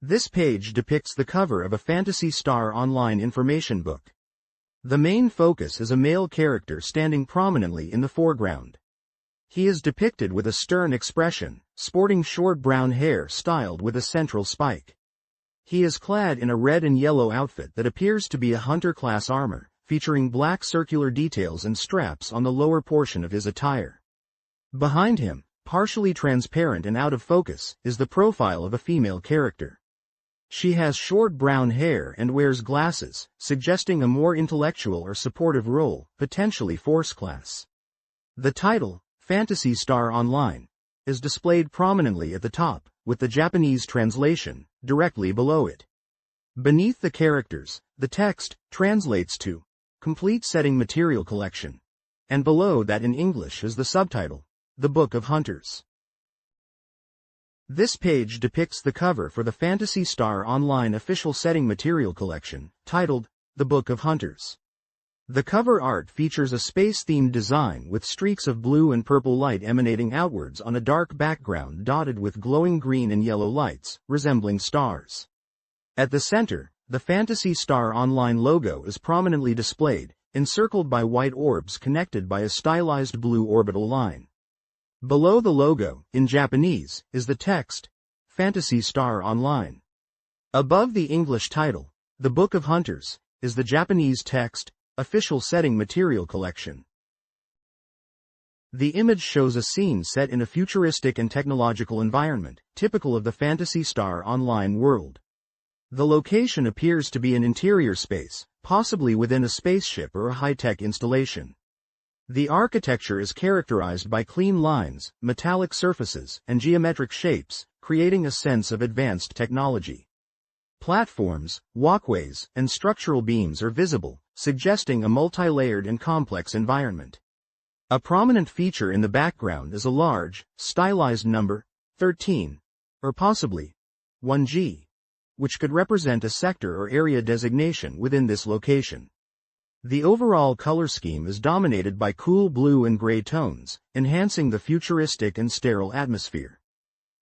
This page depicts the cover of a Phantasy Star Online information book. The main focus is a male character standing prominently in the foreground. He is depicted with a stern expression, sporting short brown hair styled with a central spike. He is clad in a red and yellow outfit that appears to be a hunter-class armor, featuring black circular details and straps on the lower portion of his attire. Behind him, partially transparent and out of focus, is the profile of a female character. She has short brown hair and wears glasses, suggesting a more intellectual or supportive role, potentially Force class. The title, Phantasy Star Online, is displayed prominently at the top, with the Japanese translation directly below it. Beneath the characters, the text translates to Complete Setting Material Collection, and below that in English is the subtitle, The Book of Hunters. This page depicts the cover for the Phantasy Star Online official setting material collection, titled The Book of Hunters. The cover art features a space-themed design with streaks of blue and purple light emanating outwards on a dark background dotted with glowing green and yellow lights, resembling stars. At the center, the Phantasy Star Online logo is prominently displayed, encircled by white orbs connected by a stylized blue orbital line. Below the logo, in Japanese, is the text, Phantasy Star Online. Above the English title, The Book of Hunters, is the Japanese text, Official Setting Material Collection. The image shows a scene set in a futuristic and technological environment, typical of the Phantasy Star Online world. The location appears to be an interior space, possibly within a spaceship or a high-tech installation. The architecture is characterized by clean lines, metallic surfaces, and geometric shapes, creating a sense of advanced technology. Platforms, walkways, and structural beams are visible, suggesting a multi-layered and complex environment. A prominent feature in the background is a large, stylized number, 13, or possibly 1G, which could represent a sector or area designation within this location. The overall color scheme is dominated by cool blue and gray tones, enhancing the futuristic and sterile atmosphere.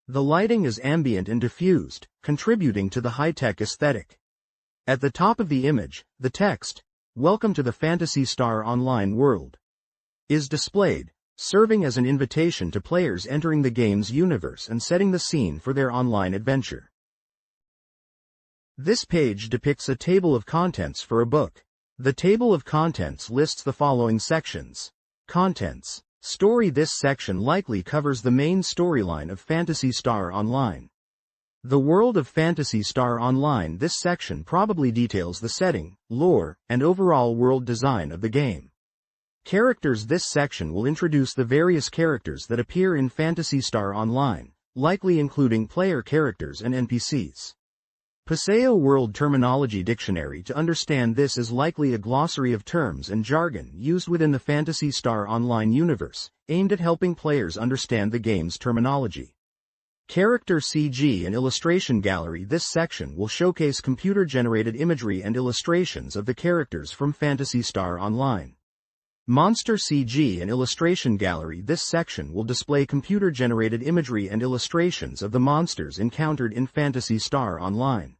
The lighting is ambient and diffused, contributing to the high-tech aesthetic. At the top of the image, the text, Welcome to the Phantasy Star Online world, is displayed, serving as an invitation to players entering the game's universe and setting the scene for their online adventure. This page depicts a table of contents for a book. The table of contents lists the following sections. Contents. Story. This section likely covers the main storyline of Phantasy Star Online. The world of Phantasy Star Online. This section probably details the setting, lore, and overall world design of the game. Characters. This section will introduce the various characters that appear in Phantasy Star Online, likely including player characters and NPCs. Paseo World Terminology Dictionary. To understand this is likely a glossary of terms and jargon used within the Phantasy Star Online universe, aimed at helping players understand the game's terminology. Character CG and Illustration Gallery. This section will showcase computer-generated imagery and illustrations of the characters from Phantasy Star Online. Monster CG and Illustration Gallery. This section will display computer-generated imagery and illustrations of the monsters encountered in Phantasy Star Online.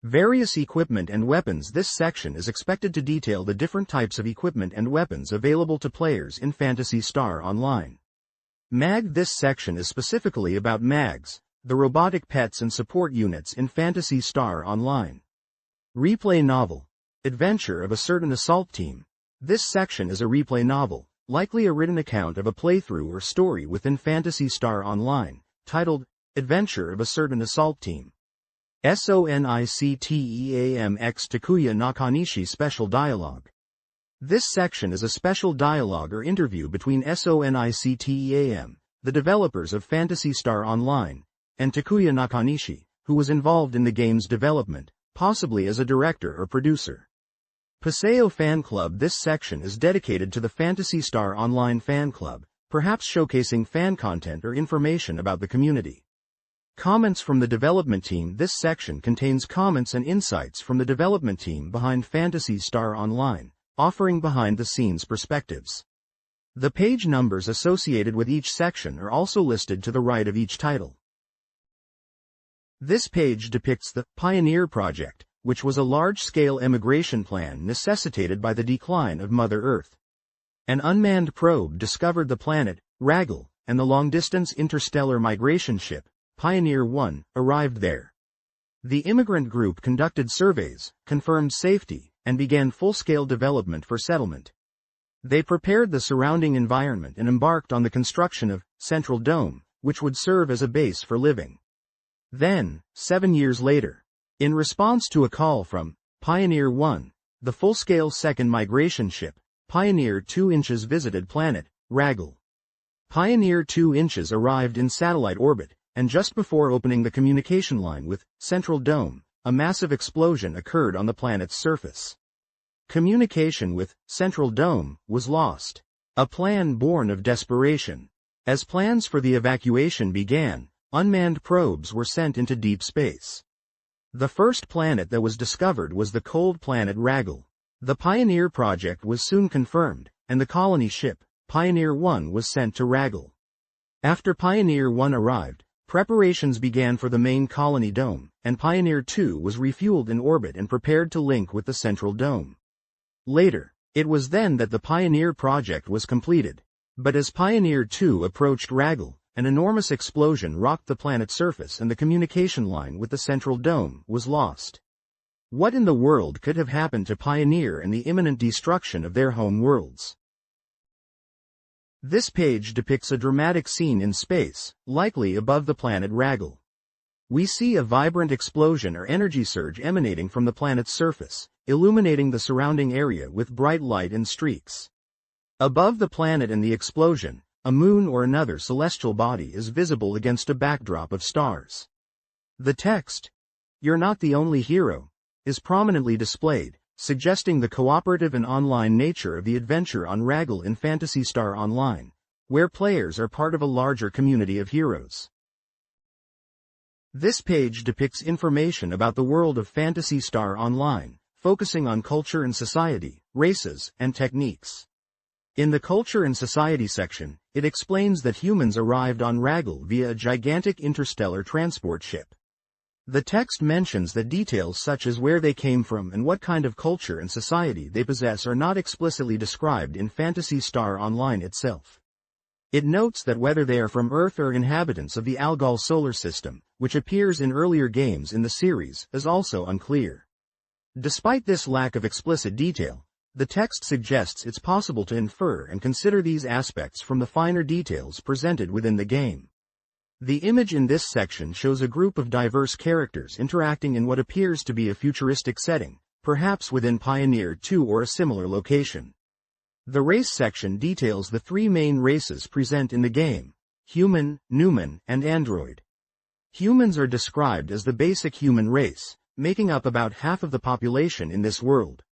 Various equipment and weapons. This section is expected to detail the different types of equipment and weapons available to players in Phantasy Star Online. MAG. This section is specifically about MAGs, the robotic pets and support units in Phantasy Star Online. Replay Novel. Adventure of a Certain Assault Team. This section is a replay novel, likely a written account of a playthrough or story within Phantasy Star Online, titled, Adventure of a Certain Assault Team. SONICTEAMX Takuya Nakanishi. Special Dialogue. This section is a special dialogue or interview between SONICTEAM, the developers of Phantasy Star Online, and Takuya Nakanishi, who was involved in the game's development, possibly as a director or producer. Paseo Fan Club. This section is dedicated to the Phantasy Star Online fan club, perhaps showcasing fan content or information about the community. Comments from the development team. This section contains comments and insights from the development team behind Phantasy Star Online, offering behind-the-scenes perspectives. The page numbers associated with each section are also listed to the right of each title. This page depicts the Pioneer Project, which was a large-scale immigration plan necessitated by the decline of Mother Earth. An unmanned probe discovered the planet, Raggle, and the long-distance interstellar migration ship, Pioneer 1, arrived there. The immigrant group conducted surveys, confirmed safety, and began full-scale development for settlement. They prepared the surrounding environment and embarked on the construction of Central Dome, which would serve as a base for living. Then, 7 years later, in response to a call from Pioneer 1, the full-scale second migration ship, Pioneer 2 visited planet Raggle. Pioneer 2 arrived in satellite orbit, and just before opening the communication line with Central Dome, a massive explosion occurred on the planet's surface. Communication with Central Dome was lost. A plan born of desperation. As plans for the evacuation began, unmanned probes were sent into deep space. The first planet that was discovered was the cold planet Raggle. The Pioneer Project was soon confirmed, and the colony ship, Pioneer 1, was sent to Raggle. After Pioneer 1 arrived, preparations began for the main colony dome, and Pioneer 2 was refueled in orbit and prepared to link with the Central Dome. Later, it was then that the Pioneer Project was completed. But as Pioneer 2 approached Raggle, an enormous explosion rocked the planet's surface and the communication line with the Central Dome was lost. What in the world could have happened to Pioneer and the imminent destruction of their home worlds? This page depicts a dramatic scene in space, likely above the planet Raggle. We see a vibrant explosion or energy surge emanating from the planet's surface, illuminating the surrounding area with bright light and streaks. Above the planet and the explosion, a moon or another celestial body is visible against a backdrop of stars. The text, "You're not the only hero," is prominently displayed, suggesting the cooperative and online nature of the adventure on Raggle in Phantasy Star Online, where players are part of a larger community of heroes. This page depicts information about the world of Phantasy Star Online, focusing on culture and society, races, and techniques. In the Culture and Society section, it explains that humans arrived on Raggle via a gigantic interstellar transport ship. The text mentions that details such as where they came from and what kind of culture and society they possess are not explicitly described in Phantasy Star Online itself. It notes that whether they are from Earth or inhabitants of the Algol solar system, which appears in earlier games in the series, is also unclear. Despite this lack of explicit detail, the text suggests it's possible to infer and consider these aspects from the finer details presented within the game. The image in this section shows a group of diverse characters interacting in what appears to be a futuristic setting, perhaps within Pioneer 2 or a similar location. The race section details the three main races present in the game: human, Numan, and android. Humans are described as the basic human race, making up about half of the population in this world.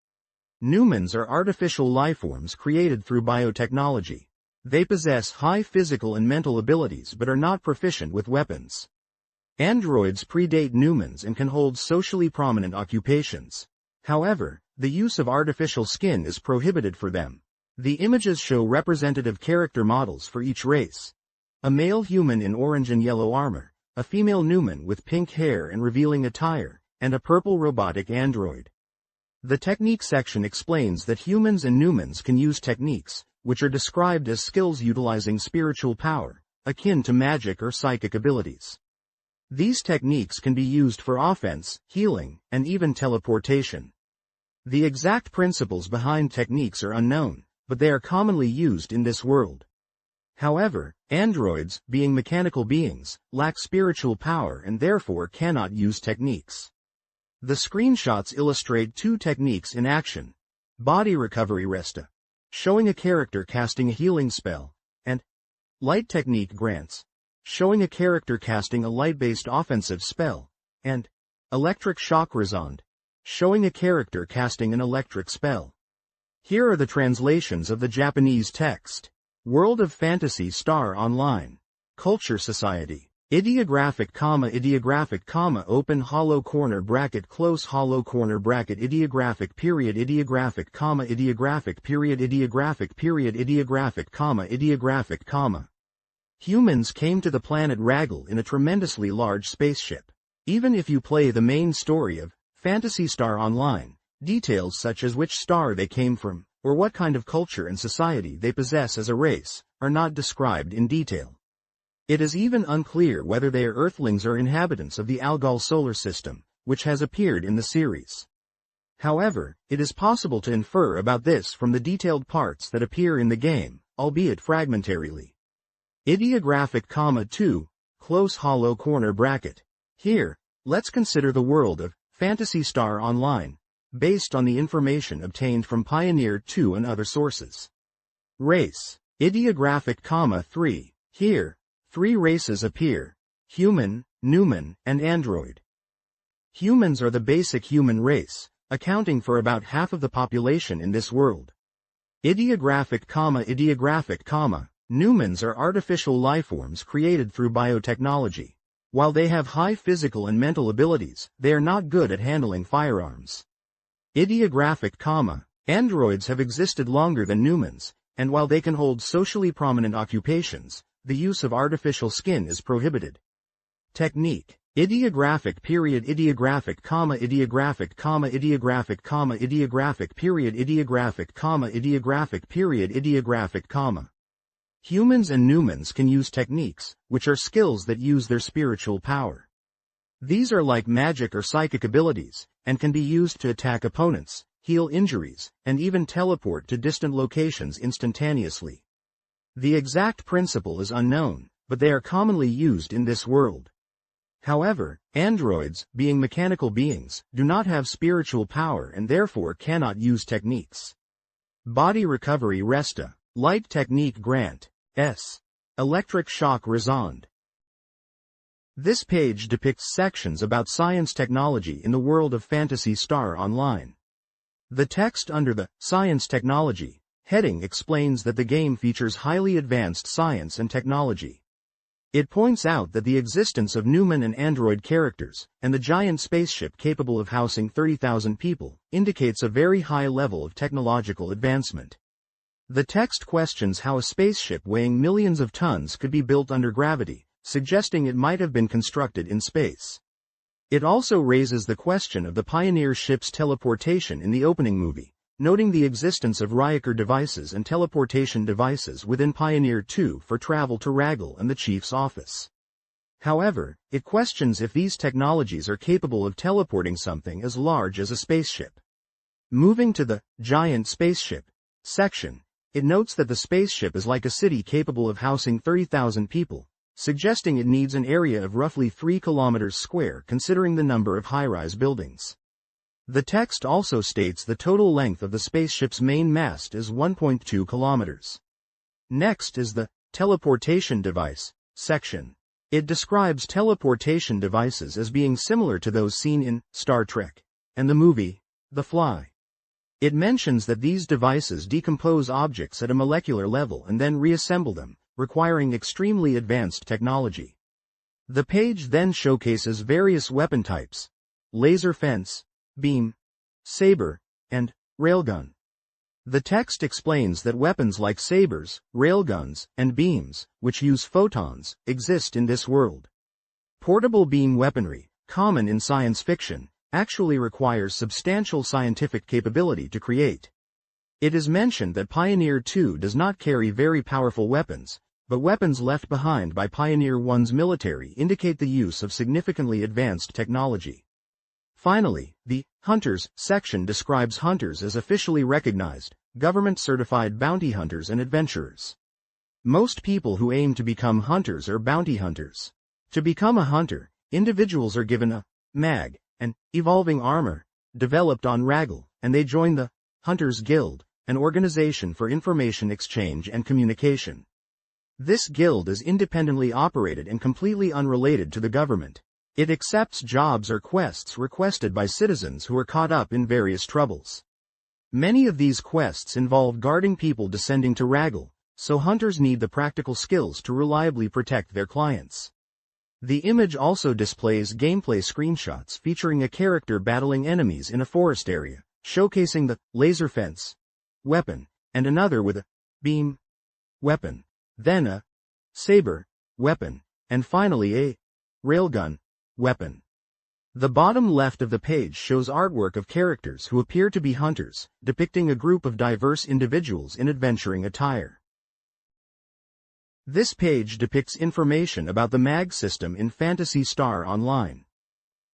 Numans are artificial lifeforms created through biotechnology. They possess high physical and mental abilities but are not proficient with weapons. Androids predate Numans and can hold socially prominent occupations. However, the use of artificial skin is prohibited for them. The images show representative character models for each race. A male human in orange and yellow armor, a female Numan with pink hair and revealing attire, and a purple robotic android. The technique section explains that humans and Numans can use techniques, which are described as skills utilizing spiritual power, akin to magic or psychic abilities. These techniques can be used for offense, healing, and even teleportation. The exact principles behind techniques are unknown, but they are commonly used in this world. However, androids, being mechanical beings, lack spiritual power and therefore cannot use techniques. The screenshots illustrate two techniques in action: Body Recovery Resta, showing a character casting a healing spell, and Light Technique Grants, showing a character casting a light-based offensive spell, and Electric Shock Resond, showing a character casting an electric spell. Here are the translations of the Japanese text. World of Phantasy Star Online. Culture Society. Ideographic, open hollow corner bracket, close hollow corner bracket, ideographic period, ideographic, ideographic period, ideographic period, ideographic, ideographic. Humans came to the planet Raggle in a tremendously large spaceship. Even if you play the main story of Phantasy Star Online, details such as which star they came from, or what kind of culture and society they possess as a race, are not described in detail. It is even unclear whether they are Earthlings or inhabitants of the Algol solar system, which has appeared in the series. However, it is possible to infer about this from the detailed parts that appear in the game, albeit fragmentarily. Ideographic, 2, close hollow corner bracket. Here, let's consider the world of Phantasy Star Online, based on the information obtained from Pioneer 2 and other sources. Race. Ideographic, 3. Here, 3 races appear: human, Numan, and android. Humans are the basic human race, accounting for about half of the population in this world. Ideographic, Numans are artificial lifeforms created through biotechnology. While they have high physical and mental abilities, they are not good at handling firearms. Ideographic, androids have existed longer than Numans, and while they can hold socially prominent occupations, the use of artificial skin is prohibited. Technique. Ideographic, ideographic, ideographic, ideographic, ideographic, ideographic, ideographic, ideographic, Humans and Numans can use techniques, which are skills that use their spiritual power. These are like magic or psychic abilities, and can be used to attack opponents, heal injuries, and even teleport to distant locations instantaneously. The exact principle is unknown, but they are commonly used in this world. However, androids, being mechanical beings, do not have spiritual power and therefore cannot use techniques. Body recovery, Resta. Light technique, Grant. S. Electric shock, Razond. This page depicts sections about science technology in the world of Phantasy Star Online. The text under the Science Technology heading explains that the game features highly advanced science and technology. It points out that the existence of Numan and android characters, and the giant spaceship capable of housing 30,000 people, indicates a very high level of technological advancement. The text questions how a spaceship weighing millions of tons could be built under gravity, suggesting it might have been constructed in space. It also raises the question of the Pioneer ship's teleportation in the opening movie, noting the existence of Ryuker devices and teleportation devices within Pioneer 2 for travel to Ragel and the Chief's office. However, it questions if these technologies are capable of teleporting something as large as a spaceship. Moving to the giant spaceship section, it notes that the spaceship is like a city capable of housing 30,000 people, suggesting it needs an area of roughly 3 kilometers square considering the number of high-rise buildings. The text also states the total length of the spaceship's main mast is 1.2 kilometers. Next is the teleportation device section. It describes teleportation devices as being similar to those seen in Star Trek and the movie The Fly. It mentions that these devices decompose objects at a molecular level and then reassemble them, requiring extremely advanced technology. The page then showcases various weapon types: laser fence, beam, saber, and railgun. The text explains that weapons like sabers, railguns, and beams, which use photons, exist in this world. Portable beam weaponry, common in science fiction, actually requires substantial scientific capability to create. It is mentioned that Pioneer 2 does not carry very powerful weapons, but weapons left behind by Pioneer 1's military indicate the use of significantly advanced technology. Finally, the Hunters section describes hunters as officially recognized, government-certified bounty hunters and adventurers. Most people who aim to become hunters are bounty hunters. To become a hunter, individuals are given a mag, an evolving armor, developed on Ragel, and they join the Hunters Guild, an organization for information exchange and communication. This guild is independently operated and completely unrelated to the government. It accepts jobs or quests requested by citizens who are caught up in various troubles. Many of these quests involve guarding people descending to Ragel, so hunters need the practical skills to reliably protect their clients. The image also displays gameplay screenshots featuring a character battling enemies in a forest area, showcasing the laser fence weapon, and another with a beam weapon, then a saber weapon, and finally a railgun weapon. The bottom left of the page shows artwork of characters who appear to be hunters, depicting a group of diverse individuals in adventuring attire. This page depicts information about the mag system in Phantasy Star Online.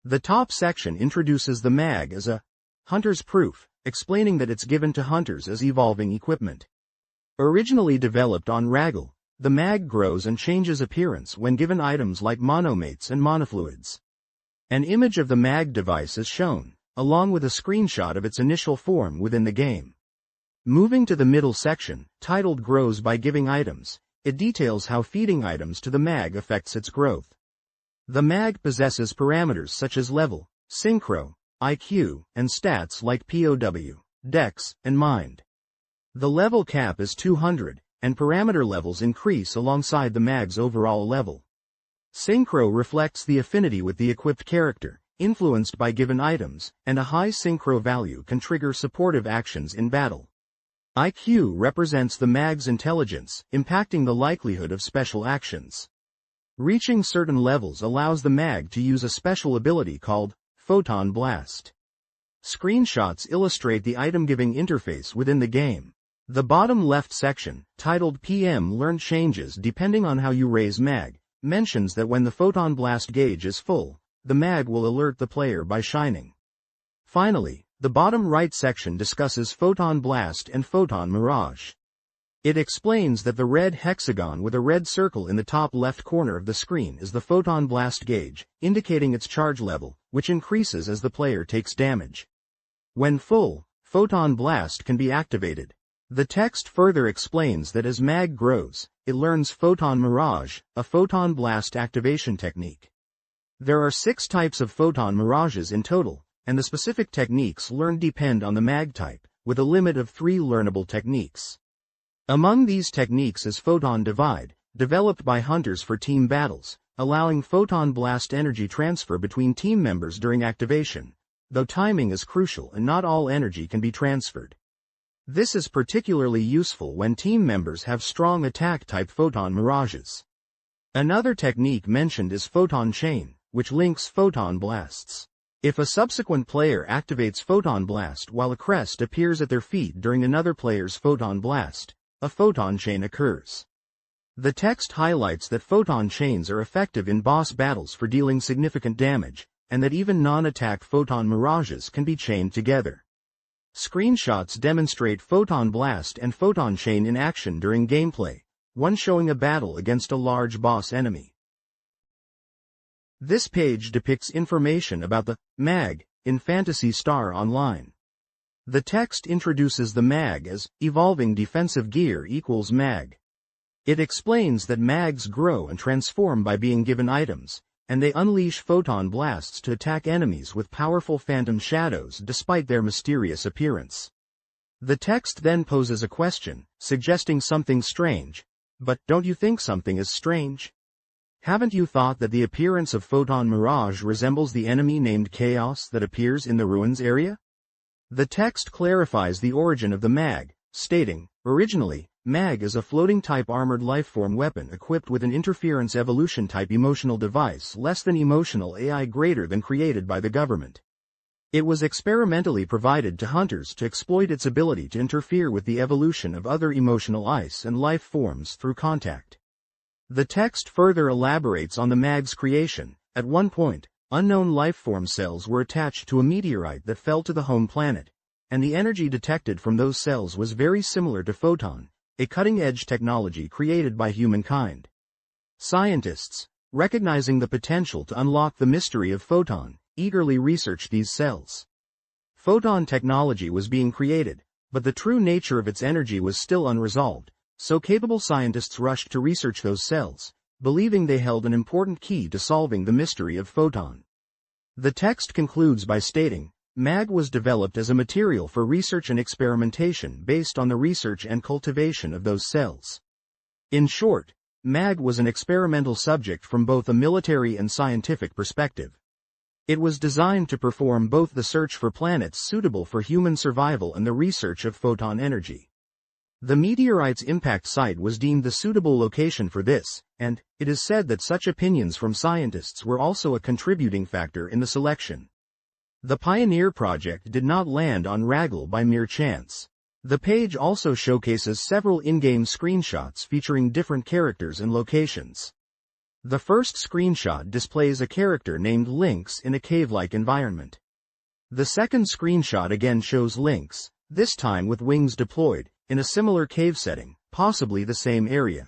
The top section introduces the mag as a hunter's proof, explaining that it's given to hunters as evolving equipment. Originally developed on Raggle, the mag grows and changes appearance when given items like monomates and monofluids. An image of the mag device is shown, along with a screenshot of its initial form within the game. Moving to the middle section, titled Grows by Giving Items, it details how feeding items to the mag affects its growth. The mag possesses parameters such as level, synchro, IQ, and stats like POW, Dex, and Mind. The level cap is 200, and parameter levels increase alongside the mag's overall level. Synchro reflects the affinity with the equipped character, influenced by given items, and a high synchro value can trigger supportive actions in battle. IQ represents the mag's intelligence, impacting the likelihood of special actions. Reaching certain levels allows the mag to use a special ability called Photon Blast. Screenshots illustrate the item-giving interface within the game. The bottom left section, titled PM Learn Changes Depending on How You Raise Mag, mentions that when the Photon Blast gauge is full, the mag will alert the player by shining. Finally, the bottom right section discusses Photon Blast and Photon Mirage. It explains that the red hexagon with a red circle in the top left corner of the screen is the Photon Blast gauge, indicating its charge level, which increases as the player takes damage. When full, Photon Blast can be activated. The text further explains that as mag grows, it learns Photon Mirage, a Photon Blast activation technique. There are 6 types of Photon Mirages in total, and the specific techniques learned depend on the mag type, with a limit of 3 learnable techniques. Among these techniques is Photon Divide, developed by hunters for team battles, allowing Photon Blast energy transfer between team members during activation, though timing is crucial and not all energy can be transferred. This is particularly useful when team members have strong attack-type Photon Mirages. Another technique mentioned is Photon Chain, which links Photon Blasts. If a subsequent player activates Photon Blast while a crest appears at their feet during another player's Photon Blast, a Photon Chain occurs. The text highlights that Photon Chains are effective in boss battles for dealing significant damage, and that even non-attack Photon Mirages can be chained together. Screenshots demonstrate Photon Blast and Photon Chain in action during gameplay, one showing a battle against a large boss enemy. This page depicts information about the mag in Phantasy Star Online. The text introduces the mag as evolving defensive gear equals mag. It explains that mags grow and transform by being given items, and they unleash Photon Blasts to attack enemies with powerful phantom shadows despite their mysterious appearance. The text then poses a question, suggesting something strange. But don't you think something is strange? Haven't you thought that the appearance of Photon Mirage resembles the enemy named Chaos that appears in the ruins area? The text clarifies the origin of the mag, stating, originally, mag is a floating-type armored lifeform weapon equipped with an interference evolution-type emotional device less than emotional AI greater than created by the government. It was experimentally provided to hunters to exploit its ability to interfere with the evolution of other emotional ice and life forms through contact. The text further elaborates on the mag's creation. At one point, unknown lifeform cells were attached to a meteorite that fell to the home planet, and the energy detected from those cells was very similar to Photon, a cutting-edge technology created by humankind. Scientists, recognizing the potential to unlock the mystery of Photon, eagerly researched these cells. Photon technology was being created, but the true nature of its energy was still unresolved, so capable scientists rushed to research those cells, believing they held an important key to solving the mystery of Photon. The text concludes by stating, mag was developed as a material for research and experimentation based on the research and cultivation of those cells. In short, mag was an experimental subject from both a military and scientific perspective. It was designed to perform both the search for planets suitable for human survival and the research of photon energy. The meteorite's impact site was deemed the suitable location for this, and it is said that such opinions from scientists were also a contributing factor in the selection. The Pioneer project did not land on Raggle by mere chance. The page also showcases several in-game screenshots featuring different characters and locations. The first screenshot displays a character named Lynx in a cave-like environment. The second screenshot again shows Lynx, this time with wings deployed, in a similar cave setting, possibly the same area.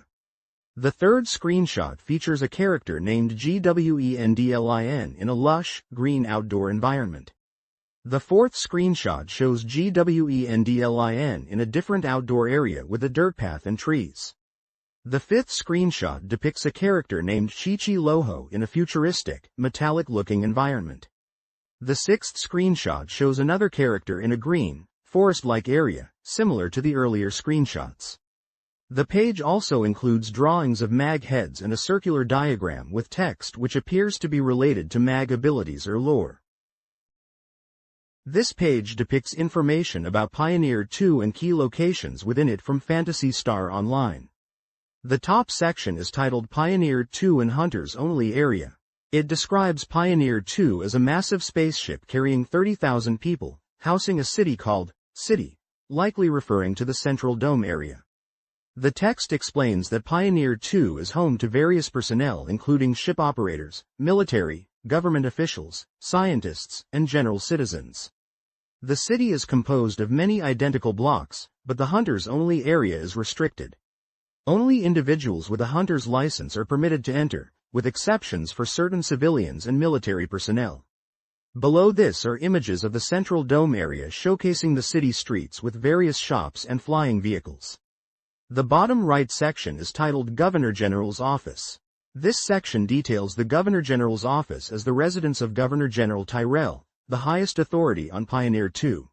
The third screenshot features a character named Gwendlyn in a lush, green outdoor environment. The fourth screenshot shows Gwendlyn in a different outdoor area with a dirt path and trees. The fifth screenshot depicts a character named Chichi Loho in a futuristic, metallic-looking environment. The sixth screenshot shows another character in a green, forest-like area, similar to the earlier screenshots. The page also includes drawings of mag heads and a circular diagram with text which appears to be related to mag abilities or lore. This page depicts information about Pioneer 2 and key locations within it from Phantasy Star Online. The top section is titled Pioneer 2 and Hunters Only Area. It describes Pioneer 2 as a massive spaceship carrying 30,000 people, housing a city called City, likely referring to the Central Dome area. The text explains that Pioneer 2 is home to various personnel including ship operators, military, government officials, scientists, and general citizens. The city is composed of many identical blocks, but the Hunters Only area is restricted. Only individuals with a hunter's license are permitted to enter, with exceptions for certain civilians and military personnel. Below this are images of the Central Dome area showcasing the city streets with various shops and flying vehicles. The bottom right section is titled Governor General's Office. This section details the Governor General's office as the residence of Governor General Tyrell, the highest authority on Pioneer 2.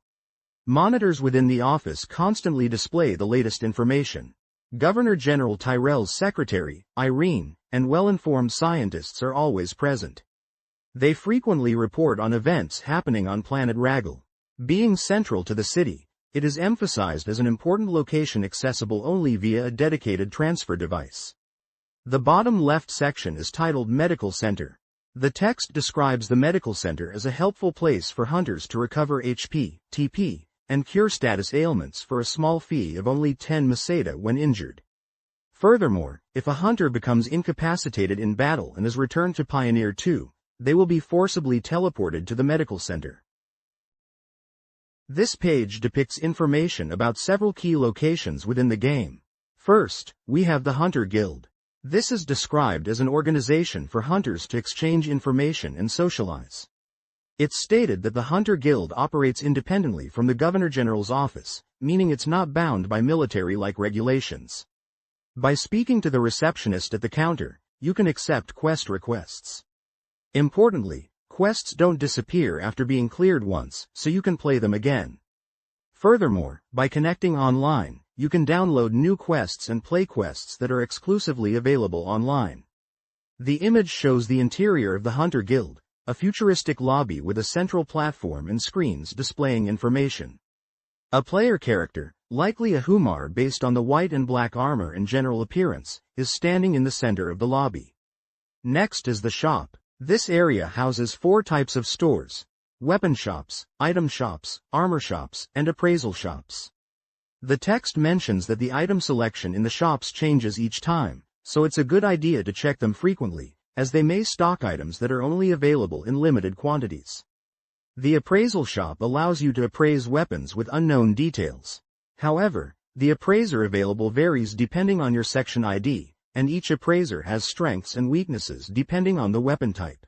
Monitors within the office constantly display the latest information. Governor General Tyrell's secretary, Irene, and well-informed scientists are always present. They frequently report on events happening on planet Raggle. Being central to the city, it is emphasized as an important location accessible only via a dedicated transfer device. The bottom left section is titled Medical Center. The text describes the medical center as a helpful place for hunters to recover HP, TP, and cure status ailments for a small fee of only 10 meseta when injured. Furthermore, if a hunter becomes incapacitated in battle and is returned to Pioneer 2, they will be forcibly teleported to the medical center. This page depicts information about several key locations within the game. First, we have the Hunter Guild. This is described as an organization for hunters to exchange information and socialize. It's stated that the Hunter Guild operates independently from the Governor General's office, meaning it's not bound by military-like regulations. By speaking to the receptionist at the counter, you can accept quest requests. Importantly, quests don't disappear after being cleared once, so you can play them again. Furthermore, by connecting online, you can download new quests and play quests that are exclusively available online. The image shows the interior of the Hunter Guild, a futuristic lobby with a central platform and screens displaying information. A player character, likely a Humar based on the white and black armor and general appearance, is standing in the center of the lobby. Next is the shop. This area houses 4 types of stores: weapon shops, item shops, armor shops, and appraisal shops. The text mentions that the item selection in the shops changes each time, so it's a good idea to check them frequently, as they may stock items that are only available in limited quantities. The appraisal shop allows you to appraise weapons with unknown details. However, the appraiser available varies depending on your section ID, and each appraiser has strengths and weaknesses depending on the weapon type.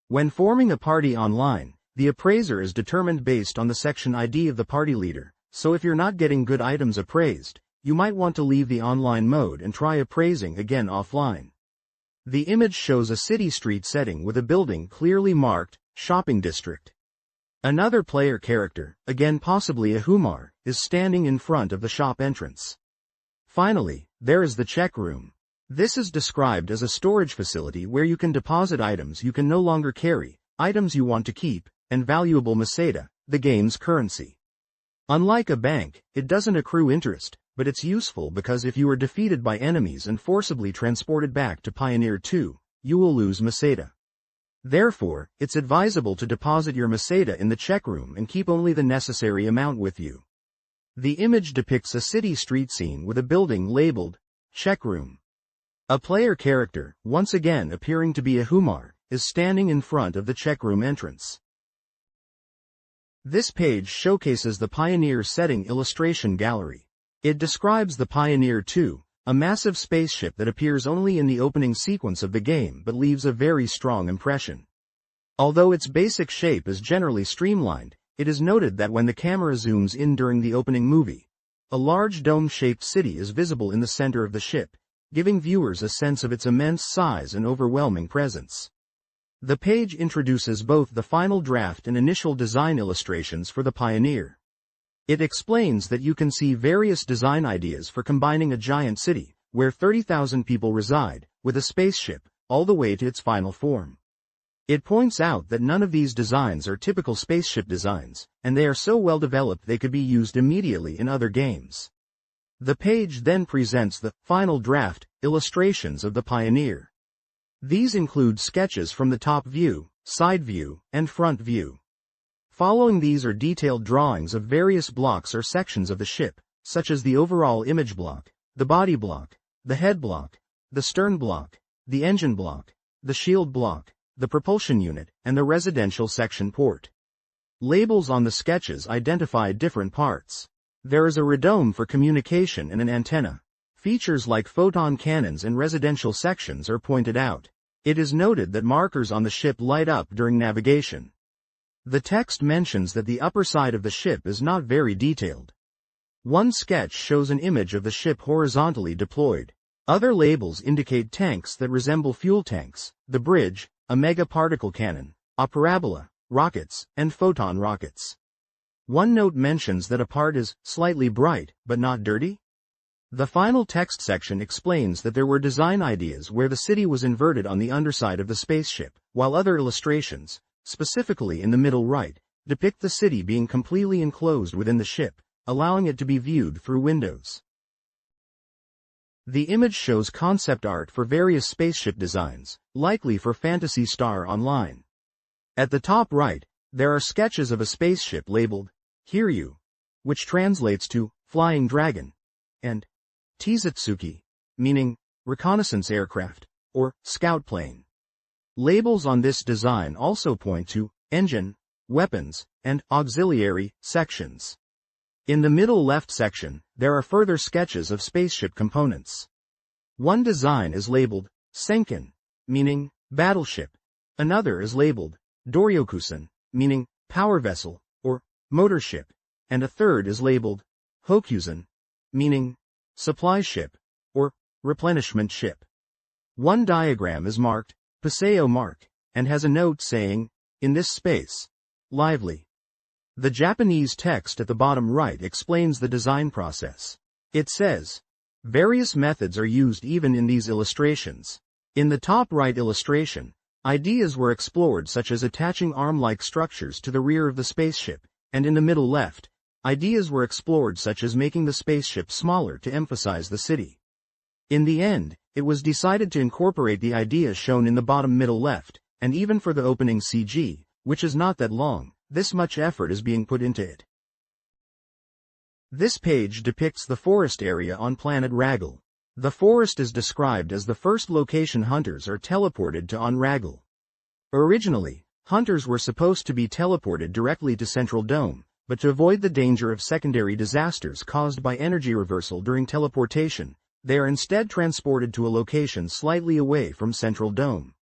When forming a party online, the appraiser is determined based on the section ID of the party leader, so if you're not getting good items appraised, you might want to leave the online mode and try appraising again offline. The image shows a city street setting with a building clearly marked, Shopping District. Another player character, again possibly a Humar, is standing in front of the shop entrance. Finally, there is the check room. This is described as a storage facility where you can deposit items you can no longer carry, items you want to keep, and valuable meseta, the game's currency. Unlike a bank, it doesn't accrue interest, but it's useful because if you are defeated by enemies and forcibly transported back to Pioneer 2, you will lose Meseta. Therefore, it's advisable to deposit your Meseta in the check room and keep only the necessary amount with you. The image depicts a city street scene with a building labeled Check Room. A player character, once again appearing to be a Humar, is standing in front of the check room entrance. This page showcases the Pioneer setting illustration gallery. It describes the Pioneer 2, a massive spaceship that appears only in the opening sequence of the game but leaves a very strong impression. Although its basic shape is generally streamlined, it is noted that when the camera zooms in during the opening movie, a large dome-shaped city is visible in the center of the ship, giving viewers a sense of its immense size and overwhelming presence. The page introduces both the final draft and initial design illustrations for the Pioneer. It explains that you can see various design ideas for combining a giant city, where 30,000 people reside, with a spaceship, all the way to its final form. It points out that none of these designs are typical spaceship designs, and they are so well developed they could be used immediately in other games. The page then presents the final draft illustrations of the Pioneer. These include sketches from the top view, side view, and front view. Following these are detailed drawings of various blocks or sections of the ship, such as the overall image block, the body block, the head block, the stern block, the engine block, the shield block, the propulsion unit, and the residential section port. Labels on the sketches identify different parts. There is a radome for communication and an antenna. Features like photon cannons and residential sections are pointed out. It is noted that markers on the ship light up during navigation. The text mentions that the upper side of the ship is not very detailed. One sketch shows an image of the ship horizontally deployed. Other labels indicate tanks that resemble fuel tanks, the bridge, a mega particle cannon, a parabola, rockets, and photon rockets. One note mentions that a part is slightly bright, but not dirty. The final text section explains that there were design ideas where the city was inverted on the underside of the spaceship, while other illustrations, specifically in the middle right, depict the city being completely enclosed within the ship, allowing it to be viewed through windows. The image shows concept art for various spaceship designs, likely for Phantasy Star Online. At the top right, there are sketches of a spaceship labeled Hiryu, which translates to Flying Dragon, and Tizutsuki, meaning reconnaissance aircraft, or scout plane. Labels on this design also point to engine, weapons, and auxiliary sections. In the middle left section, there are further sketches of spaceship components. One design is labeled Senken, meaning battleship. Another is labeled Doryokusen, meaning power vessel, or motor ship, and a third is labeled Hokusen, meaning supply ship, or replenishment ship. One diagram is marked Paseo Mark, and has a note saying, in this space, lively. The Japanese text at the bottom right explains the design process. It says, various methods are used even in these illustrations. In the top right illustration, ideas were explored such as attaching arm-like structures to the rear of the spaceship, and in the middle left, ideas were explored such as making the spaceship smaller to emphasize the city. In the end, it was decided to incorporate the ideas shown in the bottom middle left, and even for the opening CG, which is not that long, this much effort is being put into it. This page depicts the forest area on planet Raggle. The forest is described as the first location hunters are teleported to on Raggle. Originally, hunters were supposed to be teleported directly to Central Dome, but to avoid the danger of secondary disasters caused by energy reversal during teleportation, they are instead transported to a location slightly away from Central Dome.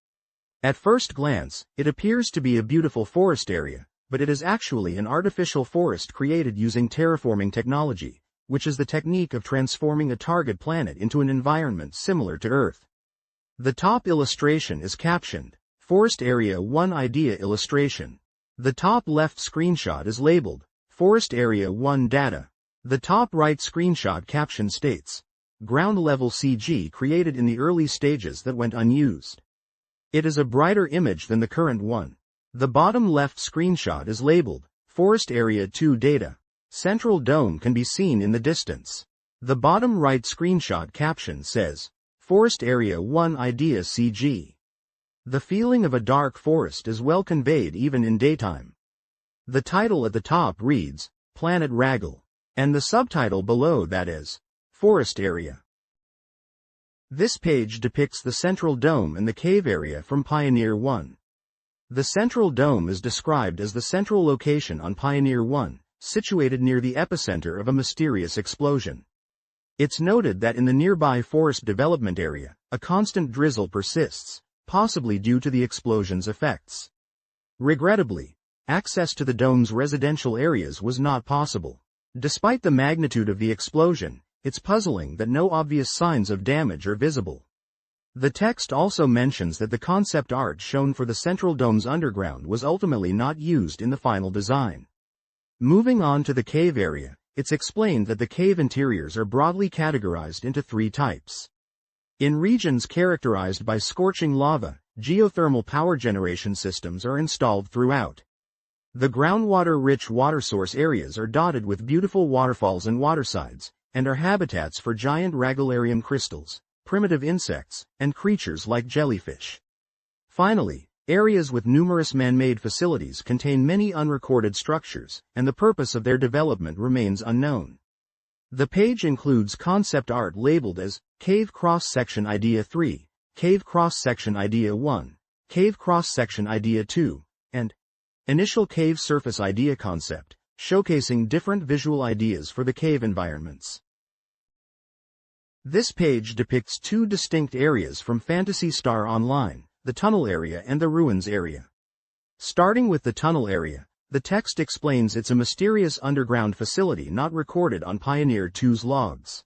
At first glance, it appears to be a beautiful forest area, but it is actually an artificial forest created using terraforming technology, which is the technique of transforming a target planet into an environment similar to Earth. The top illustration is captioned, Forest Area 1 Idea Illustration. The top left screenshot is labeled, Forest Area 1 Data. The top right screenshot caption states, Ground level CG created in the early stages that went unused. It is a brighter image than the current one. The bottom left screenshot is labeled, Forest Area 2 Data. Central Dome can be seen in the distance. The bottom right screenshot caption says, Forest Area 1 Idea CG. The feeling of a dark forest is well conveyed even in daytime. The title at the top reads, Planet Raggle, and the subtitle below that is, Forest Area. This page depicts the central dome and the cave area from Pioneer 1. The central dome is described as the central location on Pioneer 1, situated near the epicenter of a mysterious explosion. It's noted that in the nearby forest development area, a constant drizzle persists, possibly due to the explosion's effects. Regrettably, access to the dome's residential areas was not possible. Despite the magnitude of the explosion, it's puzzling that no obvious signs of damage are visible. The text also mentions that the concept art shown for the central dome's underground was ultimately not used in the final design. Moving on to the cave area, it's explained that the cave interiors are broadly categorized into 3 types. In regions characterized by scorching lava, geothermal power generation systems are installed throughout. The groundwater-rich water source areas are dotted with beautiful waterfalls and watersides, and are habitats for giant ragularium crystals, primitive insects, and creatures like jellyfish. Finally, areas with numerous man-made facilities contain many unrecorded structures, and the purpose of their development remains unknown. The page includes concept art labeled as Cave Cross-Section Idea 3, Cave Cross-Section Idea 1, Cave Cross-Section Idea 2, and Initial Cave Surface Idea Concept, showcasing different visual ideas for the cave environments. This page depicts 2 distinct areas from Phantasy Star Online, the tunnel area and the ruins area. Starting with the tunnel area, the text explains it's a mysterious underground facility not recorded on Pioneer 2's logs.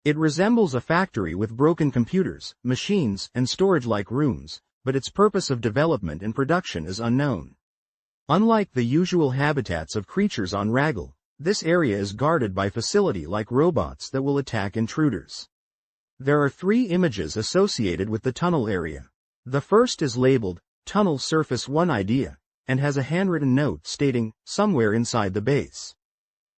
It resembles a factory with broken computers, machines, and storage-like rooms, but its purpose of development and production is unknown. Unlike the usual habitats of creatures on Raggle, this area is guarded by facility-like robots that will attack intruders. There are 3 images associated with the tunnel area. The first is labeled, Tunnel Surface 1 Idea, and has a handwritten note stating, somewhere inside the base.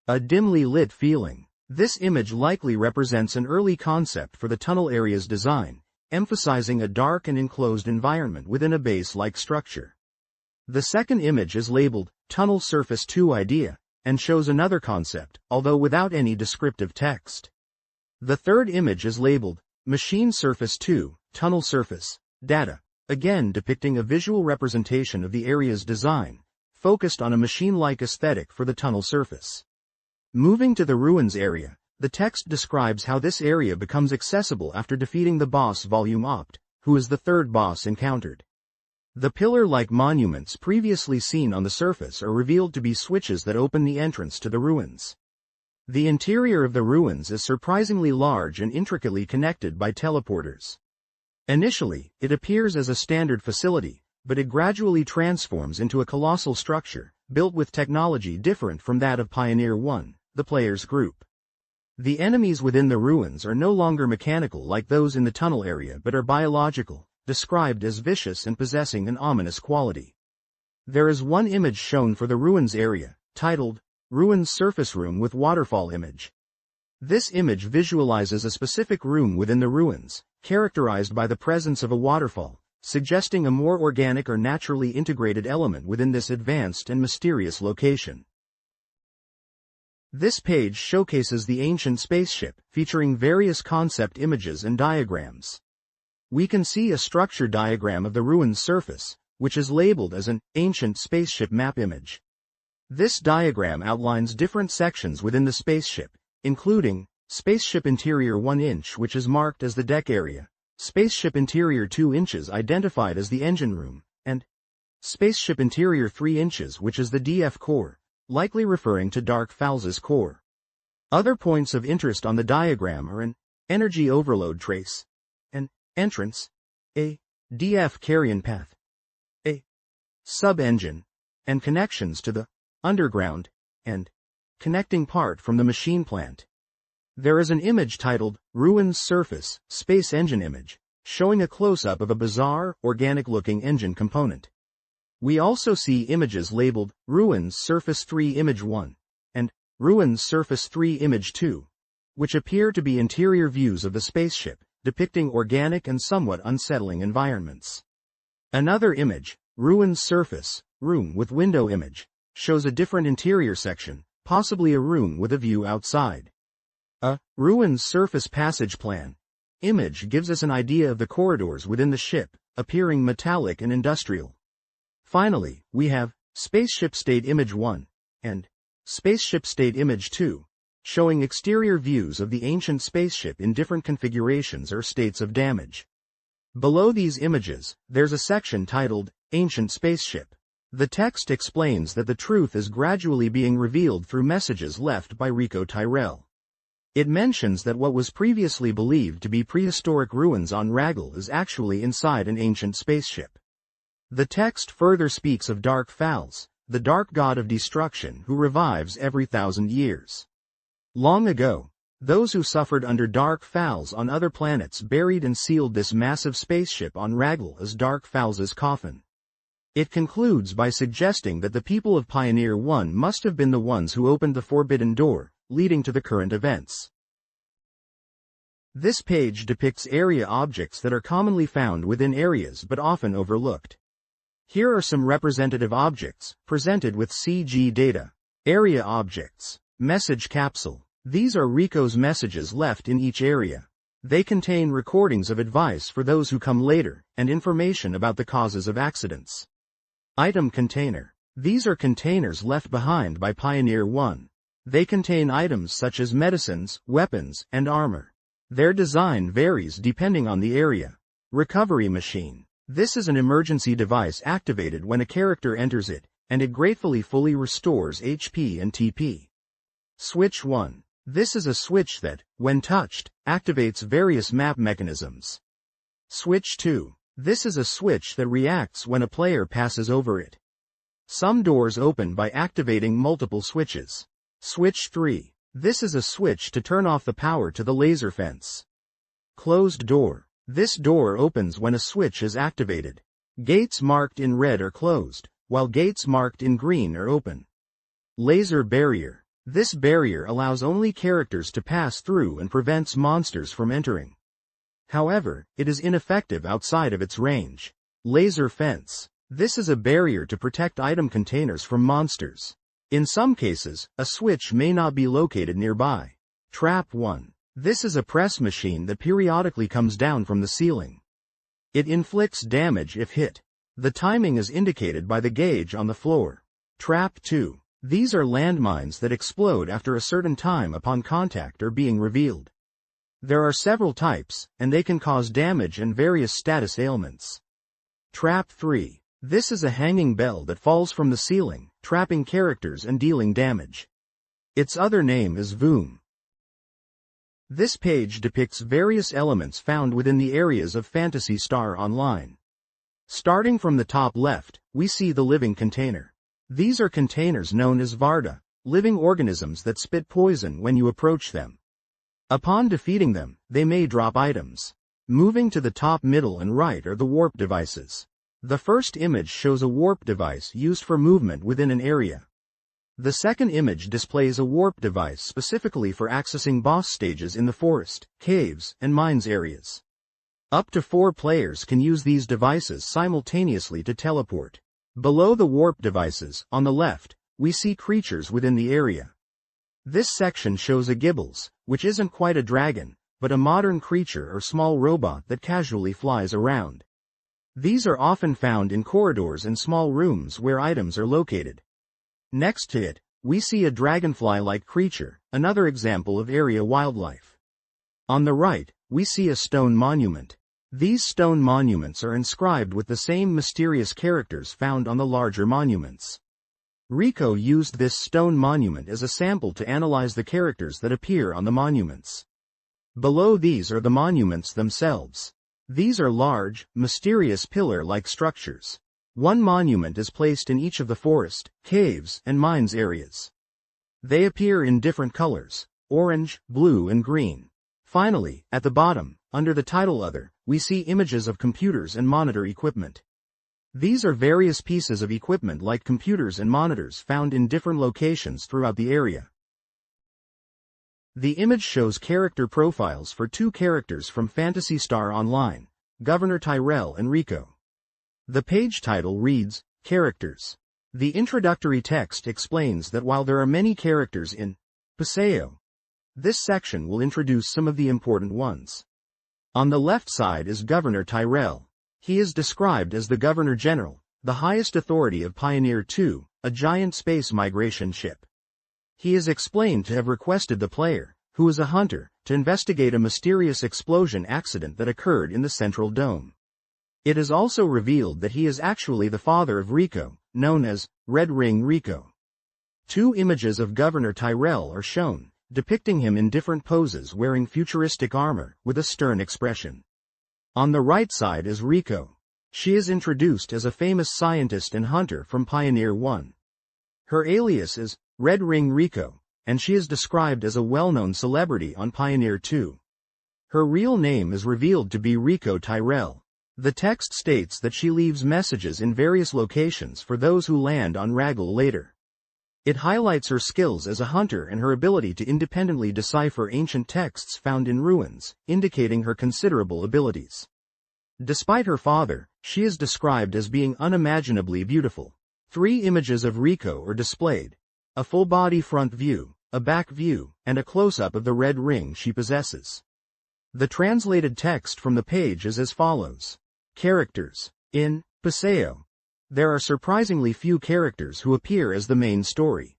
A dimly lit feeling. This image likely represents an early concept for the tunnel area's design, emphasizing a dark and enclosed environment within a base-like structure. The second image is labeled, Tunnel Surface 2 Idea, and shows another concept, although without any descriptive text. The third image is labeled, Machine Surface 2, Tunnel Surface, Data, again depicting a visual representation of the area's design, focused on a machine-like aesthetic for the tunnel surface. Moving to the ruins area, the text describes how this area becomes accessible after defeating the boss Volume Opt, who is the 3rd boss encountered. The pillar-like monuments previously seen on the surface are revealed to be switches that open the entrance to the ruins. The interior of the ruins is surprisingly large and intricately connected by teleporters. Initially, it appears as a standard facility, but it gradually transforms into a colossal structure, built with technology different from that of Pioneer 1, the player's group. The enemies within the ruins are no longer mechanical like those in the tunnel area but are biological, described as vicious and possessing an ominous quality. There is one image shown for the ruins area, titled, Ruins Surface Room with Waterfall Image. This image visualizes a specific room within the ruins, characterized by the presence of a waterfall, suggesting a more organic or naturally integrated element within this advanced and mysterious location. This page showcases the ancient spaceship, featuring various concept images and diagrams. We can see a structure diagram of the ruin's surface, which is labeled as an ancient spaceship map image. This diagram outlines different sections within the spaceship, including Spaceship Interior 1 inch, which is marked as the deck area, Spaceship Interior 2 inches identified as the engine room, and Spaceship Interior 3 inches, which is the DF core, likely referring to Dark Fowl's core. Other points of interest on the diagram are an energy overload trace, an entrance, a DF carrion path, a sub-engine, and connections to the underground and connecting part from the machine plant. There is an image titled Ruins Surface Space Engine Image, showing a close-up of a bizarre, organic-looking engine component. We also see images labeled Ruins Surface 3 Image 1 and Ruins Surface 3 Image 2, which appear to be interior views of the spaceship, depicting organic and somewhat unsettling environments. Another image, Ruins Surface, Room with Window image, shows a different interior section, possibly a room with a view outside. A Ruins Surface Passage Plan image gives us an idea of the corridors within the ship, appearing metallic and industrial. Finally, we have Spaceship State Image 1 and Spaceship State Image 2, showing exterior views of the ancient spaceship in different configurations or states of damage. Below these images, there's a section titled Ancient Spaceship. The text explains that the truth is gradually being revealed through messages left by Rico Tyrell. It mentions that what was previously believed to be prehistoric ruins on Raggle is actually inside an ancient spaceship. The text further speaks of Dark Phals, the dark god of destruction who revives every 1,000 years. Long ago, those who suffered under Dark Phals on other planets buried and sealed this massive spaceship on Raggle as Dark Phal's coffin. It concludes by suggesting that the people of Pioneer 1 must have been the ones who opened the forbidden door, leading to the current events. This page depicts area objects that are commonly found within areas but often overlooked. Here are some representative objects, presented with CG data. Area objects. Message capsule. These are Rico's messages left in each area. They contain recordings of advice for those who come later, and information about the causes of accidents. Item container. These are containers left behind by Pioneer 1. They contain items such as medicines, weapons, and armor. Their design varies depending on the area. Recovery machine. This is an emergency device activated when a character enters it, and it gratefully fully restores HP and TP. Switch 1. This is a switch that, when touched, activates various map mechanisms. Switch 2. This is a switch that reacts when a player passes over it. Some doors open by activating multiple switches. Switch 3. This is a switch to turn off the power to the laser fence. Closed door. This door opens when a switch is activated. Gates marked in red are closed, while gates marked in green are open. Laser barrier. This barrier allows only characters to pass through and prevents monsters from entering. However, it is ineffective outside of its range. Laser fence. This is a barrier to protect item containers from monsters. In some cases, a switch may not be located nearby. Trap 1. This is a press machine that periodically comes down from the ceiling. It inflicts damage if hit. The timing is indicated by the gauge on the floor. Trap 2. These are landmines that explode after a certain time upon contact or being revealed. There are several types, and they can cause damage and various status ailments. Trap 3. This is a hanging bell that falls from the ceiling, trapping characters and dealing damage. Its other name is Voom. This page depicts various elements found within the areas of Phantasy Star Online. Starting from the top left, we see the living container. These are containers known as Varda, living organisms that spit poison when you approach them. Upon defeating them, they may drop items. Moving to the top, middle, and right are the warp devices. The first image shows a warp device used for movement within an area. The second image displays a warp device specifically for accessing boss stages in the forest, caves, and mines areas. Up to 4 players can use these devices simultaneously to teleport. Below the warp devices, on the left, we see creatures within the area. This section shows a Gibbles, which isn't quite a dragon, but a modern creature or small robot that casually flies around. These are often found in corridors and small rooms where items are located. Next to it, we see a dragonfly-like creature, another example of area wildlife. On the right, we see a stone monument. These stone monuments are inscribed with the same mysterious characters found on the larger monuments. Rico used this stone monument as a sample to analyze the characters that appear on the monuments. Below these are the monuments themselves. These are large, mysterious pillar-like structures. One monument is placed in each of the forest, caves, and mines areas. They appear in different colors: orange, blue, and green. Finally, at the bottom, under the title Other, we see images of computers and monitor equipment. These are various pieces of equipment like computers and monitors found in different locations throughout the area. The image shows character profiles for two characters from Phantasy Star Online, Governor Tyrell and Rico. The page title reads, Characters. The introductory text explains that while there are many characters in Paseo, this section will introduce some of the important ones. On the left side is Governor Tyrell. He is described as the Governor General, the highest authority of Pioneer 2, a giant space migration ship. He is explained to have requested the player, who is a hunter, to investigate a mysterious explosion accident that occurred in the central dome. It is also revealed that he is actually the father of Rico, known as Red Ring Rico. Two images of Governor Tyrell are shown, depicting him in different poses wearing futuristic armor, with a stern expression. On the right side is Rico. She is introduced as a famous scientist and hunter from Pioneer 1. Her alias is Red Ring Rico, and she is described as a well-known celebrity on Pioneer 2. Her real name is revealed to be Rico Tyrell. The text states that she leaves messages in various locations for those who land on Raggle later. It highlights her skills as a hunter and her ability to independently decipher ancient texts found in ruins, indicating her considerable abilities. Despite her father, she is described as being unimaginably beautiful. 3 images of Rico are displayed: a full-body front view, a back view, and a close-up of the red ring she possesses. The translated text from the page is as follows. Characters. In Paseo, there are surprisingly few characters who appear as the main story.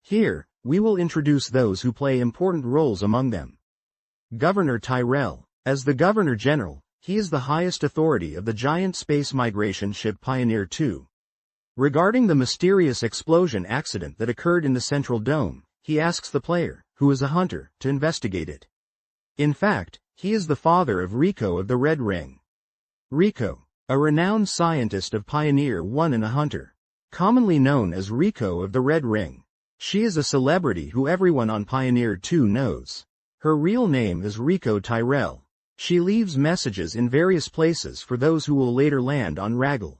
Here, we will introduce those who play important roles among them. Governor Tyrell. As the Governor General, he is the highest authority of the giant space migration ship Pioneer 2. Regarding the mysterious explosion accident that occurred in the central dome, he asks the player, who is a hunter, to investigate it. In fact, he is the father of Rico of the Red Ring. Rico, a renowned scientist of Pioneer 1 and a hunter, commonly known as Rico of the Red Ring. She is a celebrity who everyone on Pioneer 2 knows. Her real name is Rico Tyrell. She leaves messages in various places for those who will later land on Raggle.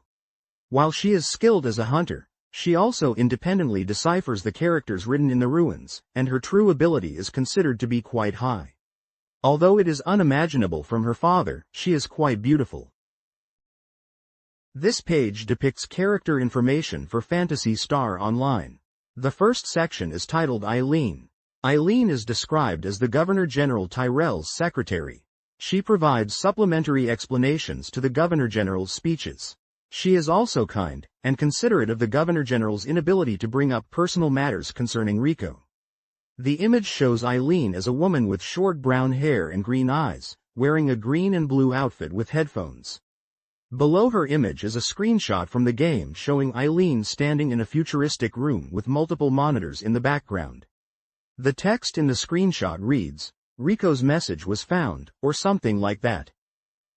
While she is skilled as a hunter, she also independently deciphers the characters written in the ruins, and her true ability is considered to be quite high. Although it is unimaginable from her father, she is quite beautiful. This page depicts character information for Phantasy Star Online. The first section is titled Eileen. Eileen is described as the Governor General Tyrell's secretary. She provides supplementary explanations to the Governor General's speeches. She is also kind and considerate of the Governor General's inability to bring up personal matters concerning Rico. The image shows Eileen as a woman with short brown hair and green eyes, wearing a green and blue outfit with headphones. Below her image is a screenshot from the game showing Eileen standing in a futuristic room with multiple monitors in the background. The text in the screenshot reads, Rico's message was found, or something like that.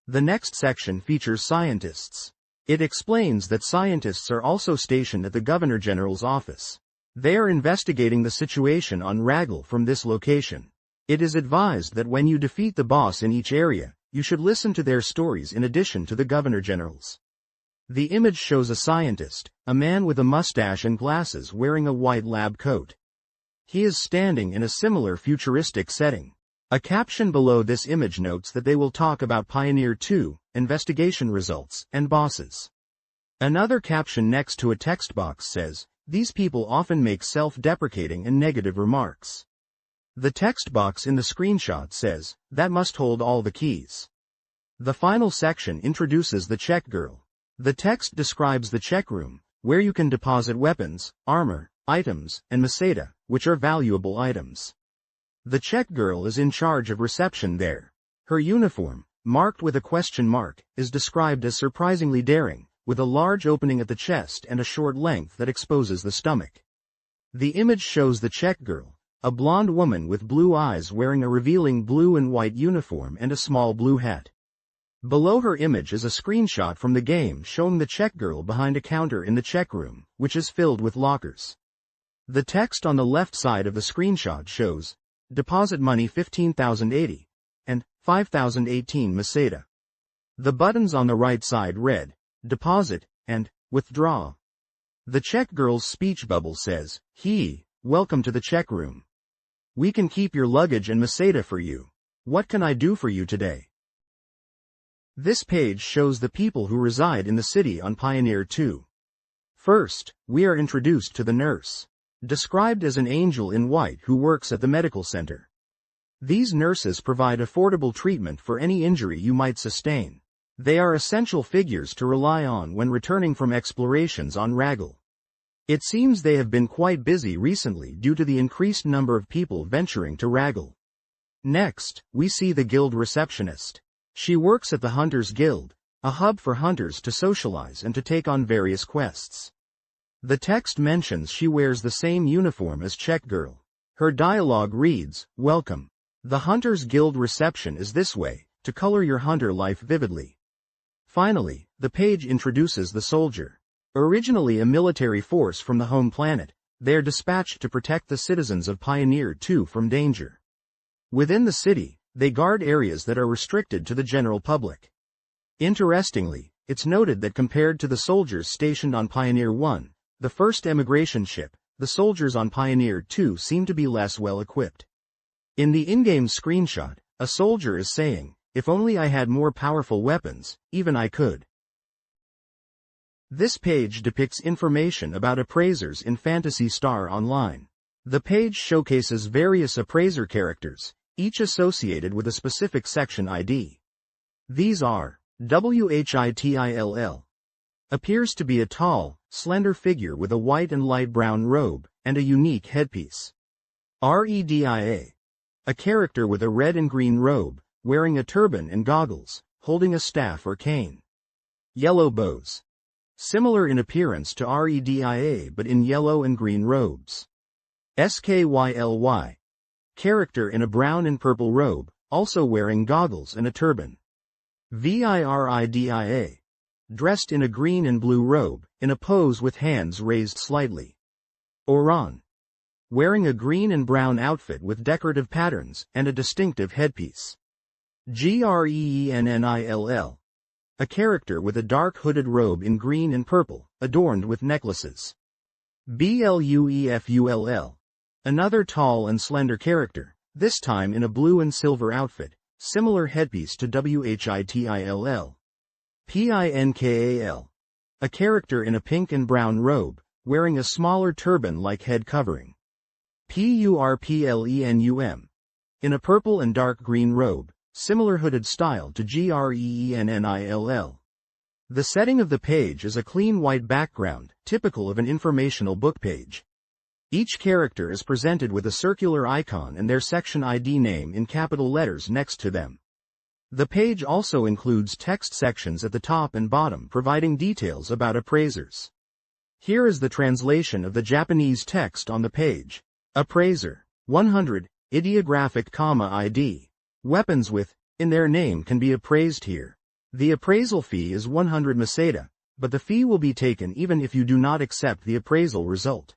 The next section features scientists. It explains that scientists are also stationed at the Governor General's office. They are investigating the situation on Raggle from this location. It is advised that when you defeat the boss in each area, you should listen to their stories in addition to the Governor General's. The image shows a scientist, a man with a mustache and glasses wearing a white lab coat. He is standing in a similar futuristic setting. A caption below this image notes that they will talk about Pioneer 2, investigation results, and bosses. Another caption next to a text box says, these people often make self-deprecating and negative remarks. The text box in the screenshot says, that must hold all the keys. The final section introduces the check girl. The text describes the check room, where you can deposit weapons, armor, items, and meseta, which are valuable items. The check girl is in charge of reception there. Her uniform, marked with a question mark, is described as surprisingly daring, with a large opening at the chest and a short length that exposes the stomach. The image shows the check girl, a blonde woman with blue eyes wearing a revealing blue and white uniform and a small blue hat. Below her image is a screenshot from the game showing the check girl behind a counter in the check room, which is filled with lockers. The text on the left side of the screenshot shows, deposit money 15,080, and 5,018 meseta. The buttons on the right side read, deposit, and withdraw. The check girl's speech bubble says, welcome to the check room. We can keep your luggage and meseta for you. What can I do for you today? This page shows the people who reside in the city on Pioneer 2. First, we are introduced to the nurse, described as an angel in white who works at the medical center. These nurses provide affordable treatment for any injury you might sustain. They are essential figures to rely on when returning from explorations on Raggle. It seems they have been quite busy recently due to the increased number of people venturing to Raggle. Next, we see the guild receptionist. She works at the Hunters Guild, a hub for hunters to socialize and to take on various quests. The text mentions she wears the same uniform as Check Girl. Her dialogue reads, "Welcome. The Hunters Guild reception is this way, to color your hunter life vividly." Finally, the page introduces the soldier. Originally a military force from the home planet, they are dispatched to protect the citizens of Pioneer 2 from danger. Within the city, they guard areas that are restricted to the general public. Interestingly, it's noted that compared to the soldiers stationed on Pioneer 1, the first emigration ship, the soldiers on Pioneer 2 seem to be less well equipped. In the in-game screenshot, a soldier is saying, "If only I had more powerful weapons, even I could." This page depicts information about appraisers in Phantasy Star Online. The page showcases various appraiser characters, each associated with a specific section ID. These are WHITILL. Appears to be a tall, slender figure with a white and light brown robe, and a unique headpiece. REDIA. A character with a red and green robe, wearing a turban and goggles, holding a staff or cane. Yellow bows. Similar in appearance to REDIA but in yellow and green robes. SKYLY. Character in a brown and purple robe, also wearing goggles and a turban. VIRIDIA. Dressed in a green and blue robe, in a pose with hands raised slightly. ORAN. Wearing a green and brown outfit with decorative patterns and a distinctive headpiece. GREENNILL. A character with a dark hooded robe in green and purple, adorned with necklaces. BLUEFULL. Another tall and slender character, this time in a blue and silver outfit, similar headpiece to WHITILL. PINKAL. A character in a pink and brown robe, wearing a smaller turban-like head covering. PURPLENUM. In a purple and dark green robe, similar hooded style to GREENNILL. The setting of the page is a clean white background, typical of an informational book page. Each character is presented with a circular icon and their section ID name in capital letters next to them. The page also includes text sections at the top and bottom providing details about appraisers. Here is the translation of the Japanese text on the page. Appraiser. 100, ideographic, ID. Weapons with, in their name can be appraised here. The appraisal fee is 100 meseta, but the fee will be taken even if you do not accept the appraisal result.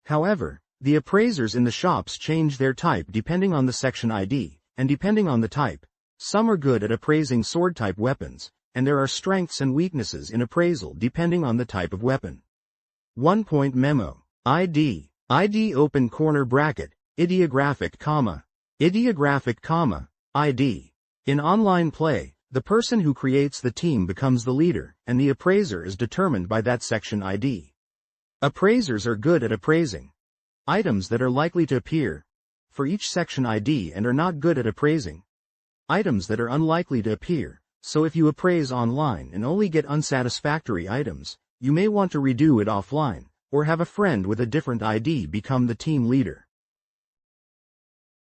However, the appraisers in the shops change their type depending on the section ID, and depending on the type. Some are good at appraising sword-type weapons, and there are strengths and weaknesses in appraisal depending on the type of weapon. 1-point memo. ID. ID open corner bracket, ideographic, ideographic, ID. In online play, the person who creates the team becomes the leader, and the appraiser is determined by that section ID. Appraisers are good at appraising items that are likely to appear for each section ID and are not good at appraising items that are unlikely to appear, so if you appraise online and only get unsatisfactory items, you may want to redo it offline, or have a friend with a different ID become the team leader.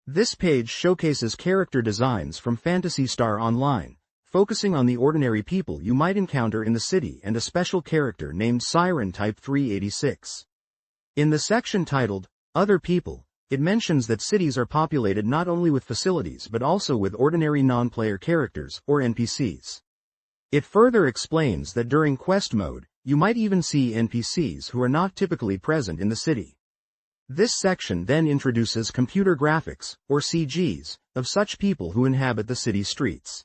This page showcases character designs from Phantasy Star Online, focusing on the ordinary people you might encounter in the city and a special character named Siren Type 386. In the section titled, Other People, it mentions that cities are populated not only with facilities but also with ordinary non-player characters, or NPCs. It further explains that during quest mode, you might even see NPCs who are not typically present in the city. This section then introduces computer graphics, or CGs, of such people who inhabit the city streets.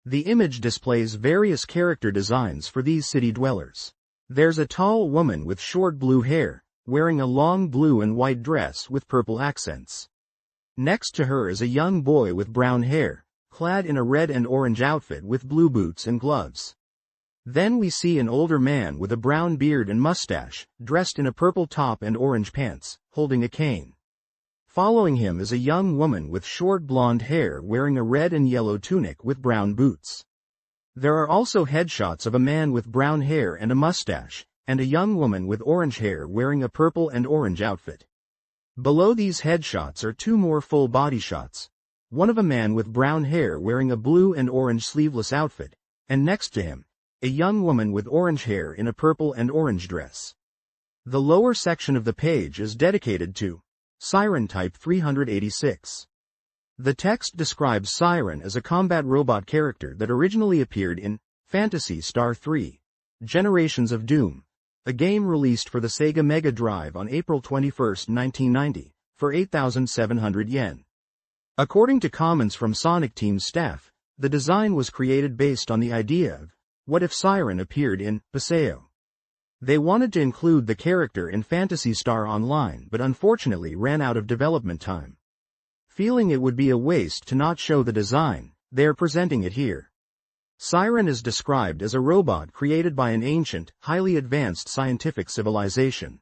The image displays various character designs for these city dwellers. There's a tall woman with short blue hair, wearing a long blue and white dress with purple accents. Next to her is a young boy with brown hair, clad in a red and orange outfit with blue boots and gloves. Then we see an older man with a brown beard and mustache, dressed in a purple top and orange pants, holding a cane. Following him is a young woman with short blonde hair wearing a red and yellow tunic with brown boots. There are also headshots of a man with brown hair and a mustache, and a young woman with orange hair wearing a purple and orange outfit. Below these headshots are two more full body shots, one of a man with brown hair wearing a blue and orange sleeveless outfit, and next to him, a young woman with orange hair in a purple and orange dress. The lower section of the page is dedicated to Siren Type 386. The text describes Siren as a combat robot character that originally appeared in Phantasy Star 3, Generations of Doom, a game released for the Sega Mega Drive on April 21, 1990, for 8,700 yen. According to comments from Sonic Team's staff, the design was created based on the idea of what if Siren appeared in Paseo. They wanted to include the character in Phantasy Star Online but unfortunately ran out of development time. Feeling it would be a waste to not show the design, they are presenting it here. Siren is described as a robot created by an ancient, highly advanced scientific civilization.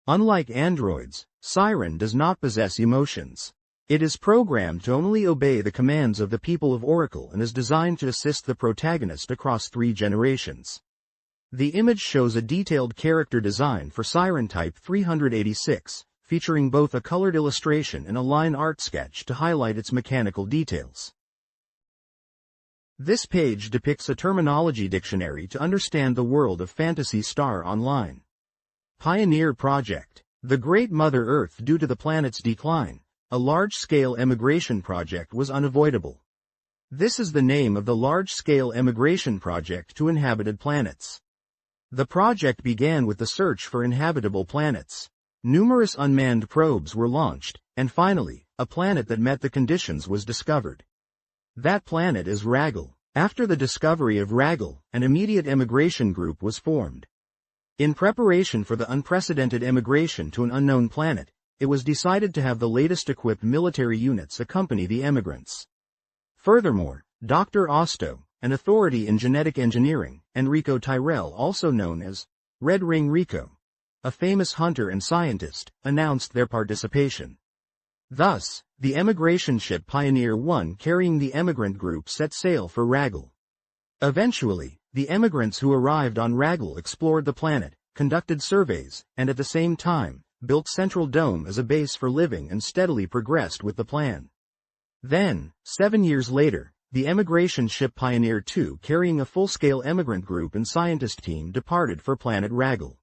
Unlike androids, Siren does not possess emotions. It is programmed to only obey the commands of the people of Oracle and is designed to assist the protagonist across 3 generations. The image shows a detailed character design for Siren Type 386, featuring both a colored illustration and a line art sketch to highlight its mechanical details. This page depicts a terminology dictionary to understand the world of Phantasy Star Online. Pioneer Project. The Great Mother Earth. Due to the planet's decline, a large-scale emigration project was unavoidable. This is the name of the large-scale emigration project to inhabited planets. The project began with the search for inhabitable planets. Numerous unmanned probes were launched, and finally, a planet that met the conditions was discovered. That planet is Raggle. After the discovery of Raggle, an immediate emigration group was formed. In preparation for the unprecedented emigration to an unknown planet, it was decided to have the latest equipped military units accompany the emigrants. Furthermore, Dr. Osto, an authority in genetic engineering, and Rico Tyrell, also known as Red Ring Rico, a famous hunter and scientist, announced their participation. Thus, the emigration ship Pioneer 1 carrying the emigrant group set sail for Raggle. Eventually, the emigrants who arrived on Raggle explored the planet, conducted surveys, and at the same time, built Central Dome as a base for living and steadily progressed with the plan. Then, 7 years later, the emigration ship Pioneer 2 carrying a full-scale emigrant group and scientist team departed for Planet Raggle.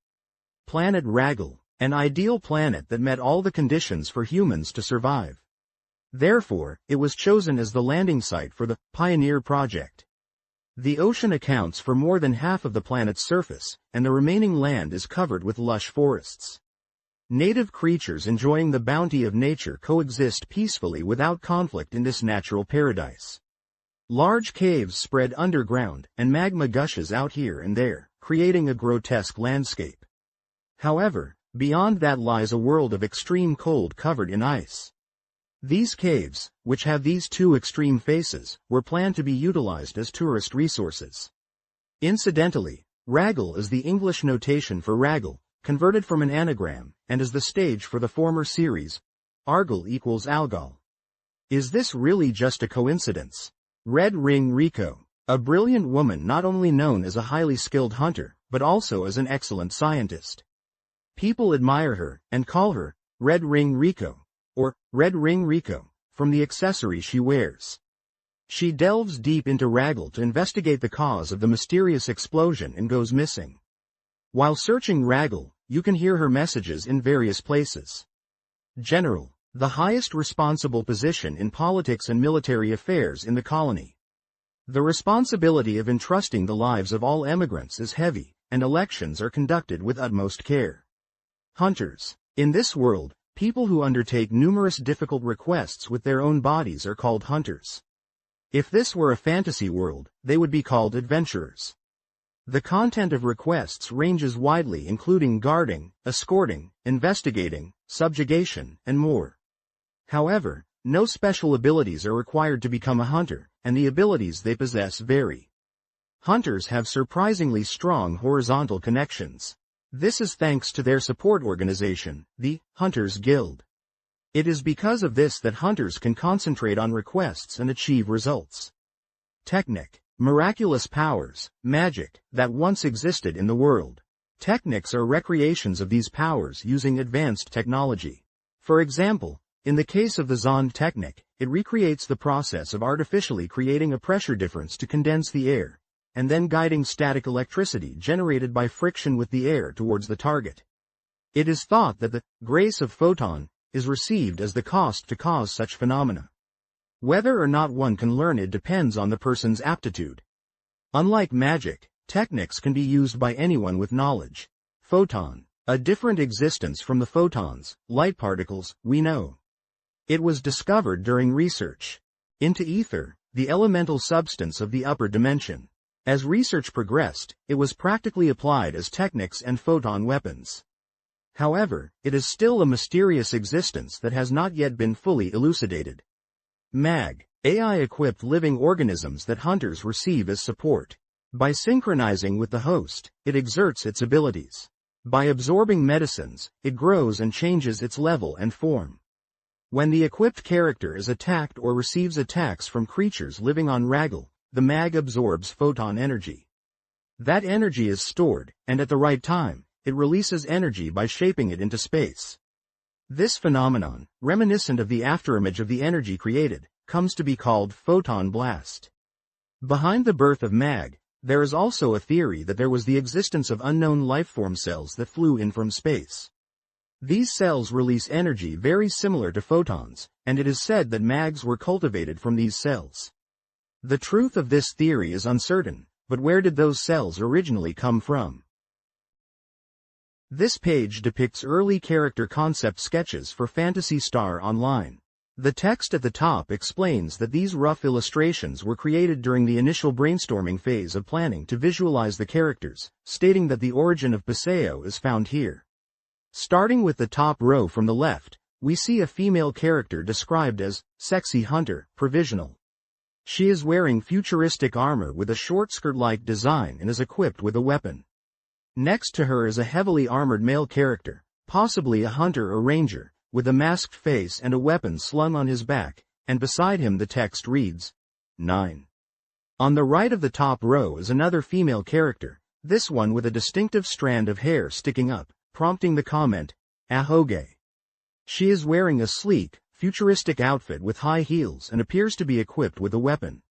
Planet Raggle, an ideal planet that met all the conditions for humans to survive. Therefore, it was chosen as the landing site for the Pioneer project. The ocean accounts for more than half of the planet's surface, and the remaining land is covered with lush forests. Native creatures enjoying the bounty of nature coexist peacefully without conflict in this natural paradise. Large caves spread underground, and magma gushes out here and there, creating a grotesque landscape. However, beyond that lies a world of extreme cold covered in ice. These caves, which have these 2 extreme faces, were planned to be utilized as tourist resources. Incidentally, Raggle is the English notation for Raggle, converted from an anagram, and is the stage for the former series, Argle equals Algol. Is this really just a coincidence? Red Ring Rico, a brilliant woman not only known as a highly skilled hunter, but also as an excellent scientist. People admire her, and call her, Red Ring Rico, or Red Ring Rico, from the accessory she wears. She delves deep into Raggle to investigate the cause of the mysterious explosion and goes missing. While searching Raggle, you can hear her messages in various places. General, the highest responsible position in politics and military affairs in the colony. The responsibility of entrusting the lives of all emigrants is heavy, and elections are conducted with utmost care. Hunters. In this world, people who undertake numerous difficult requests with their own bodies are called hunters. If this were a fantasy world, they would be called adventurers. The content of requests ranges widely, including guarding, escorting, investigating, subjugation, and more. However, No special abilities are required to become a hunter, and the abilities they possess vary. Hunters have surprisingly strong horizontal connections. This is thanks to their support organization, the Hunters Guild. It is because of this that hunters can concentrate on requests and achieve results. Technic. Miraculous powers, magic, that once existed in the world. Technics are recreations of these powers using advanced technology. For example, in the case of the Zond technique, it recreates the process of artificially creating a pressure difference to condense the air, and then guiding static electricity generated by friction with the air towards the target. It is thought that the grace of photon is received as the cost to cause such phenomena. Whether or not one can learn it depends on the person's aptitude. Unlike magic, techniques can be used by anyone with knowledge. Photon, a different existence from the photons, light particles, we know. It was discovered during research into ether, the elemental substance of the upper dimension. As research progressed, it was practically applied as techniques and photon weapons. However, it is still a mysterious existence that has not yet been fully elucidated. MAG, AI-equipped living organisms that hunters receive as support. By synchronizing with the host, it exerts its abilities. By absorbing medicines, it grows and changes its level and form. When the equipped character is attacked or receives attacks from creatures living on Raggle, the MAG absorbs photon energy. That energy is stored, and at the right time, it releases energy by shaping it into space. This phenomenon, reminiscent of the afterimage of the energy created, comes to be called photon blast. Behind the birth of MAG, there is also a theory that there was the existence of unknown lifeform cells that flew in from space. These cells release energy very similar to photons, and it is said that MAGs were cultivated from these cells. The truth of this theory is uncertain, but where did those cells originally come from? This page depicts early character concept sketches for Phantasy Star Online. The text at the top explains that these rough illustrations were created during the initial brainstorming phase of planning to visualize the characters, stating that the origin of Paseo is found here. Starting with the top row from the left, we see a female character described as Sexy Hunter, provisional. She is wearing futuristic armor with a short skirt-like design and is equipped with a weapon. Next to her is a heavily armored male character, possibly a hunter or ranger, with a masked face and a weapon slung on his back, and beside him the text reads, 9. On the right of the top row is another female character, this one with a distinctive strand of hair sticking up, prompting the comment, Ahoge. She is wearing a sleek, futuristic outfit with high heels and appears to be equipped with a weapon.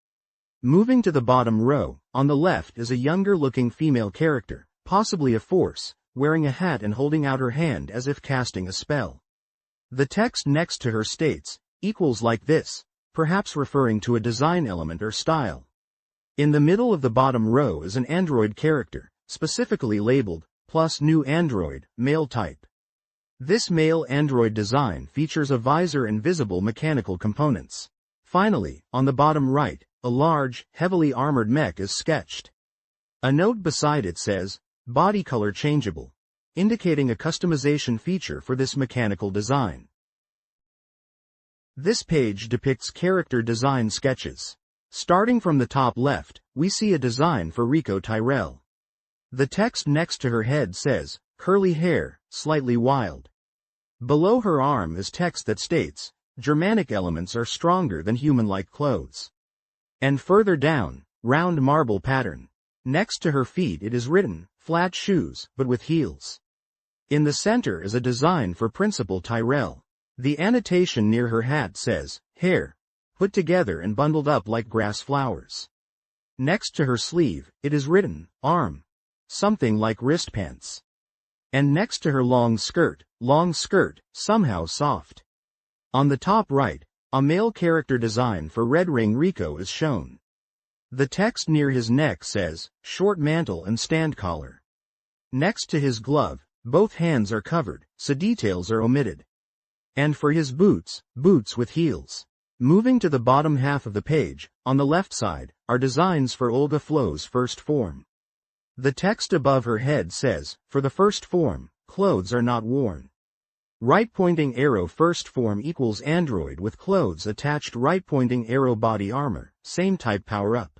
Moving to the bottom row, on the left is a younger-looking female character, possibly a force, wearing a hat and holding out her hand as if casting a spell. The text next to her states, equals like this, perhaps referring to a design element or style. In the middle of the bottom row is an android character, specifically labeled, plus new android, male type. This male android design features a visor and visible mechanical components. Finally, on the bottom right, a large, heavily armored mech is sketched. A note beside it says, body color changeable, indicating a customization feature for this mechanical design. This page depicts character design sketches. Starting from the top left, we see a design for Rico Tyrell. The text next to her head says, curly hair, slightly wild. Below her arm is text that states, Germanic elements are stronger than human-like clothes. And further down, round marble pattern. Next to her feet it is written, flat shoes, but with heels. In the center is a design for Principal Tyrell. The annotation near her hat says, hair, put together and bundled up like grass flowers. Next to her sleeve, it is written, arm, something like wristpants. And next to her long skirt, somehow soft. On the top right, a male character design for Red Ring Rico is shown. The text near his neck says, short mantle and stand collar. Next to his glove, both hands are covered, so details are omitted. And for his boots with heels. Moving to the bottom half of the page, on the left side, are designs for Olga Flo's first form. The text above her head says, for the first form, clothes are not worn. Right pointing arrow first form equals android with clothes attached. Right pointing arrow body armor, same type power up.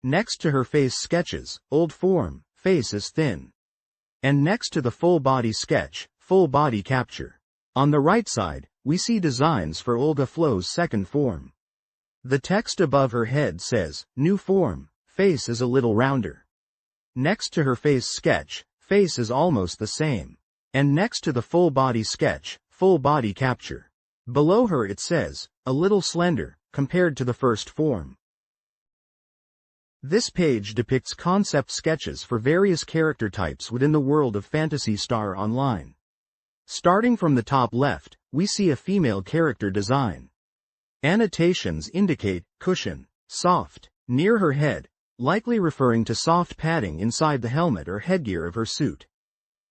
Next to her face sketches, old form, face is thin. And next to the full body sketch, full body capture. On the right side, we see designs for Olga Flo's second form. The text above her head says, new form, face is a little rounder. Next to her face sketch, face is almost the same. And next to the full body sketch, full body capture. Below her it says, a little slender, compared to the first form. This page depicts concept sketches for various character types within the world of Phantasy Star Online. Starting from the top left, we see a female character design. Annotations indicate, cushion, soft, near her head, likely referring to soft padding inside the helmet or headgear of her suit.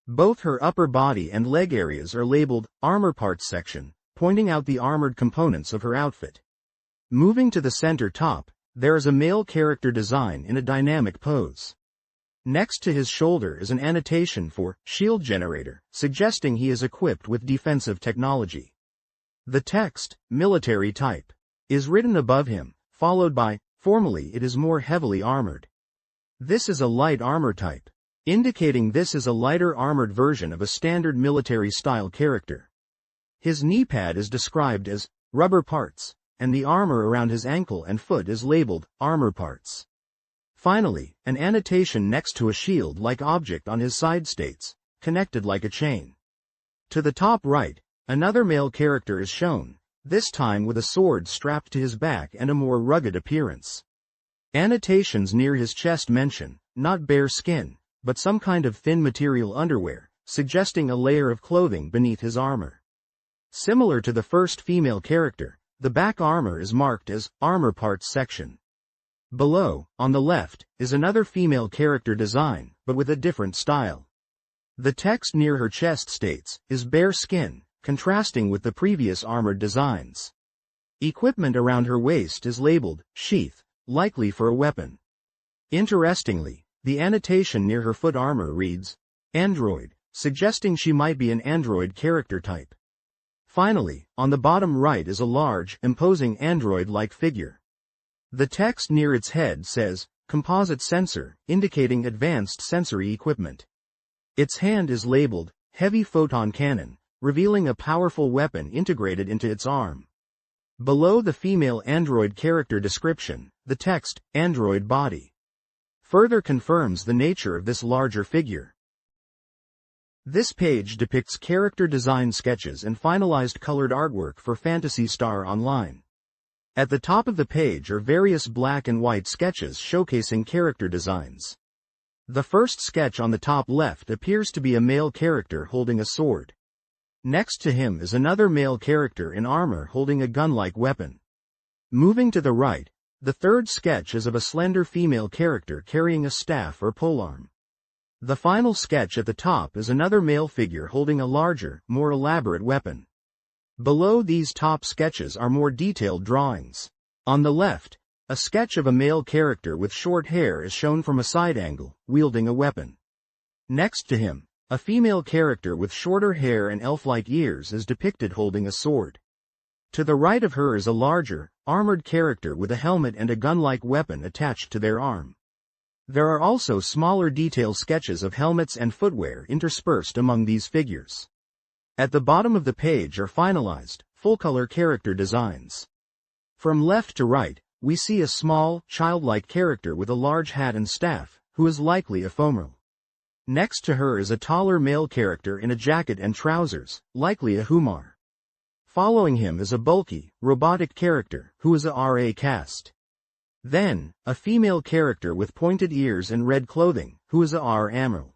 Both her upper body and leg areas are labeled, armor parts section, pointing out the armored components of her outfit. Moving to the center top, there is a male character design in a dynamic pose. Next to his shoulder is an annotation for shield generator, suggesting he is equipped with defensive technology. The text, military type, is written above him, followed by, formally it is more heavily armored. This is a light armor type, indicating this is a lighter armored version of a standard military-style character. His knee pad is described as rubber parts, and the armor around his ankle and foot is labeled armor parts. Finally, an annotation next to a shield-like object on his side states, connected like a chain. To the top right, another male character is shown, this time with a sword strapped to his back and a more rugged appearance. Annotations near his chest mention, not bare skin, but some kind of thin material underwear, suggesting a layer of clothing beneath his armor. Similar to the first female character, the back armor is marked as armor parts section. Below, on the left, is another female character design, but with a different style. The text near her chest states, is bare skin, contrasting with the previous armored designs. Equipment around her waist is labeled, sheath, likely for a weapon. Interestingly, the annotation near her foot armor reads, android, suggesting she might be an android character type. Finally, on the bottom right is a large, imposing android-like figure. The text near its head says, composite sensor, indicating advanced sensory equipment. Its hand is labeled, heavy photon cannon, revealing a powerful weapon integrated into its arm. Below the female android character description, the text, android body, further confirms the nature of this larger figure. This page depicts character design sketches and finalized colored artwork for Phantasy Star Online. At the top of the page are various black and white sketches showcasing character designs. The first sketch on the top left appears to be a male character holding a sword. Next to him is another male character in armor holding a gun-like weapon. Moving to the right, the third sketch is of a slender female character carrying a staff or polearm. The final sketch at the top is another male figure holding a larger, more elaborate weapon. Below these top sketches are more detailed drawings. On the left, a sketch of a male character with short hair is shown from a side angle, wielding a weapon. Next to him, a female character with shorter hair and elf-like ears is depicted holding a sword. To the right of her is a larger, armored character with a helmet and a gun-like weapon attached to their arm. There are also smaller detail sketches of helmets and footwear interspersed among these figures. At the bottom of the page are finalized, full-color character designs. From left to right, we see a small, childlike character with a large hat and staff, who is likely a Fomral. Next to her is a taller male character in a jacket and trousers, likely a Humar. Following him is a bulky, robotic character, who is a RA caste. Then, a female character with pointed ears and red clothing, who is a R Amral.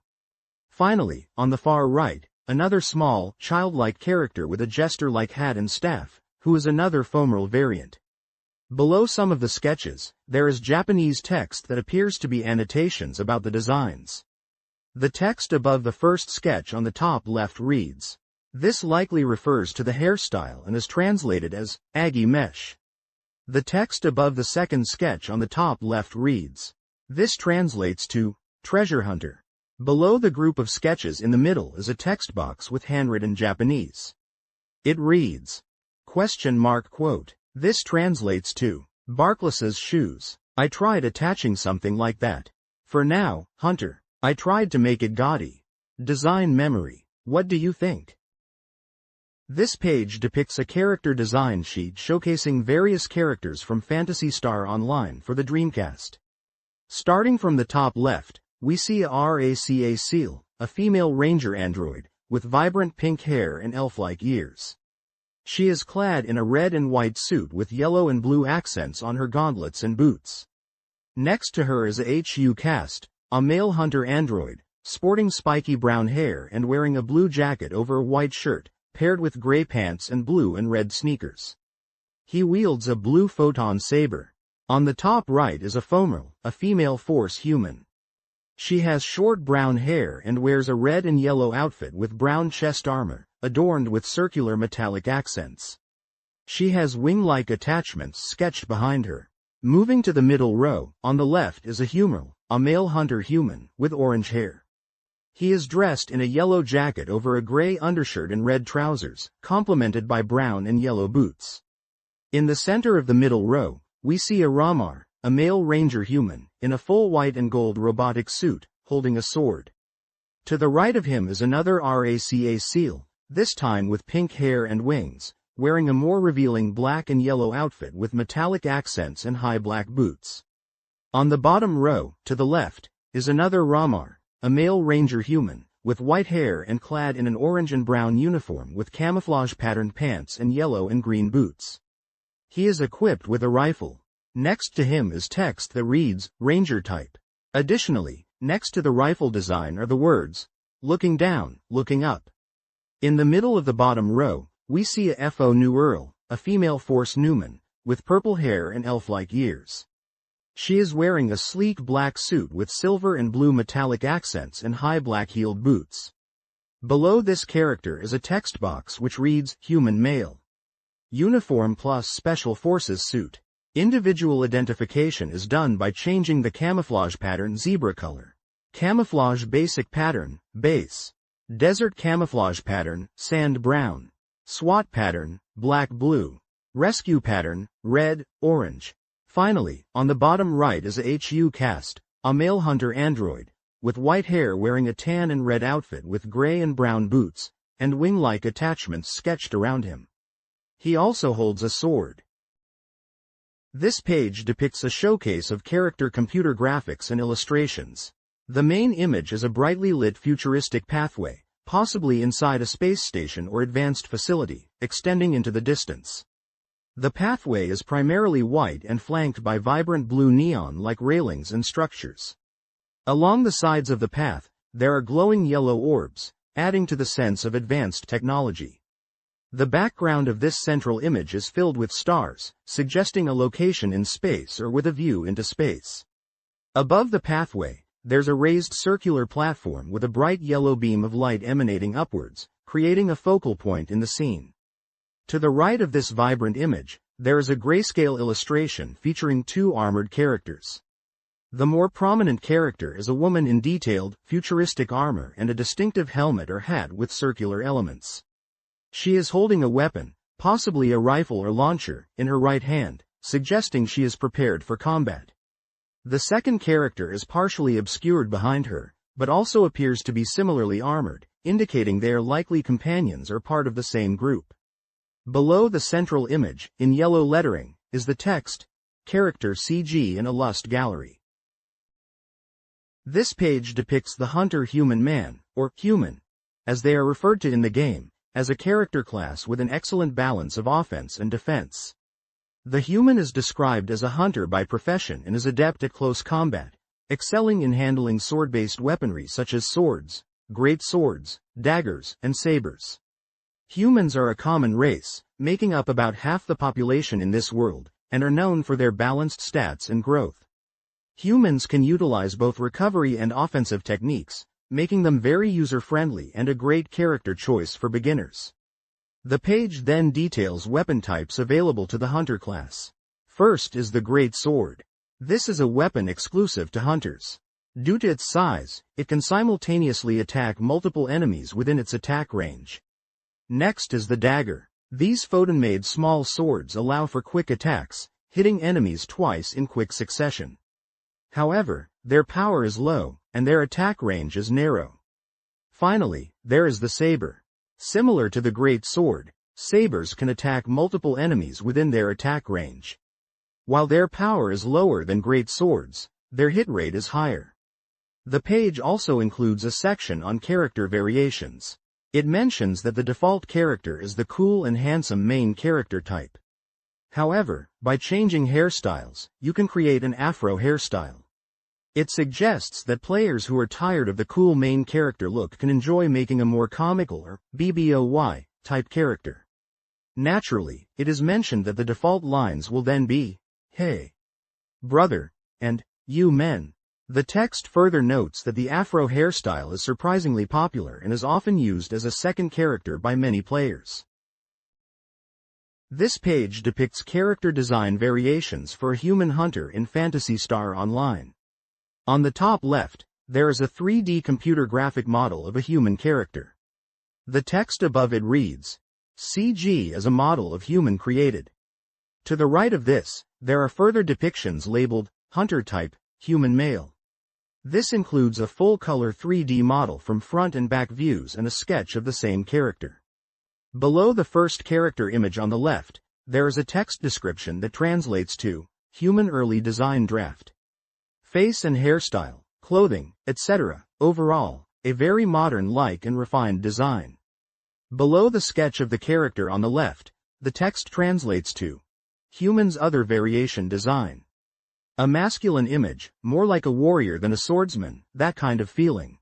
Finally, on the far right, another small, childlike character with a jester-like hat and staff, who is another Fomral variant. Below some of the sketches, there is Japanese text that appears to be annotations about the designs. The text above the first sketch on the top left reads, this likely refers to the hairstyle and is translated as, Agi Mesh. The text above the second sketch on the top left reads, this translates to, treasure hunter. Below the group of sketches in the middle is a text box with handwritten Japanese. It reads, quote. This translates to, Barkless's shoes. I tried attaching something like that. For now, Hunter. I tried to make it gaudy. Design memory. What do you think? This page depicts a character design sheet showcasing various characters from Phantasy Star Online for the Dreamcast. Starting from the top left, we see a RACA Seal, a female ranger android, with vibrant pink hair and elf-like ears. She is clad in a red and white suit with yellow and blue accents on her gauntlets and boots. Next to her is a HU Cast, a male hunter android, sporting spiky brown hair and wearing a blue jacket over a white shirt, paired with gray pants and blue and red sneakers. He wields a blue photon saber. On the top right is a Fomerl, a female force human. She has short brown hair and wears a red and yellow outfit with brown chest armor, adorned with circular metallic accents. She has wing-like attachments sketched behind her. Moving to the middle row, on the left is a Humerl, a male hunter human, with orange hair. He is dressed in a yellow jacket over a gray undershirt and red trousers, complemented by brown and yellow boots. In the center of the middle row, we see a Ramar, a male ranger human, in a full white and gold robotic suit, holding a sword. To the right of him is another RACA Seal, this time with pink hair and wings, wearing a more revealing black and yellow outfit with metallic accents and high black boots. On the bottom row, to the left, is another Ramar, a male ranger human, with white hair and clad in an orange and brown uniform with camouflage-patterned pants and yellow and green boots. He is equipped with a rifle. Next to him is text that reads, Ranger Type. Additionally, next to the rifle design are the words, looking down, looking up. In the middle of the bottom row, we see a FO New Earl, a female Force Newman, with purple hair and elf-like ears. She is wearing a sleek black suit with silver and blue metallic accents and high black-heeled boots. Below this character is a text box which reads, Human Male. Uniform plus Special Forces suit. Individual identification is done by changing the camouflage pattern zebra color. Camouflage basic pattern, base. Desert camouflage pattern, sand brown. SWAT pattern, black blue. Rescue pattern, red, orange. Finally, on the bottom right is a HU Cast, a male hunter android, with white hair wearing a tan and red outfit with gray and brown boots, and wing-like attachments sketched around him. He also holds a sword. This page depicts a showcase of character computer graphics and illustrations. The main image is a brightly lit futuristic pathway, possibly inside a space station or advanced facility, extending into the distance. The pathway is primarily white and flanked by vibrant blue neon-like railings and structures. Along the sides of the path, there are glowing yellow orbs, adding to the sense of advanced technology. The background of this central image is filled with stars, suggesting a location in space or with a view into space. Above the pathway, there's a raised circular platform with a bright yellow beam of light emanating upwards, creating a focal point in the scene. To the right of this vibrant image, there is a grayscale illustration featuring two armored characters. The more prominent character is a woman in detailed, futuristic armor and a distinctive helmet or hat with circular elements. She is holding a weapon, possibly a rifle or launcher, in her right hand, suggesting she is prepared for combat. The second character is partially obscured behind her, but also appears to be similarly armored, indicating they are likely companions or part of the same group. Below the central image, in yellow lettering, is the text, Character CG in a Lust Gallery. This page depicts the Hunter Human Man, or Human, as they are referred to in the game, as a character class with an excellent balance of offense and defense. The human is described as a hunter by profession and is adept at close combat, excelling in handling sword-based weaponry such as swords, great swords, daggers, and sabers. Humans are a common race, making up about half the population in this world, and are known for their balanced stats and growth. Humans can utilize both recovery and offensive techniques, making them very user-friendly and a great character choice for beginners. The page then details weapon types available to the hunter class. First is the Great Sword. This is a weapon exclusive to hunters. Due to its size, it can simultaneously attack multiple enemies within its attack range. Next is the dagger. These photon-made small swords allow for quick attacks, hitting enemies twice in quick succession. However, their power is low, and their attack range is narrow. Finally, there is the saber. Similar to the great sword, sabers can attack multiple enemies within their attack range. While their power is lower than great swords, their hit rate is higher. The page also includes a section on character variations. It mentions that the default character is the cool and handsome main character type. However, by changing hairstyles, you can create an afro hairstyle. It suggests that players who are tired of the cool main character look can enjoy making a more comical or BBOY type character. Naturally, it is mentioned that the default lines will then be, "Hey, brother," and "You men." The text further notes that the afro hairstyle is surprisingly popular and is often used as a second character by many players. This page depicts character design variations for a human hunter in Phantasy Star Online. On the top left, there is a 3D computer graphic model of a human character. The text above it reads, "CG as a model of human created." To the right of this, there are further depictions labeled, "Hunter type, human male." This includes a full-color 3D model from front and back views and a sketch of the same character. Below the first character image on the left, there is a text description that translates to, "Human early design draft." Face and hairstyle, clothing, etc. Overall, a very modern-like and refined design. Below the sketch of the character on the left, the text translates to, "Human's other variation design." A masculine image, more like a warrior than a swordsman, that kind of feeling.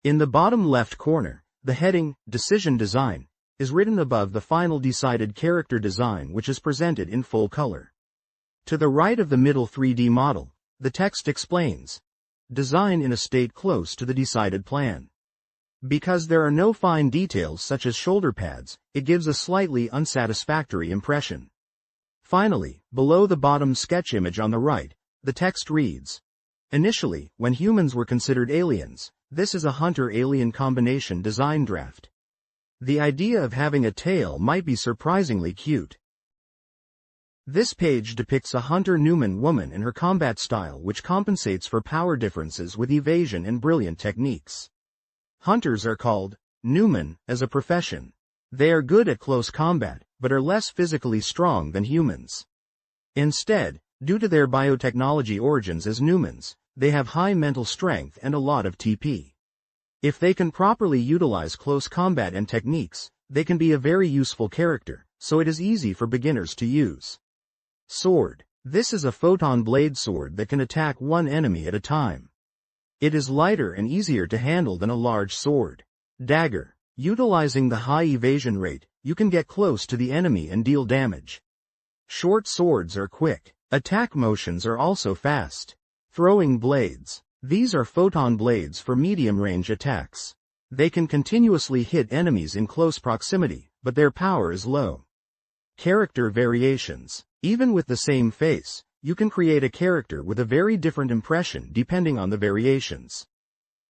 In the bottom left corner, the heading, "Decision Design," is written above the final decided character design, which is presented in full color. To the right of the middle 3D model, the text explains, "Design in a state close to the decided plan." Because there are no fine details such as shoulder pads, it gives a slightly unsatisfactory impression. Finally, below the bottom sketch image on the right, the text reads, "Initially, when humans were considered aliens, this is a hunter-alien combination design draft. The idea of having a tail might be surprisingly cute." This page depicts a hunter-Newman woman and her combat style, which compensates for power differences with evasion and brilliant techniques. Hunters are called Newman as a profession. They are good at close combat, but are less physically strong than humans. Instead, due to their biotechnology origins as Newmans, they have high mental strength and a lot of TP. If they can properly utilize close combat and techniques, they can be a very useful character, so it is easy for beginners to use. Sword. This is a photon blade sword that can attack one enemy at a time. It is lighter and easier to handle than a large sword. Dagger. Utilizing the high evasion rate, you can get close to the enemy and deal damage. Short swords are quick. Attack motions are also fast. Throwing blades. These are photon blades for medium-range attacks. They can continuously hit enemies in close proximity, but their power is low. Character variations. Even with the same face, you can create a character with a very different impression depending on the variations.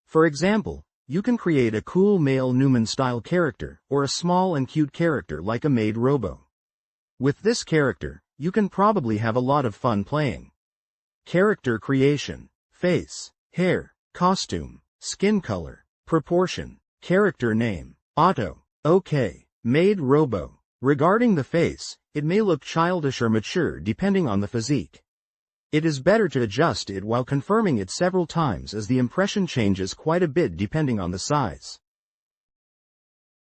For example, you can create a cool male Newman-style character, or a small and cute character like a maid Robo. With this character, you can probably have a lot of fun playing. Character creation. Face, hair, costume, skin color, proportion, character name, auto, OK, maid Robo. Regarding the face, it may look childish or mature depending on the physique. It is better to adjust it while confirming it several times, as the impression changes quite a bit depending on the size.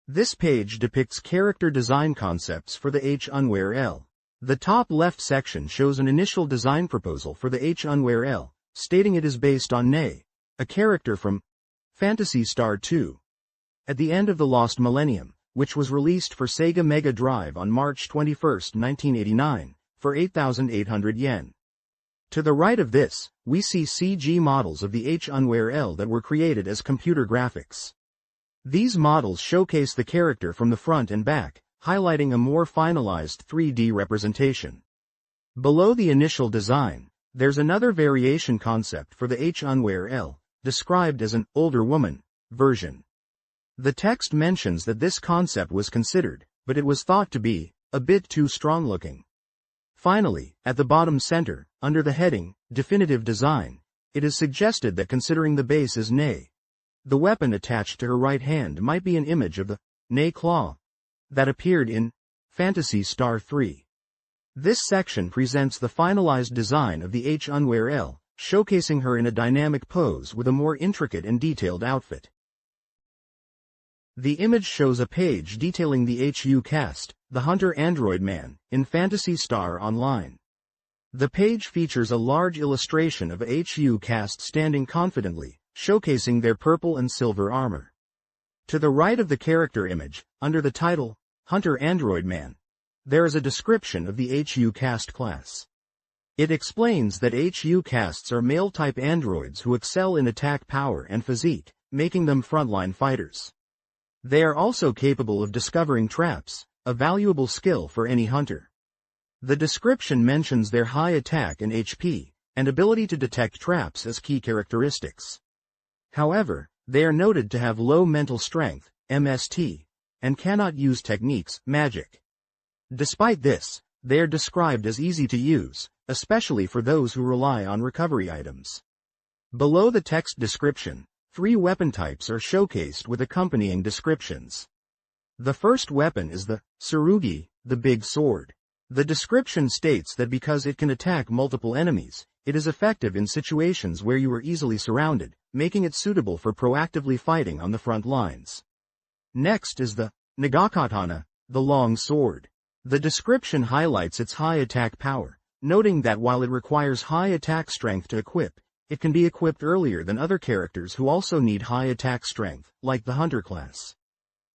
This page depicts character design concepts for the H-Unware L. The top left section shows an initial design proposal for the H-Unware L, stating it is based on Nay, a character from Phantasy Star 2. At the End of the Lost Millennium, which was released for Sega Mega Drive on March 21, 1989, for 8,800 yen. To the right of this, we see CG models of the H-Unware L that were created as computer graphics. These models showcase the character from the front and back, highlighting a more finalized 3D representation. Below the initial design, There's another variation concept for the H-unware L, described as an older woman version. The text mentions that this concept was considered, but it was thought to be a bit too strong-looking. Finally, at the bottom center, under the heading, Definitive Design, it is suggested that considering the base is Nay, the weapon attached to her right hand might be an image of the Nay claw that appeared in Phantasy Star 3. This section presents the finalized design of the H-unware L, showcasing her in a dynamic pose with a more intricate and detailed outfit. The image shows a page detailing the HU cast, the Hunter Android Man, in Phantasy Star Online. The page features a large illustration of HU cast standing confidently, showcasing their purple and silver armor. To the right of the character image, under the title, Hunter Android Man, there is a description of the HU cast class. It explains that HU casts are male-type androids who excel in attack power and physique, making them frontline fighters. They are also capable of discovering traps, a valuable skill for any hunter. The description mentions their high attack and HP, and ability to detect traps as key characteristics. However, they are noted to have low mental strength, MST, and cannot use techniques, magic. Despite this, they are described as easy to use, especially for those who rely on recovery items. Below the text description, 3 weapon types are showcased with accompanying descriptions. The first weapon is the Tsurugi, the big sword. The description states that because it can attack multiple enemies, it is effective in situations where you are easily surrounded, making it suitable for proactively fighting on the front lines. Next is the Nagakatana, the long sword. The description highlights its high attack power, noting that while it requires high attack strength to equip, it can be equipped earlier than other characters who also need high attack strength, like the Hunter class.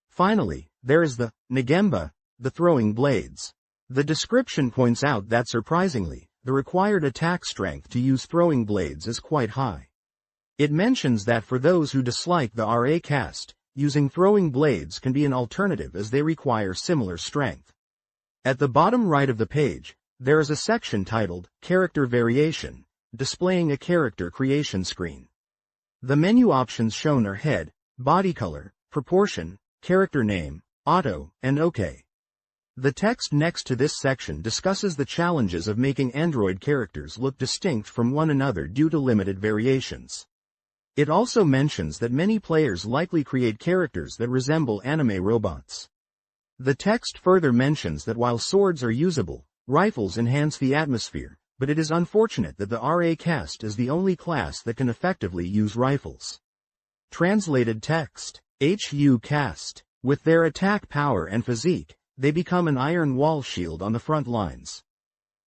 Finally, there is the Nagemba, the throwing blades. The description points out that surprisingly, the required attack strength to use throwing blades is quite high. It mentions that for those who dislike the RA cast, using throwing blades can be an alternative as they require similar strength. At the bottom right of the page, there is a section titled Character Variation, displaying a character creation screen. The menu options shown are head, body color, proportion, character name, auto, and OK. The text next to this section discusses the challenges of making Android characters look distinct from one another due to limited variations. It also mentions that many players likely create characters that resemble anime robots. The text further mentions that while swords are usable, rifles enhance the atmosphere, but it is unfortunate that the RA cast is the only class that can effectively use rifles. Translated text. HU cast. With their attack power and physique, they become an iron wall shield on the front lines.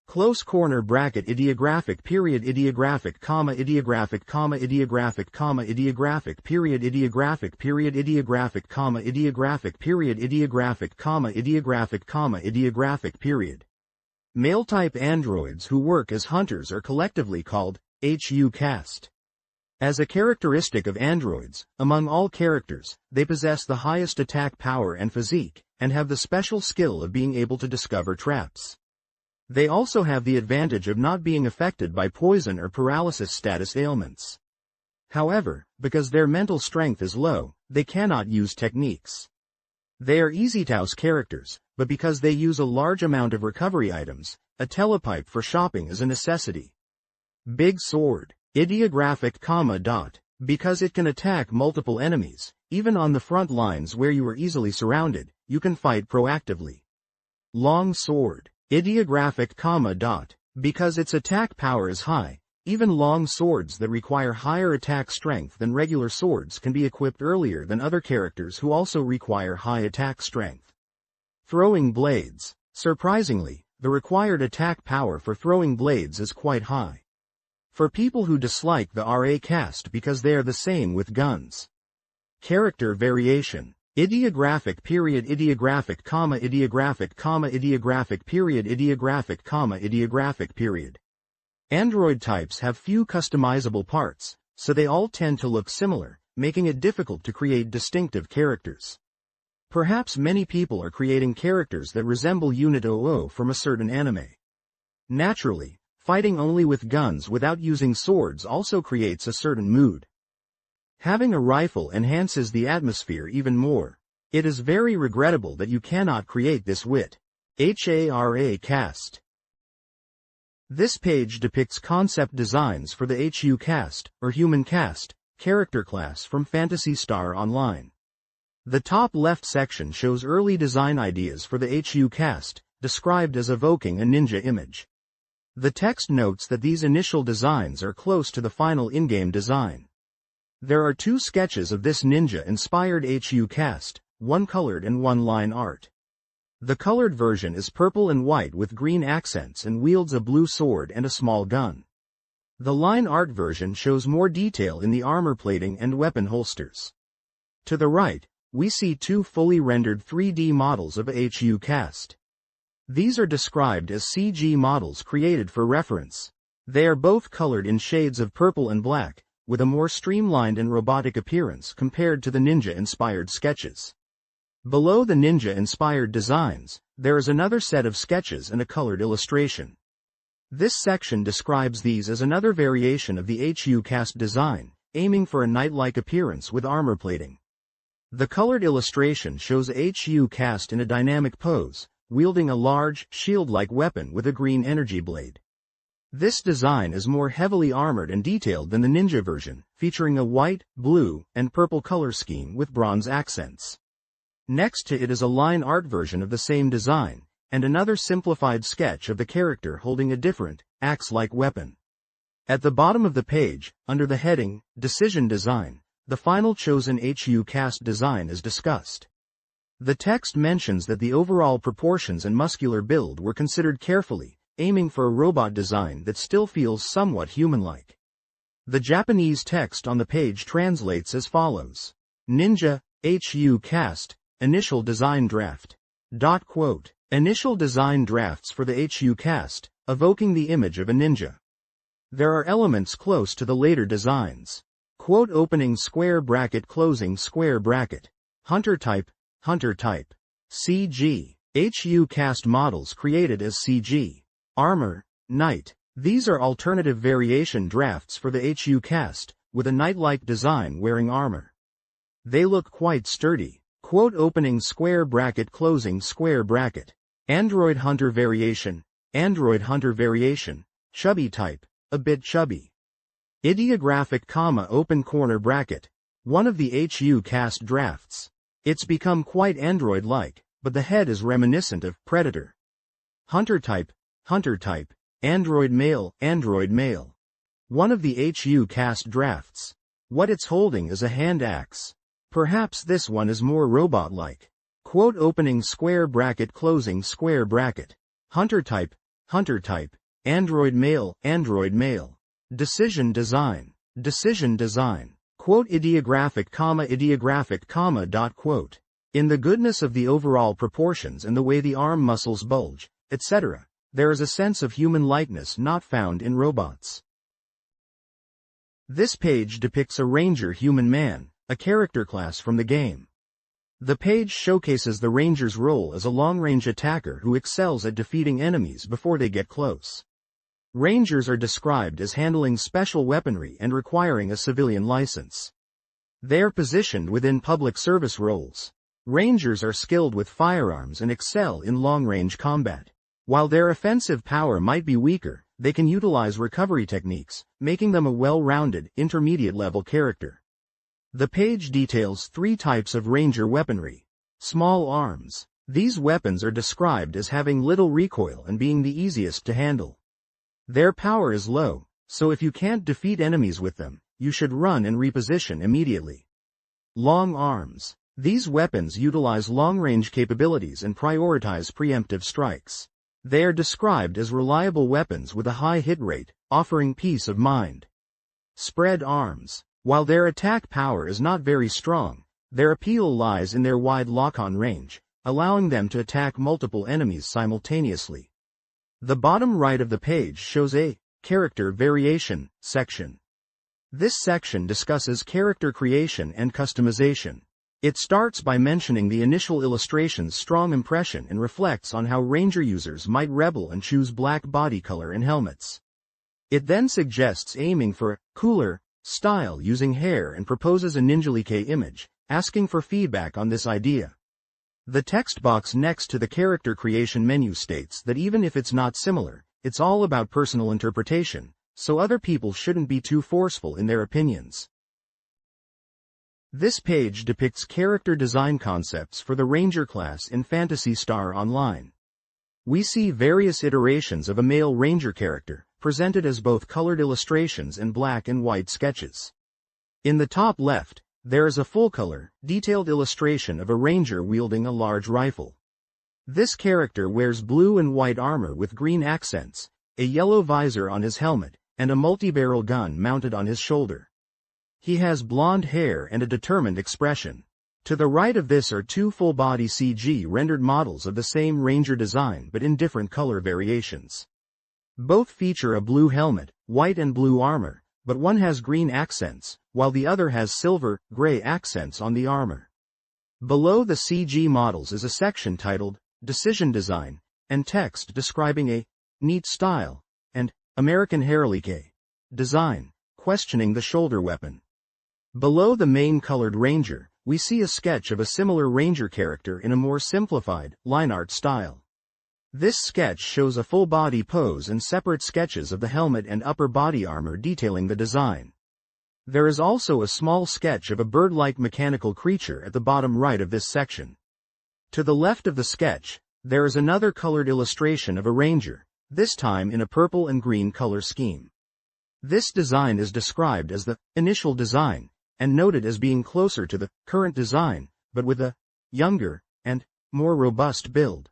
Close corner bracket ideographic period ideographic comma ideographic comma ideographic comma ideographic period ideographic period ideographic comma ideographic period ideographic comma ideographic comma ideographic period. Male-type androids who work as hunters are collectively called HU cast. As a characteristic of androids, among all characters, they possess the highest attack power and physique, and have the special skill of being able to discover traps. They also have the advantage of not being affected by poison or paralysis status ailments. However, because their mental strength is low, they cannot use techniques. They are easy-to-use characters, but because they use a large amount of recovery items, a telepipe for shopping is a necessity. Big sword. Ideographic comma dot. Because it can attack multiple enemies, even on the front lines where you are easily surrounded, you can fight proactively. Long sword. Ideographic comma dot. Because its attack power is high, even long swords that require higher attack strength than regular swords can be equipped earlier than other characters who also require high attack strength. Throwing blades. Surprisingly, the required attack power for throwing blades is quite high. For people who dislike the RA cast because they are the same with guns. Character variation. Ideographic period ideographic comma ideographic comma ideographic period ideographic comma ideographic period. Android types have few customizable parts, so they all tend to look similar, making it difficult to create distinctive characters. Perhaps many people are creating characters that resemble Unit 00 from a certain anime. Naturally, Fighting only with guns without using swords also creates a certain mood. Having a rifle enhances the atmosphere even more. It is very regrettable that you cannot create this with HARA cast. This page depicts concept designs for the HU cast, or human cast, character class from Phantasy Star Online. The top left section shows early design ideas for the HU cast, described as evoking a ninja image. The text notes that these initial designs are close to the final in-game design. There are 2 sketches of this ninja-inspired HU cast, one colored and one line art. The colored version is purple and white with green accents and wields a blue sword and a small gun. The line art version shows more detail in the armor plating and weapon holsters. To the right, we see 2 fully rendered 3D models of a HU cast. These are described as CG models created for reference. They are both colored in shades of purple and black, with a more streamlined and robotic appearance compared to the ninja-inspired sketches. Below the ninja-inspired designs, there is another set of sketches and a colored illustration. This section describes these as another variation of the HU cast design, aiming for a knight-like appearance with armor plating. The colored illustration shows HU cast in a dynamic pose, wielding a large, shield-like weapon with a green energy blade. This design is more heavily armored and detailed than the ninja version, featuring a white, blue, and purple color scheme with bronze accents. Next to it is a line art version of the same design, and another simplified sketch of the character holding a different, axe-like weapon. At the bottom of the page, under the heading, Decision Design, the final chosen HU cast design is discussed. The text mentions that the overall proportions and muscular build were considered carefully, aiming for a robot design that still feels somewhat human-like. The Japanese text on the page translates as follows. Ninja, HU cast, initial design draft. Initial design drafts for the HU cast, evoking the image of a ninja. There are elements close to the later designs. Quote opening square bracket closing square bracket. Hunter type, CG. HU cast models created as CG. Armor, knight. These are alternative variation drafts for the HU cast, with a knight-like design wearing armor. They look quite sturdy. Quote opening square bracket closing square bracket. Android Hunter variation, chubby type, a bit chubby. Ideographic comma open corner bracket. One of the HU cast drafts. It's become quite android-like, but the head is reminiscent of Predator. Hunter type, android male. One of the HU cast drafts. What it's holding is a hand axe. Perhaps this one is more robot-like. Quote opening square bracket closing square bracket. Hunter type, android male. Decision design. Quote ideographic comma dot quote. In the goodness of the overall proportions and the way the arm muscles bulge, etc., there is a sense of human likeness not found in robots. This page depicts a Ranger human man, a character class from the game. The page showcases the Ranger's role as a long-range attacker who excels at defeating enemies before they get close. Rangers are described as handling special weaponry and requiring a civilian license. They are positioned within public service roles. Rangers are skilled with firearms and excel in long-range combat. While their offensive power might be weaker, they can utilize recovery techniques, making them a well-rounded, intermediate-level character. The page details 3 types of Ranger weaponry. Small arms. These weapons are described as having little recoil and being the easiest to handle. Their power is low, so if you can't defeat enemies with them, you should run and reposition immediately. Long arms. These weapons utilize long-range capabilities and prioritize preemptive strikes. They are described as reliable weapons with a high hit rate, offering peace of mind. Spread arms. While their attack power is not very strong, their appeal lies in their wide lock-on range, allowing them to attack multiple enemies simultaneously. The bottom right of the page shows a character variation section. This section discusses character creation and customization. It starts by mentioning the initial illustration's strong impression and reflects on how Ranger users might rebel and choose black body color and helmets. It then suggests aiming for a cooler style using hair and proposes a ninjalike image, asking for feedback on this idea. The text box next to the character creation menu states that even if it's not similar, it's all about personal interpretation, so other people shouldn't be too forceful in their opinions. This page depicts character design concepts for the Ranger class in Phantasy Star Online. We see various iterations of a male Ranger character, presented as both colored illustrations and black and white sketches. In the top left, there is a full-color, detailed illustration of a Ranger wielding a large rifle. This character wears blue and white armor with green accents, a yellow visor on his helmet, and a multi-barrel gun mounted on his shoulder. He has blonde hair and a determined expression. To the right of this are two full-body CG rendered models of the same Ranger design but in different color variations. Both feature a blue helmet, white and blue armor, but one has green accents, while the other has silver, gray accents on the armor. Below the CG models is a section titled, Decision Design, and text describing a neat style, and American Heralike design, questioning the shoulder weapon. Below the main colored Ranger, we see a sketch of a similar Ranger character in a more simplified, line art style. This sketch shows a full-body pose and separate sketches of the helmet and upper body armor detailing the design. There is also a small sketch of a bird-like mechanical creature at the bottom right of this section. To the left of the sketch, there is another colored illustration of a Ranger, this time in a purple and green color scheme. This design is described as the initial design, and noted as being closer to the current design, but with a younger and more robust build.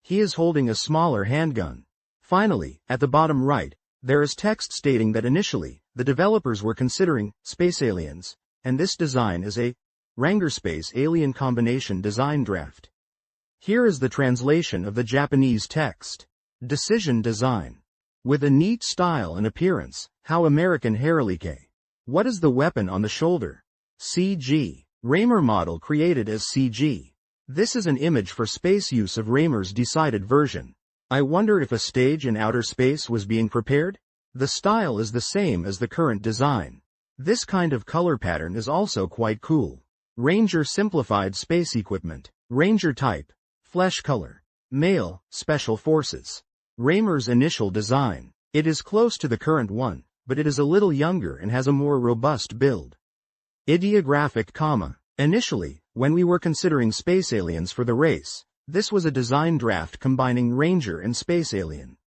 He is holding a smaller handgun. Finally, at the bottom right, there is text stating that initially, the developers were considering space aliens, and this design is a Ranger Space Alien Combination Design Draft. Here is the translation of the Japanese text. Decision Design. With a neat style and appearance, how American Heralike. What is the weapon on the shoulder? CG. Raymer model created as CG. This is an image for space use of Raymer's decided version. I wonder if a stage in outer space was being prepared? The style is the same as the current design. This kind of color pattern is also quite cool. Ranger simplified space equipment. Ranger type. Flesh color. Male, Special Forces. Raymer's initial design. It is close to the current one, but it is a little younger and has a more robust build. Ideographic comma. Initially, when we were considering space aliens for the race, this was a design draft combining Ranger and space alien.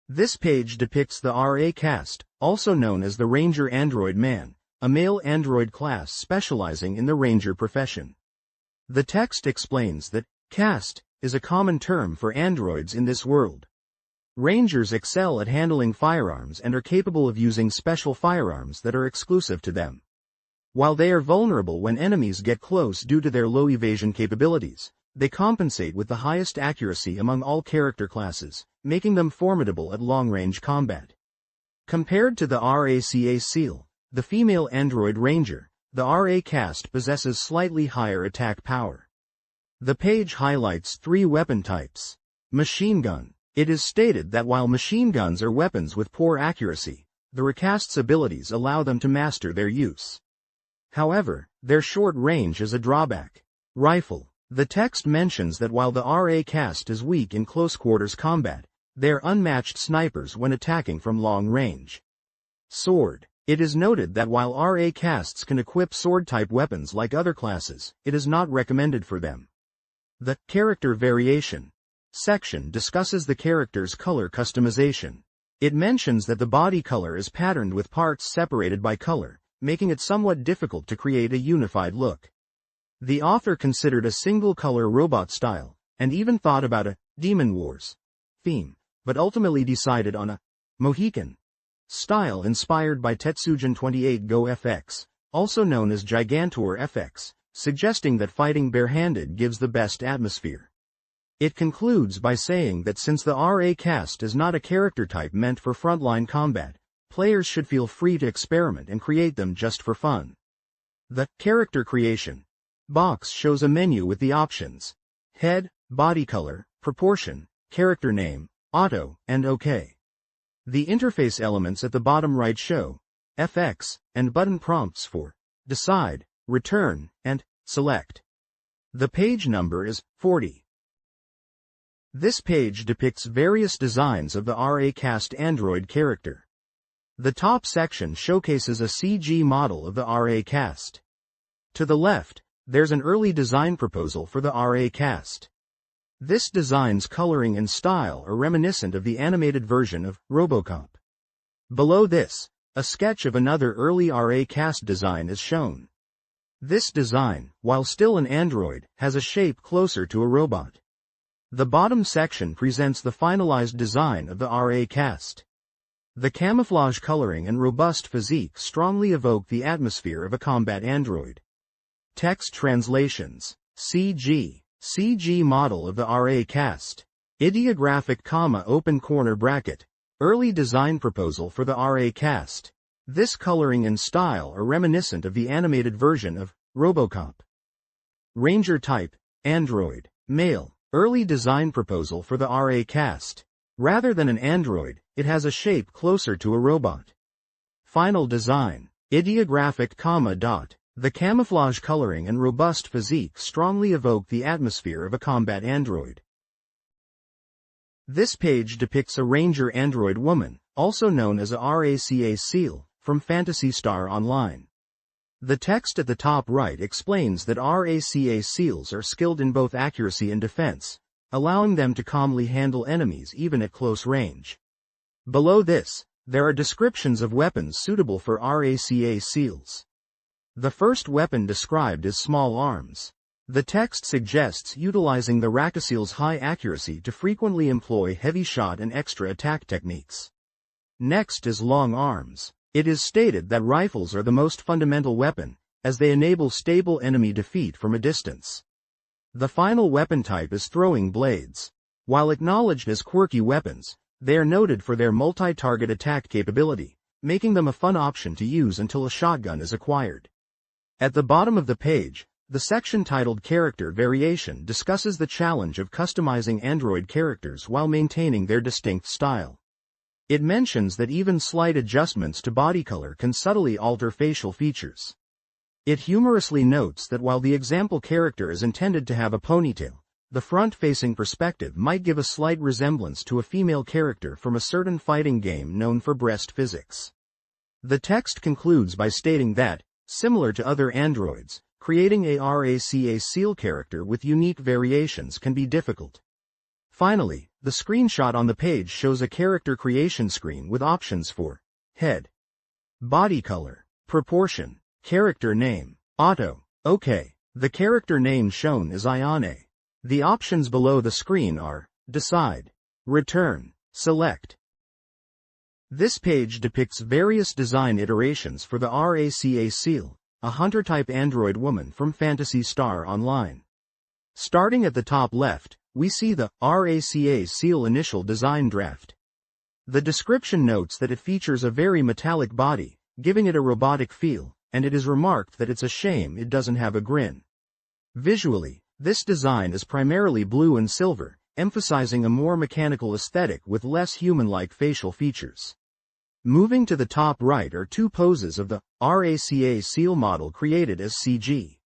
This page depicts the RA cast, also known as the Ranger Android Man, a male android class specializing in the Ranger profession. The text explains that caste is a common term for androids in this world. Rangers excel at handling firearms and are capable of using special firearms that are exclusive to them. While they are vulnerable when enemies get close due to their low evasion capabilities, they compensate with the highest accuracy among all character classes, making them formidable at long-range combat. Compared to the RACA SEAL, the female android Ranger, the RA cast possesses slightly higher attack power. The page highlights 3 weapon types. Machine gun. It is stated that while machine guns are weapons with poor accuracy, the recast's abilities allow them to master their use. However, their short range is a drawback. Rifle. The text mentions that while the RA cast is weak in close-quarters combat, they are unmatched snipers when attacking from long range. Sword. It is noted that while RA casts can equip sword-type weapons like other classes, it is not recommended for them. The character variation section discusses the character's color customization. It mentions that the body color is patterned with parts separated by color, making it somewhat difficult to create a unified look. The author considered a single-color robot style, and even thought about a Demon Wars theme, but ultimately decided on a Mohican style inspired by Tetsujin 28 Go FX, also known as Gigantor FX, suggesting that fighting barehanded gives the best atmosphere. It concludes by saying that since the RA cast is not a character type meant for frontline combat, players should feel free to experiment and create them just for fun. The character creation box shows a menu with the options: head, body color, proportion, character name, auto, and OK. The interface elements at the bottom right show FX and button prompts for Decide, Return, and Select. The page number is 40. This page depicts various designs of the RA-cast Android character. The top section showcases a CG model of the RA-cast. To the left, there's an early design proposal for the RA-cast. This design's coloring and style are reminiscent of the animated version of RoboCop. Below this, a sketch of another early RA-cast design is shown. This design, while still an android, has a shape closer to a robot. The bottom section presents the finalized design of the RA-cast. The camouflage coloring and robust physique strongly evoke the atmosphere of a combat android. Text translations. CG model of the RA-cast. Ideographic open corner bracket. Early design proposal for the RA-cast. This coloring and style are reminiscent of the animated version of RoboCop. Ranger type, Android, male. Early design proposal for the RA-cast. Rather than an android, it has a shape closer to a robot. Final design. Ideographic, dot. The camouflage coloring and robust physique strongly evoke the atmosphere of a combat android. This page depicts a Ranger android woman, also known as a RACA SEAL, from Phantasy Star Online. The text at the top right explains that RACA SEALs are skilled in both accuracy and defense, allowing them to calmly handle enemies even at close range. Below this, there are descriptions of weapons suitable for RACA SEALs. The first weapon described is small arms. The text suggests utilizing the RACA-SEAL's high accuracy to frequently employ heavy shot and extra attack techniques. Next is long arms. It is stated that rifles are the most fundamental weapon, as they enable stable enemy defeat from a distance. The final weapon type is throwing blades. While acknowledged as quirky weapons, they are noted for their multi-target attack capability, making them a fun option to use until a shotgun is acquired. At the bottom of the page, the section titled Character Variation discusses the challenge of customizing Android characters while maintaining their distinct style. It mentions that even slight adjustments to body color can subtly alter facial features. It humorously notes that while the example character is intended to have a ponytail, the front-facing perspective might give a slight resemblance to a female character from a certain fighting game known for breast physics. The text concludes by stating that, similar to other androids, creating a RACA SEAL character with unique variations can be difficult. Finally, the screenshot on the page shows a character creation screen with options for head, body color, proportion, character name, auto, OK. The character name shown is Ione. The options below the screen are Decide, Return, Select. This page depicts various design iterations for the RACA SEAL, a hunter-type android woman from Phantasy Star Online. Starting at the top left, we see the RACA SEAL initial design draft. The description notes that it features a very metallic body, giving it a robotic feel, and it is remarked that it's a shame it doesn't have a grin. Visually, this design is primarily blue and silver, emphasizing a more mechanical aesthetic with less human-like facial features. Moving to the top right are two poses of the RACA SEAL model created as CG.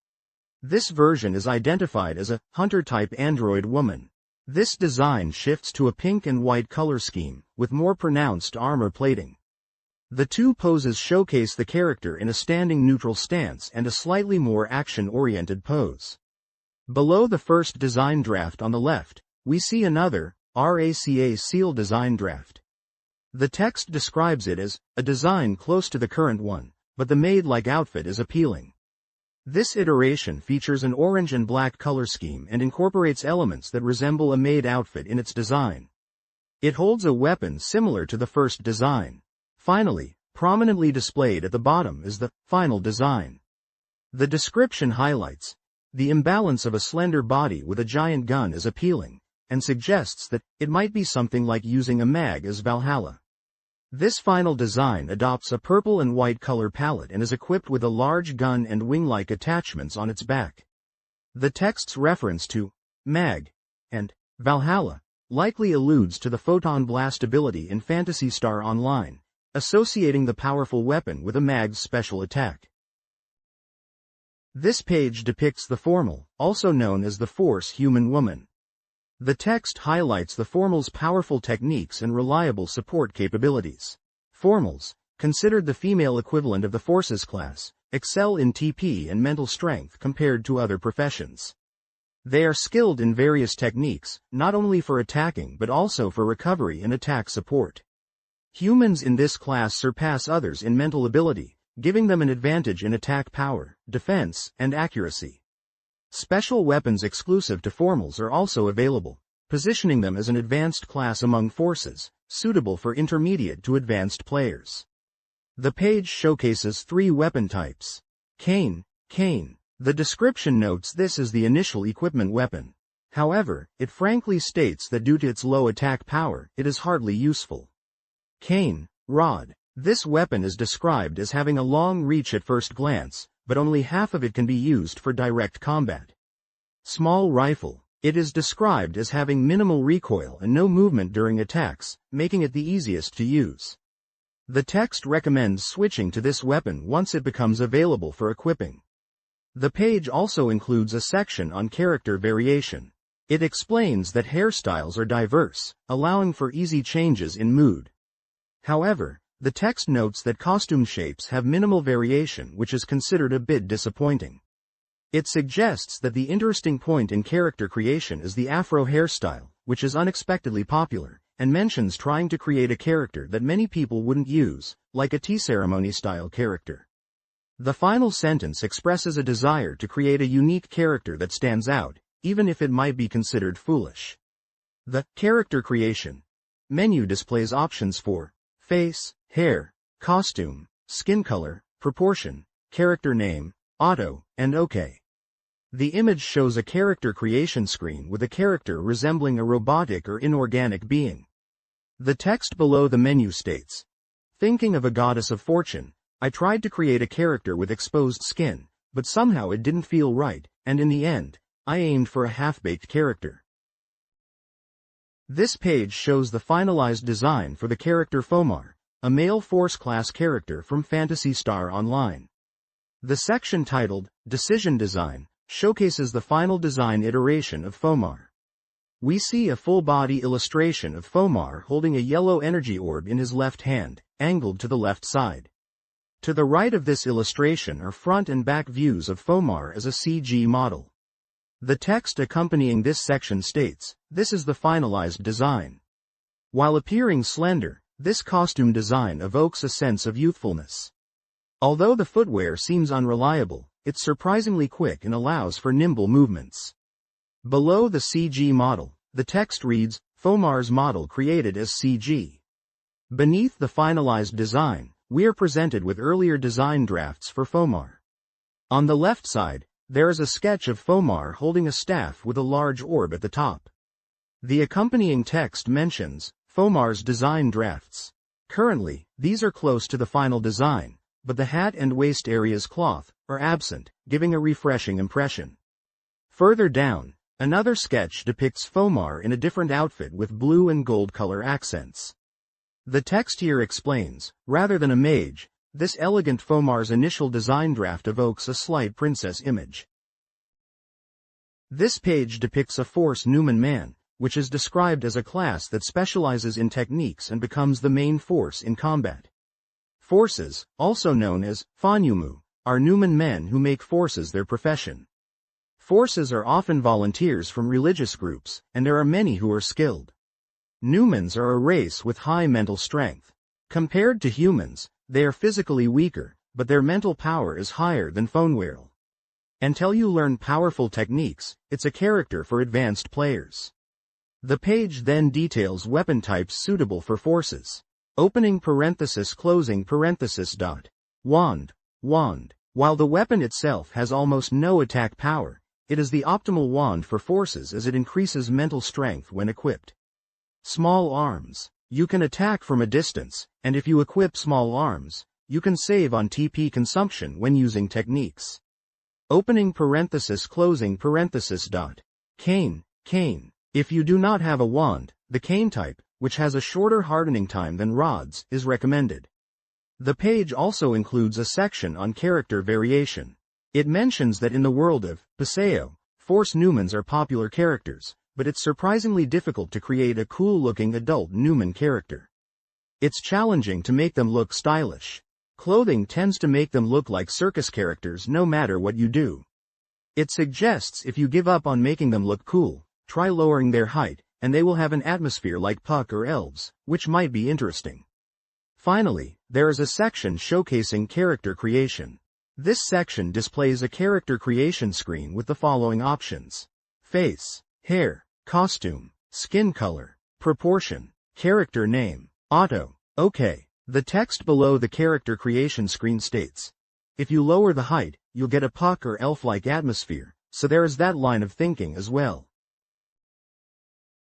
This version is identified as a hunter-type android woman. This design shifts to a pink and white color scheme, with more pronounced armor plating. The two poses showcase the character in a standing neutral stance and a slightly more action-oriented pose. Below the first design draft on the left, we see another, RACA SEAL design draft. The text describes it as a design close to the current one, but the maid-like outfit is appealing. This iteration features an orange and black color scheme and incorporates elements that resemble a maid outfit in its design. It holds a weapon similar to the first design. Finally, prominently displayed at the bottom is the final design. The description highlights the imbalance of a slender body with a giant gun is appealing, and suggests that it might be something like using a mag as Valhalla. This final design adopts a purple and white color palette and is equipped with a large gun and wing-like attachments on its back. The text's reference to mag and Valhalla likely alludes to the photon blast ability in Phantasy Star Online, associating the powerful weapon with a mag's special attack. This page depicts the formal, also known as the Force human woman. The text highlights the formal's powerful techniques and reliable support capabilities. Formals, considered the female equivalent of the Forces class, excel in TP and mental strength compared to other professions. They are skilled in various techniques, not only for attacking but also for recovery and attack support. Humans in this class surpass others in mental ability, giving them an advantage in attack power, defense, and accuracy. Special weapons exclusive to formals are also available, positioning them as an advanced class among forces, suitable for intermediate to advanced players. The page showcases 3 weapon types. Cane. The description notes this is the initial equipment weapon. However, it frankly states that due to its low attack power, it is hardly useful. Cane. Rod. This weapon is described as having a long reach at first glance, but only half of it can be used for direct combat. Small rifle. It is described as having minimal recoil and no movement during attacks, making it the easiest to use. The text recommends switching to this weapon once it becomes available for equipping. The page also includes a section on character variation. It explains that hairstyles are diverse, allowing for easy changes in mood. However, the text notes that costume shapes have minimal variation, which is considered a bit disappointing. It suggests that the interesting point in character creation is the afro hairstyle, which is unexpectedly popular, and mentions trying to create a character that many people wouldn't use, like a tea ceremony style character. The final sentence expresses a desire to create a unique character that stands out, even if it might be considered foolish. The character creation menu displays options for face, hair, costume, skin color, proportion, character name, auto, and OK. The image shows a character creation screen with a character resembling a robotic or inorganic being. The text below the menu states, "Thinking of a goddess of fortune, I tried to create a character with exposed skin, but somehow it didn't feel right, and in the end, I aimed for a half-baked character." This page shows the finalized design for the character Fomar, a male Force class character from Phantasy Star Online. The section titled, Decision Design, showcases the final design iteration of Fomar. We see a full-body illustration of Fomar holding a yellow energy orb in his left hand, angled to the left side. To the right of this illustration are front and back views of Fomar as a CG model. The text accompanying this section states, "This is the finalized design." While appearing slender, this costume design evokes a sense of youthfulness. Although the footwear seems unreliable, it's surprisingly quick and allows for nimble movements. Below the CG model, the text reads, "Fomar's model created as CG." Beneath the finalized design, we are presented with earlier design drafts for Fomar. On the left side, there is a sketch of Fomar holding a staff with a large orb at the top. The accompanying text mentions Fomar's design drafts. Currently, these are close to the final design, but the hat and waist area's cloth are absent, giving a refreshing impression. Further down, another sketch depicts Fomar in a different outfit with blue and gold color accents. The text here explains, rather than a mage, this elegant Fomar's initial design draft evokes a slight princess image. This page depicts a Force Numen man, which is described as a class that specializes in techniques and becomes the main force in combat. Forces, also known as Fanyumu, are Numen men who make forces their profession. Forces are often volunteers from religious groups, and there are many who are skilled. Numens are a race with high mental strength. Compared to humans, they are physically weaker, but their mental power is higher than Fonwerel. Until you learn powerful techniques, it's a character for advanced players. The page then details weapon types suitable for forces. Opening parenthesis closing parenthesis dot. Wand. While the weapon itself has almost no attack power, it is the optimal wand for forces as it increases mental strength when equipped. Small arms. You can attack from a distance, and if you equip small arms, you can save on TP consumption when using techniques. Opening parenthesis closing parenthesis dot. Cane. If you do not have a wand, the cane type, which has a shorter hardening time than rods, is recommended. The page also includes a section on character variation. It mentions that in the world of Paseo, Force Numens are popular characters, but it's surprisingly difficult to create a cool-looking adult Numen character. It's challenging to make them look stylish. Clothing tends to make them look like circus characters no matter what you do. It suggests if you give up on making them look cool, try lowering their height, and they will have an atmosphere like Puck or elves, which might be interesting. Finally, there is a section showcasing character creation. This section displays a character creation screen with the following options: face, hair, costume, skin color, proportion, character name, auto, OK. The text below the character creation screen states, if you lower the height, you'll get a Puck or elf-like atmosphere, so there is that line of thinking as well.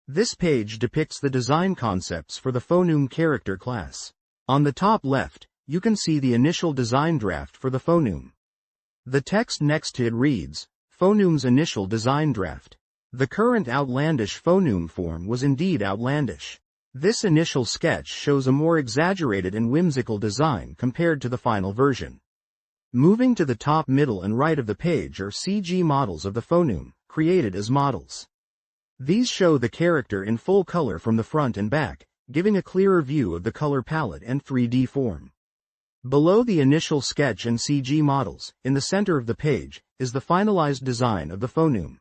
This page depicts the design concepts for the Phonum character class. On the top left, you can see the initial design draft for the Phonum. The text next to it reads, Phonum's initial design draft. The current outlandish Phonum form was indeed outlandish. This initial sketch shows a more exaggerated and whimsical design compared to the final version. Moving to the top, middle and right of the page are CG models of the Phonum, created as models. These show the character in full color from the front and back, giving a clearer view of the color palette and 3D form. Below the initial sketch and CG models, in the center of the page, is the finalized design of the Phonum.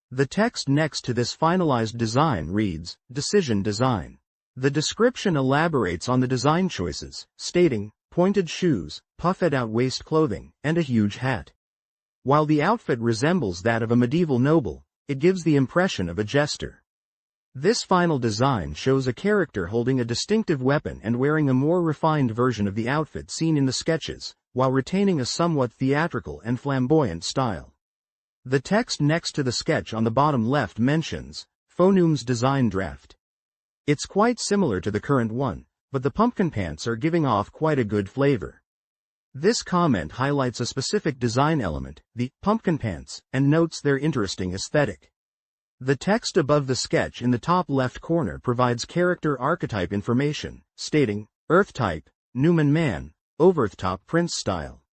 The text next to this finalized design reads, Decision Design. The description elaborates on the design choices, stating, pointed shoes, puffed-out waist clothing, and a huge hat. While the outfit resembles that of a medieval noble, it gives the impression of a jester. This final design shows a character holding a distinctive weapon and wearing a more refined version of the outfit seen in the sketches, while retaining a somewhat theatrical and flamboyant style. The text next to the sketch on the bottom left mentions, Phonum's design draft. It's quite similar to the current one, but the pumpkin pants are giving off quite a good flavor. This comment highlights a specific design element, the pumpkin pants, and notes their interesting aesthetic. The text above the sketch in the top left corner provides character archetype information, stating, Earth type, Numen man, Overthtop prince style.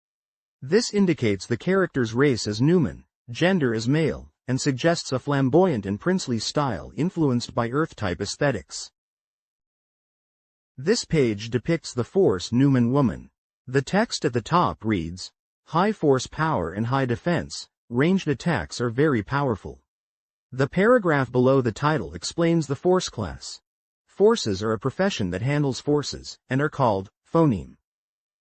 This indicates the character's race as Numen, gender as male, and suggests a flamboyant and princely style influenced by Earth-type aesthetics. This page depicts the Force Numen woman. The text at the top reads, High force power and high defense, ranged attacks are very powerful. The paragraph below the title explains the Force class. Forces are a profession that handles forces, and are called Phonim.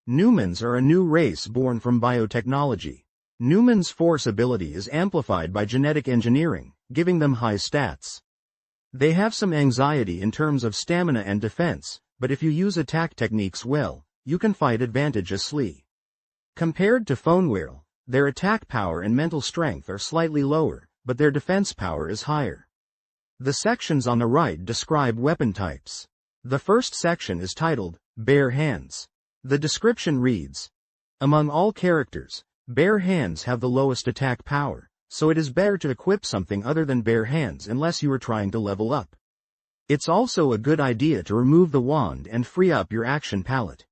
Numens are a new race born from biotechnology. Numen's force ability is amplified by genetic engineering, giving them high stats. They have some anxiety in terms of stamina and defense, but if you use attack techniques well, you can fight advantageously. Compared to Phonwhirl, their attack power and mental strength are slightly lower, but their defense power is higher. The sections on the right describe weapon types. The first section is titled, Bare Hands. The description reads, Among all characters, bare hands have the lowest attack power, so it is better to equip something other than bare hands unless you are trying to level up. It's also a good idea to remove the wand and free up your action palette.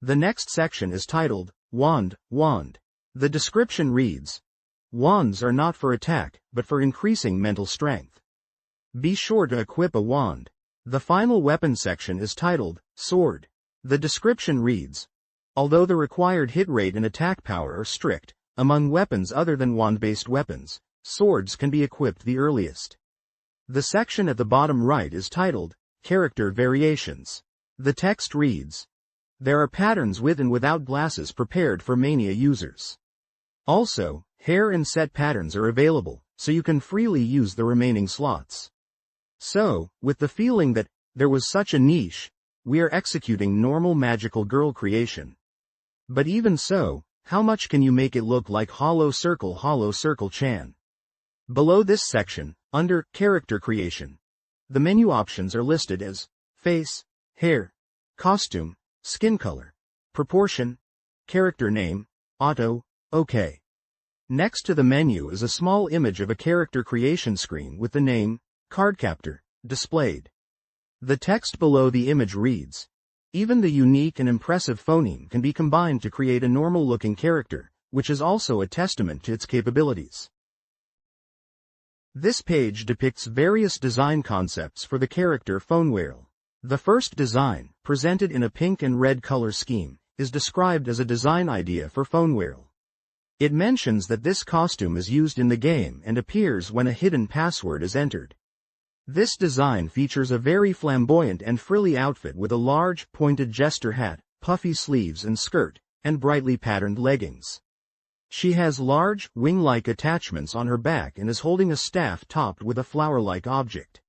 The next section is titled, Wand. The description reads, Wands are not for attack, but for increasing mental strength. Be sure to equip a wand. The final weapon section is titled, Sword. The description reads, Although the required hit rate and attack power are strict, among weapons other than wand-based weapons, swords can be equipped the earliest. The section at the bottom right is titled, Character Variations. The text reads, There are patterns with and without glasses prepared for Mania users. Also, hair and set patterns are available, so you can freely use the remaining slots. So, with the feeling that there was such a niche, we are executing normal magical girl creation. But even so, how much can you make it look like Hollow Circle Chan? Below this section, under Character Creation, the menu options are listed as face, hair, costume, skin color, proportion, character name, auto, OK. Next to the menu is a small image of a character creation screen with the name, Cardcaptor, displayed. The text below the image reads, "Even the unique and impressive phoneme can be combined to create a normal-looking character, which is also a testament to its capabilities." This page depicts various design concepts for the character Phonewhirl. The first design, presented in a pink and red color scheme, is described as a design idea for Phonewhirl. It mentions that this costume is used in the game and appears when a hidden password is entered. This design features a very flamboyant and frilly outfit with a large, pointed jester hat, puffy sleeves and skirt, and brightly patterned leggings. She has large, wing-like attachments on her back and is holding a staff topped with a flower-like object.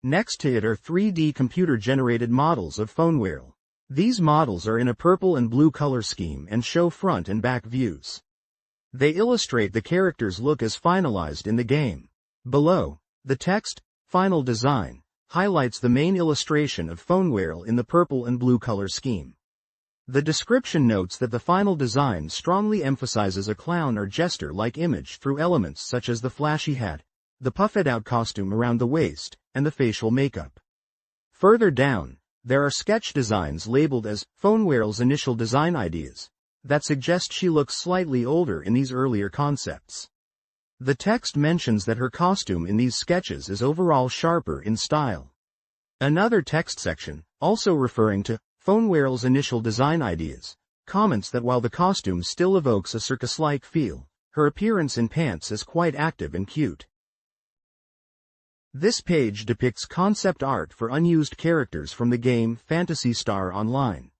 Next to it are 3D computer-generated models of Phonewhirl. These models are in a purple and blue color scheme and show front and back views. They illustrate the character's look as finalized in the game. Below, the text, "Final Design," highlights the main illustration of Phonewhirl in the purple and blue color scheme. The description notes that the final design strongly emphasizes a clown or jester-like image through elements such as the flashy hat, the puffed-out costume around the waist, and the facial makeup. Further down, there are sketch designs labeled as Phonewhirl's initial design ideas that suggest she looks slightly older in these earlier concepts. The text mentions that her costume in these sketches is overall sharper in style. Another text section, also referring to Phonewhirl's initial design ideas, comments that while the costume still evokes a circus-like feel, her appearance in pants is quite active and cute. This page depicts concept art for unused characters from the game Phantasy Star Online.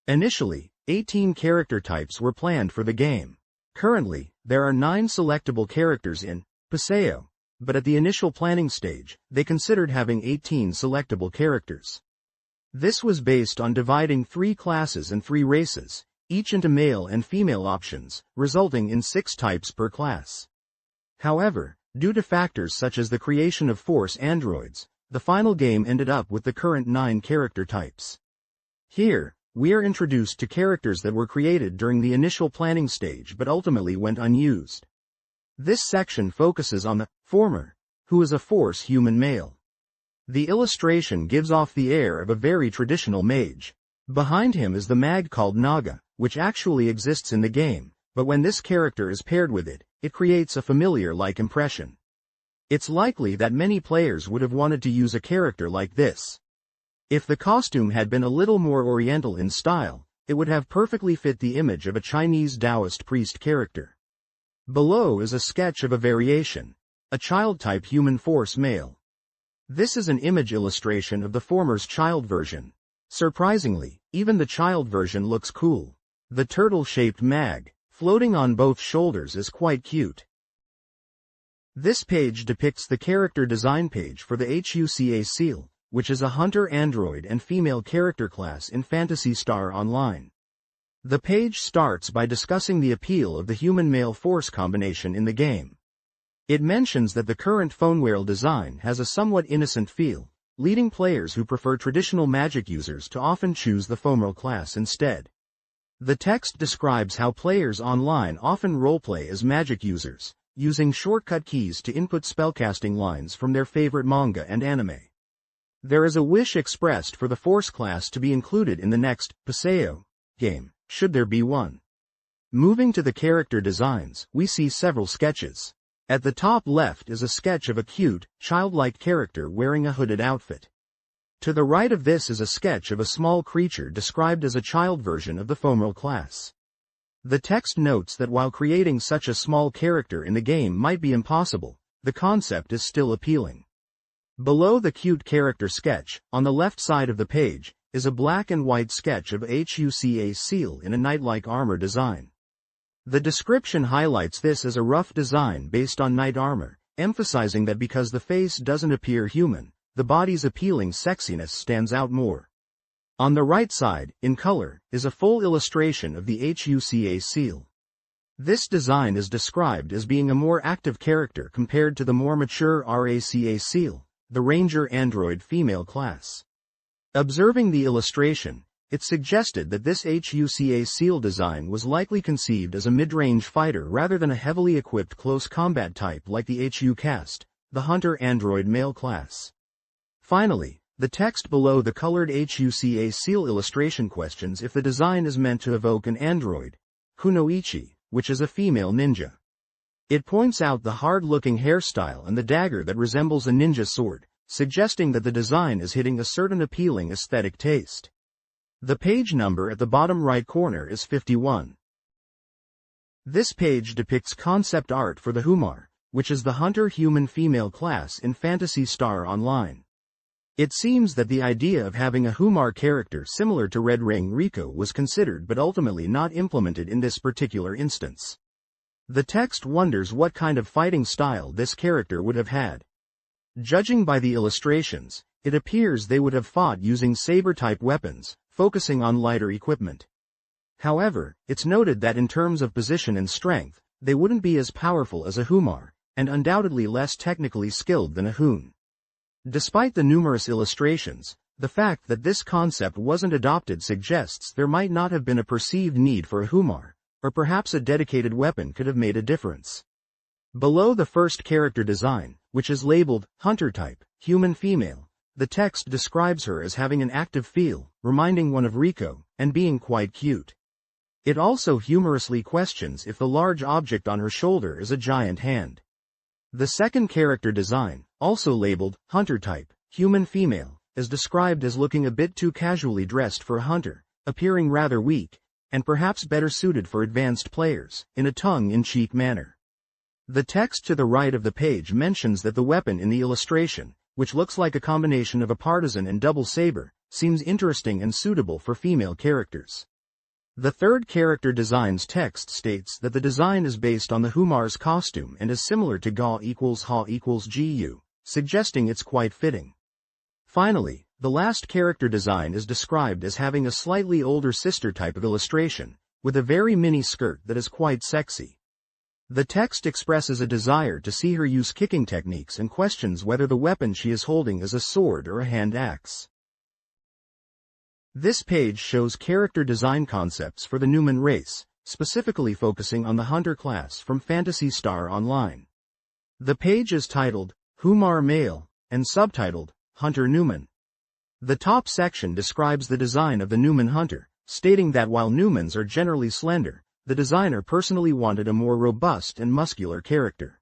Initially, 18 character types were planned for the game. Currently, there are 9 selectable characters in Paseo, but at the initial planning stage, they considered having 18 selectable characters. This was based on dividing 3 classes and 3 races, each into male and female options, resulting in 6 types per class. However, due to factors such as the creation of Force androids, the final game ended up with the current 9 character types. Here, we are introduced to characters that were created during the initial planning stage but ultimately went unused. This section focuses on the former, who is a Force human male. The illustration gives off the air of a very traditional mage. Behind him is the mag called Naga, which actually exists in the game, but when this character is paired with it, it creates a familiar-like impression. It's likely that many players would have wanted to use a character like this. If the costume had been a little more oriental in style, it would have perfectly fit the image of a Chinese Taoist priest character. Below is a sketch of a variation, a child-type human Force male. This is an image illustration of the former's child version. Surprisingly, even the child version looks cool. The turtle-shaped mag, floating on both shoulders, is quite cute. This page depicts the character design page for the HUCA Seal, which is a hunter android and female character class in Phantasy Star Online. The page starts by discussing the appeal of the human-male Force combination in the game. It mentions that the current Phonewhirl design has a somewhat innocent feel, leading players who prefer traditional magic users to often choose the Phonewhirl class instead. The text describes how players online often roleplay as magic users, using shortcut keys to input spellcasting lines from their favorite manga and anime. There is a wish expressed for the Force class to be included in the next Paseo game, should there be one. Moving to the character designs, we see several sketches. At the top left is a sketch of a cute, childlike character wearing a hooded outfit. To the right of this is a sketch of a small creature described as a child version of the Phonewhirl class. The text notes that while creating such a small character in the game might be impossible, the concept is still appealing. Below the cute character sketch, on the left side of the page, is a black and white sketch of HUCA Seal in a knight-like armor design. The description highlights this as a rough design based on knight armor, emphasizing that because the face doesn't appear human, the body's appealing sexiness stands out more. On the right side, in color, is a full illustration of the HUCA Seal. This design is described as being a more active character compared to the more mature RACA Seal, the Ranger Android female class. Observing the illustration, it suggested that this HUCA Seal design was likely conceived as a mid-range fighter rather than a heavily equipped close combat type like the HU cast, the Hunter Android male class. Finally, the text below the colored HUCA seal illustration questions if the design is meant to evoke an android, Kunoichi, which is a female ninja. It points out the hard-looking hairstyle and the dagger that resembles a ninja sword, suggesting that the design is hitting a certain appealing aesthetic taste. The page number at the bottom right corner is 51. This page depicts concept art for the Humar, which is the hunter human female class in Phantasy Star Online. It seems that the idea of having a Humar character similar to Red Ring Rico was considered but ultimately not implemented in this particular instance. The text wonders what kind of fighting style this character would have had. Judging by the illustrations, it appears they would have fought using saber-type weapons, focusing on lighter equipment. However, it's noted that in terms of position and strength, they wouldn't be as powerful as a Humar, and undoubtedly less technically skilled than a Hun. Despite the numerous illustrations, the fact that this concept wasn't adopted suggests there might not have been a perceived need for a Humar, or perhaps a dedicated weapon could have made a difference. Below the first character design, which is labeled Hunter Type, Human Female, the text describes her as having an active feel, reminding one of Rico, and being quite cute. It also humorously questions if the large object on her shoulder is a giant hand. The second character design, also labeled Hunter Type, Human Female, is described as looking a bit too casually dressed for a hunter, appearing rather weak, and perhaps better suited for advanced players, in a tongue-in-cheek manner. The text to the right of the page mentions that the weapon in the illustration, which looks like a combination of a partisan and double saber, seems interesting and suitable for female characters. The third character design's text states that the design is based on the Humar's costume and is similar to Ga equals Ha equals Gu, suggesting it's quite fitting. Finally, the last character design is described as having a slightly older sister type of illustration, with a very mini skirt that is quite sexy. The text expresses a desire to see her use kicking techniques and questions whether the weapon she is holding is a sword or a hand axe. This page shows character design concepts for the Numen race, specifically focusing on the Hunter class from Phantasy Star Online. The page is titled, Humar Male, and subtitled, Hunter Numen. The top section describes the design of the Numen Hunter, stating that while Numens are generally slender, the designer personally wanted a more robust and muscular character.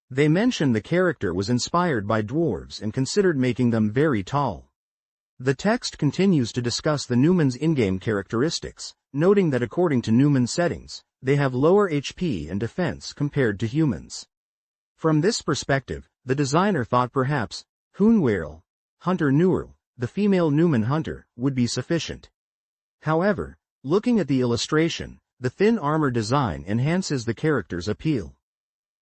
They mention the character was inspired by dwarves and considered making them very tall. The text continues to discuss the Numen's in-game characteristics, noting that according to Numen settings, they have lower HP and defense compared to humans. From this perspective, the designer thought perhaps, Hunwerl, Hunter Nuerl, the female Numen hunter, would be sufficient. However, looking at the illustration, the thin armor design enhances the character's appeal.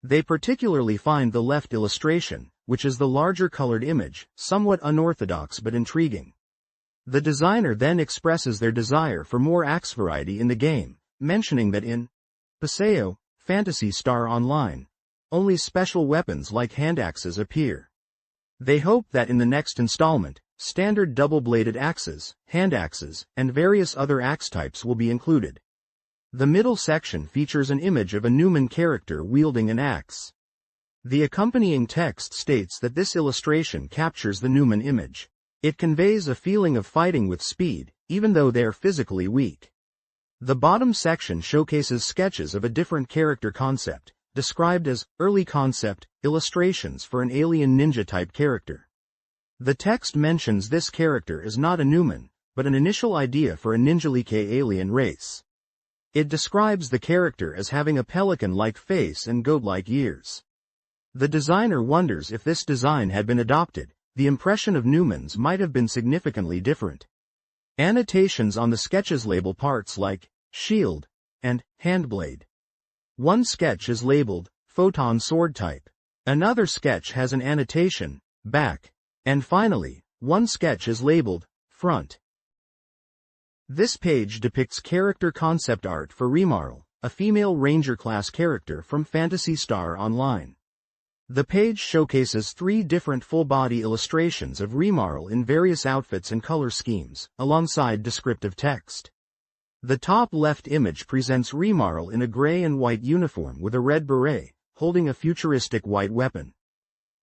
They particularly find the left illustration, which is the larger colored image, somewhat unorthodox but intriguing. The designer then expresses their desire for more axe variety in the game, mentioning that in Paseo, Phantasy Star Online, only special weapons like hand axes appear. They hope that in the next installment, standard double-bladed axes, hand axes, and various other axe types will be included. The middle section features an image of a Numen character wielding an axe. The accompanying text states that this illustration captures the Numen image. It conveys a feeling of fighting with speed, even though they are physically weak. The bottom section showcases sketches of a different character concept, described as early concept illustrations for an alien ninja-type character. The text mentions this character is not a Numen, but an initial idea for a ninja-like alien race. It describes the character as having a pelican-like face and goat-like ears. The designer wonders if this design had been adopted, the impression of Numens might have been significantly different. Annotations on the sketches label parts like shield and handblade. One sketch is labeled photon sword type. Another sketch has an annotation back. And finally, one sketch is labeled front. This page depicts character concept art for Rimarl, a female ranger class character from Phantasy Star Online. The page showcases 3 different full-body illustrations of Rimarl in various outfits and color schemes, alongside descriptive text. The top left image presents Rimarl in a gray and white uniform with a red beret, holding a futuristic white weapon.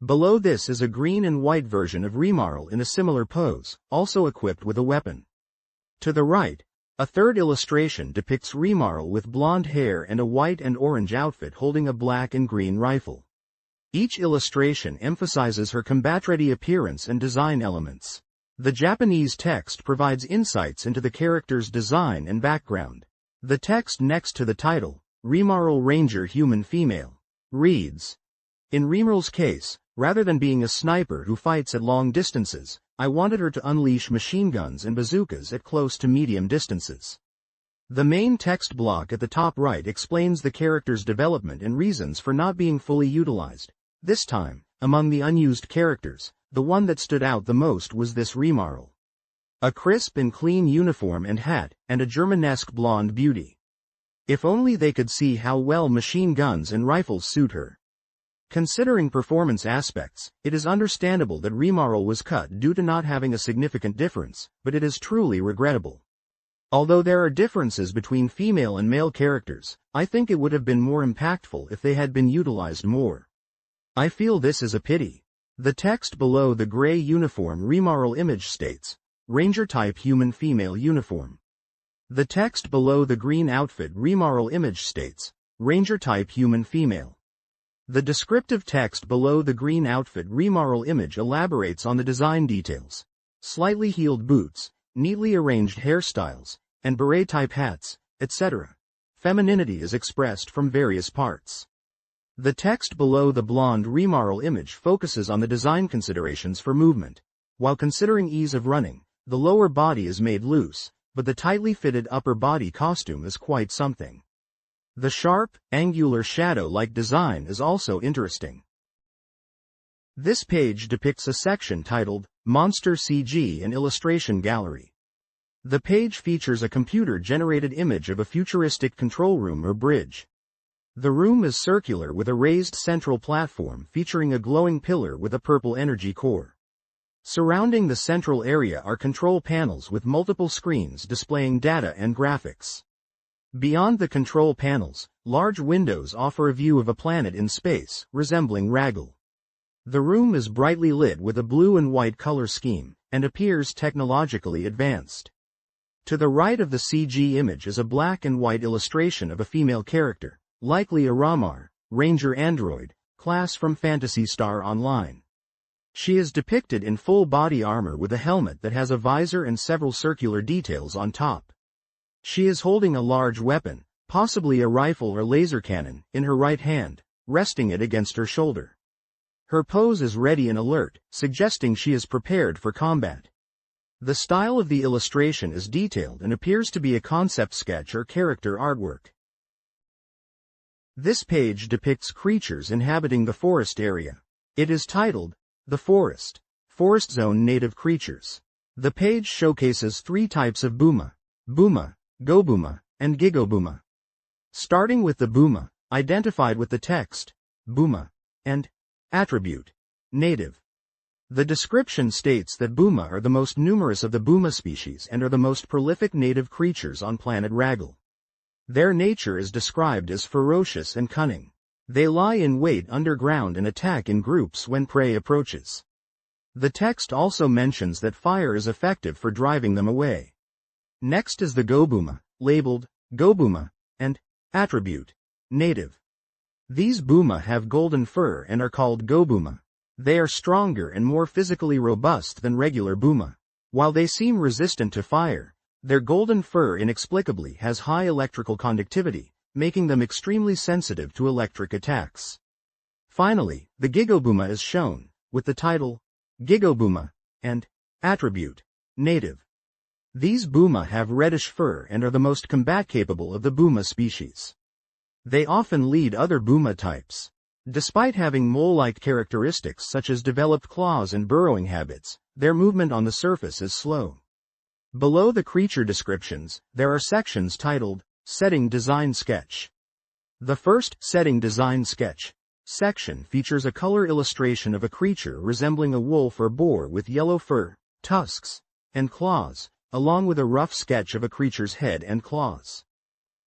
Below this is a green and white version of Remarl in a similar pose, also equipped with a weapon. To the right, a third illustration depicts Remarl with blonde hair and a white and orange outfit holding a black and green rifle. Each illustration emphasizes her combat-ready appearance and design elements. The Japanese text provides insights into the character's design and background. The text next to the title, Remarl Ranger Human Female, reads, "In Remarl's case, rather than being a sniper who fights at long distances, I wanted her to unleash machine guns and bazookas at close to medium distances." The main text block at the top right explains the character's development and reasons for not being fully utilized. This time, among the unused characters, the one that stood out the most was this Remarl. A crisp and clean uniform and hat, and a Germanesque blonde beauty. If only they could see how well machine guns and rifles suit her. Considering performance aspects, it is understandable that Remarl was cut due to not having a significant difference, but it is truly regrettable. Although there are differences between female and male characters, I think it would have been more impactful if they had been utilized more. I feel this is a pity. The text below the gray uniform Remarl image states, Ranger type human female uniform. The text below the green outfit Remarl image states, Ranger type human female. The descriptive text below the green outfit Remarl image elaborates on the design details. Slightly heeled boots, neatly arranged hairstyles, and beret-type hats, etc. Femininity is expressed from various parts. The text below the blonde Remarl image focuses on the design considerations for movement. While considering ease of running, the lower body is made loose, but the tightly fitted upper body costume is quite something. The sharp, angular shadow-like design is also interesting. This page depicts a section titled, Monster CG and Illustration Gallery. The page features a computer-generated image of a futuristic control room or bridge. The room is circular with a raised central platform featuring a glowing pillar with a purple energy core. Surrounding the central area are control panels with multiple screens displaying data and graphics. Beyond the control panels, large windows offer a view of a planet in space, resembling Raggle. The room is brightly lit with a blue and white color scheme, and appears technologically advanced. To the right of the CG image is a black and white illustration of a female character, likely a Ramar, Ranger Android, class from Phantasy Star Online. She is depicted in full body armor with a helmet that has a visor and several circular details on top. She is holding a large weapon, possibly a rifle or laser cannon, in her right hand, resting it against her shoulder. Her pose is ready and alert, suggesting she is prepared for combat. The style of the illustration is detailed and appears to be a concept sketch or character artwork. This page depicts creatures inhabiting the forest area. It is titled, The Forest Zone Native Creatures. The page showcases three types of Buma, Gobuma, and Gigobuma. Starting with the Buma, identified with the text, Buma, and attribute, native. The description states that Buma are the most numerous of the Buma species and are the most prolific native creatures on planet Raggle. Their nature is described as ferocious and cunning. They lie in wait underground and attack in groups when prey approaches. The text also mentions that fire is effective for driving them away. Next is the Gobuma, labeled Gobuma, and attribute, native. These Buma have golden fur and are called Gobuma. They are stronger and more physically robust than regular Buma. While they seem resistant to fire, their golden fur inexplicably has high electrical conductivity, making them extremely sensitive to electric attacks. Finally, the Gigobuma is shown, with the title, Gigobuma, and attribute, native. These Buma have reddish fur and are the most combat-capable of the Buma species. They often lead other Buma types. Despite having mole-like characteristics such as developed claws and burrowing habits, their movement on the surface is slow. Below the creature descriptions, there are sections titled, Setting Design Sketch. The first Setting Design Sketch section features a color illustration of a creature resembling a wolf or boar with yellow fur, tusks, and claws, along with a rough sketch of a creature's head and claws.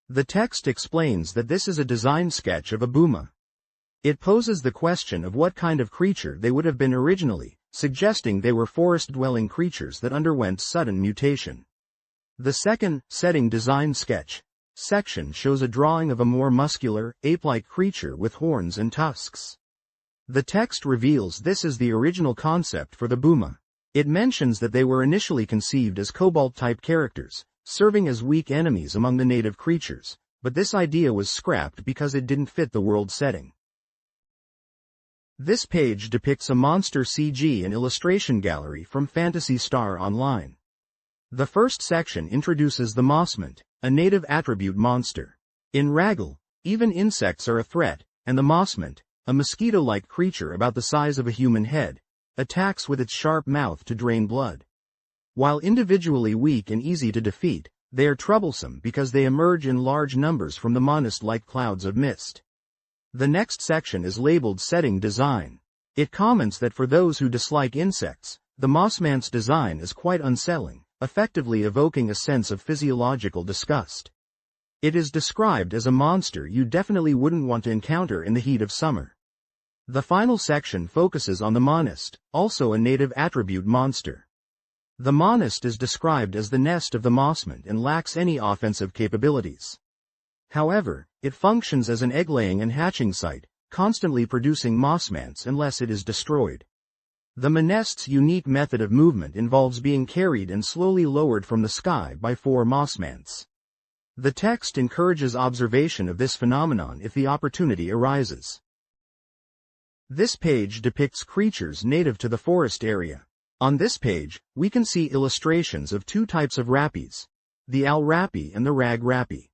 The text explains that this is a design sketch of a Buma. It poses the question of what kind of creature they would have been originally, suggesting they were forest-dwelling creatures that underwent sudden mutation. The second, setting design sketch, section shows a drawing of a more muscular, ape-like creature with horns and tusks. The text reveals this is the original concept for the Buma. It mentions that they were initially conceived as cobalt-type characters, serving as weak enemies among the native creatures, but this idea was scrapped because it didn't fit the world setting. This page depicts a monster CG and illustration gallery from Phantasy Star Online. The first section introduces the Mossmant, a native attribute monster. In Raggle, even insects are a threat, and the Mossmant, a mosquito-like creature about the size of a human head, attacks with its sharp mouth to drain blood. While individually weak and easy to defeat, they are troublesome because they emerge in large numbers from the monist-like clouds of mist. The next section is labeled Setting Design. It comments that for those who dislike insects, the Mossmant's design is quite unsettling, effectively evoking a sense of physiological disgust. It is described as a monster you definitely wouldn't want to encounter in the heat of summer. The final section focuses on the Monist, also a native attribute monster. The Monist is described as the nest of the Mossmant and lacks any offensive capabilities. However, it functions as an egg-laying and hatching site, constantly producing Mossmants unless it is destroyed. The Monest's unique method of movement involves being carried and slowly lowered from the sky by 4 Mossmants. The text encourages observation of this phenomenon if the opportunity arises. This page depicts creatures native to the forest area. On this page, we can see illustrations of 2 types of rappies, the owl rappy and the rag rappy.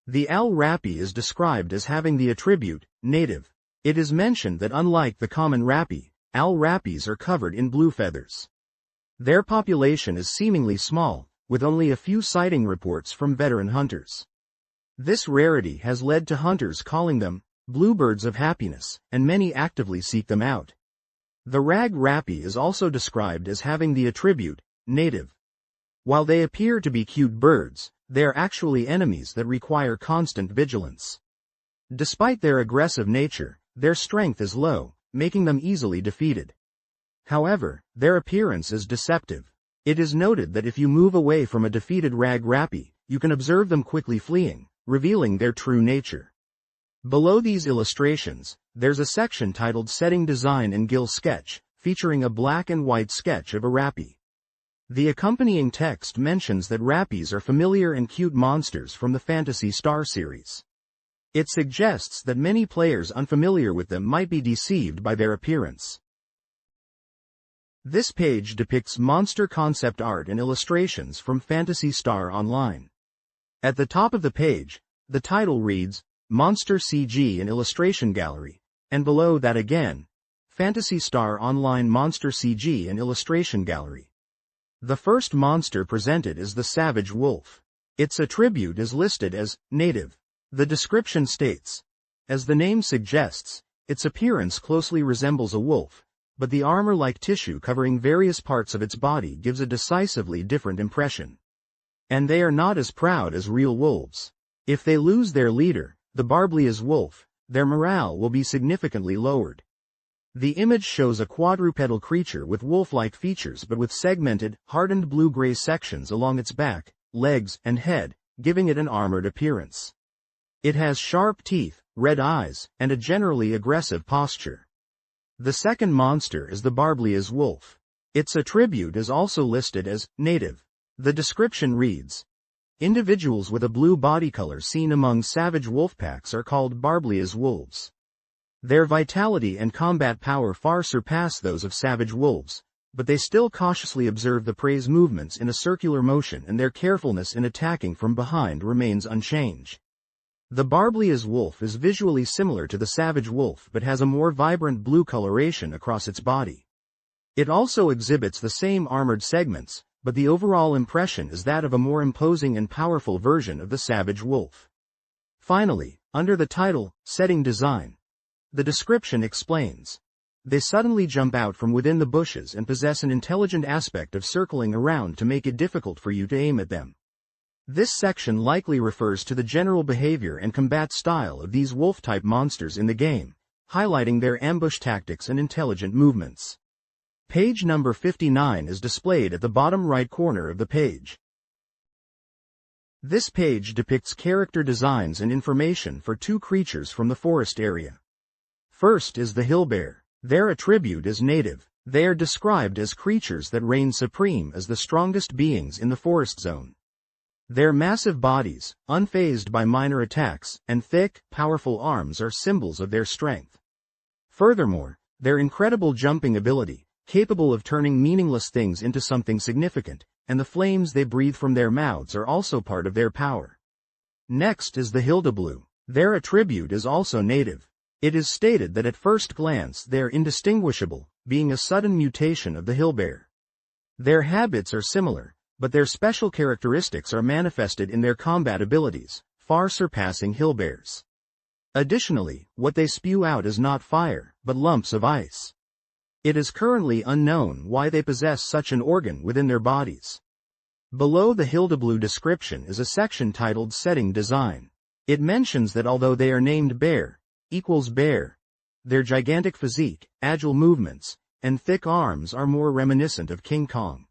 The owl rappy is described as having the attribute, native. It is mentioned that unlike the common rappy, owl rappies are covered in blue feathers. Their population is seemingly small, with only a few sighting reports from veteran hunters. This rarity has led to hunters calling them bluebirds of happiness, and many actively seek them out. The rag rappy is also described as having the attribute, native. While they appear to be cute birds, they are actually enemies that require constant vigilance. Despite their aggressive nature, their strength is low, making them easily defeated. However, their appearance is deceptive. It is noted that if you move away from a defeated rag rappy, you can observe them quickly fleeing, revealing their true nature. Below these illustrations, there's a section titled Setting Design and Gill Sketch, featuring a black and white sketch of a rappy. The accompanying text mentions that rappies are familiar and cute monsters from the Phantasy Star series. It suggests that many players unfamiliar with them might be deceived by their appearance. This page depicts monster concept art and illustrations from Phantasy Star Online. At the top of the page, the title reads, Monster CG and Illustration Gallery, and below that again, Phantasy Star Online Monster CG and Illustration Gallery. The first monster presented is the Savage Wolf. Its attribute is listed as native. The description states, as the name suggests, its appearance closely resembles a wolf, but the armor-like tissue covering various parts of its body gives a decisively different impression. And they are not as proud as real wolves. If they lose their leader, the Barblias wolf, their morale will be significantly lowered. The image shows a quadrupedal creature with wolf-like features but with segmented, hardened blue-gray sections along its back, legs, and head, giving it an armored appearance. It has sharp teeth, red eyes, and a generally aggressive posture. The second monster is the Barblias wolf. Its attribute is also listed as native. The description reads, individuals with a blue body color seen among savage wolf packs are called Barblias wolves. Their vitality and combat power far surpass those of savage wolves, but they still cautiously observe the prey's movements in a circular motion and their carefulness in attacking from behind remains unchanged. The Barblias wolf is visually similar to the savage wolf but has a more vibrant blue coloration across its body. It also exhibits the same armored segments, but the overall impression is that of a more imposing and powerful version of the savage wolf. Finally, under the title, Setting Design, the description explains, they suddenly jump out from within the bushes and possess an intelligent aspect of circling around to make it difficult for you to aim at them. This section likely refers to the general behavior and combat style of these wolf-type monsters in the game, highlighting their ambush tactics and intelligent movements. Page number 59 is displayed at the bottom right corner of the page. This page depicts character designs and information for two creatures from the forest area. First is the hill bear. Their attribute is native. They are described as creatures that reign supreme as the strongest beings in the forest zone. Their massive bodies, unfazed by minor attacks, and thick, powerful arms are symbols of their strength. Furthermore, their incredible jumping ability, capable of turning meaningless things into something significant, and the flames they breathe from their mouths are also part of their power. Next is the Hildeblue. Their attribute is also native. It is stated that at first glance they are indistinguishable, being a sudden mutation of the hill bear. Their habits are similar, but their special characteristics are manifested in their combat abilities, far surpassing hill bears. Additionally, what they spew out is not fire, but lumps of ice. It is currently unknown why they possess such an organ within their bodies. Below the Hildeblue description is a section titled Setting Design. It mentions that although they are named bear, their gigantic physique, agile movements, and thick arms are more reminiscent of King Kong.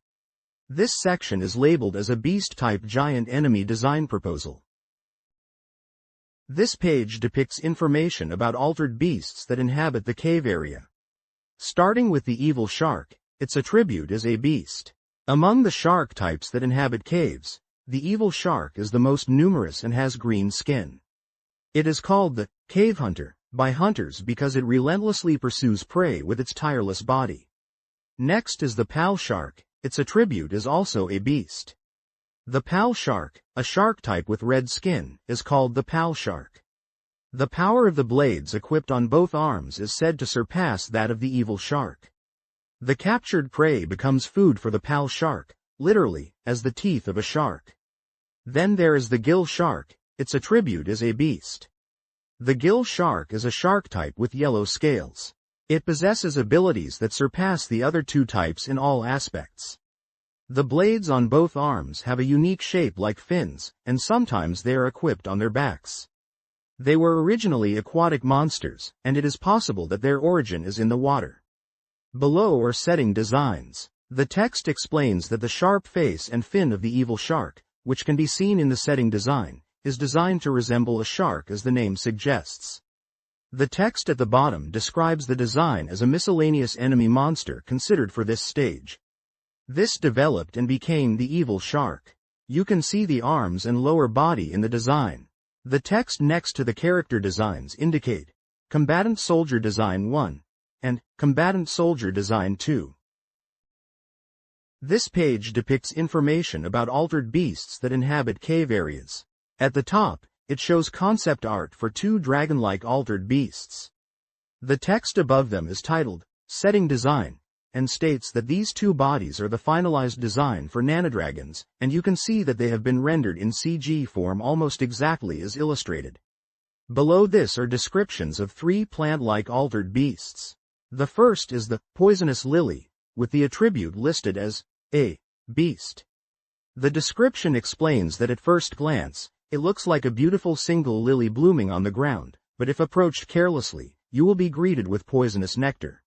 This section is labeled as a beast-type giant enemy design proposal. This page depicts information about altered beasts that inhabit the cave area. Starting with the evil shark, its attribute is a beast. Among the shark types that inhabit caves, the evil shark is the most numerous and has green skin. It is called the cave hunter by hunters because it relentlessly pursues prey with its tireless body. Next is the pal shark. Its attribute is also a beast. The pal shark, a shark type with red skin, is called the pal shark. The power of the blades equipped on both arms is said to surpass that of the evil shark. The captured prey becomes food for the pal shark, literally, as the teeth of a shark. Then there is the gill shark. Its attribute is a beast. The gill shark is a shark type with yellow scales. It possesses abilities that surpass the other two types in all aspects. The blades on both arms have a unique shape like fins, and sometimes they are equipped on their backs. They were originally aquatic monsters, and it is possible that their origin is in the water. Below are setting designs. The text explains that the sharp face and fin of the evil shark, which can be seen in the setting design, is designed to resemble a shark as the name suggests. The text at the bottom describes the design as a miscellaneous enemy monster considered for this stage. This developed and became the evil shark. You can see the arms and lower body in the design. The text next to the character designs indicate Combatant Soldier Design 1 and Combatant Soldier Design 2. This page depicts information about altered beasts that inhabit cave areas. At the top, it shows concept art for two dragon-like altered beasts. The text above them is titled Setting Design and states that these two bodies are the finalized design for nanodragons, and you can see that they have been rendered in CG form almost exactly as illustrated. Below this are descriptions of three plant-like altered beasts. The first is the poisonous lily, with the attribute listed as a beast. The description explains that at first glance, it looks like a beautiful single lily blooming on the ground, but if approached carelessly, you will be greeted with poisonous nectar.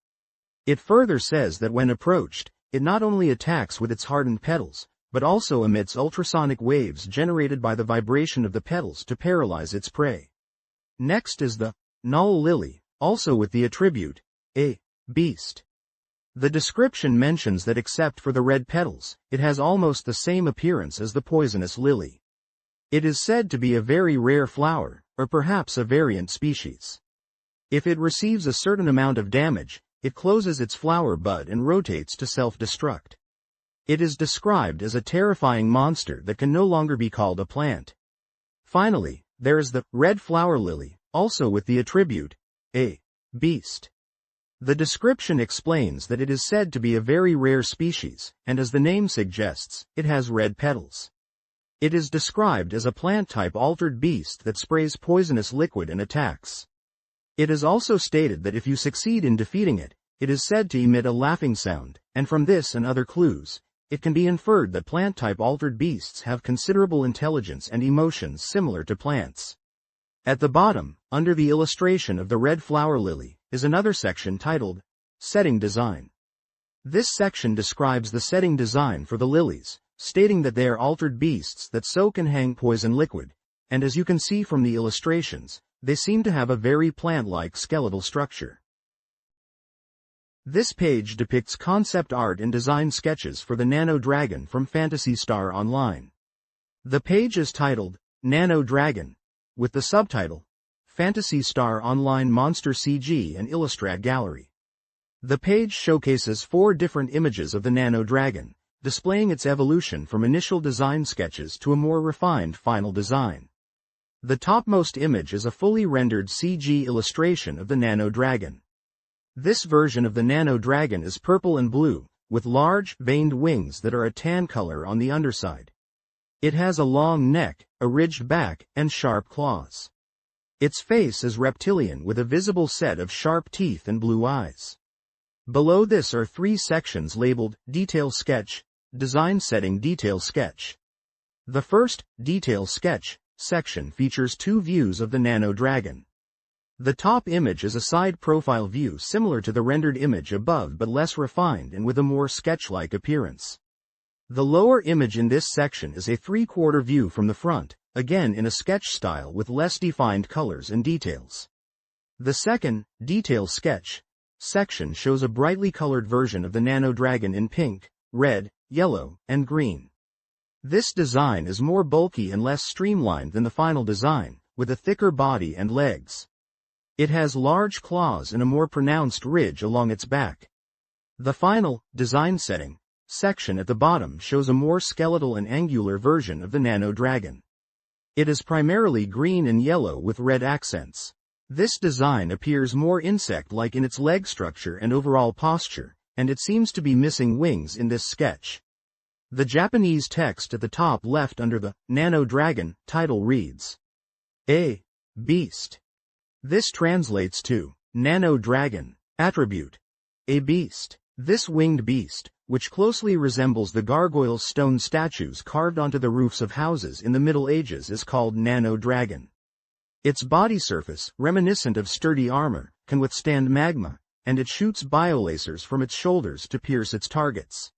It further says that when approached, it not only attacks with its hardened petals, but also emits ultrasonic waves generated by the vibration of the petals to paralyze its prey. Next is the null lily, also with the attribute a beast. The description mentions that except for the red petals, it has almost the same appearance as the poisonous lily. It is said to be a very rare flower, or perhaps a variant species. If it receives a certain amount of damage, it closes its flower bud and rotates to self-destruct. It is described as a terrifying monster that can no longer be called a plant. Finally, there is the red flower lily, also with the attribute a beast. The description explains that it is said to be a very rare species, and as the name suggests, it has red petals. It is described as a plant-type altered beast that sprays poisonous liquid and attacks. It is also stated that if you succeed in defeating it, it is said to emit a laughing sound, and from this and other clues, it can be inferred that plant-type altered beasts have considerable intelligence and emotions similar to plants. At the bottom, under the illustration of the red flower lily, is another section titled, Setting Design. This section describes the setting design for the lilies, stating that they are altered beasts that soak and hang poison liquid, and as you can see from the illustrations, they seem to have a very plant-like skeletal structure. This page depicts concept art and design sketches for the Nano Dragon from Phantasy Star Online. The page is titled, Nano Dragon, with the subtitle, Phantasy Star Online Monster CG and Illustrate Gallery. The page showcases 4 different images of the Nano Dragon, displaying its evolution from initial design sketches to a more refined final design. The topmost image is a fully rendered CG illustration of the Nano Dragon. This version of the Nano Dragon is purple and blue, with large, veined wings that are a tan color on the underside. It has a long neck, a ridged back, and sharp claws. Its face is reptilian with a visible set of sharp teeth and blue eyes. Below this are 3 sections labeled, Detail Sketch, Design Setting Detail Sketch. The first, Detail Sketch, section features 2 views of the Nano Dragon. The top image is a side profile view similar to the rendered image above but less refined and with a more sketch-like appearance. The lower image in this section is a 3/4 view from the front, again in a sketch style with less defined colors and details. The second, Detail Sketch, section shows a brightly colored version of the Nano Dragon in pink, red, yellow, and green. This design is more bulky and less streamlined than the final design, with a thicker body and legs. It has large claws and a more pronounced ridge along its back. The final, Design Setting, section at the bottom shows a more skeletal and angular version of the Nano Dragon. It is primarily green and yellow with red accents. This design appears more insect-like in its leg structure and overall posture, and it seems to be missing wings in this sketch. The Japanese text at the top left under the Nano Dragon title reads, A beast. This translates to Nano Dragon, attribute, a beast. This winged beast, which closely resembles the gargoyle stone statues carved onto the roofs of houses in the Middle Ages, is called Nano Dragon. Its body surface, reminiscent of sturdy armor, can withstand magma, and it shoots biolasers from its shoulders to pierce its targets.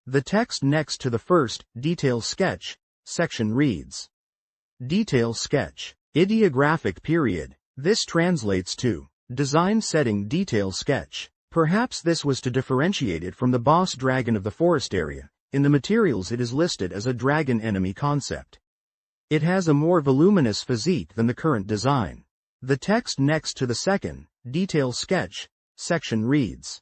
The text next to the first, Detail Sketch, section reads, Detail Sketch, ideographic period. This translates to Design Setting Detail Sketch. Perhaps this was to differentiate it from the boss dragon of the forest area. In the materials it is listed as a dragon enemy concept. It has a more voluminous physique than the current design. The text next to the second, Detail Sketch, section reads,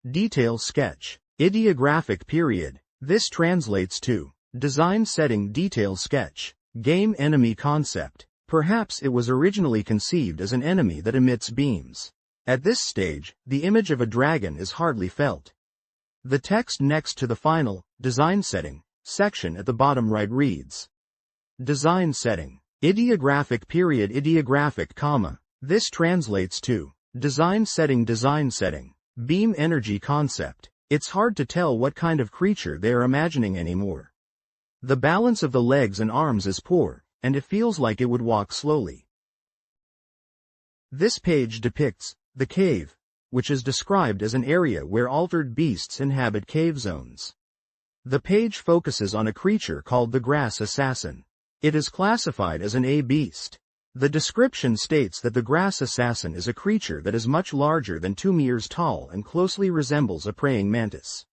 Detail Sketch, ideographic period. This translates to Design Setting Detail Sketch, game enemy concept. Perhaps it was originally conceived as an enemy that emits beams. At this stage, the image of a dragon is hardly felt. The text next to the final, Design Setting, section at the bottom right reads, Design Setting, ideographic period ideographic comma. This translates to Design Setting beam energy concept. It's hard to tell what kind of creature they are imagining anymore. The balance of the legs and arms is poor, and it feels like it would walk slowly. This page depicts the cave, which is described as an area where altered beasts inhabit cave zones. The page focuses on a creature called the Grass Assassin. It is classified as an A beast. The description states that the Grass Assassin is a creature that is much larger than 2 meters tall and closely resembles a praying mantis.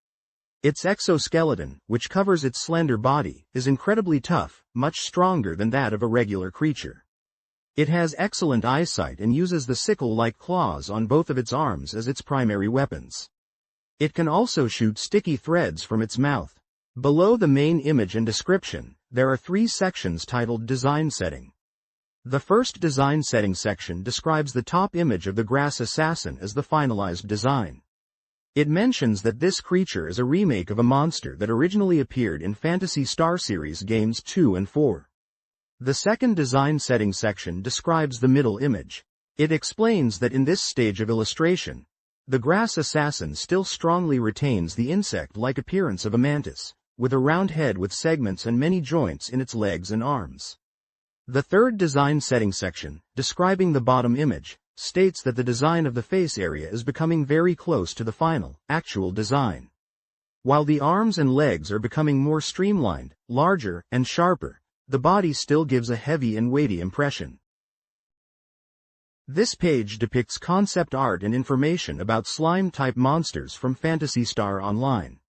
Its exoskeleton, which covers its slender body, is incredibly tough, much stronger than that of a regular creature. It has excellent eyesight and uses the sickle-like claws on both of its arms as its primary weapons. It can also shoot sticky threads from its mouth. Below the main image and description, there are 3 sections titled Design Setting. The first Design Setting section describes the top image of the Grass Assassin as the finalized design. It mentions that this creature is a remake of a monster that originally appeared in Phantasy Star series games 2 and 4. The second Design Setting section describes the middle image. It explains that in this stage of illustration, the Grass Assassin still strongly retains the insect-like appearance of a mantis, with a round head with segments and many joints in its legs and arms. The third Design Setting section, describing the bottom image, states that the design of the face area is becoming very close to the final, actual design. While the arms and legs are becoming more streamlined, larger, and sharper, the body still gives a heavy and weighty impression. This page depicts concept art and information about slime-type monsters from Phantasy Star Online.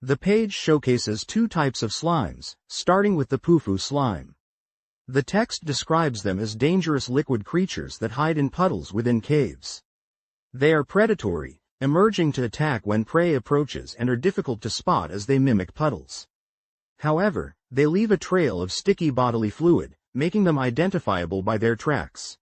The page showcases two types of slimes, starting with the Pufu slime. The text describes them as dangerous liquid creatures that hide in puddles within caves. They are predatory, emerging to attack when prey approaches and are difficult to spot as they mimic puddles. However, they leave a trail of sticky bodily fluid, making them identifiable by their tracks.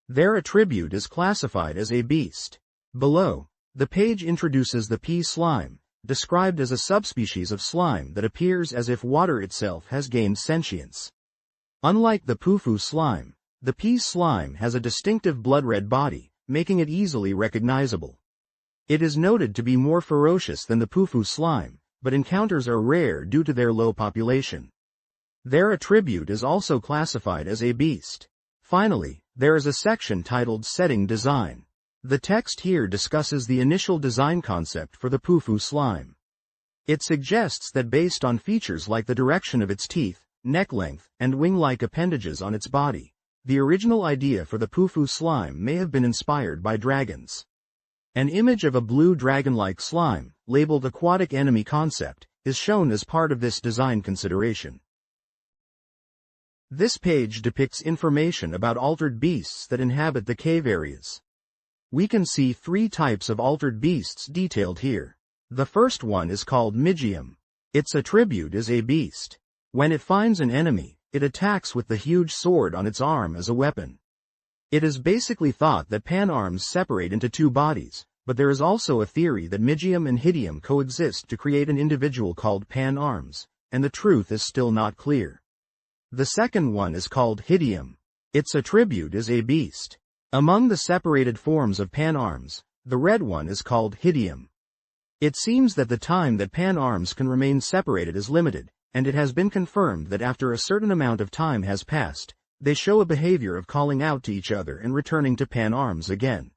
Their attribute is classified as a beast. Below, the page introduces the pea slime, described as a subspecies of slime that appears as if water itself has gained sentience. Unlike the Pufu slime, the pea slime has a distinctive blood-red body, making it easily recognizable. It is noted to be more ferocious than the Pufu slime, but encounters are rare due to their low population. Their attribute is also classified as a beast. Finally, there is a section titled Setting Design. The text here discusses the initial design concept for the Pufu slime. It suggests that based on features like the direction of its teeth, neck length, and wing-like appendages on its body, the original idea for the Pufu slime may have been inspired by dragons. An image of a blue dragon-like slime, labeled Aquatic Enemy Concept, is shown as part of this design consideration. This page depicts information about altered beasts that inhabit the cave areas. We can see three types of altered beasts detailed here. The first one is called Migium. Its attribute is a beast. When it finds an enemy, it attacks with the huge sword on its arm as a weapon. It is basically thought that pan-arms separate into two bodies, but there is also a theory that Migium and Hidium coexist to create an individual called pan-arms, and the truth is still not clear. The second one is called Hidium. Its attribute is a beast. Among the separated forms of pan-arms, the red one is called Hidium. It seems that the time that pan-arms can remain separated is limited, and it has been confirmed that after a certain amount of time has passed, they show a behavior of calling out to each other and returning to pan-arms again.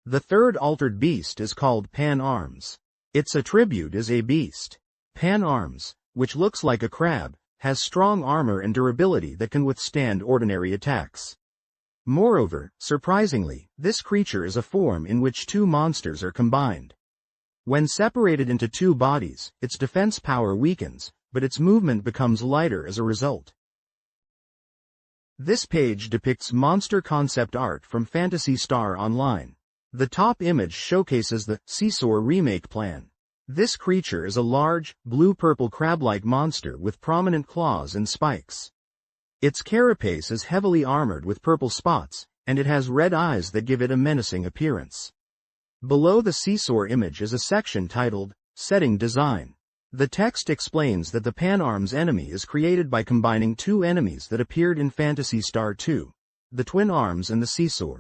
The third altered beast is called pan-arms. Its attribute is a beast. Pan-arms, which looks like a crab, has strong armor and durability that can withstand ordinary attacks. Moreover, surprisingly, this creature is a form in which two monsters are combined. When separated into two bodies, its defense power weakens, but its movement becomes lighter as a result. This page depicts monster concept art from Phantasy Star Online. The top image showcases the Seesaw remake plan. This creature is a large, blue-purple crab-like monster with prominent claws and spikes. Its carapace is heavily armored with purple spots, and it has red eyes that give it a menacing appearance. Below the seesaw image is a section titled, Setting Design. The text explains that the pan-arms enemy is created by combining two enemies that appeared in Phantasy Star 2, the twin arms and the seesaw.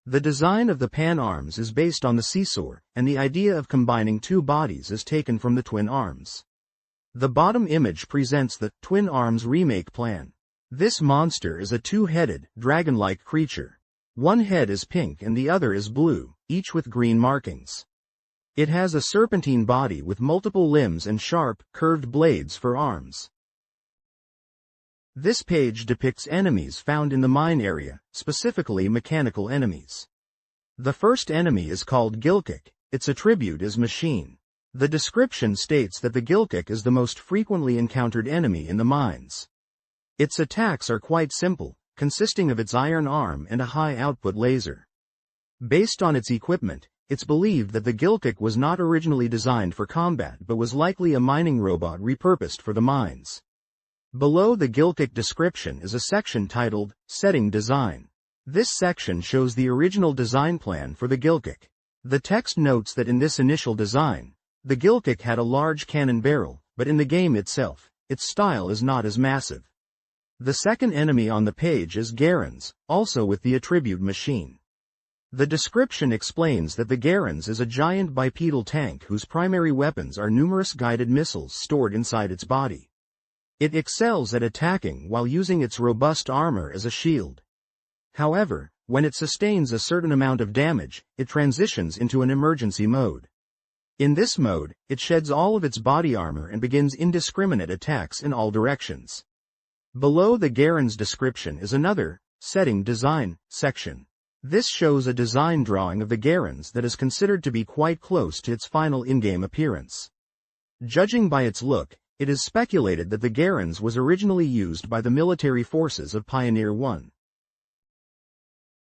The design of the pan-arms is based on the seesaw, and the idea of combining two bodies is taken from the twin arms. The bottom image presents the twin arms remake plan. This monster is a two-headed, dragon-like creature. One head is pink and the other is blue, each with green markings. It has a serpentine body with multiple limbs and sharp, curved blades for arms. This page depicts enemies found in the mine area, specifically mechanical enemies. The first enemy is called Gilkik. Its attribute is machine. The description states that the Gilkik is the most frequently encountered enemy in the mines. Its attacks are quite simple, consisting of its iron arm and a high-output laser. Based on its equipment, it's believed that the Gilkik was not originally designed for combat but was likely a mining robot repurposed for the mines. Below the Gilkik description is a section titled, Setting Design. This section shows the original design plan for the Gilkik. The text notes that in this initial design, the Gilkik had a large cannon barrel, but in the game itself, its style is not as massive. The second enemy on the page is Garens, also with the attribute machine. The description explains that the Garens is a giant bipedal tank whose primary weapons are numerous guided missiles stored inside its body. It excels at attacking while using its robust armor as a shield. However, When it sustains a certain amount of damage, it transitions into an emergency mode. In this mode, it sheds all of its body armor and begins indiscriminate attacks in all directions. Below the Garen's description is another, Setting Design, section. This shows a design drawing of the Garen's that is considered to be quite close to its final in-game appearance. Judging by its look, it is speculated that the Garen's was originally used by the military forces of Pioneer 1.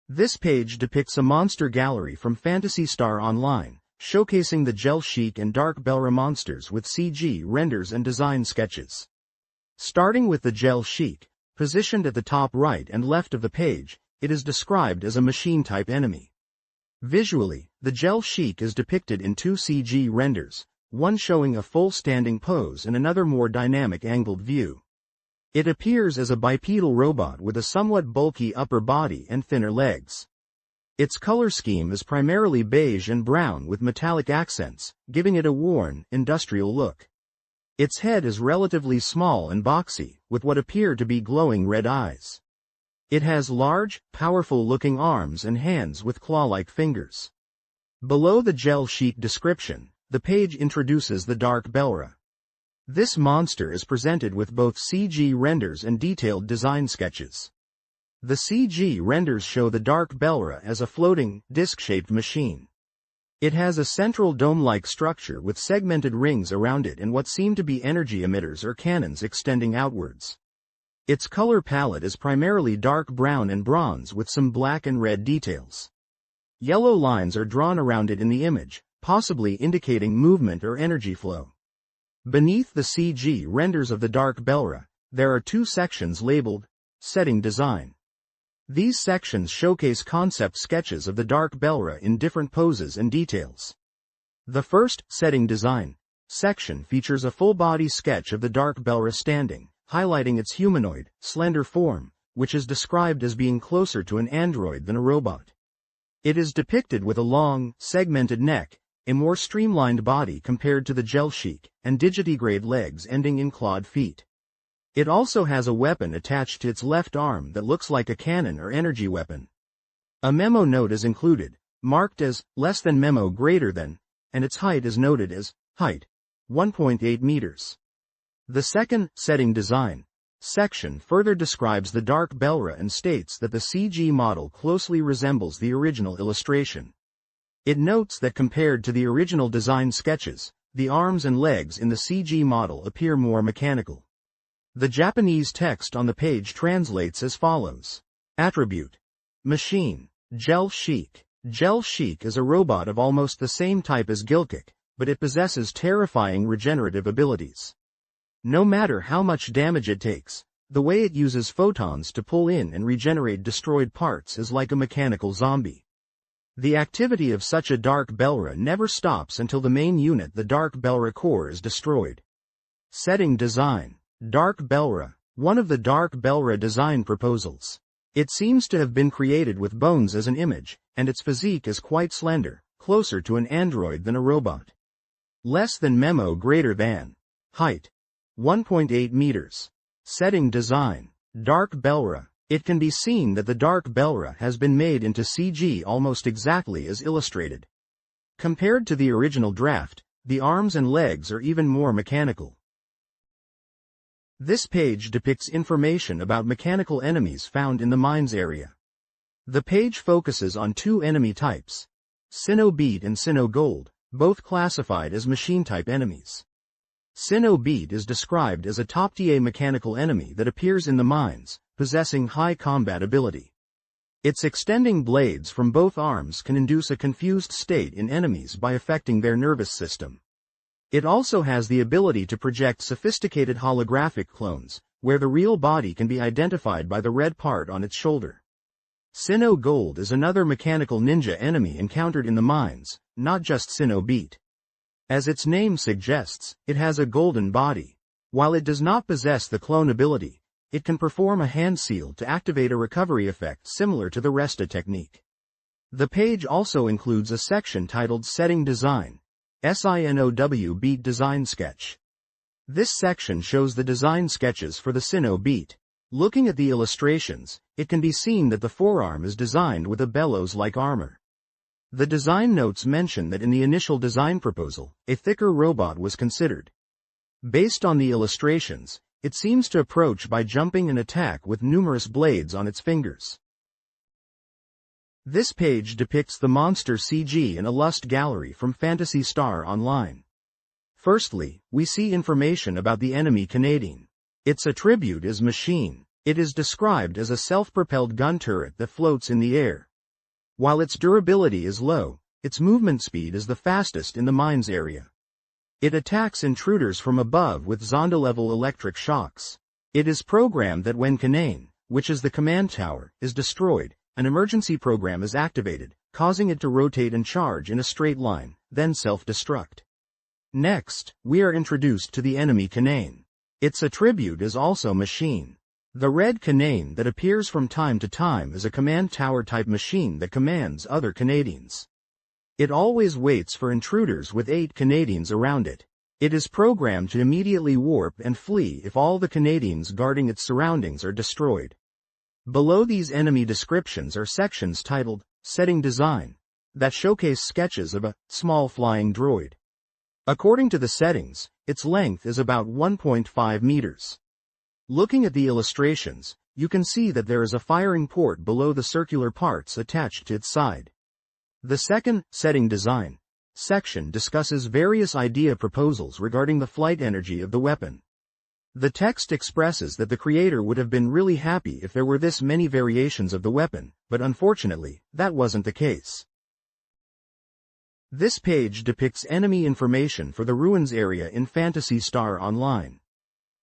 This page depicts a monster gallery from Phantasy Star Online, showcasing the Gel Sheik and Dark Belra monsters with CG renders and design sketches. Starting with the Gel Sheik, positioned at the top right and left of the page, it is described as a machine-type enemy. Visually, the Gel Sheik is depicted in two CG renders, one showing a full standing pose and another more dynamic angled view. It appears as a bipedal robot with a somewhat bulky upper body and thinner legs. Its color scheme is primarily beige and brown with metallic accents, giving it a worn, industrial look. Its head is relatively small and boxy, with what appear to be glowing red eyes. It has large, powerful-looking arms and hands with claw-like fingers. Below the Gel Sheik description, the page introduces the Dark Belra. This monster is presented with both CG renders and detailed design sketches. The CG renders show the Dark Belra as a floating, disc-shaped machine. It has a central dome-like structure with segmented rings around it and what seem to be energy emitters or cannons extending outwards. Its color palette is primarily dark brown and bronze with some black and red details. Yellow lines are drawn around it in the image, possibly indicating movement or energy flow. Beneath the CG renders of the Dark Belra, there are two sections labeled, Setting Design. These sections showcase concept sketches of the Dark Belra in different poses and details. The first, Setting Design, section features a full-body sketch of the Dark Belra standing, highlighting its humanoid, slender form, which is described as being closer to an android than a robot. It is depicted with a long, segmented neck, a more streamlined body compared to the Gel Sheik, and digitigrade legs ending in clawed feet. It also has a weapon attached to its left arm that looks like a cannon or energy weapon. A memo note is included, marked as less than memo greater than, and its height is noted as height 1.8 meters. The second, Setting Design, section further describes the Dark Belra and states that the CG model closely resembles the original illustration. It notes that compared to the original design sketches, the arms and legs in the CG model appear more mechanical. The Japanese text on the page translates as follows. Attribute. Machine. Gel Sheik. Gel Sheik is a robot of almost the same type as Gilkik, but it possesses terrifying regenerative abilities. No matter how much damage it takes, the way it uses photons to pull in and regenerate destroyed parts is like a mechanical zombie. The activity of such a Dark Belra never stops until the main unit, the Dark Belra core, is destroyed. Setting Design. Dark Belra. One of the Dark Belra design proposals. It seems to have been created with bones as an image, and its physique is quite slender, closer to an android than a robot. Less than memo greater than. Height. 1.8 meters. Setting Design. Dark Belra. It can be seen that the Dark Belra has been made into CG almost exactly as illustrated. Compared to the original draft, the arms and legs are even more mechanical. This page depicts information about mechanical enemies found in the mines area. The page focuses on two enemy types, Sinnoh and Sinnoh Gold, both classified as machine-type enemies. Sinnoh is described as a top-tier mechanical enemy that appears in the mines, possessing high combat ability. Its extending blades from both arms can induce a confused state in enemies by affecting their nervous system. It also has the ability to project sophisticated holographic clones, where the real body can be identified by the red part on its shoulder. Sinnoh Gold is another mechanical ninja enemy encountered in the mines, not just Sinnoh. As its name suggests, it has a golden body. While it does not possess the clone ability, it can perform a hand seal to activate a recovery effect similar to the Resta technique. The page also includes a section titled Setting Design, SINOW Beat Design Sketch. This section shows the design sketches for the Sinnoh. Looking at the illustrations, it can be seen that the forearm is designed with a bellows-like armor. The design notes mention that in the initial design proposal, a thicker robot was considered. Based on the illustrations, it seems to approach by jumping and attack with numerous blades on its fingers. This page depicts the monster CG in a lust gallery from Phantasy Star Online. Firstly, we see information about the enemy Canadian. Its attribute is machine. It is described as a self-propelled gun turret that floats in the air. While its durability is low, its movement speed is the fastest in the mines area. It attacks intruders from above with Zonda-level electric shocks. It is programmed that when Canaan, which is the command tower, is destroyed, an emergency program is activated, causing it to rotate and charge in a straight line, then self-destruct. Next, we are introduced to the enemy Canaan. Its attribute is also machine. The red Canaan that appears from time to time is a command tower type machine that commands other Canadians. It always waits for intruders with 8 Canadians around it. It is programmed to immediately warp and flee if all the Canadians guarding its surroundings are destroyed. Below these enemy descriptions are sections titled, Setting Design, that showcase sketches of a small flying droid. According to the settings, its length is about 1.5 meters. Looking at the illustrations, you can see that there is a firing port below the circular parts attached to its side. The second, Setting Design, section discusses various idea proposals regarding the flight energy of the weapon. The text expresses that the creator would have been really happy if there were this many variations of the weapon, but unfortunately, that wasn't the case. This page depicts enemy information for the ruins area in Phantasy Star Online.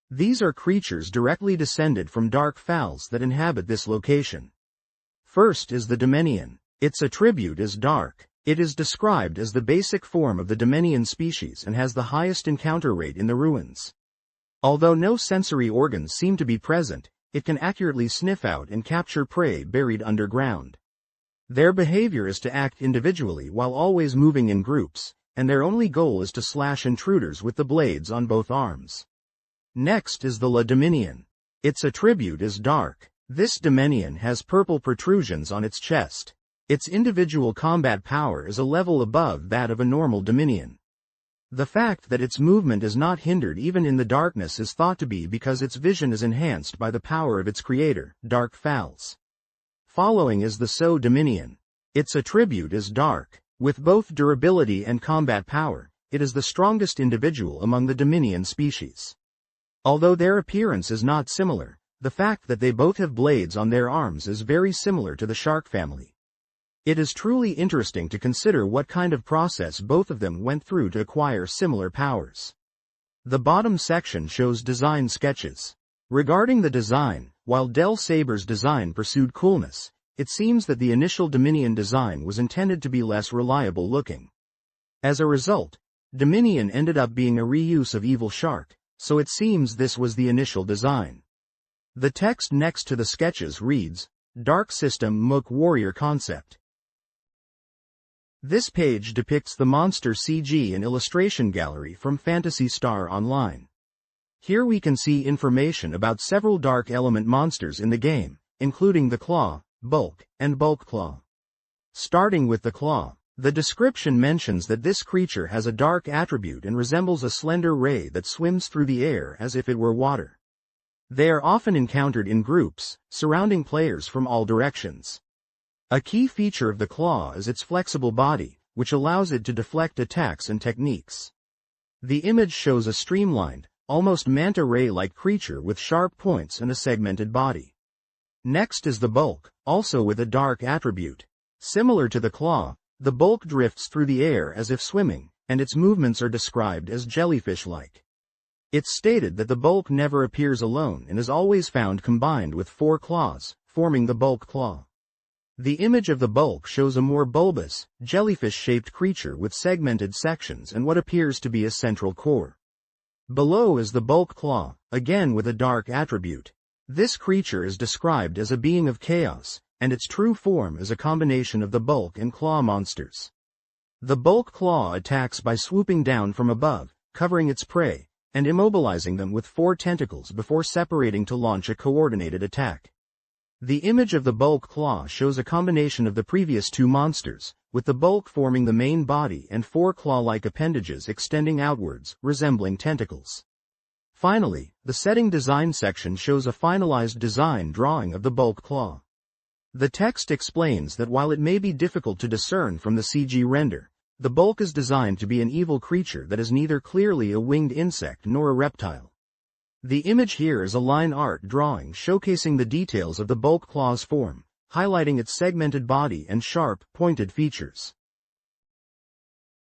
These are creatures directly descended from dark fowls that inhabit this location. First is the Dominion. Its attribute is dark. It is described as the basic form of the Dominion species and has the highest encounter rate in the ruins. Although no sensory organs seem to be present, it can accurately sniff out and capture prey buried underground. Their behavior is to act individually while always moving in groups, and their only goal is to slash intruders with the blades on both arms. Next is the La Dominion. Its attribute is dark. This Dominion has purple protrusions on its chest. Its individual combat power is a level above that of a normal Dominion. The fact that its movement is not hindered even in the darkness is thought to be because its vision is enhanced by the power of its creator, Dark Fowls. Following is the So Dominion. Its attribute is dark. With both durability and combat power, it is the strongest individual among the Dominion species. Although their appearance is not similar, the fact that they both have blades on their arms is very similar to the shark family. It is truly interesting to consider what kind of process both of them went through to acquire similar powers. The bottom section shows design sketches. Regarding the design, while Del Saber's design pursued coolness, it seems that the initial Dominion design was intended to be less reliable looking. As a result, Dominion ended up being a reuse of Evil Shark, so it seems this was the initial design. The text next to the sketches reads, Dark System Mook Warrior Concept. This page depicts the monster CG and illustration gallery from Phantasy Star Online. Here we can see information about several dark element monsters in the game, including the Claw, Bulk, and Bulk Claw. Starting with the Claw, the description mentions that this creature has a dark attribute and resembles a slender ray that swims through the air as if it were water. They are often encountered in groups, surrounding players from all directions. A key feature of the Claw is its flexible body, which allows it to deflect attacks and techniques. The image shows a streamlined, almost manta ray-like creature with sharp points and a segmented body. Next is the Bulk, also with a dark attribute. Similar to the Claw, the Bulk drifts through the air as if swimming, and its movements are described as jellyfish-like. It's stated that the Bulk never appears alone and is always found combined with 4 claws, forming the Bulk Claw. The image of the Bulk shows a more bulbous, jellyfish-shaped creature with segmented sections and what appears to be a central core. Below is the Bulk Claw, again with a dark attribute. This creature is described as a being of chaos, and its true form is a combination of the Bulk and Claw monsters. The Bulk Claw attacks by swooping down from above, covering its prey, and immobilizing them with 4 tentacles before separating to launch a coordinated attack. The image of the bulk claw shows a combination of the previous 2 monsters, with the bulk forming the main body and 4 claw-like appendages extending outwards, resembling tentacles. Finally, the setting design section shows a finalized design drawing of the bulk claw. The text explains that while it may be difficult to discern from the CG render, the bulk is designed to be an evil creature that is neither clearly a winged insect nor a reptile. The image here is a line art drawing showcasing the details of the bulk claw's form, highlighting its segmented body and sharp, pointed features.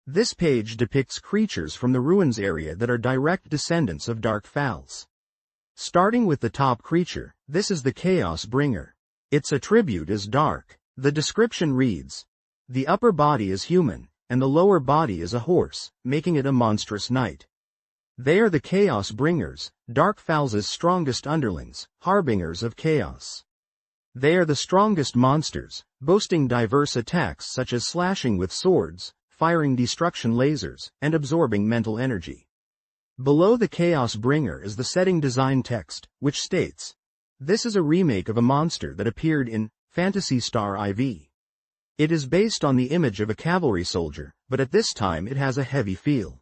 This page depicts creatures from the ruins area that are direct descendants of Dark Fowls. Starting with the top creature, this is the Chaos Bringer. Its attribute is dark. The description reads, "The upper body is human, and the lower body is a horse, making it a monstrous knight. They are the Chaos Bringers, Dark Fowls' strongest underlings, harbingers of chaos. They are the strongest monsters, boasting diverse attacks such as slashing with swords, firing destruction lasers, and absorbing mental energy." Below the Chaos Bringer is the setting design text, which states, "This is a remake of a monster that appeared in Phantasy Star IV. It is based on the image of a cavalry soldier, but at this time it has a heavy feel."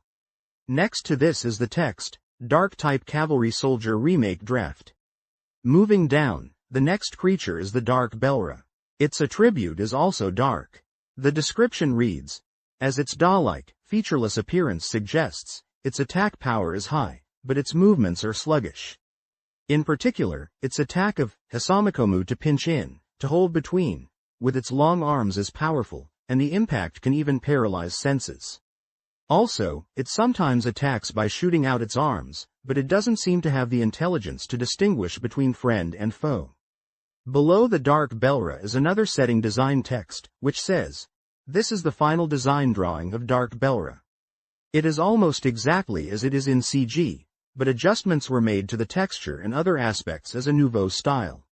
Next to this is the text, "Dark-type Cavalry Soldier Remake Draft." Moving down, the next creature is the Dark Belra. Its attribute is also dark. The description reads, "As its doll-like, featureless appearance suggests, its attack power is high, but its movements are sluggish. In particular, its attack of Hasamikomu to pinch in, to hold between, with its long arms is powerful, and the impact can even paralyze senses. Also, it sometimes attacks by shooting out its arms, but it doesn't seem to have the intelligence to distinguish between friend and foe." Below the Dark Belra is another setting design text, which says, "This is the final design drawing of Dark Belra. It is almost exactly as it is in CG, but adjustments were made to the texture and other aspects as a nouveau style."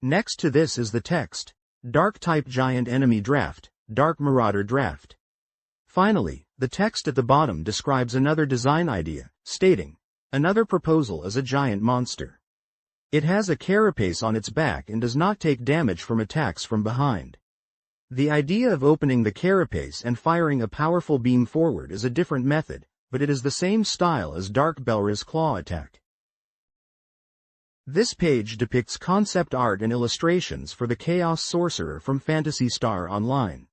Next to this is the text, "Dark-type Giant Enemy Draft, Dark Marauder Draft." Finally, the text at the bottom describes another design idea, stating, "Another proposal is a giant monster. It has a carapace on its back and does not take damage from attacks from behind. The idea of opening the carapace and firing a powerful beam forward is a different method, but it is the same style as Dark Belra's claw attack." This page depicts concept art and illustrations for the Chaos Sorcerer from Phantasy Star Online.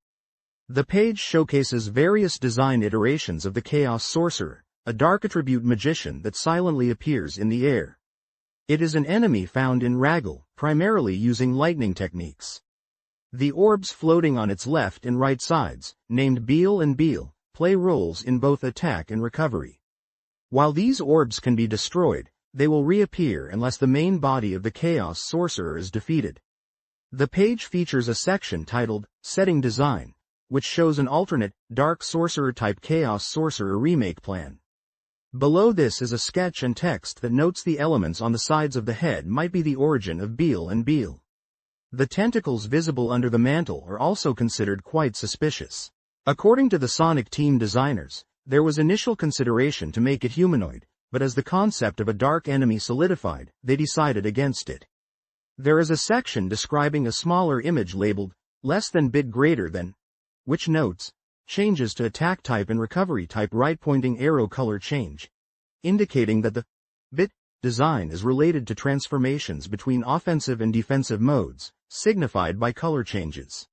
The page showcases various design iterations of the Chaos Sorcerer, a dark attribute magician that silently appears in the air. It is an enemy found in Raggle, primarily using lightning techniques. The orbs floating on its left and right sides, named Beel and Beel, play roles in both attack and recovery. While these orbs can be destroyed, they will reappear unless the main body of the Chaos Sorcerer is defeated. The page features a section titled, "Setting Design," which shows an alternate, Dark Sorcerer-type Chaos Sorcerer remake plan. Below this is a sketch and text that notes the elements on the sides of the head might be the origin of Beel and Beel. The tentacles visible under the mantle are also considered quite suspicious. According to the Sonic team designers, there was initial consideration to make it humanoid, but as the concept of a dark enemy solidified, they decided against it. There is a section describing a smaller image labeled, "less than bit greater than," which notes, changes to attack type and recovery type right-pointing arrow color change, indicating that the bit design is related to transformations between offensive and defensive modes, signified by color changes.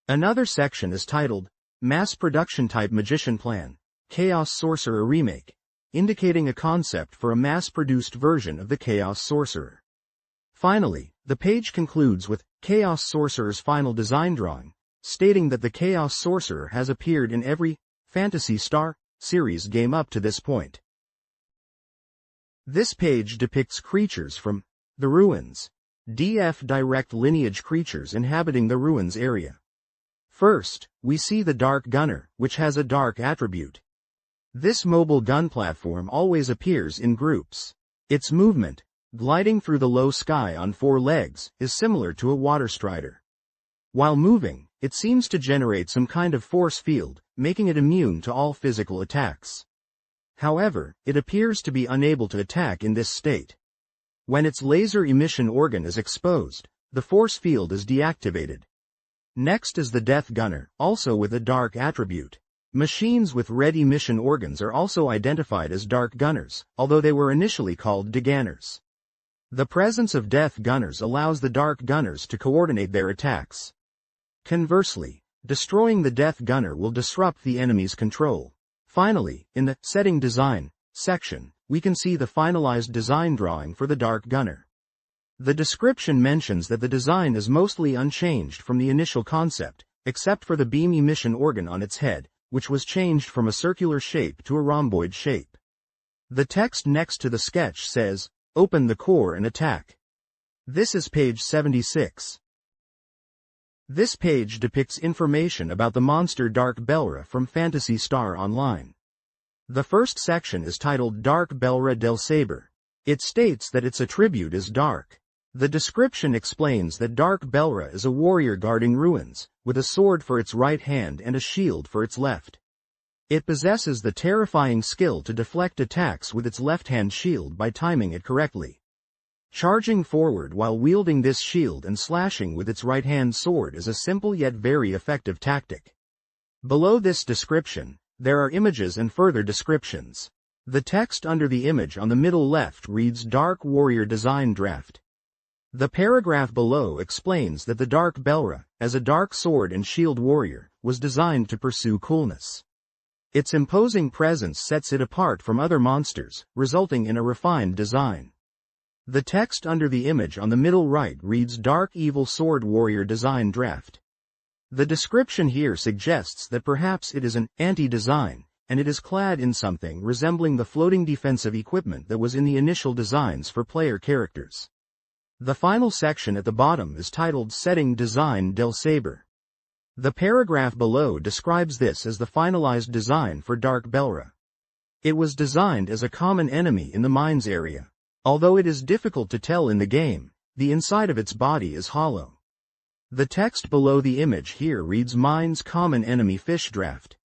Another section is titled, "Mass Production Type Magician Plan, Chaos Sorcerer Remake," indicating a concept for a mass-produced version of the Chaos Sorcerer. Finally, the page concludes with Chaos Sorcerer's final design drawing, stating that the Chaos Sorcerer has appeared in every Phantasy Star series game up to this point. This page depicts creatures from the Ruins, DF Direct Lineage creatures inhabiting the Ruins area. First, we see the Dark Gunner, which has a dark attribute. This mobile gun platform always appears in groups. Its movement, gliding through the low sky on 4 legs, is similar to a water strider. While moving, it seems to generate some kind of force field, making it immune to all physical attacks. However, it appears to be unable to attack in this state. When its laser emission organ is exposed, the force field is deactivated. Next is the Death Gunner, also with a dark attribute. Machines with red emission organs are also identified as Dark Gunners, although they were initially called Degunners. The presence of Death Gunners allows the Dark Gunners to coordinate their attacks. Conversely, destroying the Death Gunner will disrupt the enemy's control. Finally, in the Setting Design section, we can see the finalized design drawing for the Dark Gunner. The description mentions that the design is mostly unchanged from the initial concept, except for the beam emission organ on its head, which was changed from a circular shape to a rhomboid shape. The text next to the sketch says, "Open the core and attack." This is page 76. This page depicts information about the monster Dark Belra from Phantasy Star Online. The first section is titled Dark Belra del Saber. It states that its attribute is dark. The description explains that Dark Belra is a warrior guarding ruins, with a sword for its right hand and a shield for its left. It possesses the terrifying skill to deflect attacks with its left-hand shield by timing it correctly. Charging forward while wielding this shield and slashing with its right-hand sword is a simple yet very effective tactic. Below this description, there are images and further descriptions. The text under the image on the middle left reads Dark Warrior Design Draft. The paragraph below explains that the Dark Belra, as a dark sword and shield warrior, was designed to pursue coolness. Its imposing presence sets it apart from other monsters, resulting in a refined design. The text under the image on the middle right reads Dark Evil Sword Warrior Design Draft. The description here suggests that perhaps it is an anti-design, and it is clad in something resembling the floating defensive equipment that was in the initial designs for player characters. The final section at the bottom is titled Setting Design del Saber. The paragraph below describes this as the finalized design for Dark Belra. It was designed as a common enemy in the mines area. Although it is difficult to tell in the game, the inside of its body is hollow. The text below the image here reads Mines Common Enemy Fish Draft.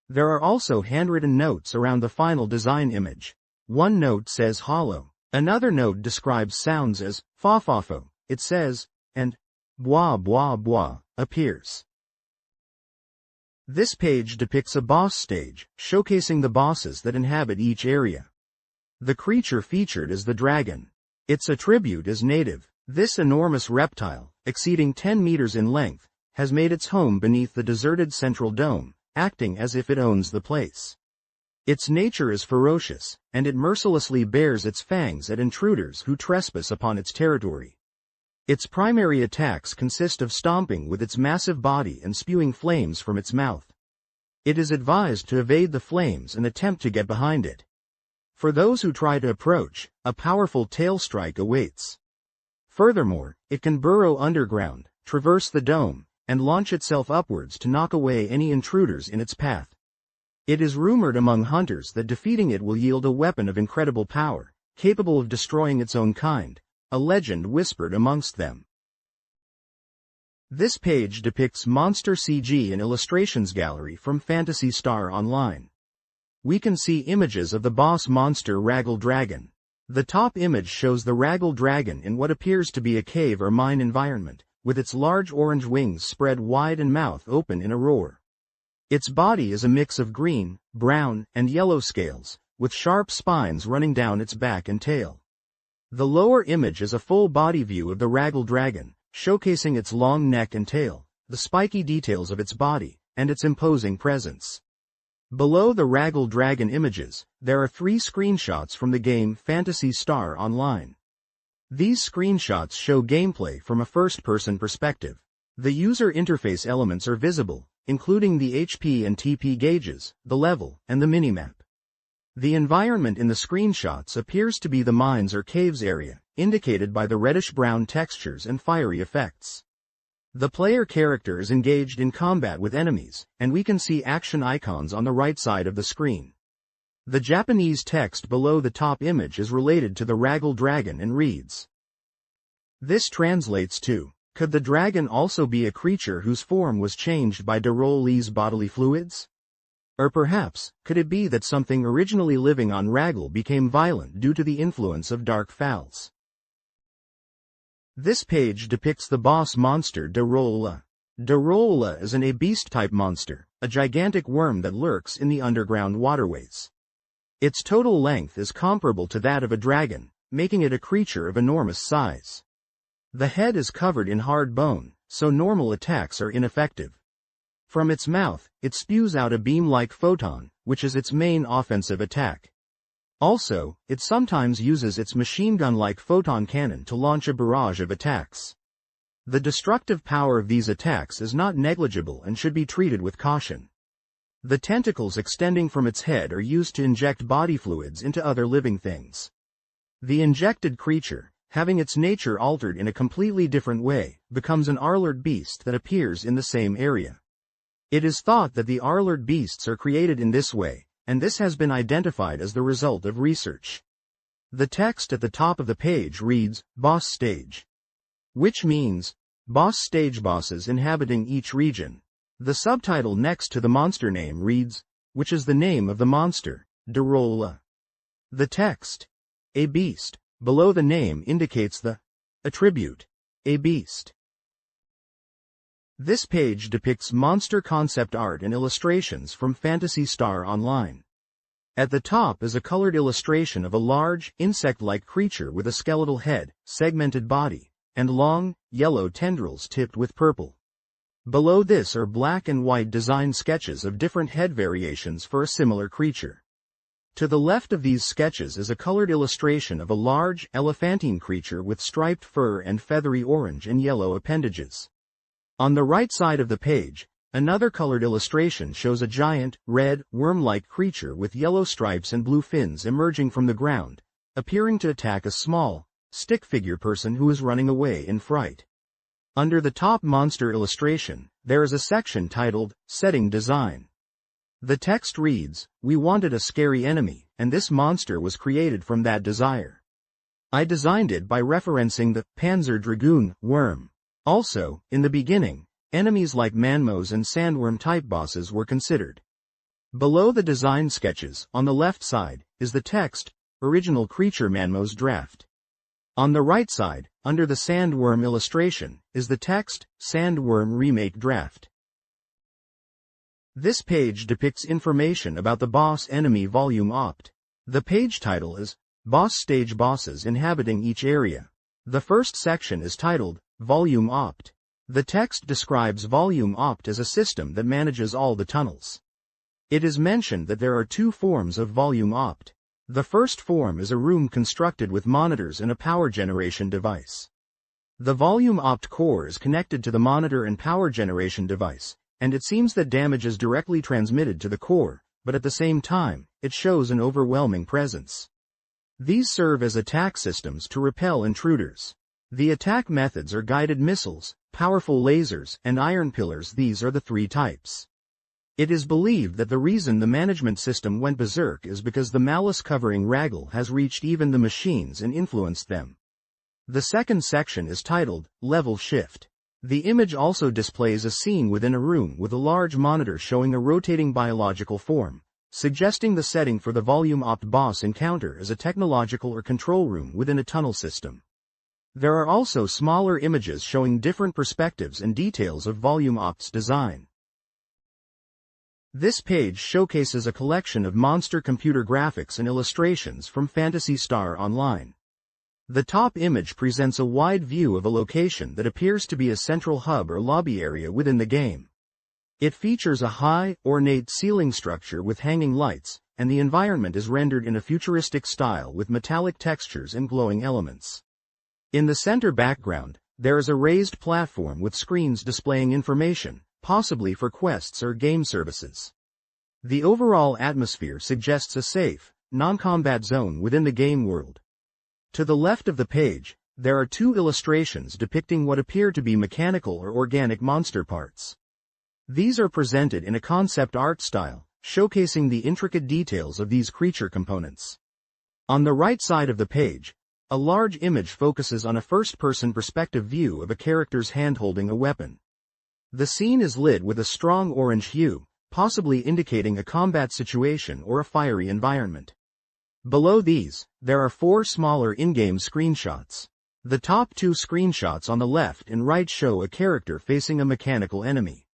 There are also handwritten notes around the final design image. One note says hollow. Another note describes sounds as fa-fa-fo, it says, and bwa bwa bwa appears. This page depicts a boss stage, showcasing the bosses that inhabit each area. The creature featured is the dragon. Its attribute is native. This enormous reptile, exceeding 10 meters in length, has made its home beneath the deserted central dome, acting as if it owns the place. Its nature is ferocious, and it mercilessly bares its fangs at intruders who trespass upon its territory. Its primary attacks consist of stomping with its massive body and spewing flames from its mouth. It is advised to evade the flames and attempt to get behind it. For those who try to approach, a powerful tail strike awaits. Furthermore, it can burrow underground, traverse the dome, and launch itself upwards to knock away any intruders in its path. It is rumored among hunters that defeating it will yield a weapon of incredible power, capable of destroying its own kind, a legend whispered amongst them. This page depicts monster CG and illustrations gallery from Phantasy Star Online. We can see images of the boss monster Raggle Dragon. The top image shows the Raggle Dragon in what appears to be a cave or mine environment, with its large orange wings spread wide and mouth open in a roar. Its body is a mix of green, brown, and yellow scales, with sharp spines running down its back and tail. The lower image is a full body view of the Raggle Dragon, showcasing its long neck and tail, the spiky details of its body, and its imposing presence. Below the Raggle Dragon images, there are 3 screenshots from the game Phantasy Star Online. These screenshots show gameplay from a first-person perspective. The user interface elements are visible, including the HP and TP gauges, the level, and the minimap. The environment in the screenshots appears to be the mines or caves area, indicated by the reddish-brown textures and fiery effects. The player character is engaged in combat with enemies, and we can see action icons on the right side of the screen. The Japanese text below the top image is related to the Raggle Dragon and reads, This translates to, could the dragon also be a creature whose form was changed by Derol Lee's bodily fluids? Or perhaps, could it be that something originally living on Raggle became violent due to the influence of dark fowls? This page depicts the boss monster Darola. Darola is an beast-type monster, a gigantic worm that lurks in the underground waterways. Its total length is comparable to that of a dragon, making it a creature of enormous size. The head is covered in hard bone, so normal attacks are ineffective. From its mouth, it spews out a beam-like photon, which is its main offensive attack. Also, it sometimes uses its machine gun-like photon cannon to launch a barrage of attacks. The destructive power of these attacks is not negligible and should be treated with caution. The tentacles extending from its head are used to inject body fluids into other living things. The injected creature, having its nature altered in a completely different way, becomes an Arlert beast that appears in the same area. It is thought that the Arlert beasts are created in this way, and this has been identified as the result of research. The text at the top of the page reads, Boss Stage, which means, boss stage bosses inhabiting each region. The subtitle next to the monster name reads, which is the name of the monster, Darola. The text, a beast, below the name indicates the attribute, a beast. This page depicts monster concept art and illustrations from Phantasy Star Online. At the top is a colored illustration of a large, insect-like creature with a skeletal head, segmented body, and long, yellow tendrils tipped with purple. Below this are black and white design sketches of different head variations for a similar creature. To the left of these sketches is a colored illustration of a large, elephantine creature with striped fur and feathery orange and yellow appendages. On the right side of the page, another colored illustration shows a giant, red, worm-like creature with yellow stripes and blue fins emerging from the ground, appearing to attack a small, stick figure person who is running away in fright. Under the top monster illustration, there is a section titled, Setting Design. The text reads, We wanted a scary enemy, and this monster was created from that desire. I designed it by referencing the Panzer Dragoon worm. Also, in the beginning, enemies like manmos and sandworm-type bosses were considered. Below the design sketches, on the left side, is the text, Original Creature Manmos Draft. On the right side, under the sandworm illustration, is the text, Sandworm Remake Draft. This page depicts information about the boss enemy volume opt. The page title is, Boss Stage Bosses Inhabiting Each Area. The first section is titled, Volume Opt. The text describes Volume Opt as a system that manages all the tunnels. It is mentioned that there are two forms of Volume Opt. The first form is a room constructed with monitors and a power generation device. The Volume Opt core is connected to the monitor and power generation device, and it seems that damage is directly transmitted to the core, but at the same time, it shows an overwhelming presence. These serve as attack systems to repel intruders. The attack methods are guided missiles, powerful lasers, and iron pillars. These are the three types. It is believed that the reason the management system went berserk is because the malice covering Raggle has reached even the machines and influenced them. The second section is titled, Level Shift. The image also displays a scene within a room with a large monitor showing a rotating biological form, suggesting the setting for the Volume Opt boss encounter as a technological or control room within a tunnel system. There are also smaller images showing different perspectives and details of Volume Opt's design. This page showcases a collection of monster computer graphics and illustrations from Phantasy Star Online. The top image presents a wide view of a location that appears to be a central hub or lobby area within the game. It features a high, ornate ceiling structure with hanging lights, and the environment is rendered in a futuristic style with metallic textures and glowing elements. In the center background, there is a raised platform with screens displaying information, possibly for quests or game services. The overall atmosphere suggests a safe, non-combat zone within the game world. To the left of the page, there are two illustrations depicting what appear to be mechanical or organic monster parts. These are presented in a concept art style, showcasing the intricate details of these creature components. On the right side of the page, a large image focuses on a first-person perspective view of a character's hand holding a weapon. The scene is lit with a strong orange hue, possibly indicating a combat situation or a fiery environment. Below these, there are 4 smaller in-game screenshots. The top 2 screenshots on the left and right show a character facing a mechanical enemy.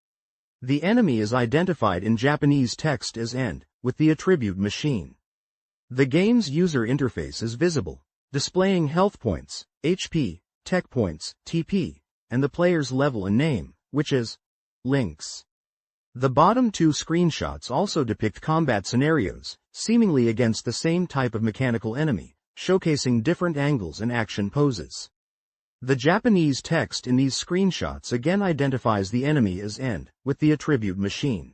The enemy is identified in Japanese text as END, with the attribute machine. The game's user interface is visible, displaying health points, HP, tech points, TP, and the player's level and name, which is links. The bottom 2 screenshots also depict combat scenarios, seemingly against the same type of mechanical enemy, showcasing different angles and action poses. The Japanese text in these screenshots again identifies the enemy as END, with the attribute machine.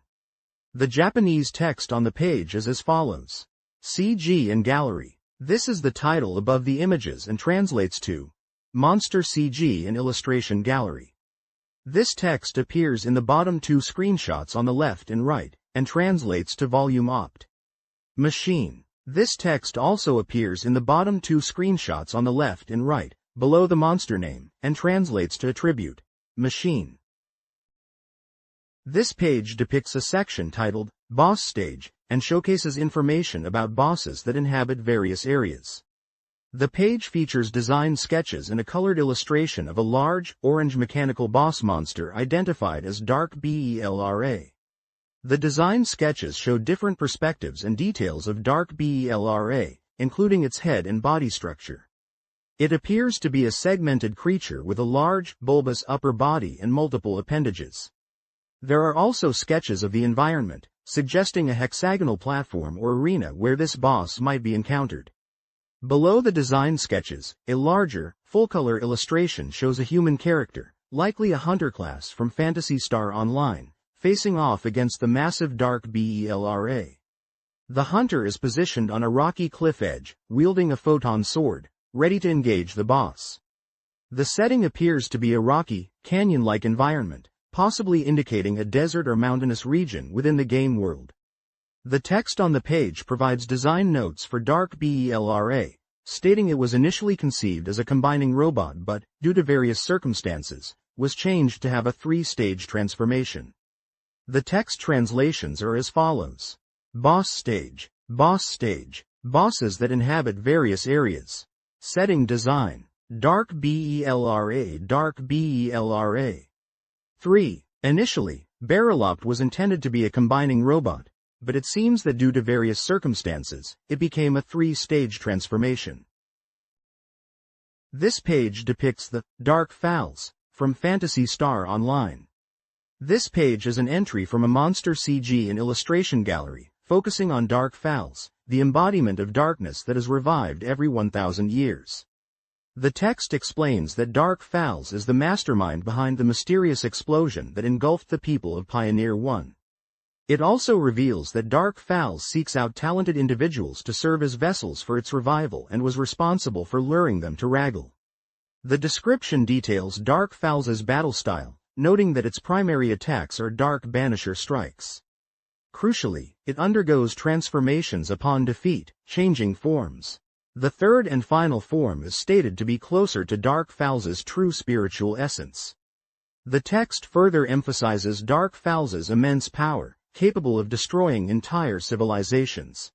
The Japanese text on the page is as follows. CG and Gallery. This is the title above the images and translates to Monster CG and Illustration Gallery. This text appears in the bottom 2 screenshots on the left and right, and translates to Volume Opt. Machine. This text also appears in the bottom 2 screenshots on the left and right, below the monster name, and translates to Attribute. Machine. This page depicts a section titled Boss Stage, and showcases information about bosses that inhabit various areas. The page features design sketches and a colored illustration of a large, orange mechanical boss monster identified as Dark Belra. The design sketches show different perspectives and details of Dark Belra, including its head and body structure. It appears to be a segmented creature with a large, bulbous upper body and multiple appendages. There are also sketches of the environment, suggesting a hexagonal platform or arena where this boss might be encountered. Below the design sketches, a larger, full-color illustration shows a human character, likely a hunter class from Phantasy Star Online, facing off against the massive Dark Belra. The hunter is positioned on a rocky cliff edge, wielding a photon sword, ready to engage the boss. The setting appears to be a rocky, canyon-like environment, possibly indicating a desert or mountainous region within the game world. The text on the page provides design notes for Dark Belra, stating it was initially conceived as a combining robot but, due to various circumstances, was changed to have a 3-stage transformation. The text translations are as follows. Boss Stage. Boss Stage. Bosses that inhabit various areas. Setting design. Dark Belra. Dark Belra. 3. Initially, Barrelopt was intended to be a combining robot, but it seems that due to various circumstances, it became a 3-stage transformation. This page depicts the Dark Fowls from Phantasy Star Online. This page is an entry from a monster CG and illustration gallery, focusing on Dark Fowls, the embodiment of darkness that is revived every 1,000 years. The text explains that Dark Fowls is the mastermind behind the mysterious explosion that engulfed the people of Pioneer 1. It also reveals that Dark Fowls seeks out talented individuals to serve as vessels for its revival and was responsible for luring them to Raggle. The description details Dark Fowls' battle style, noting that its primary attacks are Dark Banisher strikes. Crucially, it undergoes transformations upon defeat, changing forms. The third and final form is stated to be closer to Dark Fowls' true spiritual essence. The text further emphasizes Dark Fowls' immense power, capable of destroying entire civilizations.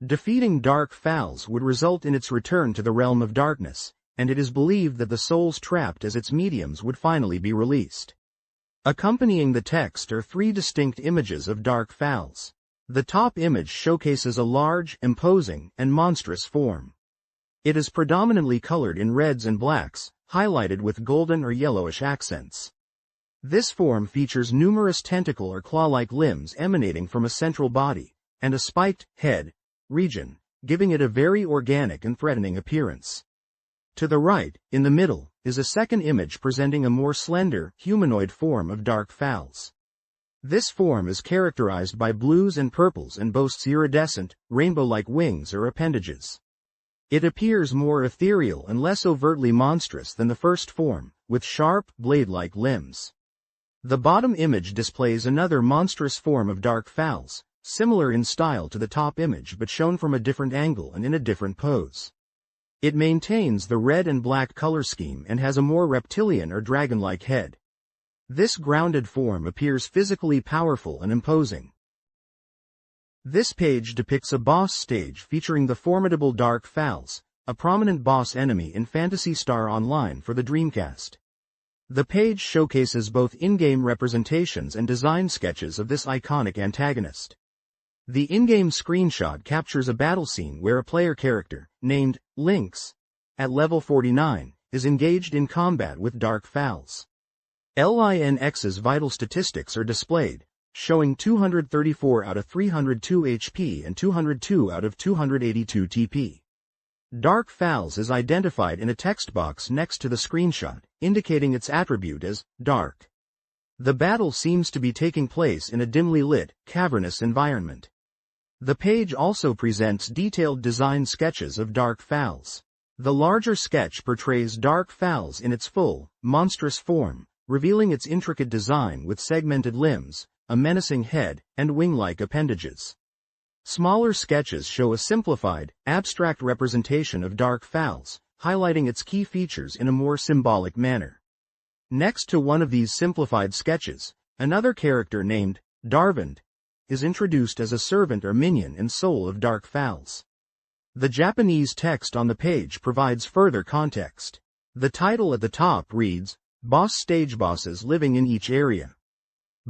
Defeating Dark Fowls would result in its return to the realm of darkness, and it is believed that the souls trapped as its mediums would finally be released. Accompanying the text are 3 distinct images of Dark Fowls. The top image showcases a large, imposing, and monstrous form. It is predominantly colored in reds and blacks, highlighted with golden or yellowish accents. This form features numerous tentacle or claw-like limbs emanating from a central body, and a spiked head region, giving it a very organic and threatening appearance. To the right, in the middle, is a second image presenting a more slender, humanoid form of Dark Fowls. This form is characterized by blues and purples and boasts iridescent, rainbow-like wings or appendages. It appears more ethereal and less overtly monstrous than the first form, with sharp, blade-like limbs. The bottom image displays another monstrous form of Dark Fowls, similar in style to the top image but shown from a different angle and in a different pose. It maintains the red and black color scheme and has a more reptilian or dragon-like head. This grounded form appears physically powerful and imposing. This page depicts a boss stage featuring the formidable Dark Fowls, a prominent boss enemy in Phantasy Star Online for the Dreamcast. The page showcases both in-game representations and design sketches of this iconic antagonist. The in-game screenshot captures a battle scene where a player character, named Lynx, at level 49, is engaged in combat with Dark Fowls. Lynx's vital statistics are displayed, showing 234 out of 302 HP and 202 out of 282 TP. Dark Fowls is identified in a text box next to the screenshot, indicating its attribute as dark. The battle seems to be taking place in a dimly lit, cavernous environment. The page also presents detailed design sketches of Dark Fowls. The larger sketch portrays Dark Fowls in its full, monstrous form, revealing its intricate design with segmented limbs, a menacing head, and wing-like appendages. Smaller sketches show a simplified, abstract representation of Dark Fowls, highlighting its key features in a more symbolic manner. Next to one of these simplified sketches, another character named Darvind is introduced as a servant or minion and soul of Dark Fowls. The Japanese text on the page provides further context. The title at the top reads, Boss Stage Bosses Living in Each Area.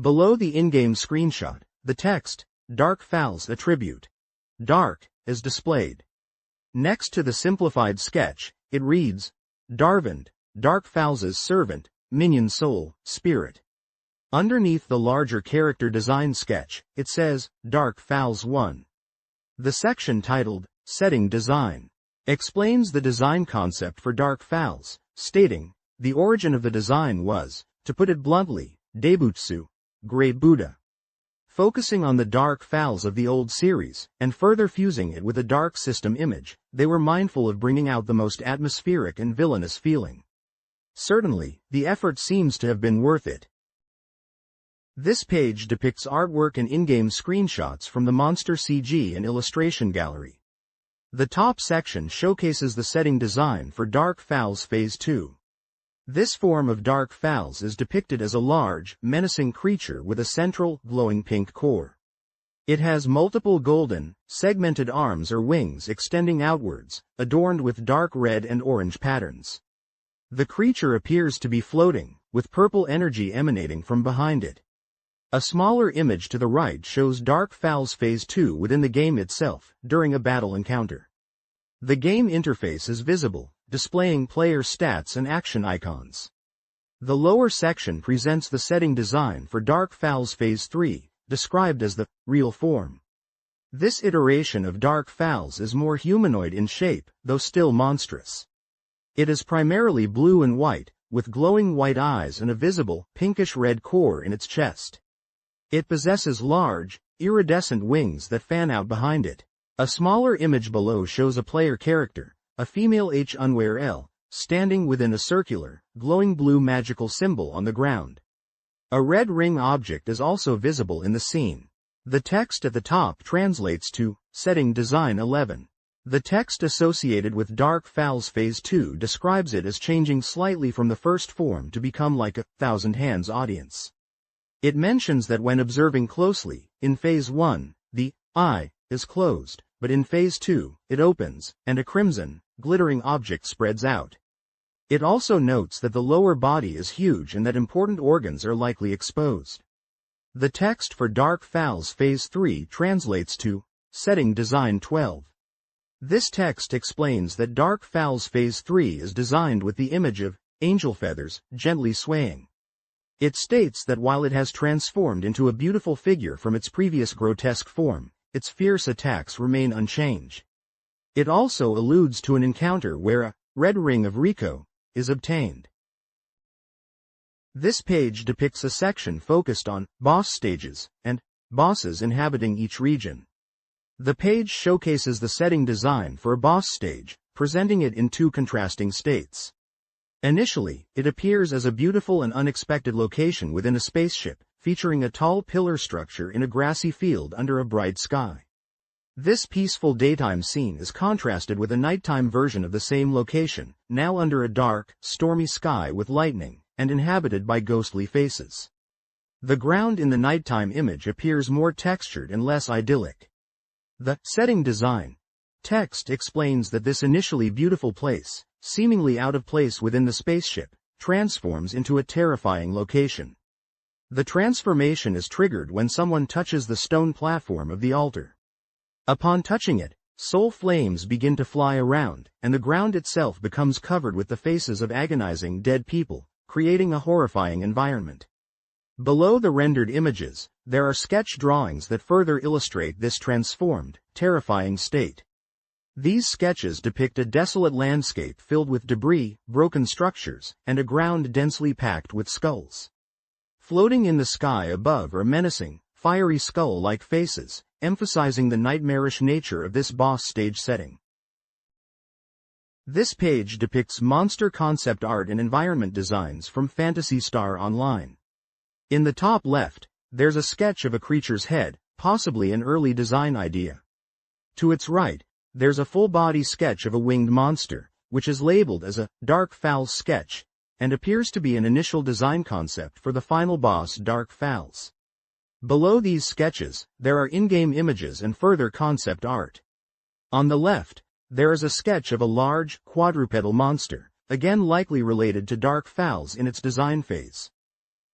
Below the in-game screenshot, the text, Dark Fowls Attribute, Dark, is displayed. Next to the simplified sketch, it reads, Darvind, Dark Fowls' servant, minion soul, spirit. Underneath the larger character design sketch, it says, Dark Fowls 1. The section titled, Setting Design, explains the design concept for Dark Fowls, stating, the origin of the design was, to put it bluntly, Daibutsu, Grey Buddha. Focusing on the Dark Fowls of the old series, and further fusing it with a Dark System image, they were mindful of bringing out the most atmospheric and villainous feeling. Certainly, the effort seems to have been worth it. This page depicts artwork and in-game screenshots from the Monster CG and Illustration Gallery. The top section showcases the setting design for Dark Fowls Phase 2. This form of Dark Fowls is depicted as a large, menacing creature with a central, glowing pink core. It has multiple golden, segmented arms or wings extending outwards, adorned with dark red and orange patterns. The creature appears to be floating, with purple energy emanating from behind it. A smaller image to the right shows Dark Fowls Phase 2 within the game itself, during a battle encounter. The game interface is visible, displaying player stats and action icons. The lower section presents the setting design for Dark Fowls Phase 3, described as the real form. This iteration of Dark Fowls is more humanoid in shape, though still monstrous. It is primarily blue and white, with glowing white eyes and a visible, pinkish-red core in its chest. It possesses large, iridescent wings that fan out behind it. A smaller image below shows a player character, a female H-unware L, standing within a circular, glowing blue magical symbol on the ground. A red ring object is also visible in the scene. The text at the top translates to, Setting Design 11. The text associated with Dark Fowls Phase 2 describes it as changing slightly from the first form to become like a thousand hands audience. It mentions that when observing closely, in Phase 1, the eye is closed, but in Phase 2, it opens, and a crimson, glittering object spreads out. It also notes that the lower body is huge and that important organs are likely exposed. The text for Dark Fowls Phase 3 translates to, Setting Design 12. This text explains that Dark Fowls Phase 3 is designed with the image of angel feathers gently swaying. It states that while it has transformed into a beautiful figure from its previous grotesque form, its fierce attacks remain unchanged. It also alludes to an encounter where a red ring of Rico is obtained. This page depicts a section focused on boss stages and bosses inhabiting each region. The page showcases the setting design for a boss stage, presenting it in two contrasting states. Initially, it appears as a beautiful and unexpected location within a spaceship, featuring a tall pillar structure in a grassy field under a bright sky. This peaceful daytime scene is contrasted with a nighttime version of the same location, now under a dark, stormy sky with lightning, and inhabited by ghostly faces. The ground in the nighttime image appears more textured and less idyllic. The setting design text explains that this initially beautiful place, seemingly out of place within the spaceship, transforms into a terrifying location. The transformation is triggered when someone touches the stone platform of the altar. Upon touching it, soul flames begin to fly around, and the ground itself becomes covered with the faces of agonizing dead people, creating a horrifying environment. Below the rendered images, there are sketch drawings that further illustrate this transformed, terrifying state. These sketches depict a desolate landscape filled with debris, broken structures, and a ground densely packed with skulls. Floating in the sky above are menacing, fiery skull-like faces, emphasizing the nightmarish nature of this boss stage setting. This page depicts monster concept art and environment designs from Phantasy Star Online. In the top left, there's a sketch of a creature's head, possibly an early design idea. To its right, there's a full-body sketch of a winged monster, which is labeled as a Dark Fowls sketch, and appears to be an initial design concept for the final boss Dark Fowls. Below these sketches, there are in-game images and further concept art. On the left, there is a sketch of a large, quadrupedal monster, again likely related to Dark Fowls in its design phase.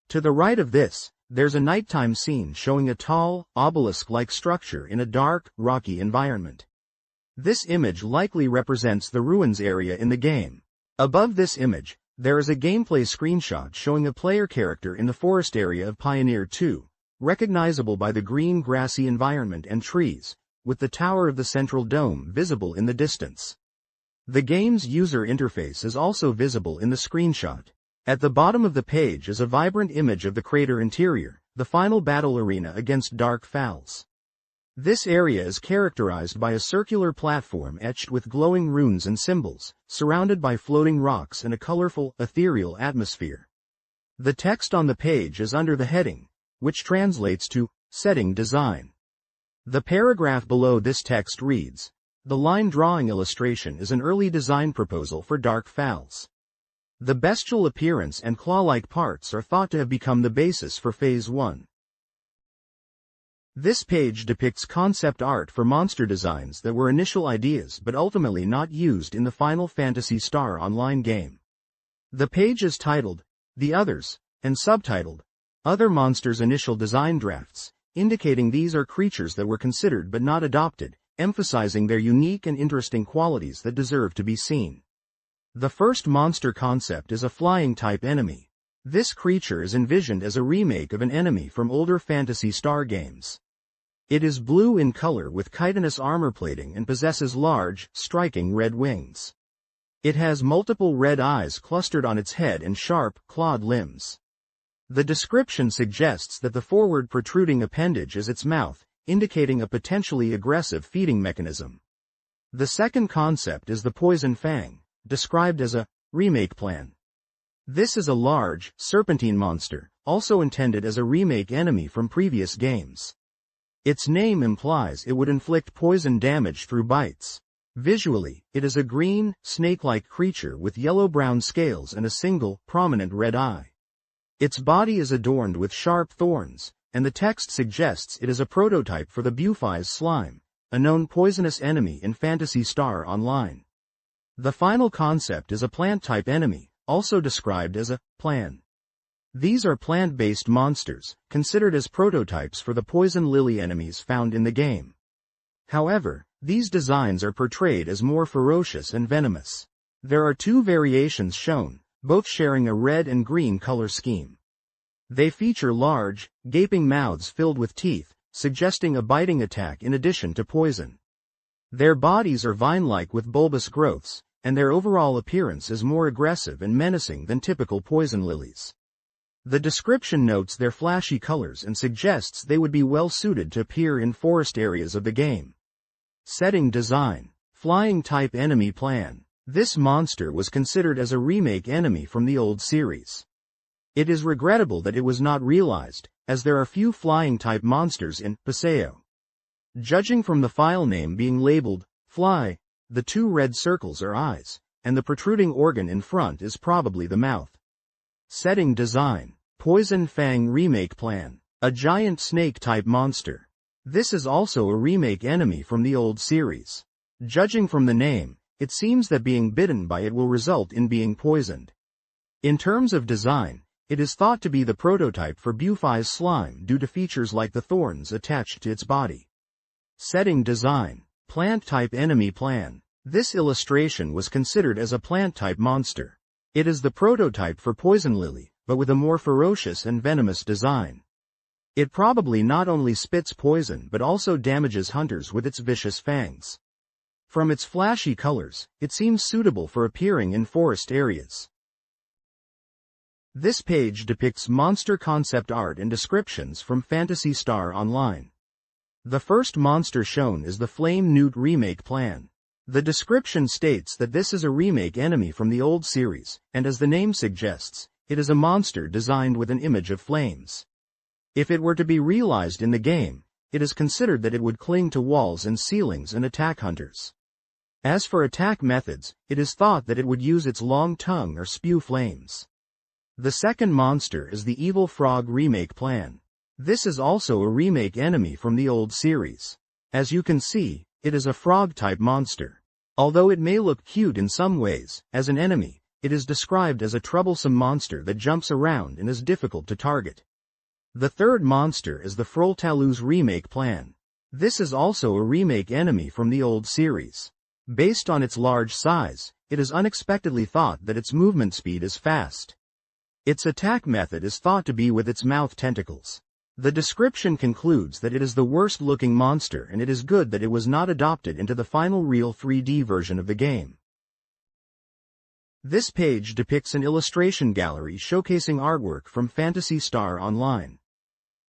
To the right of this, there's a nighttime scene showing a tall, obelisk-like structure in a dark, rocky environment. This image likely represents the ruins area in the game. Above this image, there is a gameplay screenshot showing a player character in the forest area of Pioneer 2, recognizable by the green grassy environment and trees, with the tower of the central dome visible in the distance. The game's user interface is also visible in the screenshot. At the bottom of the page is a vibrant image of the crater interior, the final battle arena against Dark Fowls. This area is characterized by a circular platform etched with glowing runes and symbols, surrounded by floating rocks and a colorful, ethereal atmosphere. The text on the page is under the heading, which translates to Setting Design. The paragraph below this text reads, "The line drawing illustration is an early design proposal for Dark Fowls. The bestial appearance and claw-like parts are thought to have become the basis for Phase 1. This page depicts concept art for monster designs that were initial ideas but ultimately not used in the final Phantasy Star Online game. The page is titled, The Others, and subtitled, Other Monsters Initial Design Drafts, indicating these are creatures that were considered but not adopted, emphasizing their unique and interesting qualities that deserve to be seen. The first monster concept is a flying-type enemy. This creature is envisioned as a remake of an enemy from older Phantasy Star games. It is blue in color with chitinous armor plating and possesses large, striking red wings. It has multiple red eyes clustered on its head and sharp, clawed limbs. The description suggests that the forward protruding appendage is its mouth, indicating a potentially aggressive feeding mechanism. The second concept is the Poison Fang, described as a remake plan. This is a large, serpentine monster, also intended as a remake enemy from previous games. Its name implies it would inflict poison damage through bites. Visually, it is a green, snake-like creature with yellow-brown scales and a single, prominent red eye. Its body is adorned with sharp thorns, and the text suggests it is a prototype for the Buffi's slime, a known poisonous enemy in Phantasy Star Online. The final concept is a plant-type enemy, also described as a plan. These are plant-based monsters, considered as prototypes for the poison lily enemies found in the game. However, these designs are portrayed as more ferocious and venomous. There are two variations shown, both sharing a red and green color scheme. They feature large, gaping mouths filled with teeth, suggesting a biting attack in addition to poison. Their bodies are vine-like with bulbous growths, and their overall appearance is more aggressive and menacing than typical poison lilies. The description notes their flashy colors and suggests they would be well suited to appear in forest areas of the game. Setting design. Flying-type enemy plan. This monster was considered as a remake enemy from the old series. It is regrettable that it was not realized, as there are few flying-type monsters in Paseo. Judging from the file name being labeled Fly, the two red circles are eyes, and the protruding organ in front is probably the mouth. Setting design. Poison Fang remake plan. A giant snake-type monster. This is also a remake enemy from the old series. Judging from the name, it seems that being bitten by it will result in being poisoned. In terms of design, it is thought to be the prototype for Bufei's slime due to features like the thorns attached to its body. Setting design. Plant-type enemy plan. This illustration was considered as a plant-type monster. It is the prototype for Poison Lily, but with a more ferocious and venomous design. It probably not only spits poison but also damages hunters with its vicious fangs. From its flashy colors, it seems suitable for appearing in forest areas. This page depicts monster concept art and descriptions from Phantasy Star Online. The first monster shown is the Flame Newt remake plan. The description states that this is a remake enemy from the old series, and as the name suggests, it is a monster designed with an image of flames. If it were to be realized in the game, it is considered that it would cling to walls and ceilings and attack hunters. As for attack methods, it is thought that it would use its long tongue or spew flames. The second monster is the Evil Frog remake plan. This is also a remake enemy from the old series. As you can see, it is a frog-type monster. Although it may look cute in some ways, as an enemy, it is described as a troublesome monster that jumps around and is difficult to target. The third monster is the Froltaluz remake plan. This is also a remake enemy from the old series. Based on its large size, it is unexpectedly thought that its movement speed is fast. Its attack method is thought to be with its mouth tentacles. The description concludes that it is the worst-looking monster and it is good that it was not adopted into the final real 3D version of the game. This page depicts an illustration gallery showcasing artwork from Phantasy Star Online.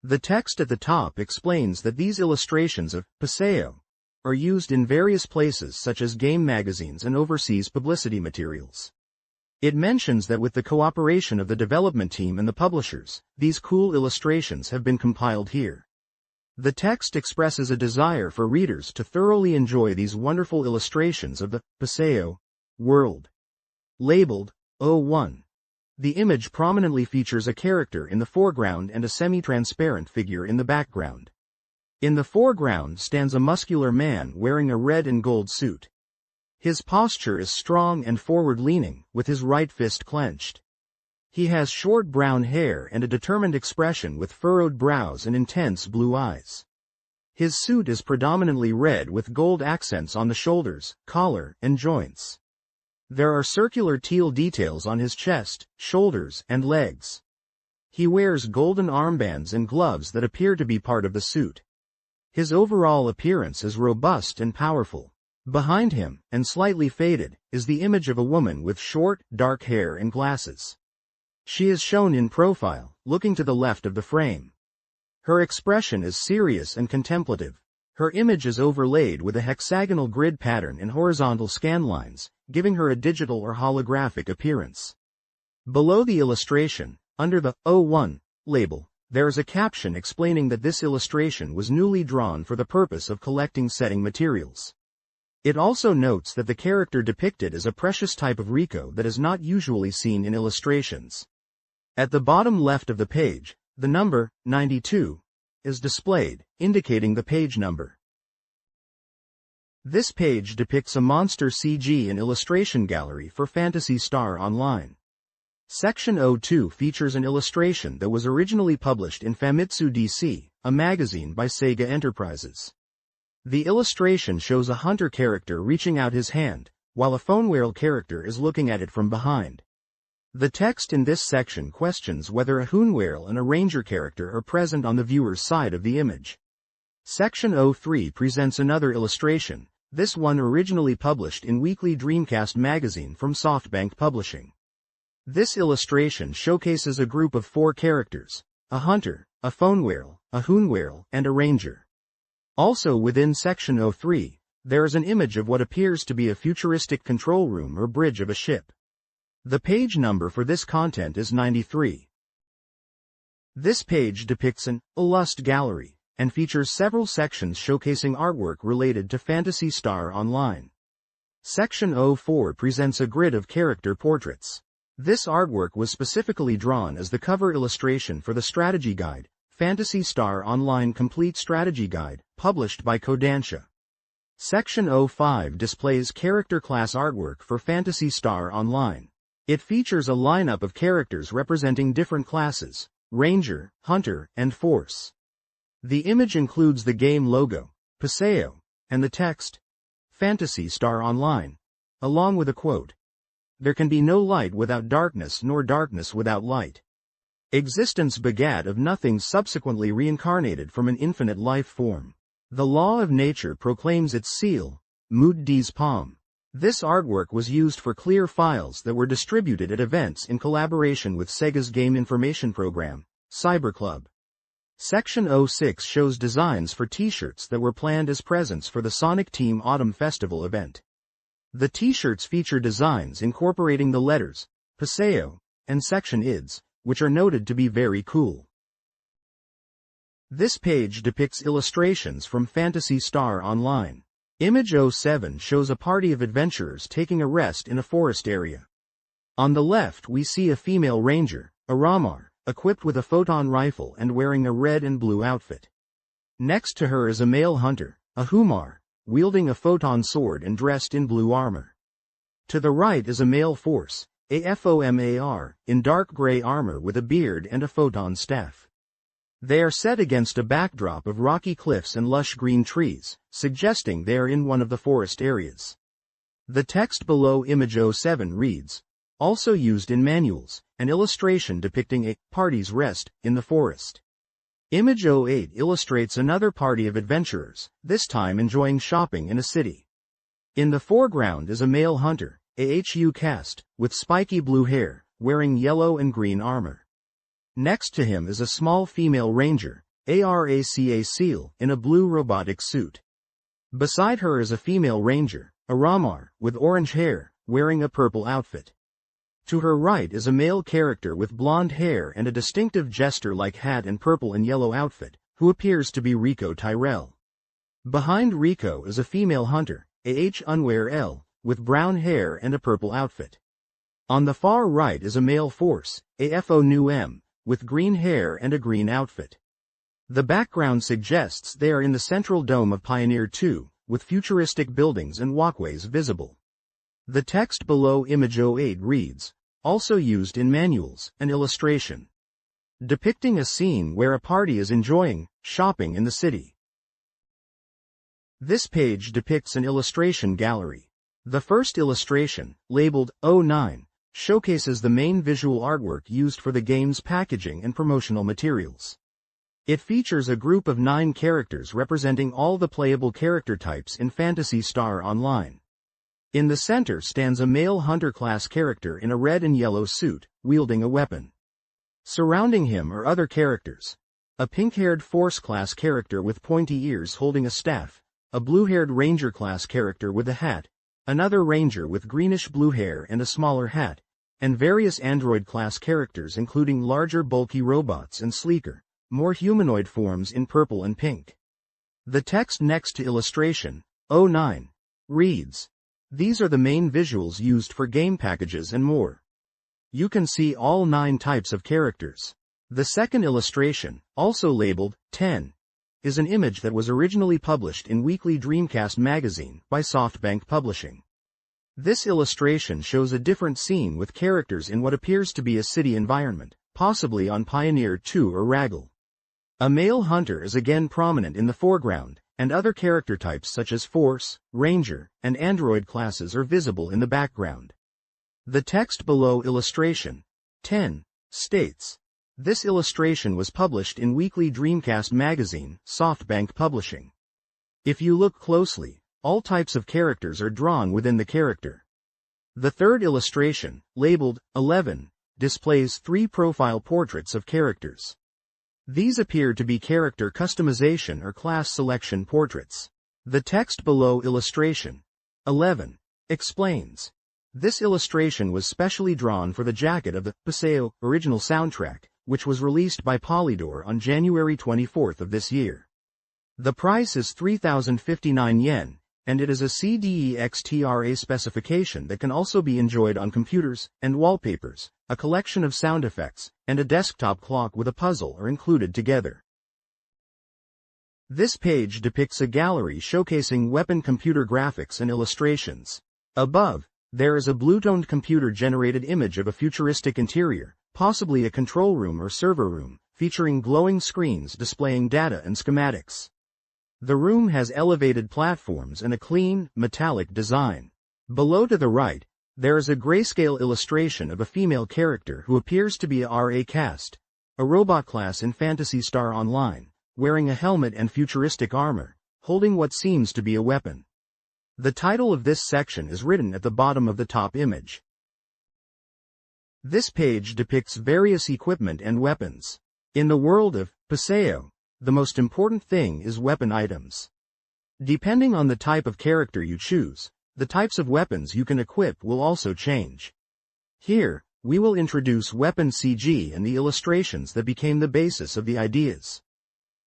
The text at the top explains that these illustrations of Paseo are used in various places such as game magazines and overseas publicity materials. It mentions that with the cooperation of the development team and the publishers, these cool illustrations have been compiled here. The text expresses a desire for readers to thoroughly enjoy these wonderful illustrations of the Paseo world. Labeled 01. The image prominently features a character in the foreground and a semi-transparent figure in the background. In the foreground stands a muscular man wearing a red and gold suit. His posture is strong and forward-leaning, with his right fist clenched. He has short brown hair and a determined expression with furrowed brows and intense blue eyes. His suit is predominantly red with gold accents on the shoulders, collar, and joints. There are circular teal details on his chest, shoulders, and legs. He wears golden armbands and gloves that appear to be part of the suit. His overall appearance is robust and powerful. Behind him, and slightly faded, is the image of a woman with short, dark hair and glasses. She is shown in profile, looking to the left of the frame. Her expression is serious and contemplative. Her image is overlaid with a hexagonal grid pattern and horizontal scan lines, giving her a digital or holographic appearance. Below the illustration, under the 01 label, there is a caption explaining that this illustration was newly drawn for the purpose of collecting setting materials. It also notes that the character depicted is a precious type of Rico that is not usually seen in illustrations. At the bottom left of the page, the number 92 is displayed, indicating the page number. This page depicts a monster CG and illustration gallery for Phantasy Star Online. Section 02 features an illustration that was originally published in Famitsu DC, a magazine by Sega Enterprises. The illustration shows a hunter character reaching out his hand, while a phonewhale character is looking at it from behind. The text in this section questions whether a hoonwhale and a ranger character are present on the viewer's side of the image. Section 03 presents another illustration, this one originally published in Weekly Dreamcast magazine from SoftBank Publishing. This illustration showcases a group of 4 characters, a hunter, a phonewhale, a hoonwhale, and a ranger. Also within Section 03, there is an image of what appears to be a futuristic control room or bridge of a ship. The page number for this content is 93. This page depicts an Illust gallery, and features several sections showcasing artwork related to Phantasy Star Online. Section 04 presents a grid of character portraits. This artwork was specifically drawn as the cover illustration for the strategy guide, Phantasy Star Online Complete Strategy Guide, published by Kodansha. Section 05 displays character class artwork for Phantasy Star Online. It features a lineup of characters representing different classes: Ranger, Hunter, and Force. The image includes the game logo, Paseo, and the text, Phantasy Star Online, along with a quote, "There can be no light without darkness nor darkness without light. Existence begat of nothing subsequently reincarnated from an infinite life form. The law of nature proclaims its seal, Mood D's palm." This artwork was used for clear files that were distributed at events in collaboration with Sega's game information program, Cyber Club. Section 06 shows designs for t-shirts that were planned as presents for the Sonic Team Autumn Festival event. The t-shirts feature designs incorporating the letters, Paseo, and section IDs, which are noted to be very cool. This page depicts illustrations from Phantasy Star Online. Image 07 shows a party of adventurers taking a rest in a forest area. On the left we see a female ranger, a Ramar, equipped with a photon rifle and wearing a red and blue outfit. Next to her is a male hunter, a Humar, wielding a photon sword and dressed in blue armor. To the right is a male Force, a FOMAR, in dark gray armor with a beard and a photon staff. They are set against a backdrop of rocky cliffs and lush green trees, suggesting they are in one of the forest areas. The text below image 07 reads, "Also used in manuals, an illustration depicting a party's rest in the forest." Image 08 illustrates another party of adventurers, this time enjoying shopping in a city. In the foreground is a male hunter, a HU caste, with spiky blue hair, wearing yellow and green armor. Next to him is a small female ranger, ARACA SEAL, in a blue robotic suit. Beside her is a female ranger, a Ramar, with orange hair, wearing a purple outfit. To her right is a male character with blonde hair and a distinctive jester-like hat and purple and yellow outfit, who appears to be Rico Tyrell. Behind Rico is a female hunter, AH Unwear L, with brown hair and a purple outfit. On the far right is a male Force, AFO New M, with green hair and a green outfit. The background suggests they are in the central dome of Pioneer 2, with futuristic buildings and walkways visible. The text below image 08 reads, "Also used in manuals, an illustration," depicting a scene where a party is enjoying shopping in the city. This page depicts an illustration gallery. The first illustration, labeled 09, showcases the main visual artwork used for the game's packaging and promotional materials. It features a group of 9 characters representing all the playable character types in Phantasy Star Online. In the center stands a male hunter class character in a red and yellow suit, wielding a weapon. Surrounding him are other characters. A pink-haired Force class character with pointy ears holding a staff, a blue-haired Ranger class character with a hat, another Ranger with greenish-blue hair and a smaller hat, and various android-class characters including larger bulky robots and sleeker, more humanoid forms in purple and pink. The text next to illustration 09 reads, "These are the main visuals used for game packages and more." You can see all 9 types of characters. The second illustration, also labeled 10, is an image that was originally published in Weekly Dreamcast magazine by SoftBank Publishing. This illustration shows a different scene with characters in what appears to be a city environment, possibly on Pioneer 2 or Raggle. A male hunter is again prominent in the foreground, and other character types such as Force, Ranger, and Android classes are visible in the background. The text below illustration 10 states, "This illustration was published in Weekly Dreamcast magazine, SoftBank Publishing." If you look closely, all types of characters are drawn within the character. The third illustration, labeled 11, displays 3 profile portraits of characters. These appear to be character customization or class selection portraits. The text below illustration 11 explains, "This illustration was specially drawn for the jacket of the Paseo original soundtrack, which was released by Polydor on January 24 of this year. The price is 3,059 yen, and it is a CDEXTRA specification that can also be enjoyed on computers and wallpapers. A collection of sound effects and a desktop clock with a puzzle are included together. This page depicts a gallery showcasing weapon computer graphics and illustrations. Above, there is a blue-toned computer-generated image of a futuristic interior, possibly a control room or server room, featuring glowing screens displaying data and schematics. The room has elevated platforms and a clean, metallic design. Below to the right, there is a grayscale illustration of a female character who appears to be a RA caste, a robot class in Phantasy Star Online, wearing a helmet and futuristic armor, holding what seems to be a weapon. The title of this section is written at the bottom of the top image. This page depicts various equipment and weapons. In the world of Paseo, the most important thing is weapon items. Depending on the type of character you choose, the types of weapons you can equip will also change. Here, we will introduce weapon CG and the illustrations that became the basis of the ideas.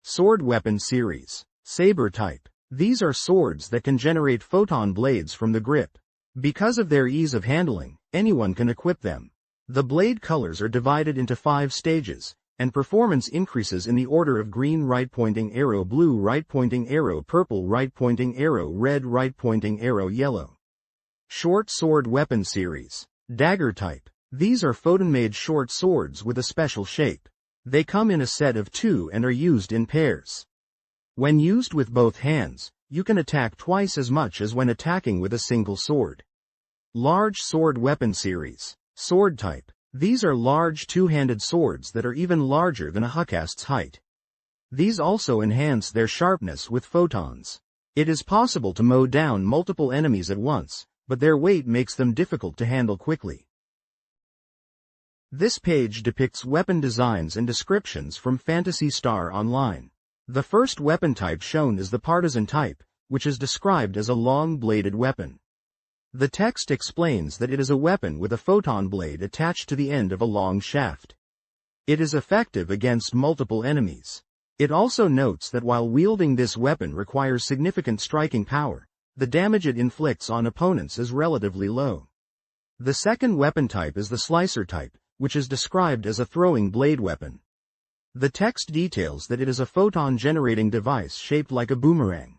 Sword weapon series. Saber type. These are swords that can generate photon blades from the grip. Because of their ease of handling, anyone can equip them. The blade colors are divided into 5 stages, and performance increases in the order of green right-pointing arrow, blue right-pointing arrow, purple right-pointing arrow, red right-pointing arrow, yellow. Short sword weapon series. Dagger type. These are photon-made short swords with a special shape. They come in a set of 2 and are used in pairs. When used with both hands, you can attack twice as much as when attacking with a single sword. Large sword weapon series. Sword type. These are large two-handed swords that are even larger than a huckast's height. These also enhance their sharpness with photons. It is possible to mow down multiple enemies at once, but their weight makes them difficult to handle quickly. This page depicts weapon designs and descriptions from Phantasy Star Online. The first weapon type shown is the partisan type, which is described as a long-bladed weapon. The text explains that it is a weapon with a photon blade attached to the end of a long shaft. It is effective against multiple enemies. It also notes that while wielding this weapon requires significant striking power, the damage it inflicts on opponents is relatively low. The second weapon type is the slicer type, which is described as a throwing blade weapon. The text details that it is a photon-generating device shaped like a boomerang.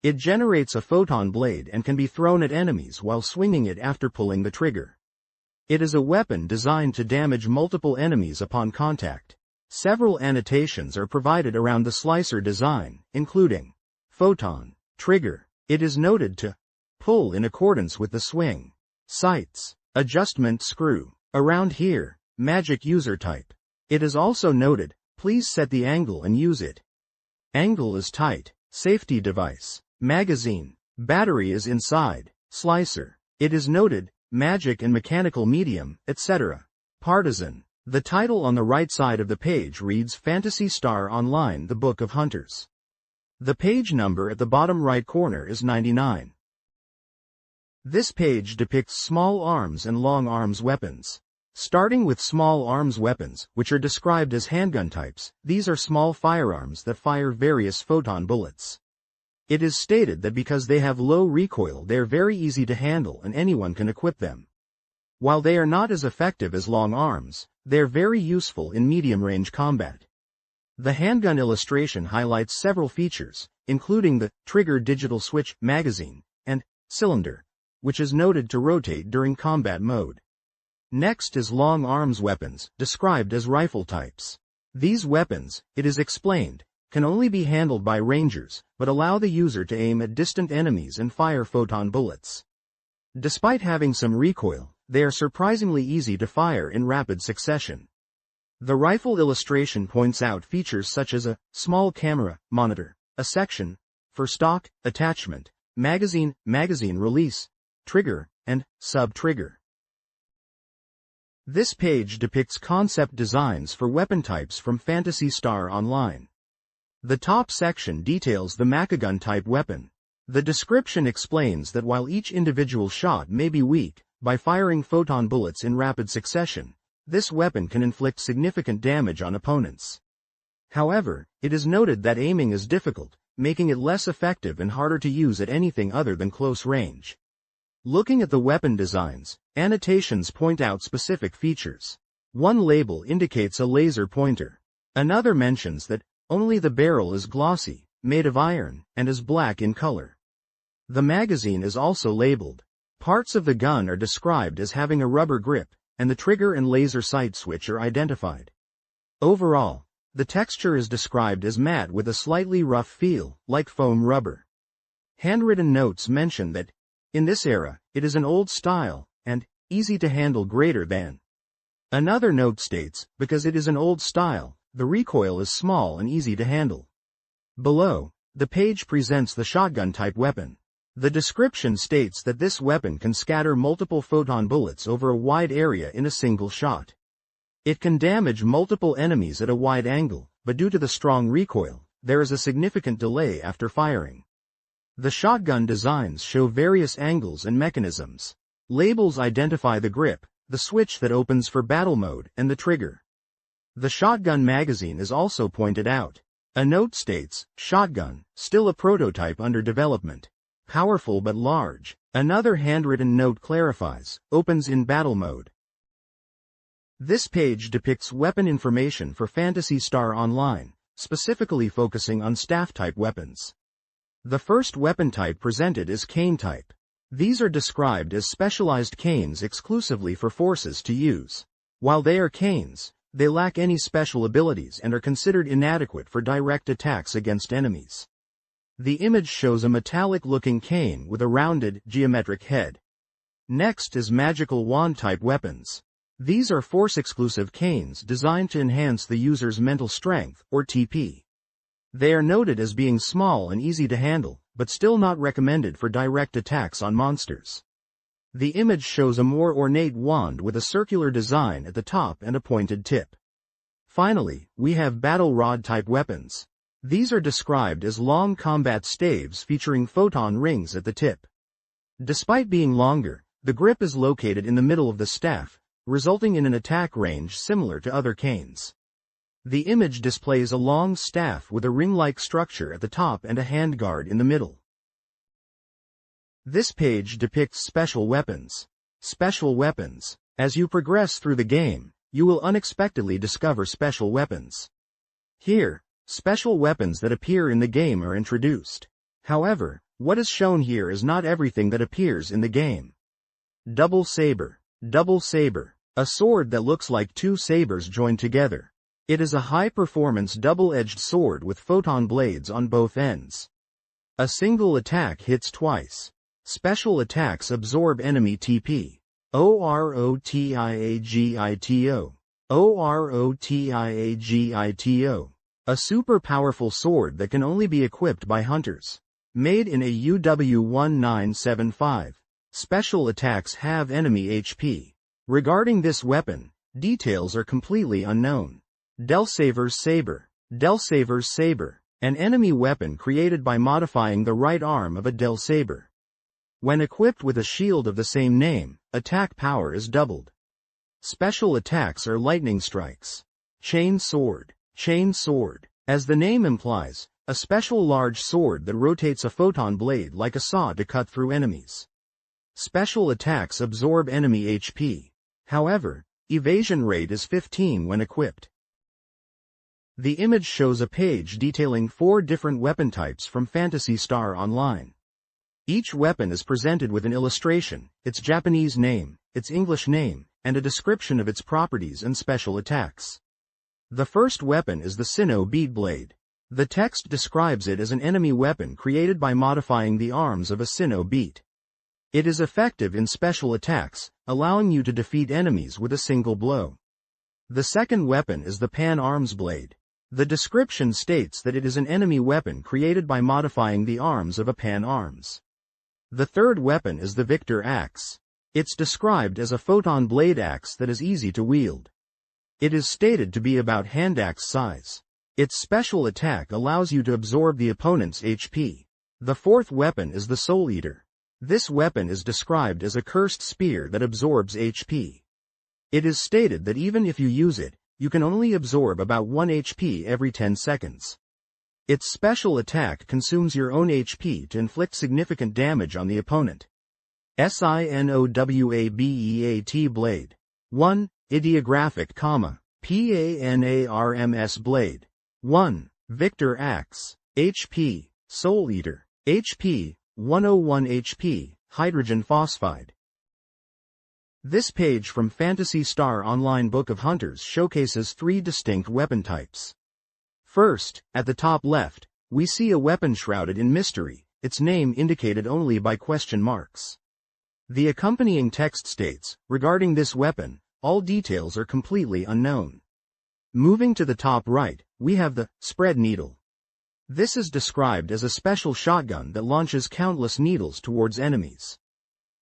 It generates a photon blade and can be thrown at enemies while swinging it after pulling the trigger. It is a weapon designed to damage multiple enemies upon contact. Several annotations are provided around the slicer design, including photon, trigger. It is noted to pull in accordance with the swing. Sights, adjustment screw. Around here, magic user type. It is also noted, please set the angle and use it. Angle is tight. Safety device. Magazine. Battery is inside. Slicer. It is noted, magic and mechanical medium, etc. Partisan. The title on the right side of the page reads Phantasy Star Online, the Book of Hunters. The page number at the bottom right corner is 99. This page depicts small arms and long arms weapons. Starting with small arms weapons, which are described as handgun types, these are small firearms that fire various photon bullets. It is stated that because they have low recoil, they are very easy to handle and anyone can equip them. While they are not as effective as long arms, they are very useful in medium-range combat. The handgun illustration highlights several features, including the trigger digital switch, magazine, and cylinder, which is noted to rotate during combat mode. Next is long arms weapons, described as rifle types. These weapons, it is explained, can only be handled by rangers, but allow the user to aim at distant enemies and fire photon bullets. Despite having some recoil, they are surprisingly easy to fire in rapid succession. The rifle illustration points out features such as a small camera monitor, a section for stock, attachment, magazine release, trigger, and sub-trigger. This page depicts concept designs for weapon types from Phantasy Star Online. The top section details the Macagun-type weapon. The description explains that while each individual shot may be weak, by firing photon bullets in rapid succession, this weapon can inflict significant damage on opponents. However, it is noted that aiming is difficult, making it less effective and harder to use at anything other than close range. Looking at the weapon designs, annotations point out specific features. One label indicates a laser pointer. Another mentions that only the barrel is glossy, made of iron, and is black in color. The magazine is also labeled. Parts of the gun are described as having a rubber grip, and the trigger and laser sight switch are identified. Overall, the texture is described as matte with a slightly rough feel, like foam rubber. Handwritten notes mention that, in this era, it is an old style, and easy to handle greater than. Another note states, because it is an old style, the recoil is small and easy to handle. Below, the page presents the shotgun-type weapon. The description states that this weapon can scatter multiple photon bullets over a wide area in a single shot. It can damage multiple enemies at a wide angle, but due to the strong recoil, there is a significant delay after firing. The shotgun designs show various angles and mechanisms. Labels identify the grip, the switch that opens for battle mode, and the trigger. The shotgun magazine is also pointed out. A note states, shotgun, still a prototype under development. Powerful but large. Another handwritten note clarifies, opens in battle mode. This page depicts weapon information for Phantasy Star Online, specifically focusing on staff-type weapons. The first weapon type presented is cane type. These are described as specialized canes exclusively for forces to use. While they are canes, they lack any special abilities and are considered inadequate for direct attacks against enemies. The image shows a metallic-looking cane with a rounded, geometric head. Next is magical wand-type weapons. These are force-exclusive canes designed to enhance the user's mental strength, or TP. They are noted as being small and easy to handle, but still not recommended for direct attacks on monsters. The image shows a more ornate wand with a circular design at the top and a pointed tip. Finally, we have battle rod-type weapons. These are described as long combat staves featuring photon rings at the tip. Despite being longer, the grip is located in the middle of the staff, resulting in an attack range similar to other canes. The image displays a long staff with a ring-like structure at the top and a handguard in the middle. This page depicts special weapons. Special weapons. As you progress through the game, you will unexpectedly discover special weapons. Here, special weapons that appear in the game are introduced. However, what is shown here is not everything that appears in the game. Double saber. Double saber. A sword that looks like two sabers joined together. It is a high-performance double-edged sword with photon blades on both ends. A single attack hits twice. Special attacks absorb enemy TP. OROTIAGITO. OROTIAGITO. A super powerful sword that can only be equipped by hunters. Made in a UW1975. Special attacks have enemy HP. Regarding this weapon, details are completely unknown. Delsaver's Saber. Delsaver's Saber. An enemy weapon created by modifying the right arm of a Del Saber. When equipped with a shield of the same name, attack power is doubled. Special attacks are lightning strikes. Chain sword. Chain sword. As the name implies, a special large sword that rotates a photon blade like a saw to cut through enemies. Special attacks absorb enemy HP. However, evasion rate is 15 when equipped. The image shows a page detailing 4 different weapon types from Phantasy Star Online. Each weapon is presented with an illustration, its Japanese name, its English name, and a description of its properties and special attacks. The first weapon is the Sinnoh Bead Blade. The text describes it as an enemy weapon created by modifying the arms of a Sinnoh beat. It is effective in special attacks, allowing you to defeat enemies with a single blow. The second weapon is the Pan Arms Blade. The description states that it is an enemy weapon created by modifying the arms of a Pan Arms. The third weapon is the Victor Axe. It's described as a photon blade axe that is easy to wield. It is stated to be about hand axe size. Its special attack allows you to absorb the opponent's HP. The fourth weapon is the Soul Eater. This weapon is described as a cursed spear that absorbs HP. It is stated that even if you use it, you can only absorb about 1 HP every 10 seconds. Its special attack consumes your own HP to inflict significant damage on the opponent. Sinowabeat Blade. 1. Ideographic, Panarms Blade. 1. Victor Axe. HP, Soul Eater. HP, 101 HP, Hydrogen Phosphide. This page from Phantasy Star Online Book of Hunters showcases 3 distinct weapon types. First, at the top left, we see a weapon shrouded in mystery, its name indicated only by question marks. The accompanying text states, regarding this weapon, all details are completely unknown. Moving to the top right, we have the spread needle. This is described as a special shotgun that launches countless needles towards enemies.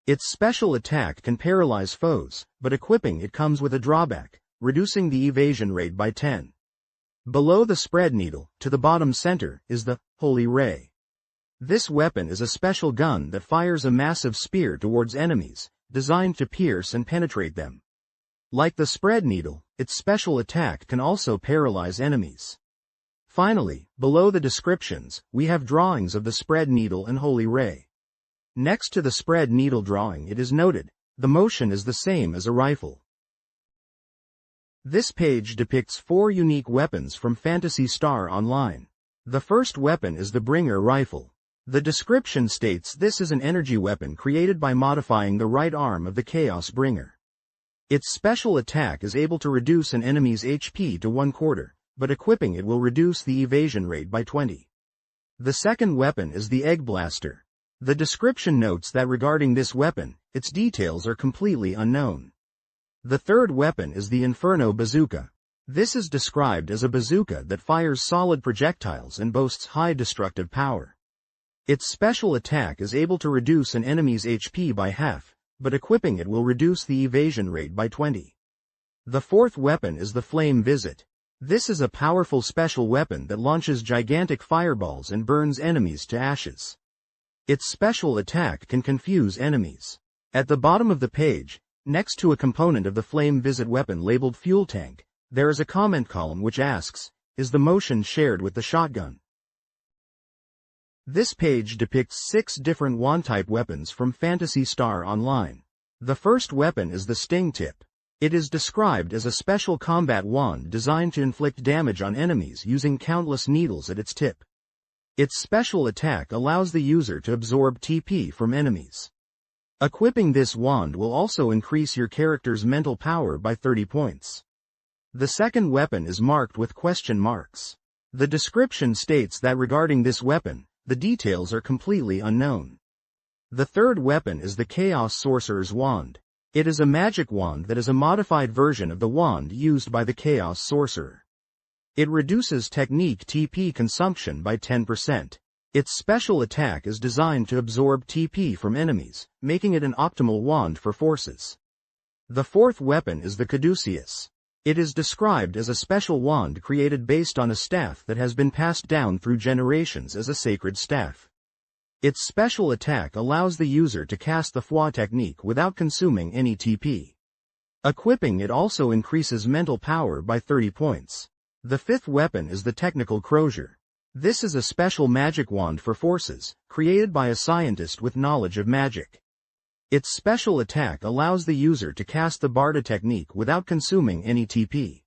Its special attack can paralyze foes, but equipping it comes with a drawback, reducing the evasion rate by 10. Below the spread needle, to the bottom center, is the Holy Ray. This weapon is a special gun that fires a massive spear towards enemies, designed to pierce and penetrate them. Like the spread needle, its special attack can also paralyze enemies. Finally, below the descriptions, we have drawings of the spread needle and Holy Ray. Next to the spread needle drawing it is noted, the motion is the same as a rifle. This page depicts 4 unique weapons from Phantasy Star Online. The first weapon is the Bringer Rifle. The description states this is an energy weapon created by modifying the right arm of the Chaos Bringer. Its special attack is able to reduce an enemy's HP to 1/4, but equipping it will reduce the evasion rate by 20. The second weapon is the Egg Blaster. The description notes that regarding this weapon, its details are completely unknown. The third weapon is the Inferno Bazooka. This is described as a bazooka that fires solid projectiles and boasts high destructive power. Its special attack is able to reduce an enemy's HP by half, but equipping it will reduce the evasion rate by 20. The fourth weapon is the Flame Visit. This is a powerful special weapon that launches gigantic fireballs and burns enemies to ashes. Its special attack can confuse enemies. At the bottom of the page, next to a component of the Flame Visit weapon labeled Fuel Tank, there is a comment column which asks, is the motion shared with the shotgun? This page depicts 6 different wand-type weapons from Phantasy Star Online. The first weapon is the Sting Tip. It is described as a special combat wand designed to inflict damage on enemies using countless needles at its tip. Its special attack allows the user to absorb TP from enemies. Equipping this wand will also increase your character's mental power by 30 points. The second weapon is marked with question marks. The description states that regarding this weapon, the details are completely unknown. The third weapon is the Chaos Sorcerer's Wand. It is a magic wand that is a modified version of the wand used by the Chaos Sorcerer. It reduces technique TP consumption by 10%. Its special attack is designed to absorb TP from enemies, making it an optimal wand for forces. The fourth weapon is the Caduceus. It is described as a special wand created based on a staff that has been passed down through generations as a sacred staff. Its special attack allows the user to cast the Fwa technique without consuming any TP. Equipping it also increases mental power by 30 points. The fifth weapon is the Technical Crozier. This is a special magic wand for forces, created by a scientist with knowledge of magic. Its special attack allows the user to cast the Barda technique without consuming any TP.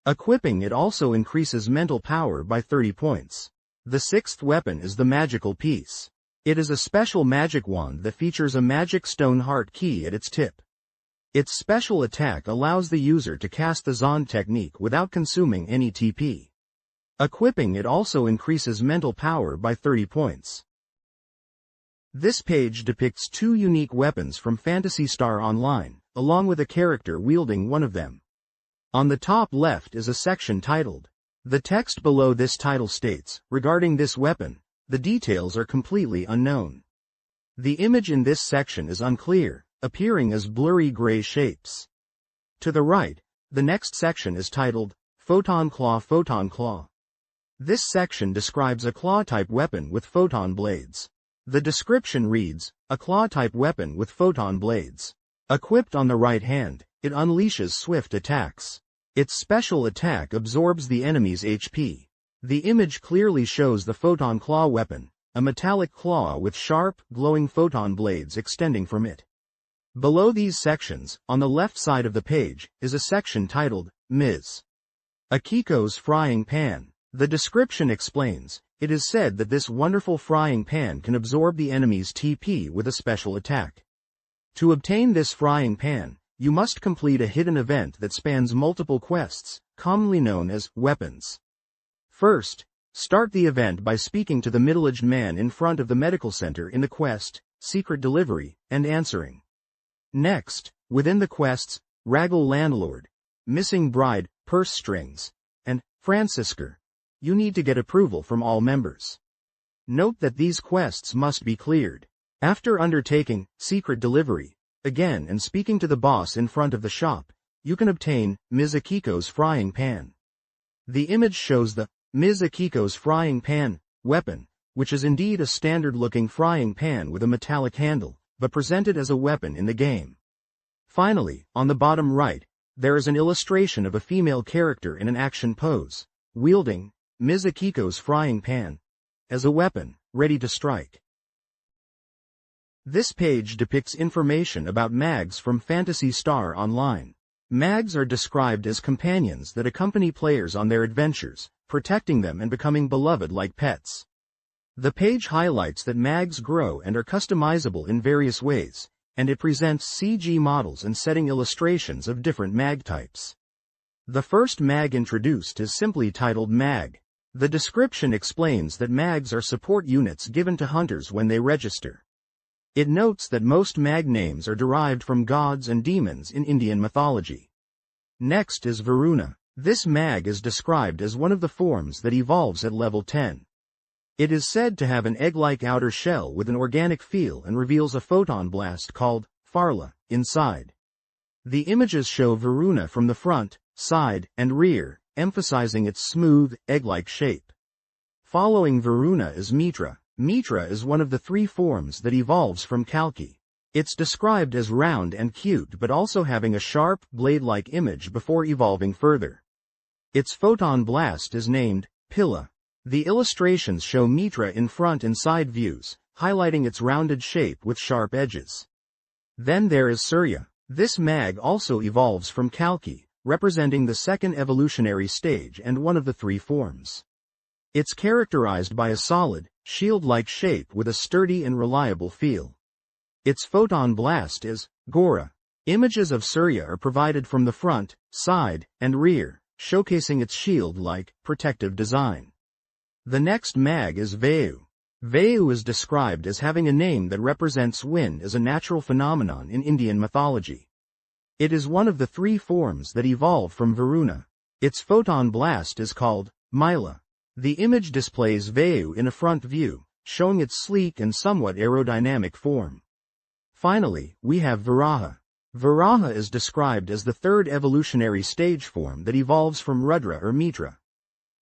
Equipping it also increases mental power by 30 points. The sixth weapon is the Magical Piece. It is a special magic wand that features a magic stone heart key at its tip. Its special attack allows the user to cast the Zond technique without consuming any TP. Equipping it also increases mental power by 30 points. This page depicts 2 unique weapons from Phantasy Star Online, along with a character wielding one of them. On the top left is a section titled. The text below this title states, regarding this weapon, the details are completely unknown. The image in this section is unclear, appearing as blurry gray shapes. To the right, the next section is titled, Photon Claw Photon Claw. This section describes a claw-type weapon with photon blades. The description reads, a claw-type weapon with photon blades. Equipped on the right hand, it unleashes swift attacks. Its special attack absorbs the enemy's HP. The image clearly shows the photon claw weapon, a metallic claw with sharp, glowing photon blades extending from it. Below these sections, on the left side of the page, is a section titled, Ms. Akiko's Frying Pan. The description explains, it is said that this wonderful frying pan can absorb the enemy's TP with a special attack. To obtain this frying pan, you must complete a hidden event that spans multiple quests, commonly known as weapons. First, start the event by speaking to the middle-aged man in front of the medical center in the quest, Secret Delivery, and answering. Next, within the quests, Raggle Landlord, Missing Bride, Purse Strings, and Francisca, you need to get approval from all members. Note that these quests must be cleared. After undertaking Secret Delivery, again and speaking to the boss in front of the shop, you can obtain Ms. Akiko's Frying Pan. The image shows the Ms. Akiko's Frying Pan weapon, which is indeed a standard-looking frying pan with a metallic handle, but presented as a weapon in the game. Finally, on the bottom right, there is an illustration of a female character in an action pose, wielding Ms. Akiko's Frying Pan as a weapon, ready to strike. This page depicts information about mags from Phantasy Star Online. Mags are described as companions that accompany players on their adventures, protecting them and becoming beloved like pets. The page highlights that mags grow and are customizable in various ways, and it presents CG models and setting illustrations of different mag types. The first mag introduced is simply titled Mag. The description explains that mags are support units given to hunters when they register. It notes that most mag names are derived from gods and demons in Indian mythology. Next is Varuna. This mag is described as one of the forms that evolves at level 10. It is said to have an egg-like outer shell with an organic feel and reveals a photon blast called Farla inside. The images show Varuna from the front, side, and rear, emphasizing its smooth, egg-like shape. Following Varuna is Mitra. Mitra is one of the three forms that evolves from Kalki. It's described as round and cute but also having a sharp, blade-like image before evolving further. Its photon blast is named Pilla. The illustrations show Mitra in front and side views, highlighting its rounded shape with sharp edges. Then there is Surya. This mag also evolves from Kalki, representing the second evolutionary stage and one of the three forms. It's characterized by a solid, shield-like shape with a sturdy and reliable feel. Its photon blast is Gora. Images of Surya are provided from the front, side, and rear, showcasing its shield-like, protective design. The next mag is Vayu. Vayu is described as having a name that represents wind as a natural phenomenon in Indian mythology. It is one of the three forms that evolve from Varuna. Its photon blast is called Mila. The image displays Vayu in a front view, showing its sleek and somewhat aerodynamic form. Finally, we have Varaha. Varaha is described as the third evolutionary stage form that evolves from Rudra or Mitra.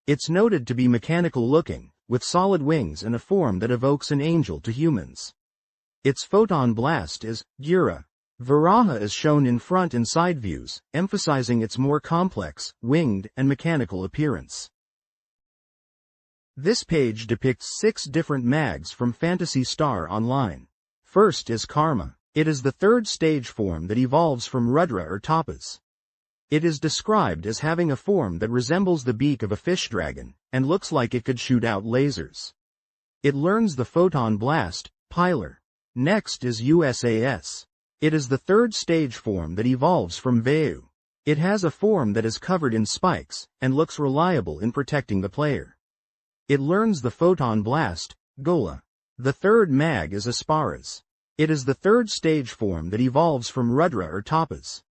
It's noted to be mechanical-looking, with solid wings and a form that evokes an angel to humans. Its photon blast is Gura. Varaha is shown in front and side views, emphasizing its more complex, winged, and mechanical appearance. This page depicts 6 different mags from Phantasy Star Online. First is Karma. It is the third stage form that evolves from Rudra or Tapas. It is described as having a form that resembles the beak of a fish dragon, and looks like it could shoot out lasers. It learns the photon blast, Pilar. Next is USAS. It is the third stage form that evolves from Vayu. It has a form that is covered in spikes, and looks reliable in protecting the player. It learns the photon blast, Gola. The third mag is Asparas. It is the third stage form that evolves from Rudra or Tapas.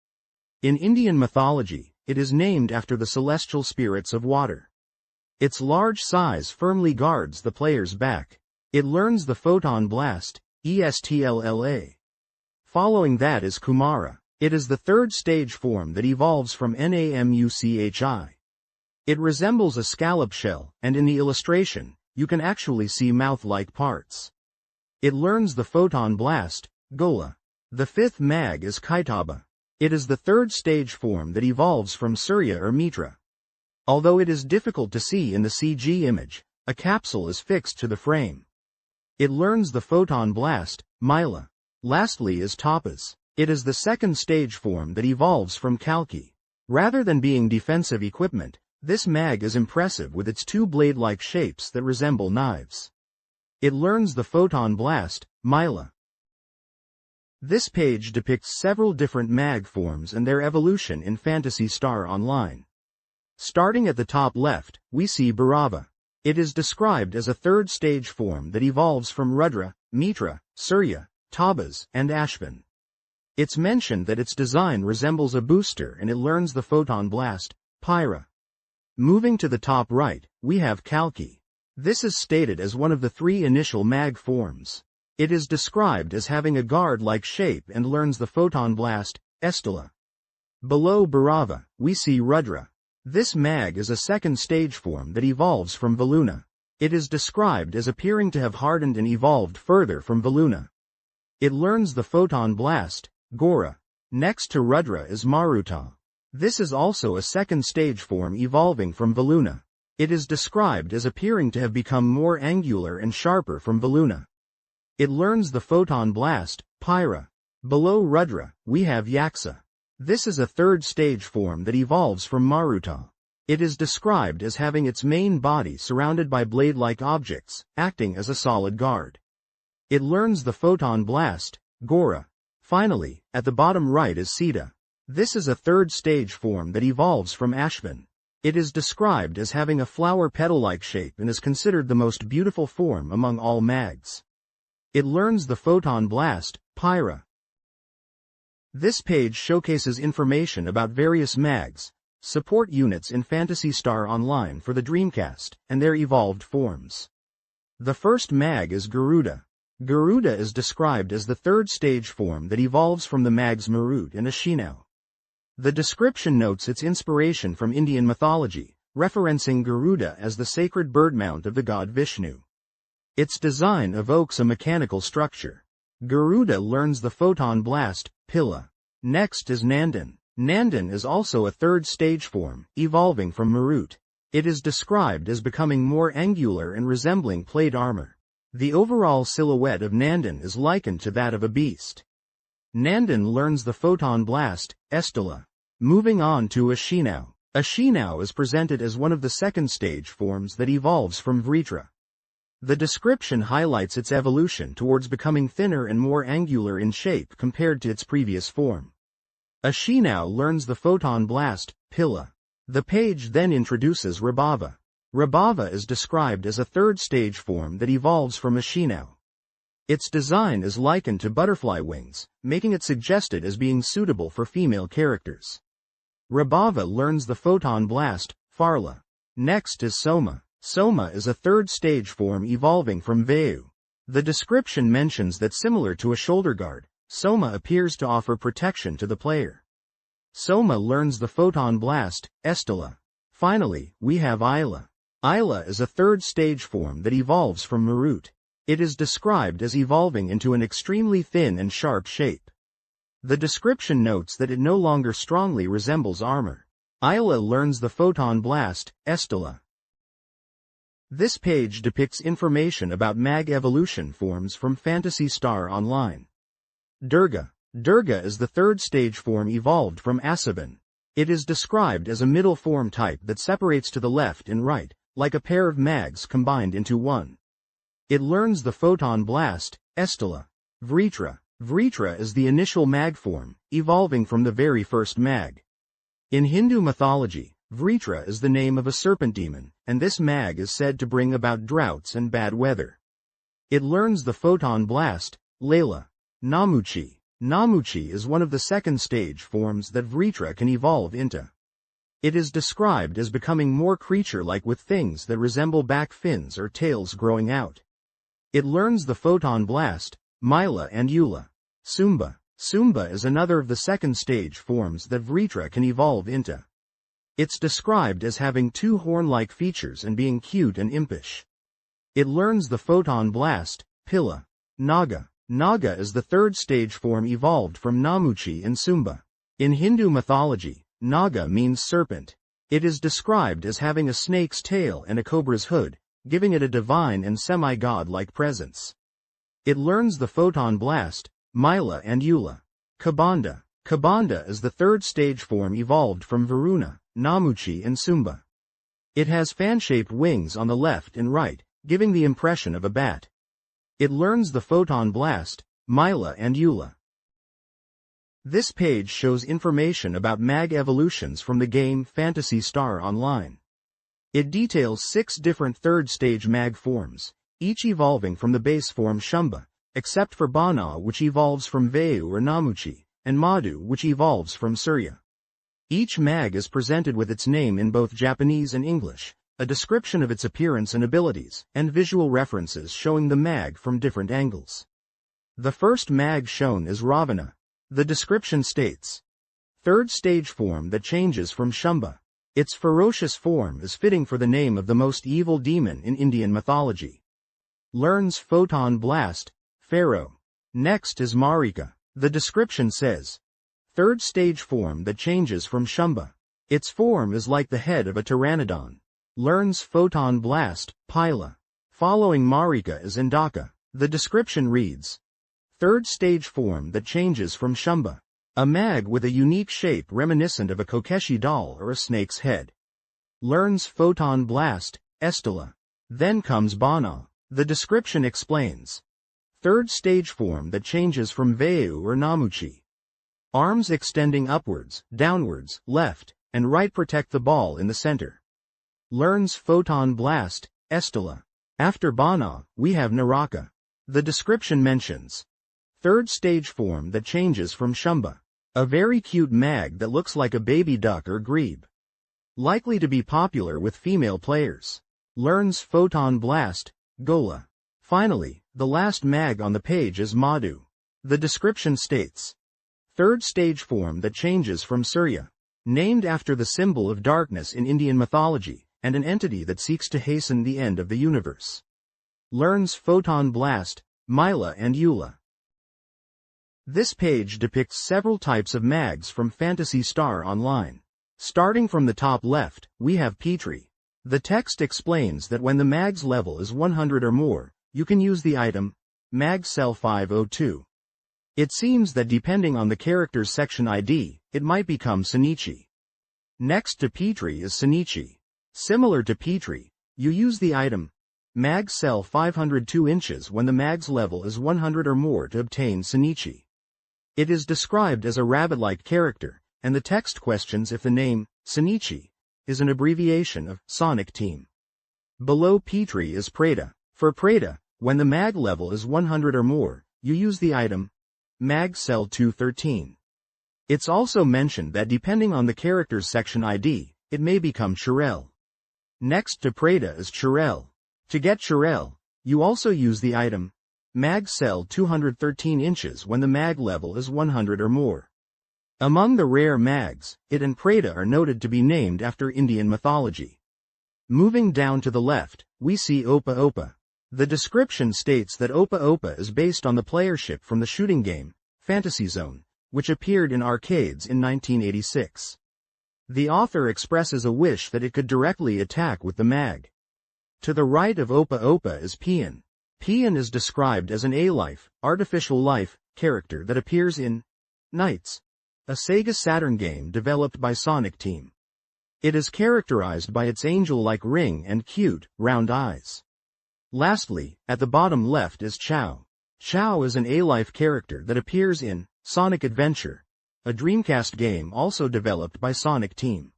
In Indian mythology, it is named after the celestial spirits of water. Its large size firmly guards the player's back. It learns the photon blast, ESTLLA. Following that is Kumara. It is the third stage form that evolves from NAMUCHI. It resembles a scallop shell, and in the illustration, you can actually see mouth-like parts. It learns the photon blast, Gola. The fifth mag is Kaitaba. It is the third stage form that evolves from Surya or Mitra. Although it is difficult to see in the CG image, a capsule is fixed to the frame. It learns the photon blast, Myla. Lastly is Topaz. It is the second stage form that evolves from Kalki. Rather than being defensive equipment, this mag is impressive with its two blade-like shapes that resemble knives. It learns the photon blast, Myla. This page depicts several different mag forms and their evolution in Phantasy Star Online. Starting at the top left, we see Bhairava. It is described as a third stage form that evolves from Rudra, Mitra, Surya, Tabas, and Ashvin. It's mentioned that its design resembles a booster and it learns the photon blast, Pyra. Moving to the top right, we have Kalki. This is stated as one of the three initial mag forms. It is described as having a guard-like shape and learns the photon blast, Estella. Below Bhairava, we see Rudra. This mag is a second stage form that evolves from Valuna. It is described as appearing to have hardened and evolved further from Valuna. It learns the photon blast, Gora. Next to Rudra is Maruta. This is also a second stage form evolving from Valuna. It is described as appearing to have become more angular and sharper from Valuna. It learns the photon blast, Pyra. Below Rudra, we have Yaksa. This is a third stage form that evolves from Maruta. It is described as having its main body surrounded by blade-like objects, acting as a solid guard. It learns the photon blast, Gora. Finally, at the bottom right is Sita. This is a third stage form that evolves from Ashvin. It is described as having a flower petal-like shape and is considered the most beautiful form among all mags. It learns the photon blast, Pyra. This page showcases information about various mags, support units in Phantasy Star Online for the Dreamcast, and their evolved forms. The first mag is Garuda. Garuda is described as the third stage form that evolves from the mags Marut and Ashinau. The description notes its inspiration from Indian mythology, referencing Garuda as the sacred bird mount of the god Vishnu. Its design evokes a mechanical structure. Garuda learns the photon blast, Pilla. Next is Nandan. Nandan is also a third stage form, evolving from Marut. It is described as becoming more angular and resembling plate armor. The overall silhouette of Nandan is likened to that of a beast. Nandan learns the photon blast, Estella. Moving on to Ashinau. Ashinau is presented as one of the second stage forms that evolves from Vritra. The description highlights its evolution towards becoming thinner and more angular in shape compared to its previous form. Ashinau learns the photon blast, Pilla. The page then introduces Rabhava. Rabhava is described as a third stage form that evolves from Ashinau. Its design is likened to butterfly wings, making it suggested as being suitable for female characters. Rabhava learns the photon blast, Farla. Next is Soma. Soma is a third stage form evolving from Vayu. The description mentions that similar to a shoulder guard, Soma appears to offer protection to the player. Soma learns the photon blast, Estella. Finally, we have Isla. Isla is a third stage form that evolves from Marut. It is described as evolving into an extremely thin and sharp shape. The description notes that it no longer strongly resembles armor. Isla learns the photon blast, Estella. This page depicts information about mag evolution forms from Phantasy Star Online. Durga. Durga is the third stage form evolved from Asaban. It is described as a middle form type that separates to the left and right, like a pair of mags combined into one. It learns the photon blast, Estella. Vritra. Vritra is the initial mag form, evolving from the very first mag. In Hindu mythology, Vritra is the name of a serpent demon, and this mag is said to bring about droughts and bad weather. It learns the photon blast, Layla. Namuchi. Namuchi is one of the second stage forms that Vritra can evolve into. It is described as becoming more creature-like with things that resemble back fins or tails growing out. It learns the photon blast, Myla and Eula. Sumba. Sumba is another of the second stage forms that Vritra can evolve into. It's described as having two horn-like features and being cute and impish. It learns the photon blast, Pilla. Naga. Naga is the third stage form evolved from Namuchi and Sumba. In Hindu mythology, Naga means serpent. It is described as having a snake's tail and a cobra's hood, giving it a divine and semi-god-like presence. It learns the Photon Blast, Myla and Eula. Kabanda. Kabanda is the third stage form evolved from Varuna, Namuchi and Sumba. It has fan-shaped wings on the left and right, giving the impression of a bat. It learns the Photon Blast, Myla and Eula. This page shows information about mag evolutions from the game Phantasy Star Online. It details 6 different third-stage mag forms, each evolving from the base form Shumba, except for Bana, which evolves from Vayu or Namuchi, and Madhu, which evolves from Surya. Each mag is presented with its name in both Japanese and English, a description of its appearance and abilities, and visual references showing the mag from different angles. The first mag shown is Ravana. The description states, third stage form that changes from Shumba. Its ferocious form is fitting for the name of the most evil demon in Indian mythology. Learns Photon Blast, Pharaoh. Next is Marika. The description says, third stage form that changes from Shumba. Its form is like the head of a pteranodon. Learns Photon Blast, Pila. Following Marika is Indaka. The description reads, third stage form that changes from Shumba. A mag with a unique shape reminiscent of a Kokeshi doll or a snake's head. Learns Photon Blast, Estella. Then comes Bana. The description explains, third stage form that changes from Vayu or Namuchi. Arms extending upwards, downwards, left, and right protect the ball in the center. Learns Photon Blast, Estella. After Bana, we have Naraka. The description mentions, third stage form that changes from Shumba. A very cute mag that looks like a baby duck or grebe. Likely to be popular with female players. Learns Photon Blast, Gola. Finally, the last mag on the page is Madhu. The description states, third stage form that changes from Surya. Named after the symbol of darkness in Indian mythology, and an entity that seeks to hasten the end of the universe. Learns Photon Blast, Myla and Eula. This page depicts several types of mags from Phantasy Star Online. Starting from the top left, we have Petri. The text explains that when the mag's level is 100 or more, you can use the item, Mag Cell 502. It seems that depending on the character's section ID, it might become Senichi. Next to Petri is Senichi. Similar to Petri, you use the item, Mag Cell 502 inches when the mag's level is 100 or more to obtain Senichi. It is described as a rabbit-like character, and the text questions if the name, Senichi, is an abbreviation of Sonic Team. Below Petri is Preda. For Preda, when the mag level is 100 or more, you use the item, Mag Cell 213. It's also mentioned that depending on the character's section ID, it may become Chirel. Next to Preda is Chirel. To get Chirel, you also use the item, Mag Cell 213 inches when the mag level is 100 or more. Among the rare mags, it and Preda are noted to be named after Indian mythology. Moving down to the left, we see Opa Opa. The description states that Opa Opa is based on the player ship from the shooting game, Fantasy Zone, which appeared in arcades in 1986. The author expresses a wish that it could directly attack with the mag. To the right of Opa Opa is Pian. Pian is described as an A-life, artificial life, character that appears in Knights, a Sega Saturn game developed by Sonic Team. It is characterized by its angel-like ring and cute, round eyes. Lastly, at the bottom left is Chao. Chao is an A-life character that appears in Sonic Adventure, a Dreamcast game also developed by Sonic Team.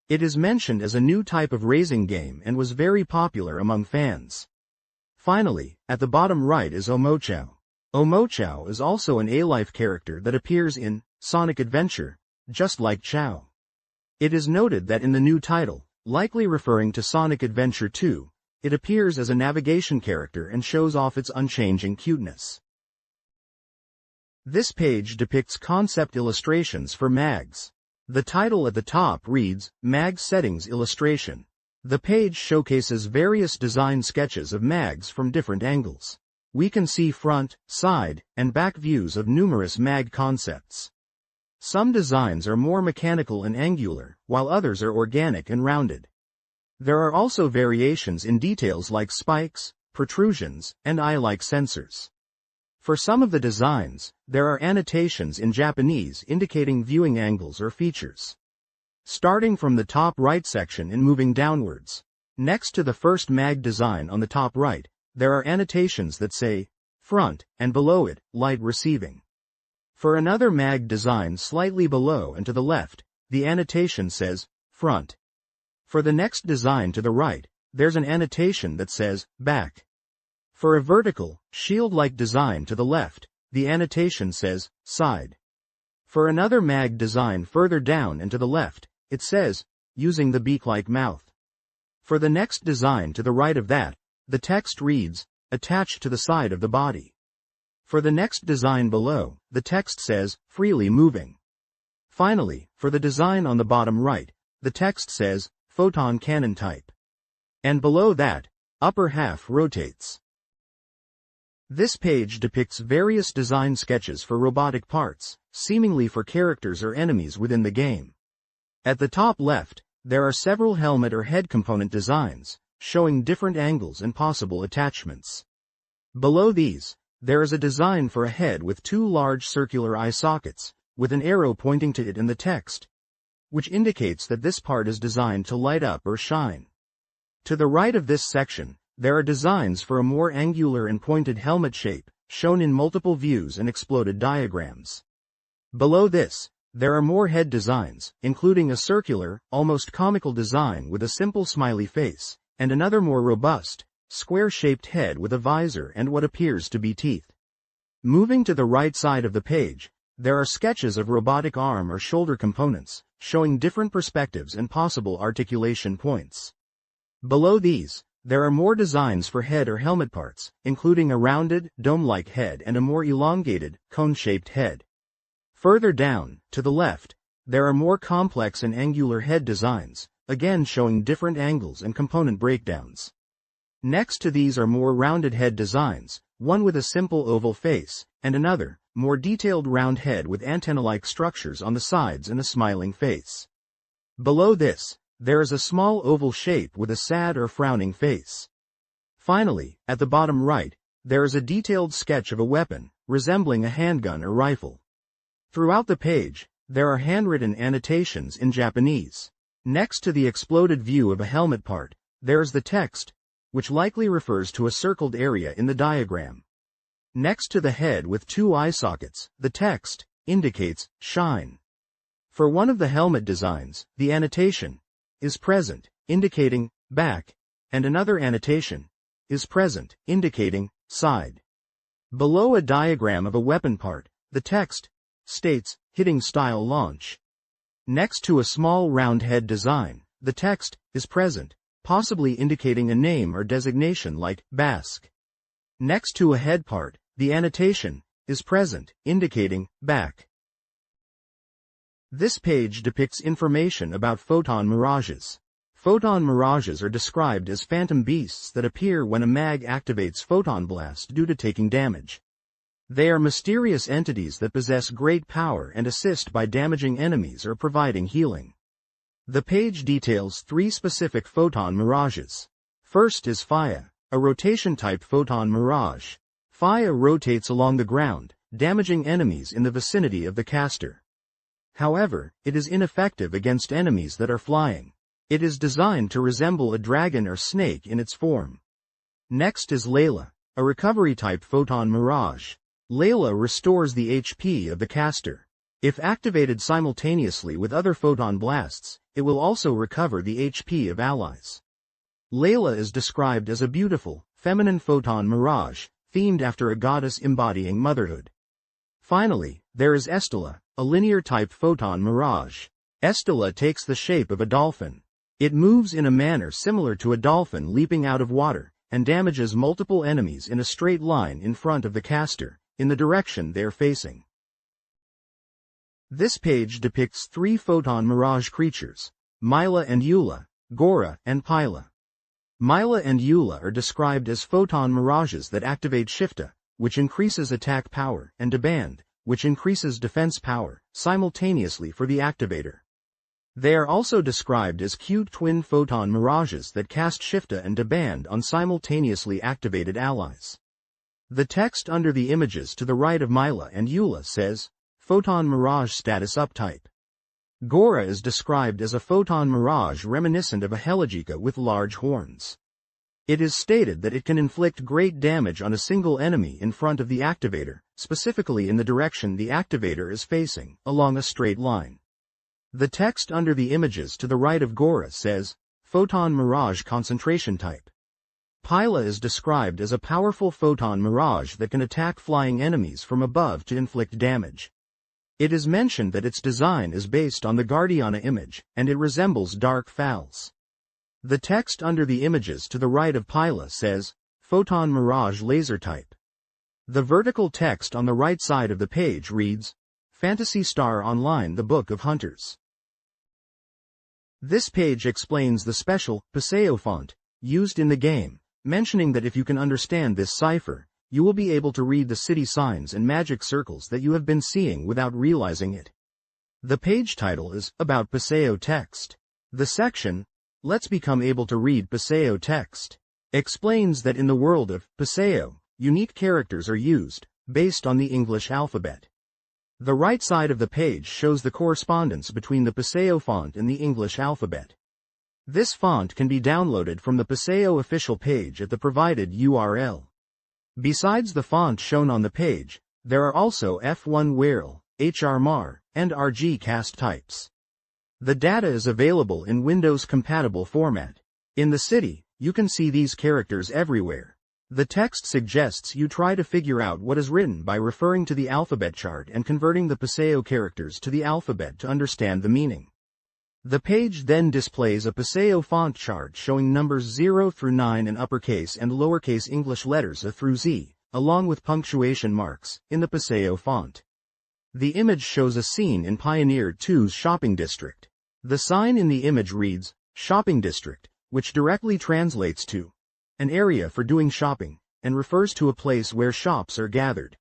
It is mentioned as a new type of racing game and was very popular among fans. Finally, at the bottom right is Omochao. Omochao is also an A-life character that appears in Sonic Adventure, just like Chao. It is noted that in the new title, likely referring to Sonic Adventure 2, it appears as a navigation character and shows off its unchanging cuteness. This page depicts concept illustrations for mags. The title at the top reads, Mag Settings Illustration. The page showcases various design sketches of mags from different angles. We can see front, side, and back views of numerous mag concepts. Some designs are more mechanical and angular, while others are organic and rounded. There are also variations in details like spikes, protrusions, and eye-like sensors. For some of the designs, there are annotations in Japanese indicating viewing angles or features. Starting from the top right section and moving downwards, next to the first mag design on the top right, there are annotations that say, front, and below it, light receiving. For another mag design slightly below and to the left, the annotation says, front. For the next design to the right, there's an annotation that says, back. For a vertical, shield-like design to the left, the annotation says, side. For another mag design further down and to the left, it says, using the beak-like mouth. For the next design to the right of that, the text reads, attached to the side of the body. For the next design below, the text says, freely moving. Finally, for the design on the bottom right, the text says, photon cannon type. And below that, upper half rotates. This page depicts various design sketches for robotic parts, seemingly for characters or enemies within the game. At the top left, there are several helmet or head component designs, showing different angles and possible attachments. Below these, there is a design for a head with two large circular eye sockets, with an arrow pointing to it in the text, which indicates that this part is designed to light up or shine. To the right of this section, there are designs for a more angular and pointed helmet shape, shown in multiple views and exploded diagrams. Below this, there are more head designs, including a circular, almost comical design with a simple smiley face, and another more robust, square-shaped head with a visor and what appears to be teeth. Moving to the right side of the page, there are sketches of robotic arm or shoulder components, showing different perspectives and possible articulation points. Below these, there are more designs for head or helmet parts, including a rounded, dome-like head and a more elongated, cone-shaped head. Further down, to the left, there are more complex and angular head designs, again showing different angles and component breakdowns. Next to these are more rounded head designs, one with a simple oval face, and another, more detailed round head with antenna-like structures on the sides and a smiling face. Below this, there is a small oval shape with a sad or frowning face. Finally, at the bottom right, there is a detailed sketch of a weapon, resembling a handgun or rifle. Throughout the page, there are handwritten annotations in Japanese. Next to the exploded view of a helmet part, there is the text, which likely refers to a circled area in the diagram. Next to the head with two eye sockets, the text indicates shine. For one of the helmet designs, the annotation is present, indicating back, and another annotation is present, indicating side. Below a diagram of a weapon part, the text states hitting style launch. Next to a small round head design, the text is present, possibly indicating a name or designation like Basque. Next to a head part, the annotation is present, indicating back. This page depicts information about photon mirages. Photon mirages are described as phantom beasts that appear when a mag activates photon blast due to taking damage. They are mysterious entities that possess great power and assist by damaging enemies or providing healing. The page details three specific photon mirages. First is Faya, a rotation-type photon mirage. Faya rotates along the ground, damaging enemies in the vicinity of the caster. However, it is ineffective against enemies that are flying. It is designed to resemble a dragon or snake in its form. Next is Layla, a recovery-type photon mirage. Layla restores the HP of the caster. If activated simultaneously with other photon blasts, it will also recover the HP of allies. Layla is described as a beautiful, feminine photon mirage, themed after a goddess embodying motherhood. Finally, there is Estella, a linear-type photon mirage. Estella takes the shape of a dolphin. It moves in a manner similar to a dolphin leaping out of water, and damages multiple enemies in a straight line in front of the caster, in the direction they are facing. This page depicts three photon mirage creatures, Myla and Eula, Gora and Pila. Myla and Eula are described as photon mirages that activate Shifta, which increases attack power, and Deband, which increases defense power, simultaneously for the activator. They are also described as cute twin photon mirages that cast Shifta and Deband on simultaneously activated allies. The text under the images to the right of Mila and Eula says, Photon Mirage Status Uptype. Gora is described as a photon mirage reminiscent of a Heligica with large horns. It is stated that it can inflict great damage on a single enemy in front of the activator, specifically in the direction the activator is facing, along a straight line. The text under the images to the right of Gora says, Photon Mirage Concentration Type. Pila is described as a powerful photon mirage that can attack flying enemies from above to inflict damage. It is mentioned that its design is based on the Guardiana image, and it resembles Dark Fowls. The text under the images to the right of Pila says, Photon Mirage Laser Type. The vertical text on the right side of the page reads, Phantasy Star Online, the Book of Hunters. This page explains the special Paseo font used in the game, mentioning that if you can understand this cipher, you will be able to read the city signs and magic circles that you have been seeing without realizing it. The page title is About Paseo Text. The section, Let's Become Able to Read Paseo Text, explains that in the world of Paseo, unique characters are used, based on the English alphabet. The right side of the page shows the correspondence between the Paseo font and the English alphabet. This font can be downloaded from the Paseo official page at the provided URL. Besides the font shown on the page, there are also F1 Wirral, HRMAR, and RG cast types. The data is available in Windows-compatible format. In the city, you can see these characters everywhere. The text suggests you try to figure out what is written by referring to the alphabet chart and converting the Paseo characters to the alphabet to understand the meaning. The page then displays a Paseo font chart showing numbers 0 through 9 in uppercase and lowercase English letters A through Z, along with punctuation marks, in the Paseo font. The image shows a scene in Pioneer 2's shopping district. The sign in the image reads, Shopping District, which directly translates to an area for doing shopping, and refers to a place where shops are gathered.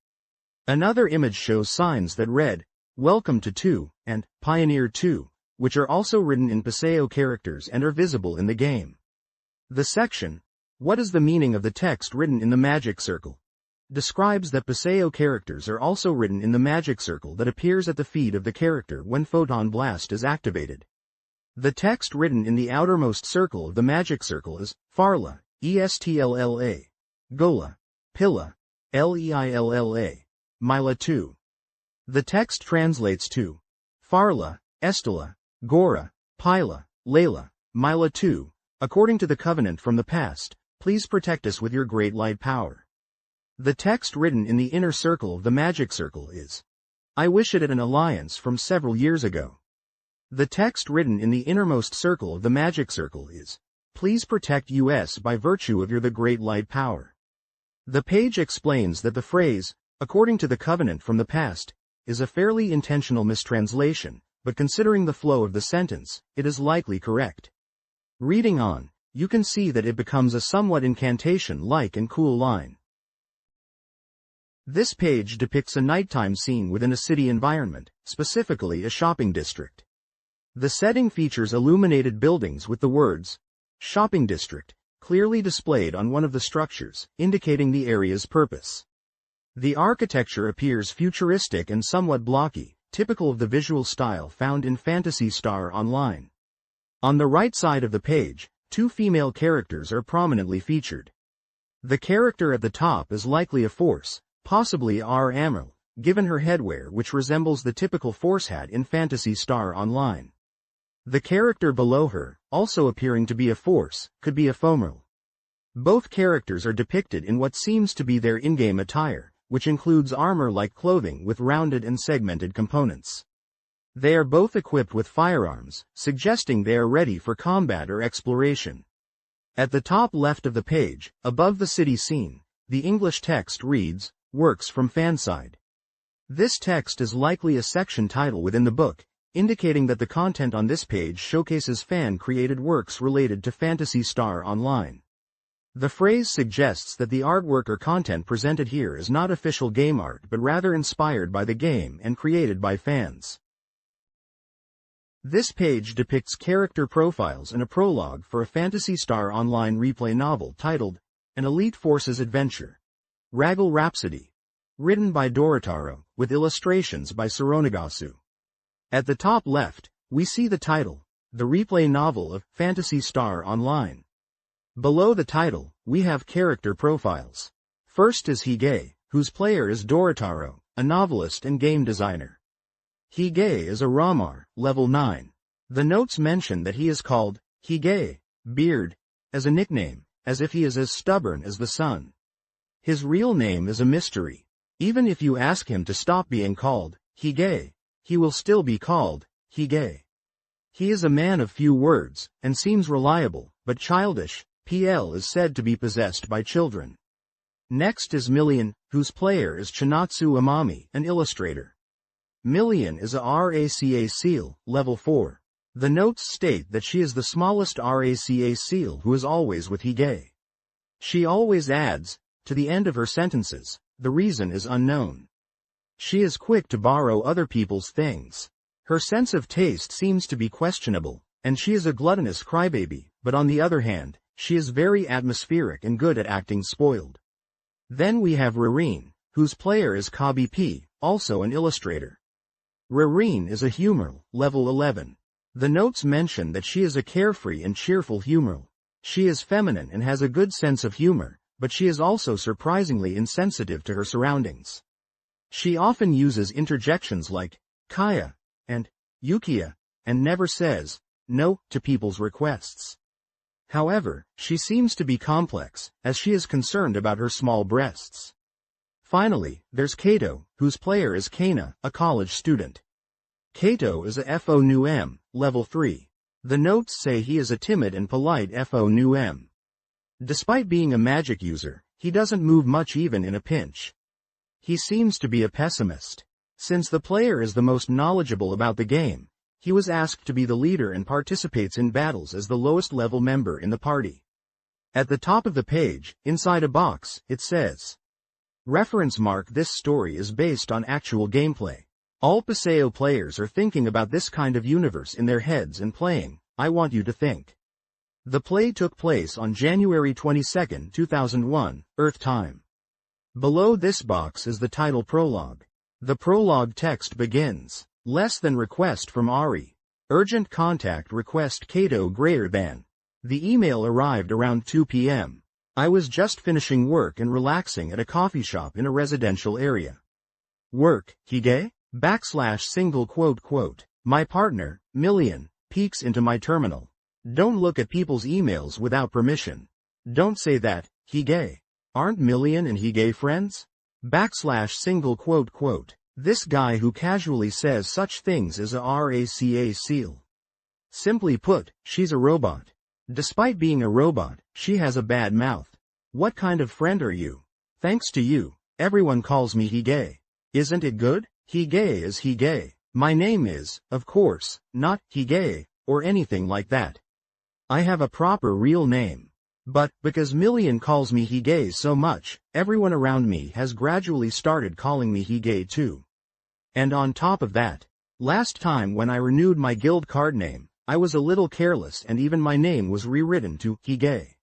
Another image shows signs that read, Welcome to 2, and Pioneer 2, which are also written in Paseo characters and are visible in the game. The section, What is the meaning of the text written in the magic circle? Describes that Paseo characters are also written in the magic circle that appears at the feet of the character when Photon Blast is activated. The text written in the outermost circle of the magic circle is, Farla, Estlla, Gola, Pilla, Leilla, Mila 2. The text translates to, Farla, Estella, Gora, Pila, Layla, Mila 2, according to the covenant from the past, please protect us with your great light power. The text written in the inner circle of the magic circle is, I wish it at an alliance from several years ago. The text written in the innermost circle of the magic circle is, please protect us by virtue of your the great light power. The page explains that the phrase, according to the covenant from the past, is a fairly intentional mistranslation, but considering the flow of the sentence, it is likely correct. Reading on, you can see that it becomes a somewhat incantation-like and cool line. This page depicts a nighttime scene within a city environment, specifically a shopping district. The setting features illuminated buildings with the words, Shopping District, clearly displayed on one of the structures, indicating the area's purpose. The architecture appears futuristic and somewhat blocky, typical of the visual style found in Phantasy Star Online. On the right side of the page, two female characters are prominently featured. The character at the top is likely a Force, possibly Amril, given her headwear which resembles the typical Force hat in Phantasy Star Online. The character below her, also appearing to be a Force, could be a Fomril. Both characters are depicted in what seems to be their in-game attire, which includes armor-like clothing with rounded and segmented components. They are both equipped with firearms, suggesting they are ready for combat or exploration. At the top left of the page, above the city scene, the English text reads, Works from Fanside. This text is likely a section title within the book, indicating that the content on this page showcases fan-created works related to Phantasy Star Online. The phrase suggests that the artwork or content presented here is not official game art but rather inspired by the game and created by fans. This page depicts character profiles and a prologue for a Phantasy Star Online replay novel titled, An Elite Forces Adventure. Raggle Rhapsody. Written by Dorotaro, with illustrations by Soronagasu. At the top left, we see the title, the replay novel of Phantasy Star Online. Below the title, we have character profiles. First is Hige, whose player is Dorotaro, a novelist and game designer. Hige is a Ramar, level 9. The notes mention that he is called Hige, Beard, as a nickname, as if he is as stubborn as the sun. His real name is a mystery. Even if you ask him to stop being called Hige, he will still be called Hige. He is a man of few words, and seems reliable, but childish. PL is said to be possessed by children. Next is Million, whose player is Chinatsu Amami, an illustrator. Million is a RACA seal, level 4. The notes state that she is the smallest RACA seal who is always with Hige. She always adds, to the end of her sentences, the reason is unknown. She is quick to borrow other people's things. Her sense of taste seems to be questionable, and she is a gluttonous crybaby, but on the other hand, she is very atmospheric and good at acting spoiled. Then we have Rareen, whose player is Kabi P, also an illustrator. Rareen is a humoral, level 11. The notes mention that she is a carefree and cheerful humoral. She is feminine and has a good sense of humor, but she is also surprisingly insensitive to her surroundings. She often uses interjections like, Kaya, and Yukiya, and never says, no, to people's requests. However, she seems to be complex, as she is concerned about her small breasts. Finally, there's Kato, whose player is Kana, a college student. Kato is a FO Nu M, level 3. The notes say he is a timid and polite FO Nu M. Despite being a magic user, he doesn't move much even in a pinch. He seems to be a pessimist. Since the player is the most knowledgeable about the game, he was asked to be the leader and participates in battles as the lowest level member in the party. At the top of the page, inside a box, it says, Reference mark. This story is based on actual gameplay. All Paseo players are thinking about this kind of universe in their heads and playing, I want you to think. The play took place on January 22, 2001, Earth time. Below this box is the title prologue. The prologue text begins, less than request from Ari. Urgent contact request Kato greater than. The email arrived around 2 p.m. I was just finishing work and relaxing at a coffee shop in a residential area. Work, Hige? Single quote. My partner, Million, peeks into my terminal. Don't look at people's emails without permission. Don't say that, Hige. Aren't Million and Hige friends? Single quote. This guy who casually says such things is a RACA seal. Simply put, she's a robot. Despite being a robot, she has a bad mouth. What kind of friend are you? Thanks to you, everyone calls me Hige. Isn't it good? Hige is Hige. My name is, of course, not Hige, or anything like that. I have a proper real name. But, because Million calls me Hige so much, everyone around me has gradually started calling me Hige too. And on top of that, last time when I renewed my guild card name, I was a little careless and even my name was rewritten to Hige.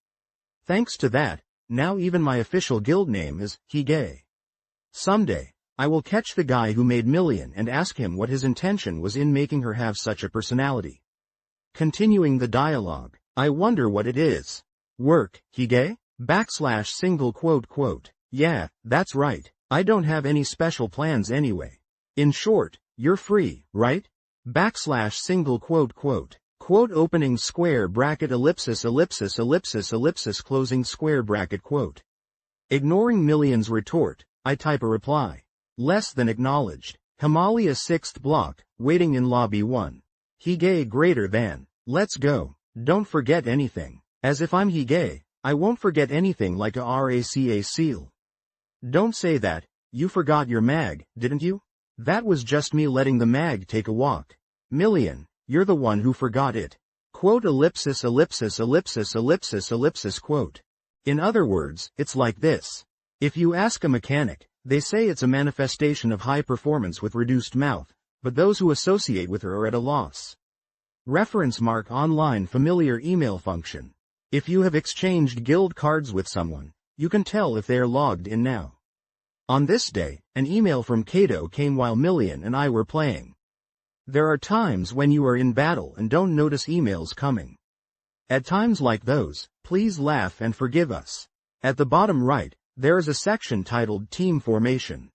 Thanks to that, now even my official guild name is Hige. Someday, I will catch the guy who made Million and ask him what his intention was in making her have such a personality. Continuing the dialogue, I wonder what it is. Work, Hige? Single quote. Yeah, that's right. I don't have any special plans anyway. In short, you're free, right? Single quote. Quote opening square bracket ellipsis closing square bracket quote. Ignoring Million's retort, I type a reply. Less than acknowledged. Himalaya 6th block, waiting in lobby 1. Hige greater than. Let's go. Don't forget anything. As if I'm Hige, I won't forget anything like a RACA seal. Don't say that, you forgot your mag, didn't you? That was just me letting the mag take a walk. Million, you're the one who forgot it. Quote ellipsis quote. In other words, it's like this. If you ask a mechanic, they say it's a manifestation of high performance with reduced mouth, but those who associate with her are at a loss. Reference mark online familiar email function. If you have exchanged guild cards with someone, you can tell if they are logged in now. On this day, an email from Kato came while Million and I were playing. There are times when you are in battle and don't notice emails coming. At times like those, please laugh and forgive us. At the bottom right, there is a section titled Team Formation.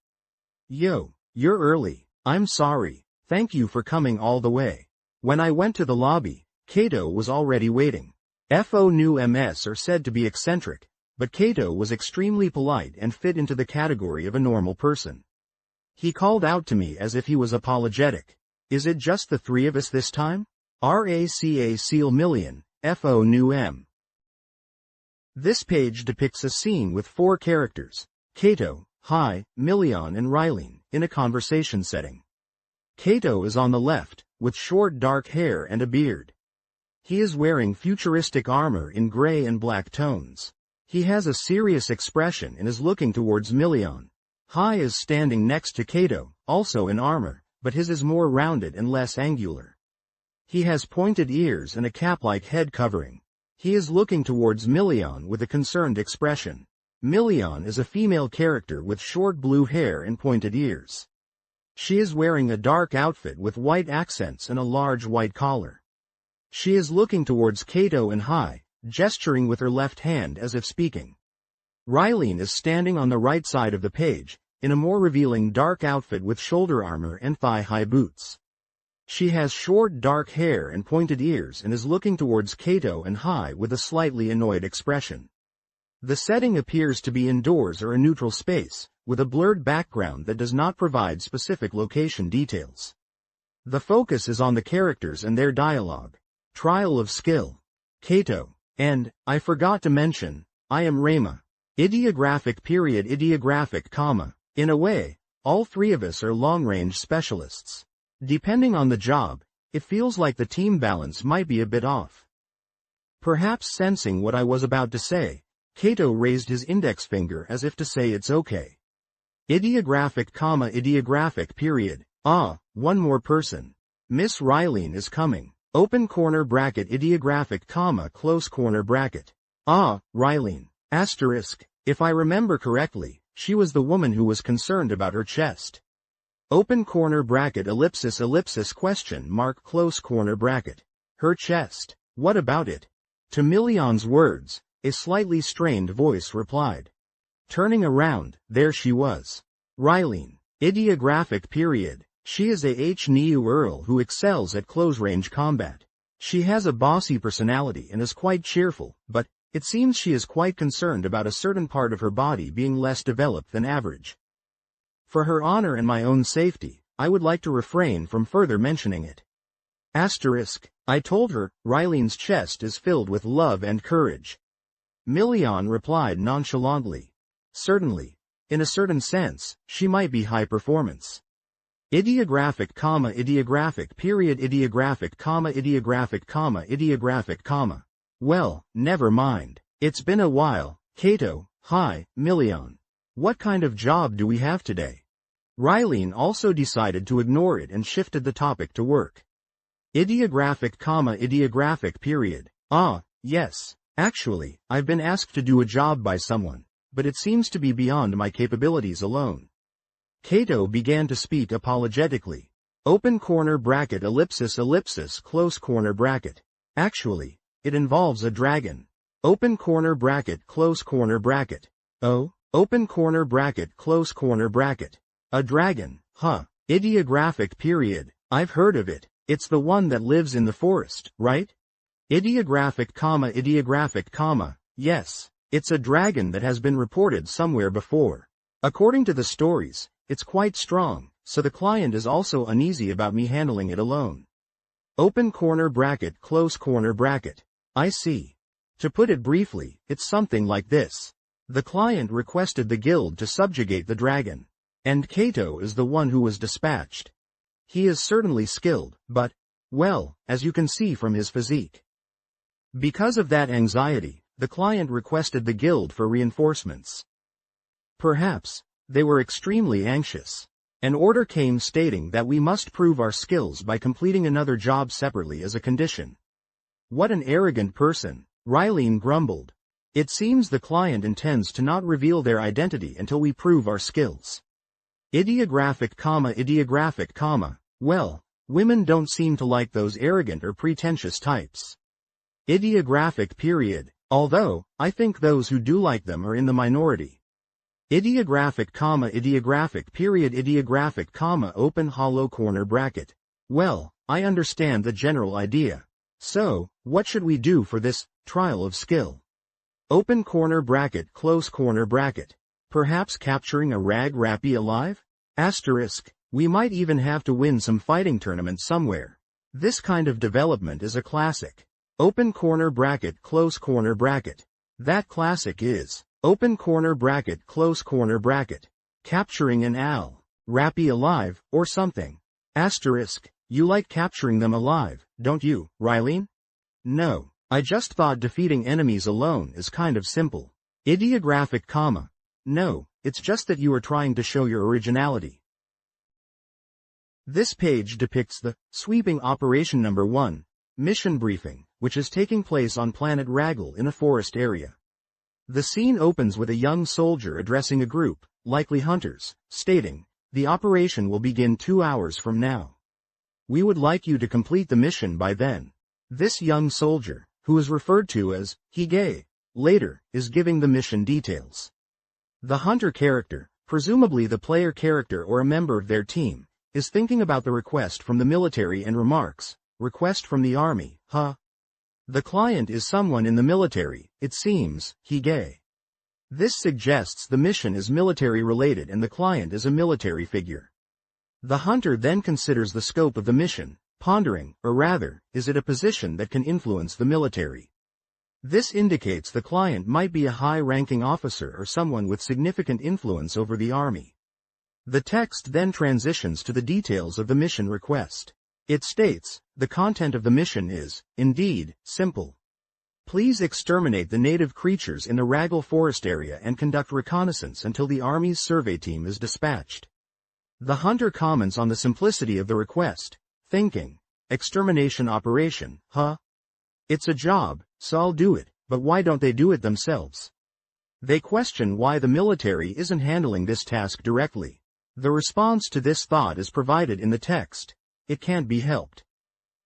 Yo, you're early. I'm sorry. Thank you for coming all the way. When I went to the lobby, Kato was already waiting. FO new MS are said to be eccentric, but Kato was extremely polite and fit into the category of a normal person. He called out to me as if he was apologetic. Is it just the three of us this time? RACA Seal Million, FO new M. This page depicts a scene with 4 characters, Kato, Hai, Million and Rylene, in a conversation setting. Kato is on the left, with short dark hair and a beard. He is wearing futuristic armor in gray and black tones. He has a serious expression and is looking towards Million. Hai is standing next to Kato, also in armor, but his is more rounded and less angular. He has pointed ears and a cap-like head covering. He is looking towards Million with a concerned expression. Million is a female character with short blue hair and pointed ears. She is wearing a dark outfit with white accents and a large white collar. She is looking towards Kato and Hai, gesturing with her left hand as if speaking. Rylene is standing on the right side of the page, in a more revealing dark outfit with shoulder armor and thigh-high boots. She has short dark hair and pointed ears and is looking towards Kato and Hai with a slightly annoyed expression. The setting appears to be indoors or a neutral space, with a blurred background that does not provide specific location details. The focus is on the characters and their dialogue. Trial of skill. Kato. And, I forgot to mention, I am Rema. Ideographic period ideographic comma. In a way, all 3 of us are long-range specialists. Depending on the job, it feels like the team balance might be a bit off. Perhaps sensing what I was about to say, Kato raised his index finger as if to say it's okay. Ideographic comma ideographic period. Ah, one more person. Miss Rylene is coming. Open corner bracket ideographic comma close corner bracket. Ah, Rylene. Asterisk. If I remember correctly, she was the woman who was concerned about her chest. Open corner bracket ellipsis ellipsis question mark close corner bracket. Her chest. What about it? To Million's words, a slightly strained voice replied. Turning around, there she was. Rylene. Ideographic period. She is a H-Niu Earl who excels at close-range combat. She has a bossy personality and is quite cheerful, but it seems she is quite concerned about a certain part of her body being less developed than average. For her honor and my own safety, I would like to refrain from further mentioning it. Asterisk. I told her, Rylene's chest is filled with love and courage. Million replied nonchalantly. Certainly. In a certain sense, she might be high performance. Ideographic comma ideographic period ideographic comma ideographic comma ideographic comma. Well, never mind. It's been a while. Kato. Hi, Million. What kind of job do we have today? Rylene also decided to ignore it and shifted the topic to work. Ideographic comma ideographic period. Ah, yes. Actually, I've been asked to do a job by someone, but it seems to be beyond my capabilities alone. Kato began to speak apologetically. Open corner bracket ellipsis ellipsis close corner bracket. Actually, it involves a dragon. Open corner bracket close corner bracket. Oh, open corner bracket close corner bracket. A dragon, huh? Ideographic period. I've heard of it. It's the one that lives in the forest, right? Ideographic comma, yes. It's a dragon that has been reported somewhere before. According to the stories, it's quite strong, so the client is also uneasy about me handling it alone. Open corner bracket close corner bracket. I see. To put it briefly, it's something like this. The client requested the guild to subjugate the dragon. And Kato is the one who was dispatched. He is certainly skilled, but, well, as you can see from his physique. Because of that anxiety, the client requested the guild for reinforcements. Perhaps they were extremely anxious. An order came stating that we must prove our skills by completing another job separately as a condition. What an arrogant person, Rylene grumbled. It seems the client intends to not reveal their identity until we prove our skills. Ideographic, well, women don't seem to like those arrogant or pretentious types. Ideographic period, although, I think those who do like them are in the minority. Ideographic, open hollow corner bracket. Well, I understand the general idea. So, what should we do for this trial of skill? Open corner bracket, close corner bracket. Perhaps capturing a rappy alive? Asterisk, we might even have to win some fighting tournament somewhere. This kind of development is a classic. Open corner bracket, close corner bracket. That classic is, open corner bracket, close corner bracket. Capturing an rappy alive, or something. Asterisk, you like capturing them alive, don't you, Rylene? No, I just thought defeating enemies alone is kind of simple. Ideographic, no, it's just that you are trying to show your originality. This page depicts the sweeping Operation Number 1 mission briefing, which is taking place on planet Raggle in a forest area. The scene opens with a young soldier addressing a group, likely hunters, stating, "The operation will begin 2 hours from now. We would like you to complete the mission by then." This young soldier, who is referred to as Hige, later, is giving the mission details. The hunter character, presumably the player character or a member of their team, is thinking about the request from the military and remarks, "Request from the army, huh?" The client is someone in the military, it seems, Hige. This suggests the mission is military related and the client is a military figure. The hunter then considers the scope of the mission, pondering, or rather, is it a position that can influence the military? This indicates the client might be a high-ranking officer or someone with significant influence over the army. The text then transitions to the details of the mission request. It states, the content of the mission is, indeed, simple. Please exterminate the native creatures in the Raggle forest area and conduct reconnaissance until the army's survey team is dispatched. The hunter comments on the simplicity of the request, thinking, extermination operation, huh? It's a job, so I'll do it, but why don't they do it themselves? They question why the military isn't handling this task directly. The response to this thought is provided in the text. It can't be helped.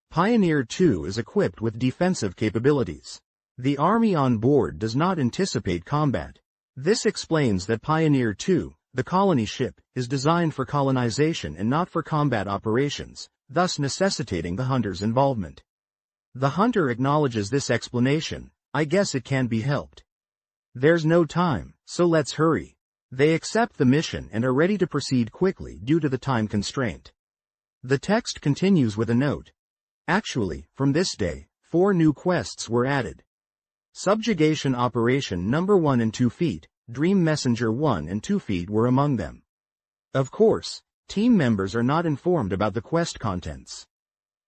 Pioneer 2 is equipped with defensive capabilities. The army on board does not anticipate combat. This explains that Pioneer 2, the colony ship, is designed for colonization and not for combat operations, thus necessitating the hunter's involvement. The hunter acknowledges this explanation. I guess it can be helped. There's no time, so let's hurry. They accept the mission and are ready to proceed quickly due to the time constraint. The text continues with a note. Actually, from this day, 4 new quests were added. Subjugation Operation Number 1 and 2 Feet, Dream Messenger 1 and 2 Feet were among them. Of course, team members are not informed about the quest contents.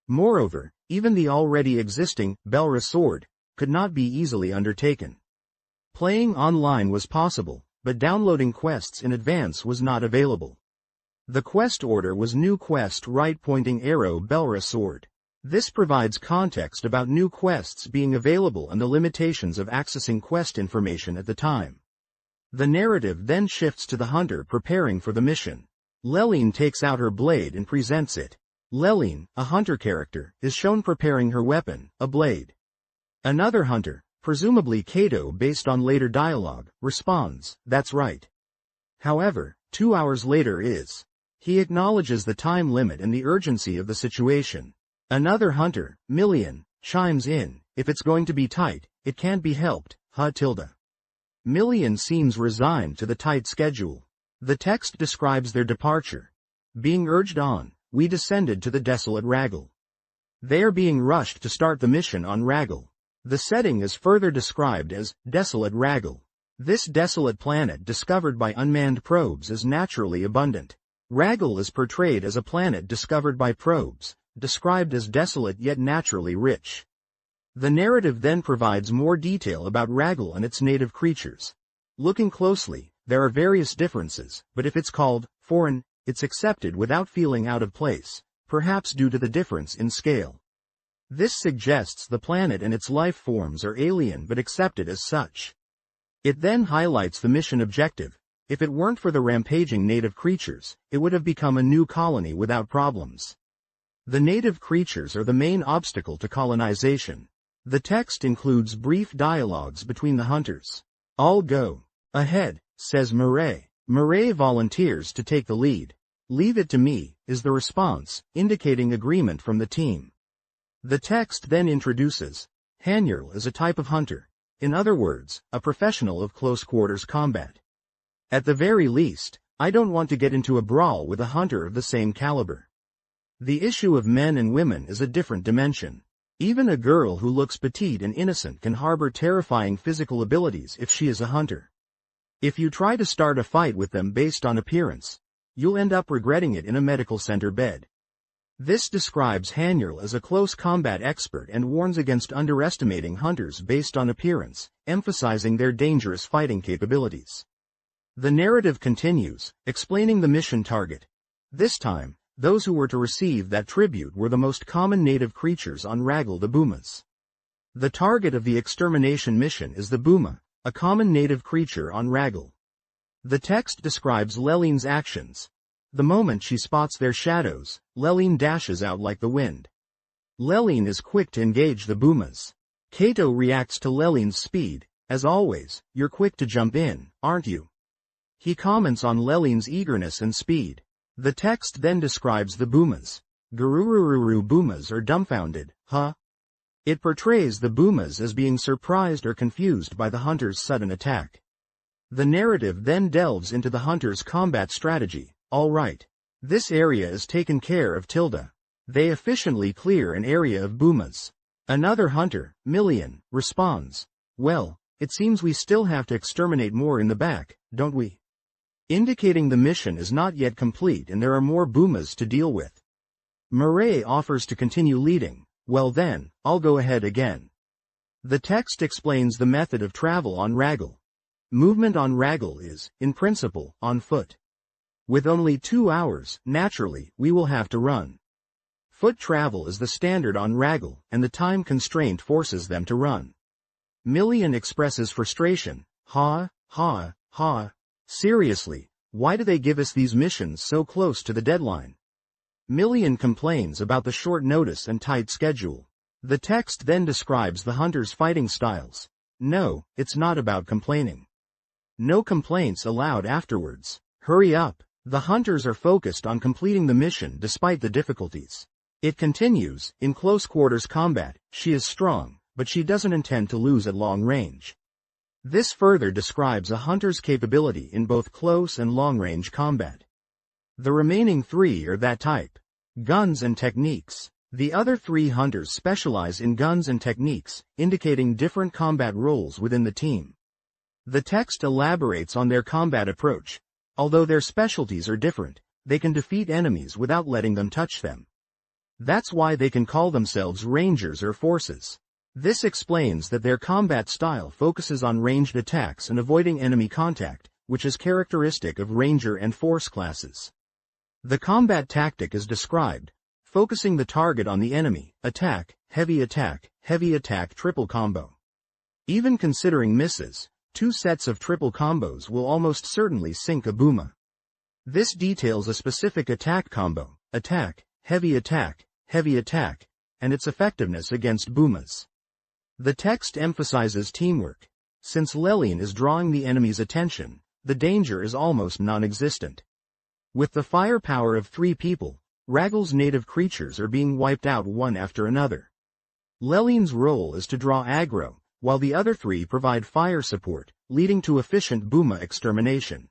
Moreover, even the already existing Belra Sword could not be easily undertaken. Playing online was possible, but downloading quests in advance was not available. The quest order was New Quest Right-Pointing Arrow Belra Sword. This provides context about new quests being available and the limitations of accessing quest information at the time. The narrative then shifts to the hunter preparing for the mission. Leline takes out her blade and presents it. Leline, a hunter character, is shown preparing her weapon, a blade. Another hunter, presumably Kato based on later dialogue, responds, "That's right." However, 2 hours later he acknowledges the time limit and the urgency of the situation. Another hunter, Million, chimes in, "If it's going to be tight, it can't be helped, huh tilde." Million seems resigned to the tight schedule. The text describes their departure. Being urged on, we descended to the desolate Raggle. They are being rushed to start the mission on Raggle. The setting is further described as desolate Raggle. This desolate planet discovered by unmanned probes is naturally abundant. Raggle is portrayed as a planet discovered by probes, described as desolate yet naturally rich. The narrative then provides more detail about Raggle and its native creatures. Looking closely, there are various differences, but if it's called foreign, it's accepted without feeling out of place, perhaps due to the difference in scale. This suggests the planet and its life forms are alien but accepted as such. It then highlights the mission objective. If it weren't for the rampaging native creatures, it would have become a new colony without problems. The native creatures are the main obstacle to colonization. The text includes brief dialogues between the hunters. "I'll go ahead," says Murray. Murray volunteers to take the lead. "Leave it to me," is the response, indicating agreement from the team. The text then introduces Hanyarl as a type of hunter. In other words, a professional of close-quarters combat. At the very least, I don't want to get into a brawl with a hunter of the same caliber. The issue of men and women is a different dimension. Even a girl who looks petite and innocent can harbor terrifying physical abilities if she is a hunter. If you try to start a fight with them based on appearance, you'll end up regretting it in a medical center bed. This describes Hanyarl as a close combat expert and warns against underestimating hunters based on appearance, emphasizing their dangerous fighting capabilities. The narrative continues, explaining the mission target. This time, those who were to receive that tribute were the most common native creatures on Raggle, the Boomas. The target of the extermination mission is the Booma, a common native creature on Raggle. The text describes Leline's actions. The moment she spots their shadows, Leline dashes out like the wind. Leline is quick to engage the Boomas. Kato reacts to Leline's speed. "As always, you're quick to jump in, aren't you?" He comments on Leline's eagerness and speed. The text then describes the Boomas. "Gururururu Boomas are dumbfounded, huh?" It portrays the Boomas as being surprised or confused by the hunter's sudden attack. The narrative then delves into the hunter's combat strategy. "All right. This area is taken care of tilde." They efficiently clear an area of Boomas. Another hunter, Million, responds, "Well, it seems we still have to exterminate more in the back, don't we?" Indicating the mission is not yet complete and there are more Boomas to deal with. Murray offers to continue leading. "Well then, I'll go ahead again." The text explains the method of travel on Raggle. Movement on Raggle is, in principle, on foot. With only 2 hours, naturally, we will have to run. Foot travel is the standard on Raggle, and the time constraint forces them to run. Million expresses frustration. "Ha, ha, ha. Seriously, why do they give us these missions so close to the deadline?" Million complains about the short notice and tight schedule. The text then describes the hunter's fighting styles. No, it's not about complaining. No complaints allowed afterwards. Hurry up. The hunters are focused on completing the mission despite the difficulties. It continues, "In close quarters combat, she is strong, but she doesn't intend to lose at long range." This further describes a hunter's capability in both close and long-range combat. The remaining 3 are that type. Guns and techniques. The other 3 hunters specialize in guns and techniques, indicating different combat roles within the team. The text elaborates on their combat approach. Although their specialties are different, they can defeat enemies without letting them touch them. That's why they can call themselves rangers or forces. This explains that their combat style focuses on ranged attacks and avoiding enemy contact, which is characteristic of ranger and force classes. The combat tactic is described, focusing the target on the enemy, attack, heavy attack triple combo. Even considering misses, 2 sets of triple combos will almost certainly sink a Booma. This details a specific attack combo, attack, and its effectiveness against Boomas. The text emphasizes teamwork. Since Leline is drawing the enemy's attention, the danger is almost non-existent. With the firepower of 3 people, Raggle's native creatures are being wiped out one after another. Leline's role is to draw aggro, while the other 3 provide fire support, leading to efficient Booma extermination.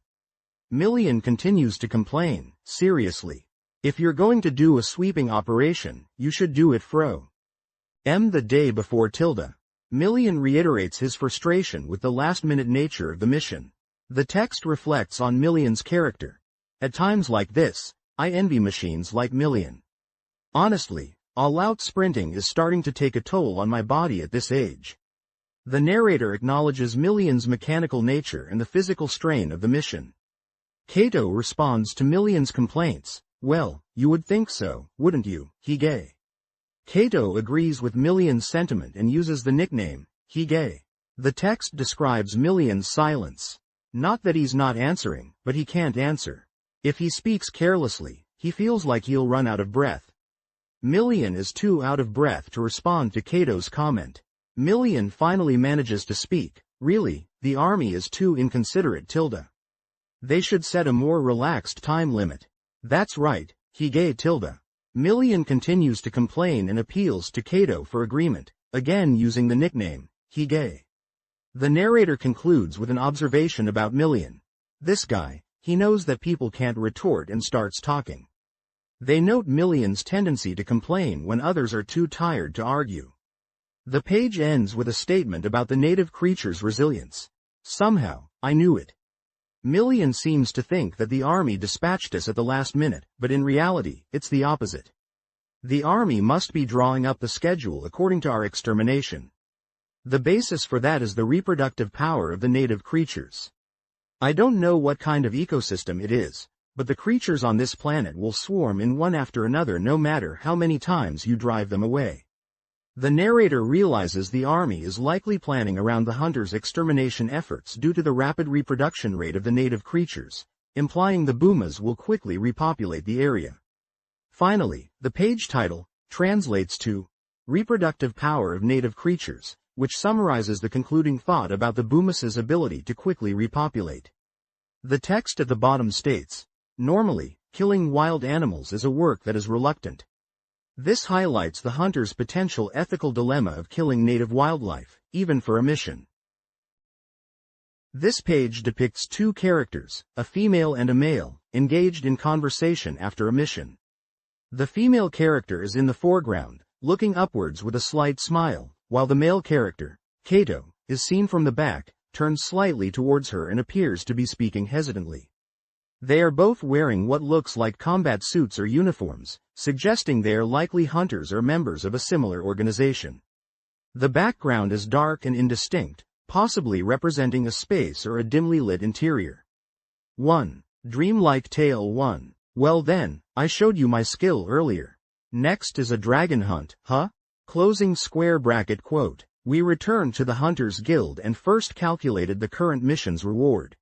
Million continues to complain, "Seriously. If you're going to do a sweeping operation, you should do it the day before tilde." Million reiterates his frustration with the last-minute nature of the mission. The text reflects on Million's character. "At times like this, I envy machines like Million. Honestly, All-out sprinting is starting to take a toll on my body at this age. The narrator acknowledges Million's mechanical nature and the physical strain of the mission. Kato responds to Million's complaints. Well, you would think so, wouldn't you, Hige? Kato agrees with Million's sentiment and uses the nickname, Hige. The text describes Million's silence. Not that he's not answering, but he can't answer. If he speaks carelessly, he feels like he'll run out of breath. Million is too out of breath to respond to Kato's comment. Million finally manages to speak. Really, the army is too inconsiderate, tilde. They should set a more relaxed time limit. That's right, Hige tilde. Million continues to complain and appeals to Kato for agreement, again using the nickname, Hige. The narrator concludes with an observation about Million. This guy, he knows that people can't retort and starts talking. They note Million's tendency to complain when others are too tired to argue. The page ends with a statement about the native creature's resilience. Somehow, I knew it. Million seems to think that the army dispatched us at the last minute, but in reality, it's the opposite. The army must be drawing up the schedule according to our extermination. The basis for that is the reproductive power of the native creatures. I don't know what kind of ecosystem it is, but the creatures on this planet will swarm in one after another no matter how many times you drive them away. The narrator realizes the army is likely planning around the hunters' extermination efforts due to the rapid reproduction rate of the native creatures, implying the Boomas will quickly repopulate the area. Finally, the page title translates to Reproductive Power of Native Creatures, which summarizes the concluding thought about the Boomas' ability to quickly repopulate. The text at the bottom states, normally, killing wild animals is a work that is reluctant. This highlights the hunter's potential ethical dilemma of killing native wildlife, even for a mission. This page depicts two characters, a female and a male, engaged in conversation after a mission. The female character is in the foreground, looking upwards with a slight smile, while the male character, Kato, is seen from the back, turned slightly towards her and appears to be speaking hesitantly. They are both wearing what looks like combat suits or uniforms, suggesting they are likely hunters or members of a similar organization. The background is dark and indistinct, possibly representing a space or a dimly lit interior. 1. Dreamlike Tale 1. Well then, I showed you my skill earlier. Next is a dragon hunt, huh? Closing square bracket quote. We returned to the Hunters Guild and first calculated the current mission's reward.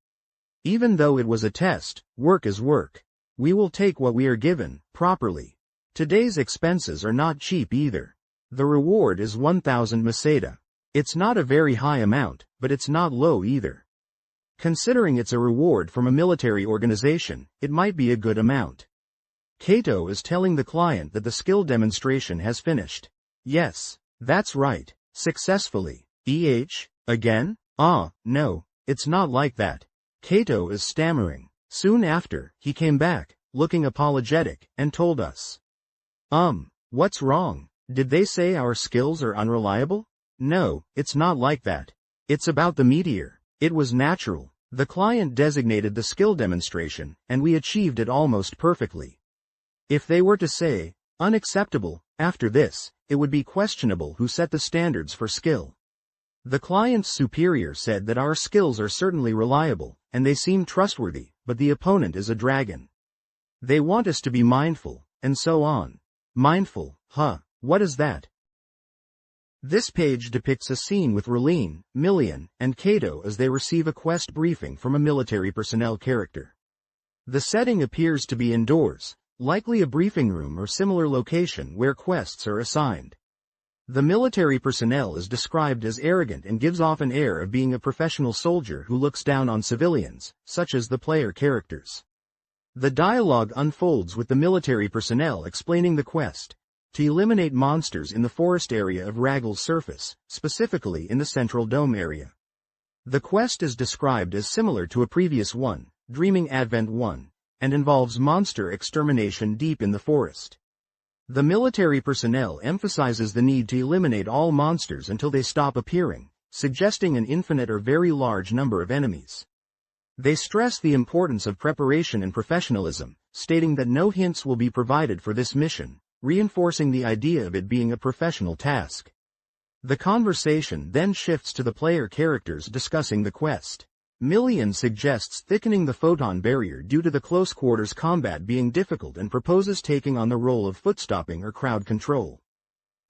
Even though it was a test, work is work. We will take what we are given, properly. Today's expenses are not cheap either. The reward is 1,000 Maseda. It's not a very high amount, but it's not low either. Considering it's a reward from a military organization, it might be a good amount. Kato is telling the client that the skill demonstration has finished. Yes, that's right. Successfully. Again? No, it's not like that. Kato is stammering. Soon after, he came back, looking apologetic, and told us. What's wrong? Did they say our skills are unreliable? No, it's not like that. It's about the meteor. It was natural. The client designated the skill demonstration, and we achieved it almost perfectly. If they were to say, unacceptable, after this, it would be questionable who set the standards for skill. The client's superior said that our skills are certainly reliable, and they seem trustworthy, but the opponent is a dragon. They want us to be mindful, and so on. Mindful, huh? What is that? This page depicts a scene with Raline, Million, and Kato as they receive a quest briefing from a military personnel character. The setting appears to be indoors, likely a briefing room or similar location where quests are assigned. The military personnel is described as arrogant and gives off an air of being a professional soldier who looks down on civilians, such as the player characters. The dialogue unfolds with the military personnel explaining the quest, to eliminate monsters in the forest area of Raggle's surface, specifically in the central dome area. The quest is described as similar to a previous one, Dreaming Advent 1, and involves monster extermination deep in the forest. The military personnel emphasizes the need to eliminate all monsters until they stop appearing, suggesting an infinite or very large number of enemies. They stress the importance of preparation and professionalism, stating that no hints will be provided for this mission, reinforcing the idea of it being a professional task. The conversation then shifts to the player characters discussing the quest. Million suggests thickening the photon barrier due to the close-quarters combat being difficult and proposes taking on the role of foot-stopping or crowd control.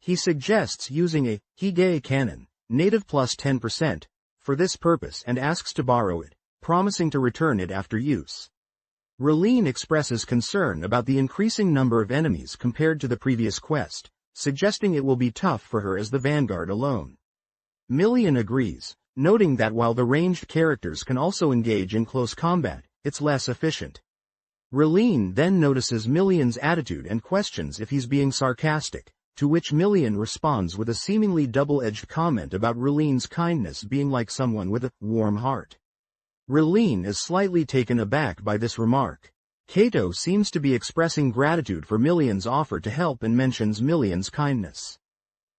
He suggests using a Hige cannon, native plus 10%, for this purpose and asks to borrow it, promising to return it after use. Raleen expresses concern about the increasing number of enemies compared to the previous quest, suggesting it will be tough for her as the vanguard alone. Million agrees, noting that while the ranged characters can also engage in close combat, it's less efficient. Raleen then notices Million's attitude and questions if he's being sarcastic, to which Million responds with a seemingly double-edged comment about Raleen's kindness being like someone with a warm heart. Raleen is slightly taken aback by this remark. Kato seems to be expressing gratitude for Million's offer to help and mentions Million's kindness.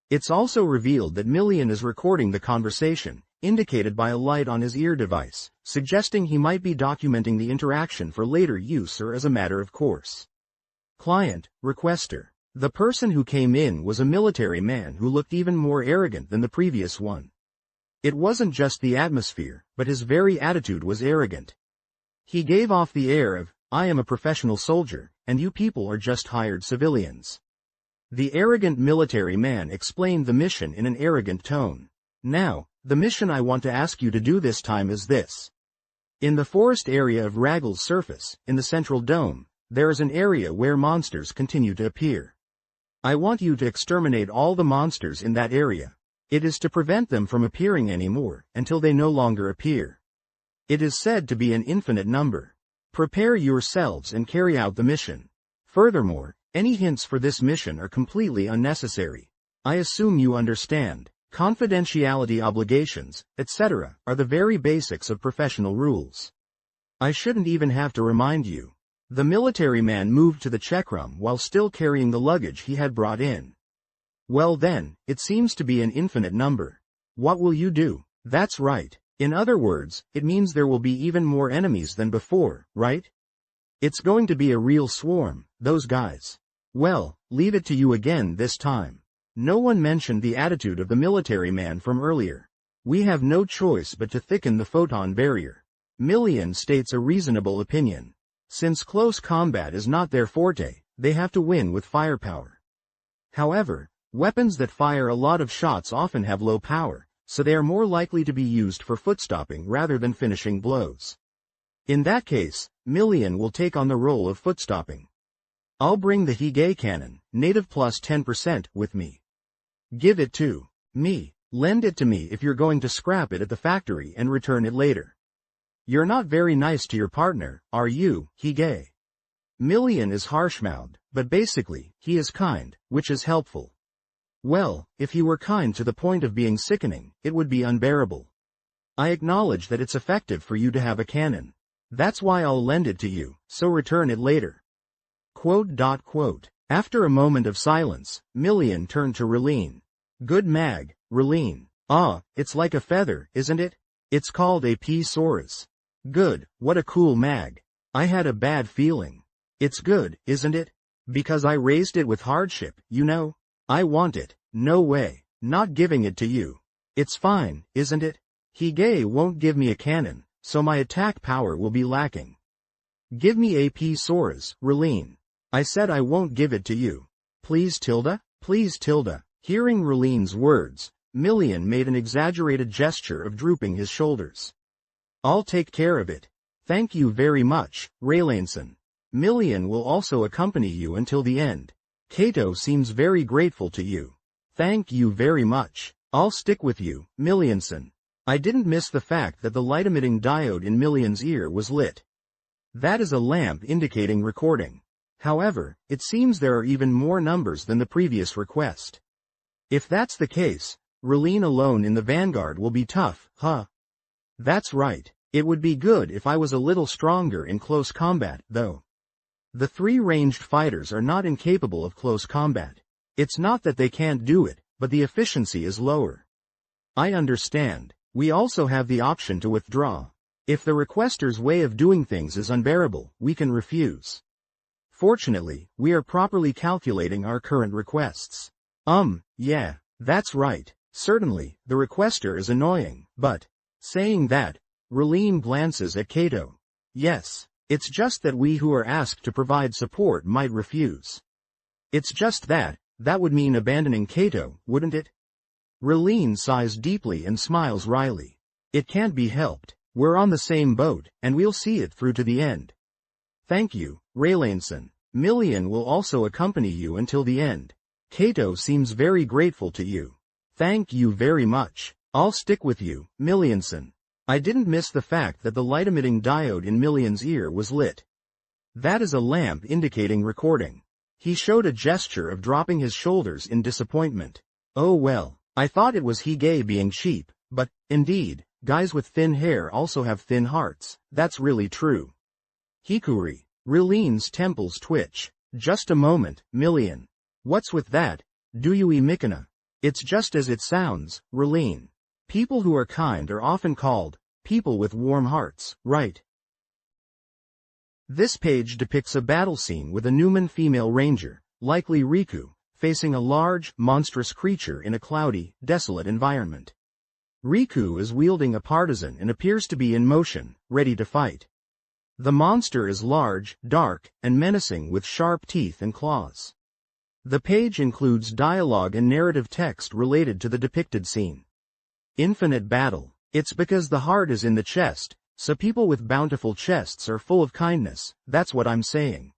It's also revealed that Million is recording the conversation, indicated by a light on his ear device, suggesting he might be documenting the interaction for later use or as a matter of course. Client, requester. The person who came in was a military man who looked even more arrogant than the previous one. It wasn't just the atmosphere, but his very attitude was arrogant. He gave off the air of, "I am a professional soldier, and you people are just hired civilians." The arrogant military man explained the mission in an arrogant tone. "Now, the mission I want to ask you to do this time is this. In the forest area of Raggle's surface, in the central dome, there is an area where monsters continue to appear. I want you to exterminate all the monsters in that area. It is to prevent them from appearing anymore, until they no longer appear. It is said to be an infinite number. Prepare yourselves and carry out the mission. Furthermore, any hints for this mission are completely unnecessary. I assume you understand. Confidentiality obligations, etc., are the very basics of professional rules. I shouldn't even have to remind you." The military man moved to the check room while still carrying the luggage he had brought in. "Well then, it seems to be an infinite number. What will you do?" "That's right. In other words, it means there will be even more enemies than before, right? It's going to be a real swarm, those guys. Well, leave it to you again this time." No one mentioned the attitude of the military man from earlier. "We have no choice but to thicken the photon barrier." Million states a reasonable opinion. Since close combat is not their forte, they have to win with firepower. However, weapons that fire a lot of shots often have low power, so they are more likely to be used for foot-stopping rather than finishing blows. In that case, Million will take on the role of foot-stopping. "I'll bring the Hige cannon, native plus 10%, with me. Give it to me. Lend it to me if you're going to scrap it at the factory and return it later. You're not very nice to your partner, are you, Hige?" Million is harsh-mouthed, but basically, he is kind, which is helpful. Well, if he were kind to the point of being sickening, it would be unbearable. "I acknowledge that it's effective for you to have a cannon. That's why I'll lend it to you, so return it later." After a moment of silence, Million turned to Raleen. "Good mag, Raleen. Ah, it's like a feather, isn't it? It's called a P-Saurus. Good, what a cool mag. I had a bad feeling. It's good, isn't it? Because I raised it with hardship, you know. I want it. No way. Not giving it to you. It's fine, isn't it? Hige won't give me a cannon, so my attack power will be lacking. Give me a P-Saurus, Raleen. I said I won't give it to you. Please Tilda? Please Tilda." Hearing Raleen's words, Million made an exaggerated gesture of drooping his shoulders. "I'll take care of it. Thank you very much, Raylanson. Million will also accompany you until the end. Kato seems very grateful to you. Thank you very much. I'll stick with you, Millionson." I didn't miss the fact that the light-emitting diode in Million's ear was lit. That is a lamp indicating recording. However, it seems there are even more numbers than the previous request. If that's the case, Raleen alone in the vanguard will be tough, huh? That's right. It would be good if I was a little stronger in close combat, though. The three ranged fighters are not incapable of close combat. It's not that they can't do it, but the efficiency is lower. I understand. We also have the option to withdraw. If the requester's way of doing things is unbearable, we can refuse. Fortunately, we are properly calculating our current requests. Yeah, that's right. Certainly, the requester is annoying, but, saying that, Raleen glances at Kato. Yes, it's just that we who are asked to provide support might refuse. It's just that would mean abandoning Kato, wouldn't it? Raleen sighs deeply and smiles wryly. It can't be helped. We're on the same boat, and we'll see it through to the end. Thank you, Raylanson. Millian will also accompany you until the end. Kato seems very grateful to you. Thank you very much. I'll stick with you, Millianson. I didn't miss the fact that the light-emitting diode in Millian's ear was lit. That is a lamp indicating recording. He showed a gesture of dropping his shoulders in disappointment. Oh well, I thought it was Hige being cheap, but, indeed, guys with thin hair also have thin hearts. That's really true. Hikuri. Raleen's temples twitch. Just a moment, Millian. What's with that? Do you Mikana? It's just as it sounds, Raleen. People who are kind are often called people with warm hearts, right? This page depicts a battle scene with a Newman female ranger, likely Riku, facing a large, monstrous creature in a cloudy, desolate environment. Riku is wielding a partisan and appears to be in motion, ready to fight. The monster is large, dark, and menacing with sharp teeth and claws. The page includes dialogue and narrative text related to the depicted scene. Infinite battle. It's because the heart is in the chest, so people with bountiful chests are full of kindness, that's what I'm saying.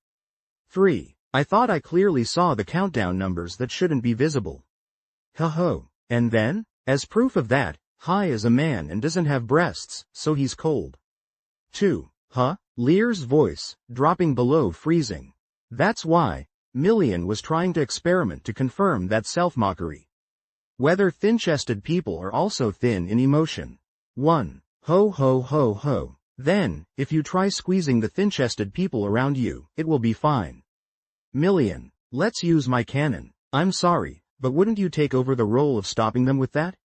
3. I thought I clearly saw the countdown numbers that shouldn't be visible. Ho. And then? As proof of that, Hai is a man and doesn't have breasts, so he's cold. 2. Huh? Lear's voice, dropping below freezing. That's why. Millian was trying to experiment to confirm that self-mockery. Whether thin-chested people are also thin in emotion. 1. Ho. Then, if you try squeezing the thin-chested people around you, it will be fine. Millian. Let's use my cannon. I'm sorry, but wouldn't you take over the role of stopping them with that?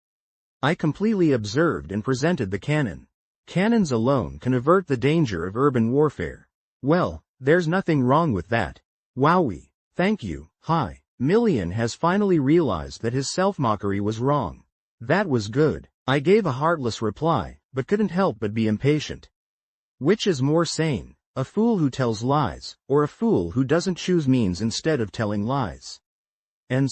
I completely observed and presented the cannon. Cannons alone can avert the danger of urban warfare. Well, there's nothing wrong with that. Wowie. Thank you, Hai. Millian has finally realized that his self-mockery was wrong. That was good. I gave a heartless reply, but couldn't help but be impatient. Which is more sane, a fool who tells lies, or a fool who doesn't choose means instead of telling lies? And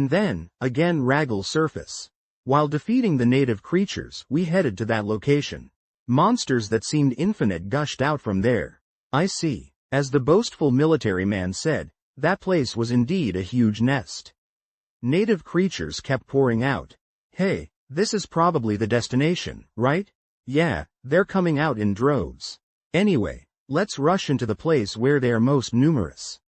then, again Raggle surface. While defeating the native creatures, we headed to that location. Monsters that seemed infinite gushed out from there. I see. As the boastful military man said, that place was indeed a huge nest. Native creatures kept pouring out. Hey, this is probably the destination, right? Yeah, they're coming out in droves. Anyway, let's rush into the place where they are most numerous.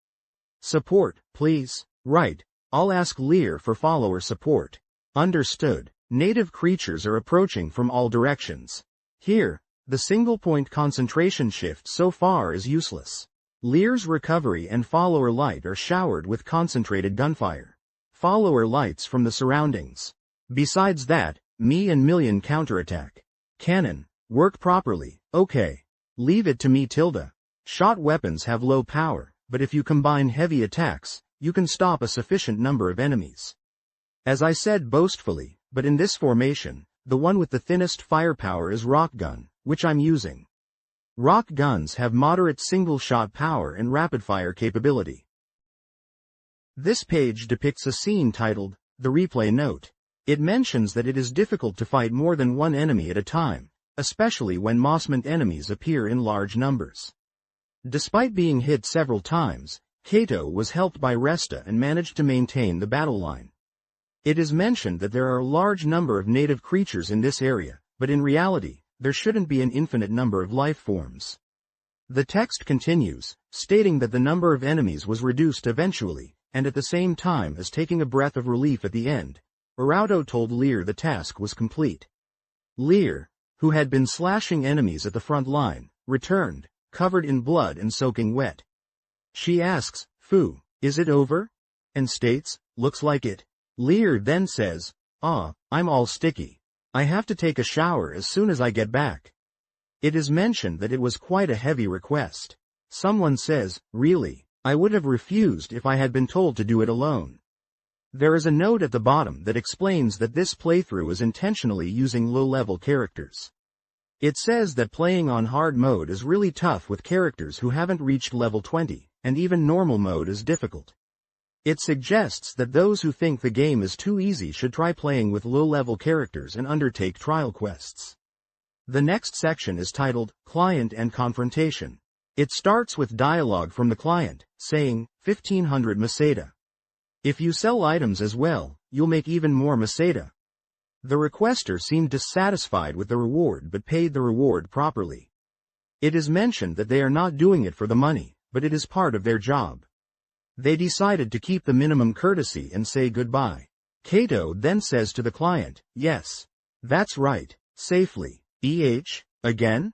Support, please. Right. I'll ask Lear for follower support. Understood. Native creatures are approaching from all directions. Here, the single-point concentration shift so far is useless. Lear's recovery and follower light are showered with concentrated gunfire. Follower lights from the surroundings. Besides that, me and Millian counterattack. Cannon, work properly, okay. Leave it to me Tilda. Shot weapons have low power, but if you combine heavy attacks, you can stop a sufficient number of enemies. As I said boastfully, but in this formation, the one with the thinnest firepower is rock gun, which I'm using. Rock guns have moderate single-shot power and rapid-fire capability. This page depicts a scene titled, The Replay Note. It mentions that it is difficult to fight more than one enemy at a time, especially when Mossment enemies appear in large numbers. Despite being hit several times, Kato was helped by Resta and managed to maintain the battle line. It is mentioned that there are a large number of native creatures in this area, but in reality, there shouldn't be an infinite number of life forms. The text continues, stating that the number of enemies was reduced eventually, and at the same time as taking a breath of relief at the end, Arauto told Lear the task was complete. Lear, who had been slashing enemies at the front line, returned, covered in blood and soaking wet. She asks, Fu, is it over? And states, looks like it. Lear then says, I'm all sticky. I have to take a shower as soon as I get back. It is mentioned that it was quite a heavy request. Someone says, really? I would have refused if I had been told to do it alone. There is a note at the bottom that explains that this playthrough is intentionally using low-level characters. It says that playing on hard mode is really tough with characters who haven't reached level 20, and even normal mode is difficult. It suggests that those who think the game is too easy should try playing with low-level characters and undertake trial quests. The next section is titled, Client and Confrontation. It starts with dialogue from the client, saying, 1500 Meseta. If you sell items as well, you'll make even more Meseta. The requester seemed dissatisfied with the reward but paid the reward properly. It is mentioned that they are not doing it for the money, but it is part of their job. They decided to keep the minimum courtesy and say goodbye. Kato then says to the client, yes. That's right, safely. Again?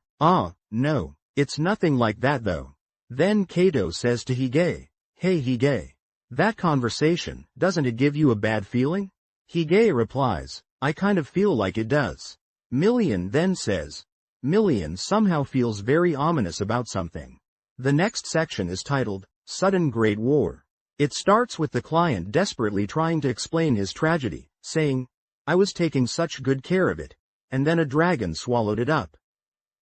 No. It's nothing like that though. Then Kato says to Hige, hey Hige. That conversation, doesn't it give you a bad feeling? Hige replies, I kind of feel like it does. Million then says, Million somehow feels very ominous about something. The next section is titled, Sudden Great War. It starts with the client desperately trying to explain his tragedy, saying, I was taking such good care of it, and then a dragon swallowed it up.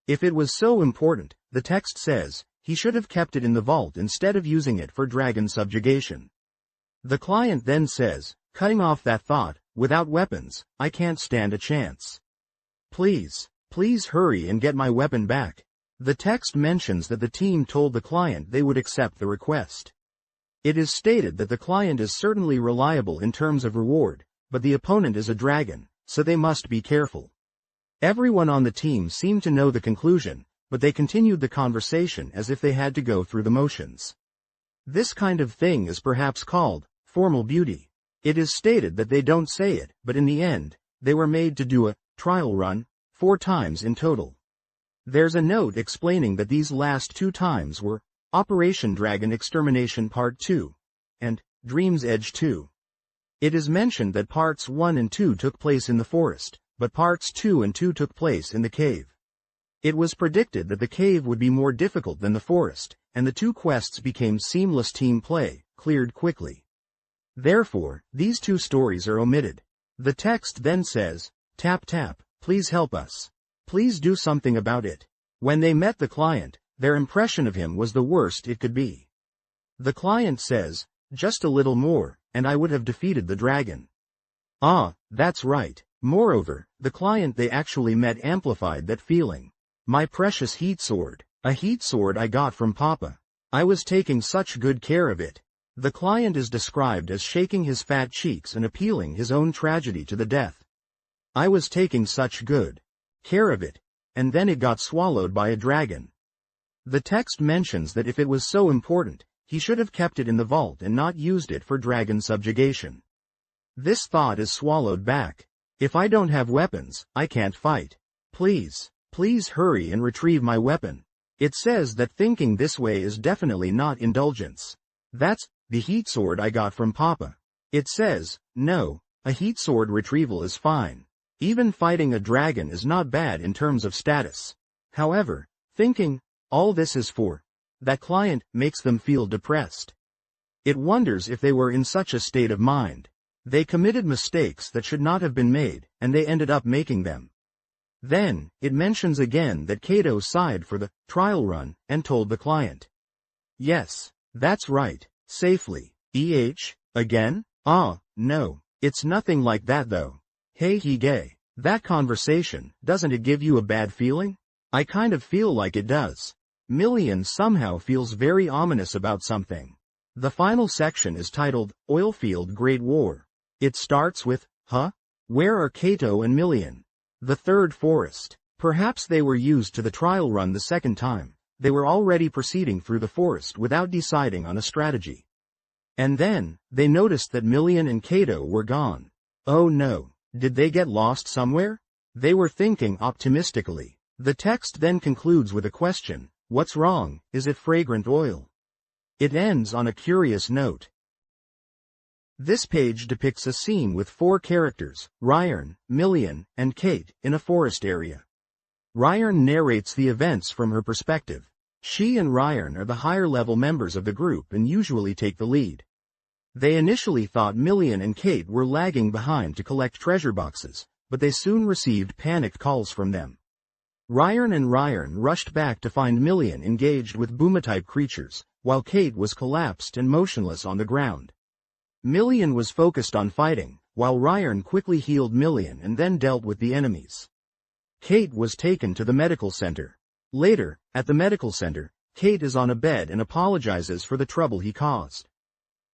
If it was so important, the text says, he should have kept it in the vault instead of using it for dragon subjugation. The client then says, cutting off that thought, without weapons, I can't stand a chance. Please hurry and get my weapon back. The text mentions that the team told the client they would accept the request. It is stated that the client is certainly reliable in terms of reward, but the opponent is a dragon, so they must be careful. Everyone on the team seemed to know the conclusion, but they continued the conversation as if they had to go through the motions. This kind of thing is perhaps called formal beauty. It is stated that they don't say it, but in the end, they were made to do a trial run 4 times in total. There's a note explaining that these last 2 times were Operation Dragon Extermination Part 2 and Dream's Edge 2. It is mentioned that Parts 1 and 2 took place in the forest, but Parts 2 and 2 took place in the cave. It was predicted that the cave would be more difficult than the forest, and the 2 quests became seamless team play, cleared quickly. Therefore, these 2 stories are omitted. The text then says, tap tap, please help us. Please do something about it. When they met the client, their impression of him was the worst it could be. The client says, just a little more, and I would have defeated the dragon. That's right. Moreover, the client they actually met amplified that feeling. My precious heat sword. A heat sword I got from Papa. I was taking such good care of it. The client is described as shaking his fat cheeks and appealing his own tragedy to the death. I was taking such good care of it, and then it got swallowed by a dragon. The text mentions that if it was so important, he should have kept it in the vault and not used it for dragon subjugation. This thought is swallowed back. If I don't have weapons, I can't fight. Please hurry and retrieve my weapon. It says that thinking this way is definitely not indulgence. That's the heat sword I got from Papa. It says, no, a heat sword retrieval is fine. Even fighting a dragon is not bad in terms of status. However, thinking, all this is for that client makes them feel depressed. It wonders if they were in such a state of mind. They committed mistakes that should not have been made, and they ended up making them. Then, it mentions again that Kato sighed for the trial run and told the client. Yes, that's right. Safely. Again? No. It's nothing like that though. Hey Hige. That conversation, doesn't it give you a bad feeling? I kind of feel like it does. Million somehow feels very ominous about something. The final section is titled, Oilfield Great War. It starts with, Where are Kato and Million? The third forest. Perhaps they were used to the trial run the second time. They were already proceeding through the forest without deciding on a strategy. And then, they noticed that Million and Kato were gone. Oh no, did they get lost somewhere? They were thinking optimistically. The text then concludes with a question, what's wrong, is it fragrant oil? It ends on a curious note. This page depicts a scene with 4 characters, Ryan, Million, and Kate, in a forest area. Ryan narrates the events from her perspective. She and Ryan are the higher-level members of the group and usually take the lead. They initially thought Million and Kate were lagging behind to collect treasure boxes, but they soon received panicked calls from them. Ryan rushed back to find Million engaged with Boomer-type creatures, while Kate was collapsed and motionless on the ground. Million was focused on fighting, while Ryan quickly healed Million and then dealt with the enemies. Kate was taken to the medical center. Later, at the medical center, Kate is on a bed and apologizes for the trouble he caused.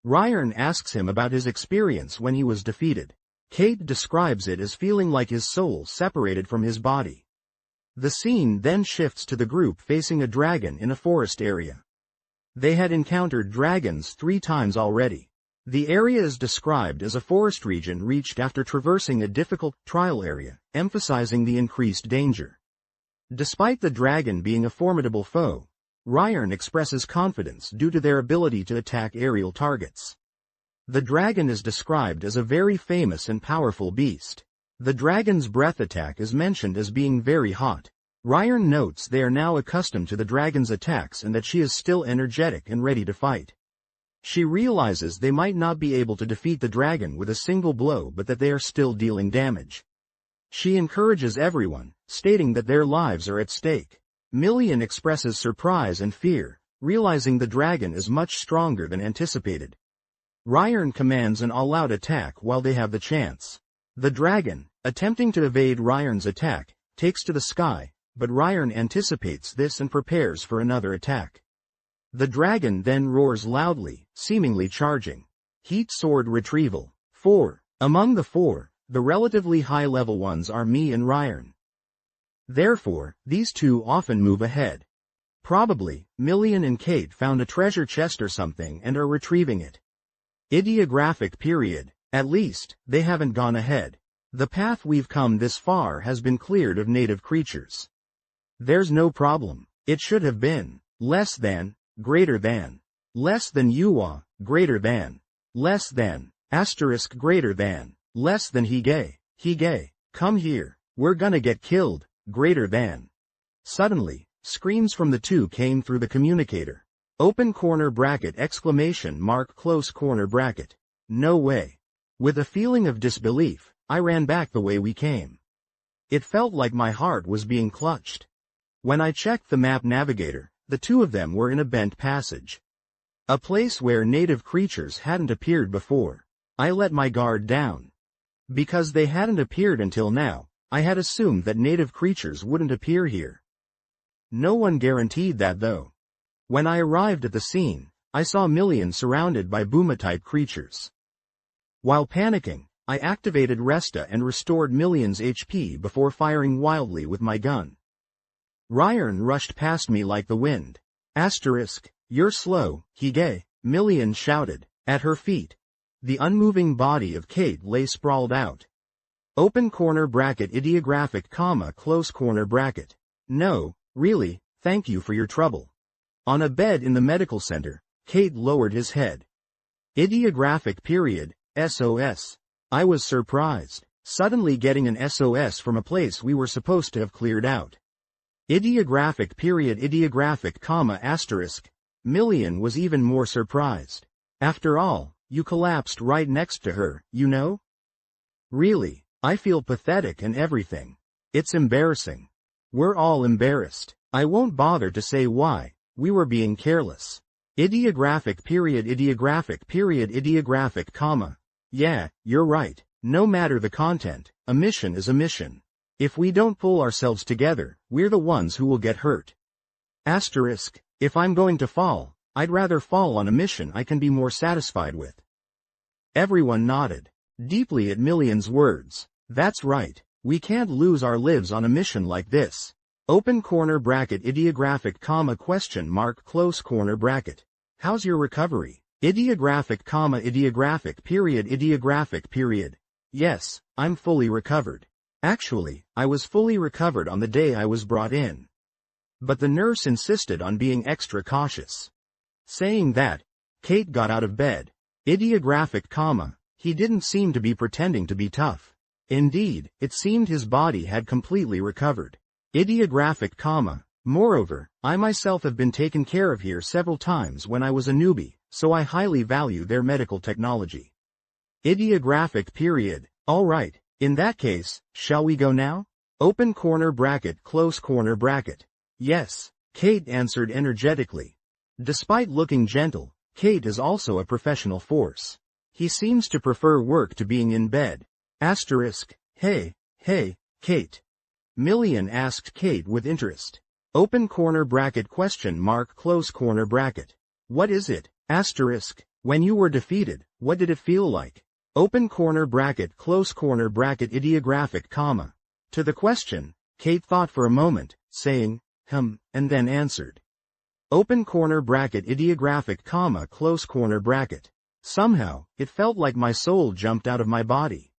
Ryan asks him about his experience when he was defeated. Kate describes it as feeling like his soul separated from his body. The scene then shifts to the group facing a dragon in a forest area. They had encountered dragons 3 times already. The area is described as a forest region reached after traversing a difficult trial area, emphasizing the increased danger. Despite the dragon being a formidable foe, Ryan expresses confidence due to their ability to attack aerial targets. The dragon is described as a very famous and powerful beast. The dragon's breath attack is mentioned as being very hot. Ryan notes they are now accustomed to the dragon's attacks and that she is still energetic and ready to fight. She realizes they might not be able to defeat the dragon with a single blow but that they are still dealing damage. She encourages everyone, stating that their lives are at stake. Million expresses surprise and fear, realizing the dragon is much stronger than anticipated. Ryan commands an all-out attack while they have the chance. The dragon, attempting to evade Ryan's attack, takes to the sky, but Ryan anticipates this and prepares for another attack. The dragon then roars loudly, seemingly charging. Heat sword retrieval. 4. Among the 4, the relatively high-level ones are me and Ryan. Therefore, these two often move ahead. Probably, Million and Kate found a treasure chest or something and are retrieving it. Ideographic period. At least, they haven't gone ahead. The path we've come this far has been cleared of native creatures. There's no problem. It should have been. Less than, greater than. Less than you are, greater than. Less than, asterisk greater than. Less than he gay, come here, we're gonna get killed, greater than. Suddenly, screams from the two came through the communicator. Open corner bracket exclamation mark close corner bracket. No way. With a feeling of disbelief, I ran back the way we came. It felt like my heart was being clutched. When I checked the map navigator, the two of them were in a bent passage. A place where native creatures hadn't appeared before. I let my guard down. Because they hadn't appeared until now, I had assumed that native creatures wouldn't appear here. No one guaranteed that though. When I arrived at the scene, I saw Million surrounded by Boomer-type creatures. While panicking, I activated Resta and restored Million's HP before firing wildly with my gun. Ryan rushed past me like the wind. Asterisk, you're slow, Hige, Million shouted. At her feet, the unmoving body of Kate lay sprawled out. Open corner bracket ideographic comma close corner bracket. No, really, thank you for your trouble. On a bed in the medical center, Kate lowered his head. Ideographic period, SOS. I was surprised, suddenly getting an SOS from a place we were supposed to have cleared out. Ideographic period ideographic comma asterisk. Million was even more surprised. After all, you collapsed right next to her, you know? Really, I feel pathetic and everything. It's embarrassing. We're all embarrassed. I won't bother to say why, we were being careless. Ideographic period ideographic comma. Yeah, you're right. No matter the content, a mission is a mission. If we don't pull ourselves together, we're the ones who will get hurt. Asterisk, if I'm going to fall, I'd rather fall on a mission I can be more satisfied with. Everyone nodded, deeply at Million's words. That's right, we can't lose our lives on a mission like this. Open corner bracket ideographic comma question mark close corner bracket. How's your recovery? Ideographic comma ideographic period. Yes, I'm fully recovered. Actually, I was fully recovered on the day I was brought in. But the nurse insisted on being extra cautious. Saying that, Kate got out of bed. Ideographic comma, he didn't seem to be pretending to be tough. Indeed, it seemed his body had completely recovered. Ideographic comma, Moreover, I myself have been taken care of here several times when I was a newbie, so I highly value their medical technology. Ideographic period. Alright, in that case, shall we go now? Open corner bracket, close corner bracket. Yes, Kate answered energetically. Despite looking gentle, Kate is also a professional force. He seems to prefer work to being in bed. Asterisk. Hey, Kate. Million asked Kate with interest. Open corner bracket question mark close corner bracket. What is it? Asterisk. When you were defeated, what did it feel like? Open corner bracket close corner bracket ideographic comma. To the question, Kate thought for a moment, saying, and then answered. Open corner bracket ideographic comma close corner bracket. Somehow, it felt like my soul jumped out of my body.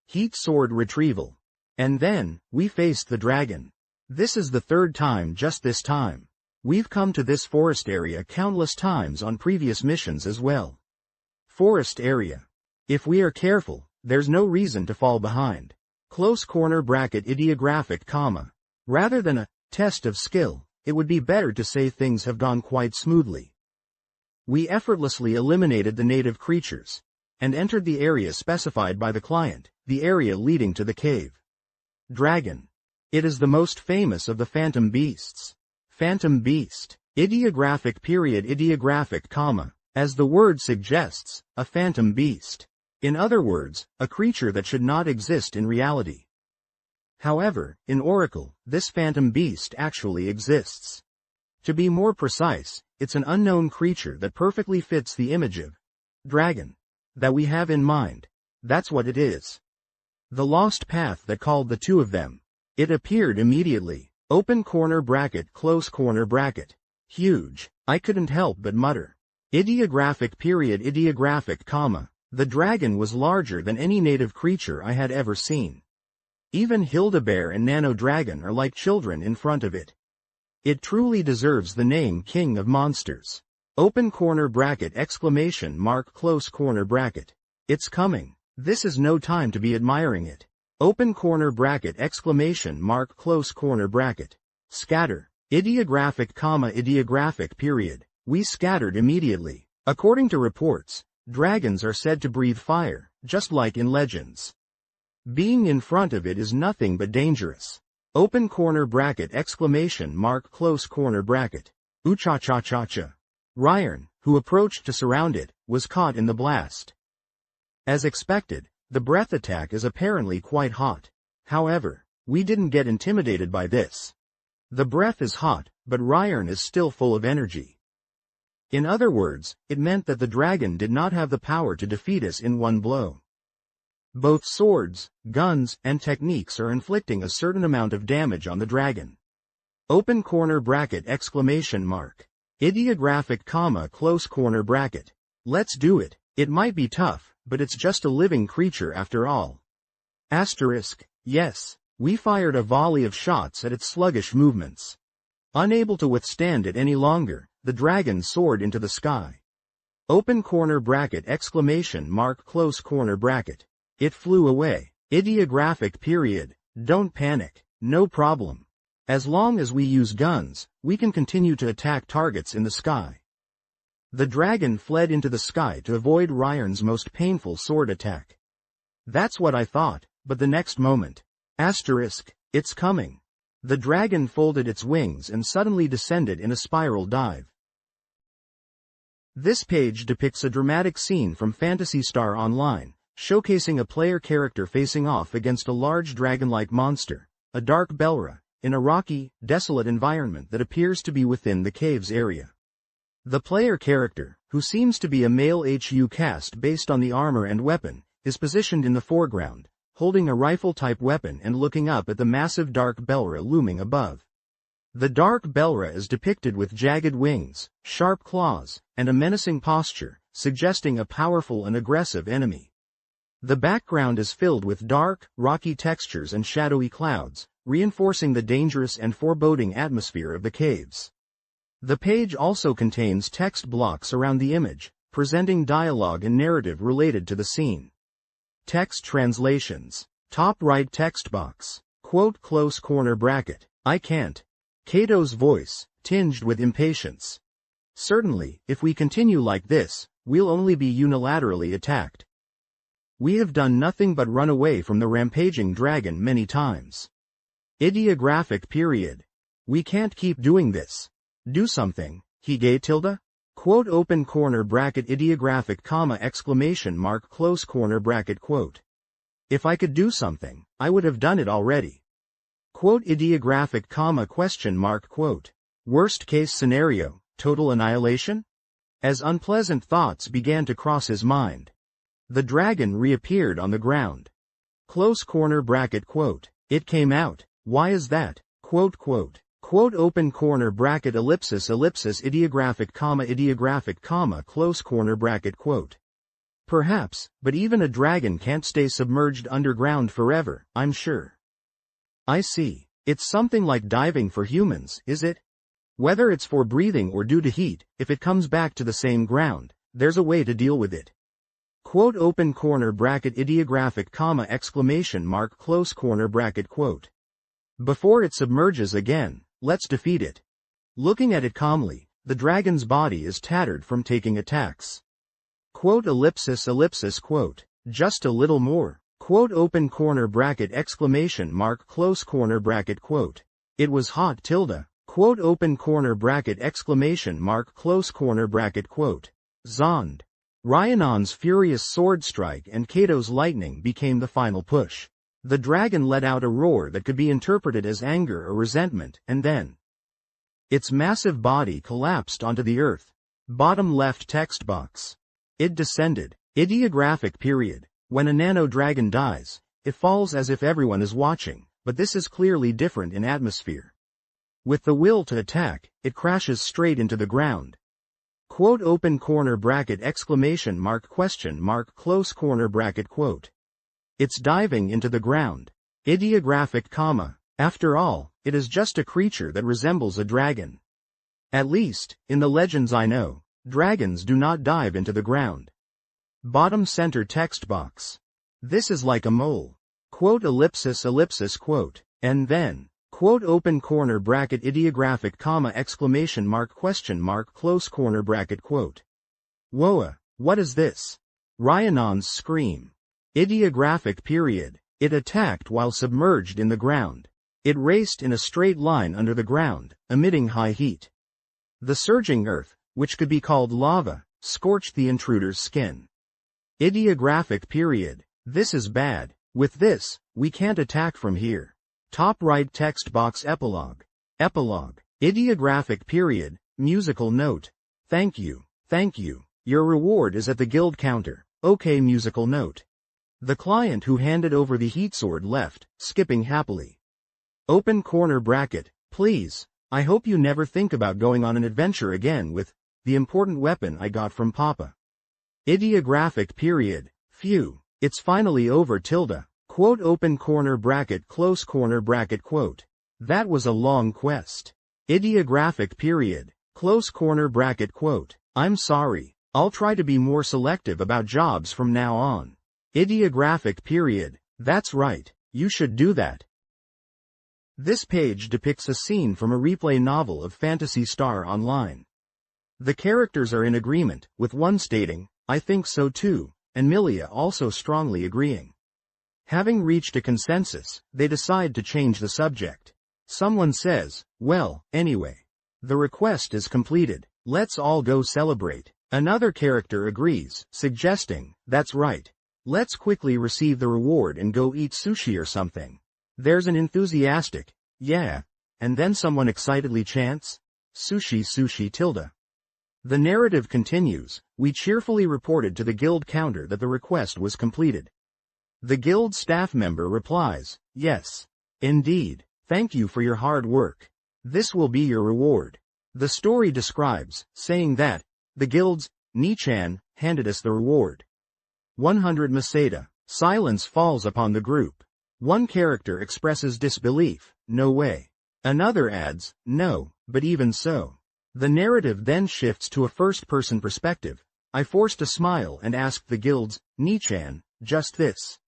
Heat sword retrieval. And then, we faced the dragon. This is the third time just this time. We've come to this forest area countless times on previous missions as well. Forest area. If we are careful, there's no reason to fall behind. Close corner bracket ideographic comma. Rather than a test of skill, it would be better to say things have gone quite smoothly. We effortlessly eliminated the native creatures, and entered the area specified by the client, the area leading to the cave. Dragon. It is the most famous of the phantom beasts. Phantom beast. Ideographic period ideographic comma. As the word suggests, a phantom beast. In other words, a creature that should not exist in reality. However, in Oracle, this phantom beast actually exists. To be more precise, it's an unknown creature that perfectly fits the image of dragon that we have in mind. That's what it is. The lost path that called the two of them. It appeared immediately. Open corner bracket close corner bracket. Huge. I couldn't help but mutter. Ideographic period ideographic comma. The dragon was larger than any native creature I had ever seen. Even Hildebear and Nano Dragon are like children in front of it. It truly deserves the name King of Monsters. Open corner bracket exclamation mark close corner bracket. It's coming. This is no time to be admiring it. Open corner bracket exclamation mark close corner bracket. Scatter. Ideographic comma ideographic period. We scattered immediately. According to reports, dragons are said to breathe fire, just like in legends. Being in front of it is nothing but dangerous. Open corner bracket exclamation mark close corner bracket. Oocha-cha-cha-cha. Ryan, who approached to surround it, was caught in the blast. As expected, the breath attack is apparently quite hot. However, we didn't get intimidated by this. The breath is hot, but Ryan is still full of energy. In other words, it meant that the dragon did not have the power to defeat us in one blow. Both swords, guns, and techniques are inflicting a certain amount of damage on the dragon. Open corner bracket exclamation mark. Ideographic comma close corner bracket. Let's do it. It might be tough, but it's just a living creature after all. Asterisk. Yes, we fired a volley of shots at its sluggish movements. Unable to withstand it any longer, the dragon soared into the sky. Open corner bracket exclamation mark close corner bracket. It flew away. Ideographic period. Don't panic. No problem. As long as we use guns, we can continue to attack targets in the sky. The dragon fled into the sky to avoid Ryan's most painful sword attack. That's what I thought, but the next moment. Asterisk. It's coming. The dragon folded its wings and suddenly descended in a spiral dive. This page depicts a dramatic scene from Phantasy Star Online, showcasing a player character facing off against a large dragon-like monster, a dark Belra, in a rocky, desolate environment that appears to be within the cave's area. The player character, who seems to be a male HU caste based on the armor and weapon, is positioned in the foreground, holding a rifle-type weapon and looking up at the massive dark Belra looming above. The dark Belra is depicted with jagged wings, sharp claws, and a menacing posture, suggesting a powerful and aggressive enemy. The background is filled with dark, rocky textures and shadowy clouds, reinforcing the dangerous and foreboding atmosphere of the caves. The page also contains text blocks around the image, presenting dialogue and narrative related to the scene. Text translations. Top right text box. Quote close corner bracket. I can't. Kato's voice, tinged with impatience. Certainly, if we continue like this, we'll only be unilaterally attacked. We have done nothing but run away from the rampaging dragon many times. Ideographic period. We can't keep doing this. Do something, Hige tilde? Quote open corner bracket ideographic comma exclamation mark close corner bracket quote. If I could do something, I would have done it already. Quote ideographic comma question mark quote. Worst case scenario, total annihilation? As unpleasant thoughts began to cross his mind, the dragon reappeared on the ground. Close corner bracket quote. It came out. Why is that? Quote quote. Quote open corner bracket ellipsis ideographic comma close corner bracket quote. Perhaps, but even a dragon can't stay submerged underground forever, I'm sure. I see. It's something like diving for humans, is it? Whether it's for breathing or due to heat, if it comes back to the same ground, there's a way to deal with it. Quote open corner bracket ideographic comma exclamation mark close corner bracket quote. Before it submerges again, let's defeat it. Looking at it calmly, the dragon's body is tattered from taking attacks. Quote ellipsis quote. Just a little more. Quote open corner bracket exclamation mark close corner bracket quote. It was hot tilde. Quote open corner bracket exclamation mark close corner bracket quote. Zond. Rhiannon's furious sword strike and Kato's lightning became the final push. The dragon let out a roar that could be interpreted as anger or resentment, and then its massive body collapsed onto the earth. Bottom left text box. It descended. Ideographic period. When a nano dragon dies, it falls as if everyone is watching, but this is clearly different in atmosphere. With the will to attack, it crashes straight into the ground. Quote open corner bracket exclamation mark question mark close corner bracket quote. It's diving into the ground. Ideographic comma. After all, it is just a creature that resembles a dragon. At least, in the legends I know, dragons do not dive into the ground. Bottom center text box. This is like a mole. Quote ellipsis quote. And then, quote open corner bracket ideographic comma exclamation mark question mark close corner bracket quote. Whoa, what is this? Rhiannon's scream. Ideographic period. It attacked while submerged in the ground. It raced in a straight line under the ground, emitting high heat. The surging earth, which could be called lava, scorched the intruder's skin. Ideographic period. This is bad. With this, we can't attack from here. Top right text box epilogue. Epilogue. Ideographic period. Musical note. Thank you. Thank you. Your reward is at the guild counter. Okay musical note. The client who handed over the heat sword left, skipping happily. Open corner bracket. Please, I hope you never think about going on an adventure again with the important weapon I got from Papa. Ideographic period. Phew. It's finally over tilde. Quote open corner bracket close corner bracket quote. That was a long quest. Ideographic period. Close corner bracket quote. I'm sorry. I'll try to be more selective about jobs from now on. Ideographic period. That's right. You should do that. This page depicts a scene from a replay novel of Phantasy Star Online. The characters are in agreement, with one stating, I think so too, and Milia also strongly agreeing. Having reached a consensus, they decide to change the subject. Someone says, well, anyway. The request is completed. Let's all go celebrate. Another character agrees, suggesting, that's right. Let's quickly receive the reward and go eat sushi or something. There's an enthusiastic, yeah, and then someone excitedly chants, sushi tilde. The narrative continues, we cheerfully reported to the guild counter that the request was completed. The guild staff member replies, yes. Indeed, thank you for your hard work. This will be your reward. The story describes, saying that, the guild's, Nichan, handed us the reward. 100 Masada. Silence falls upon the group. One character expresses disbelief, no way. Another adds, no, but even so. The narrative then shifts to a first-person perspective. I forced a smile and asked the guild's, Nichan, just this.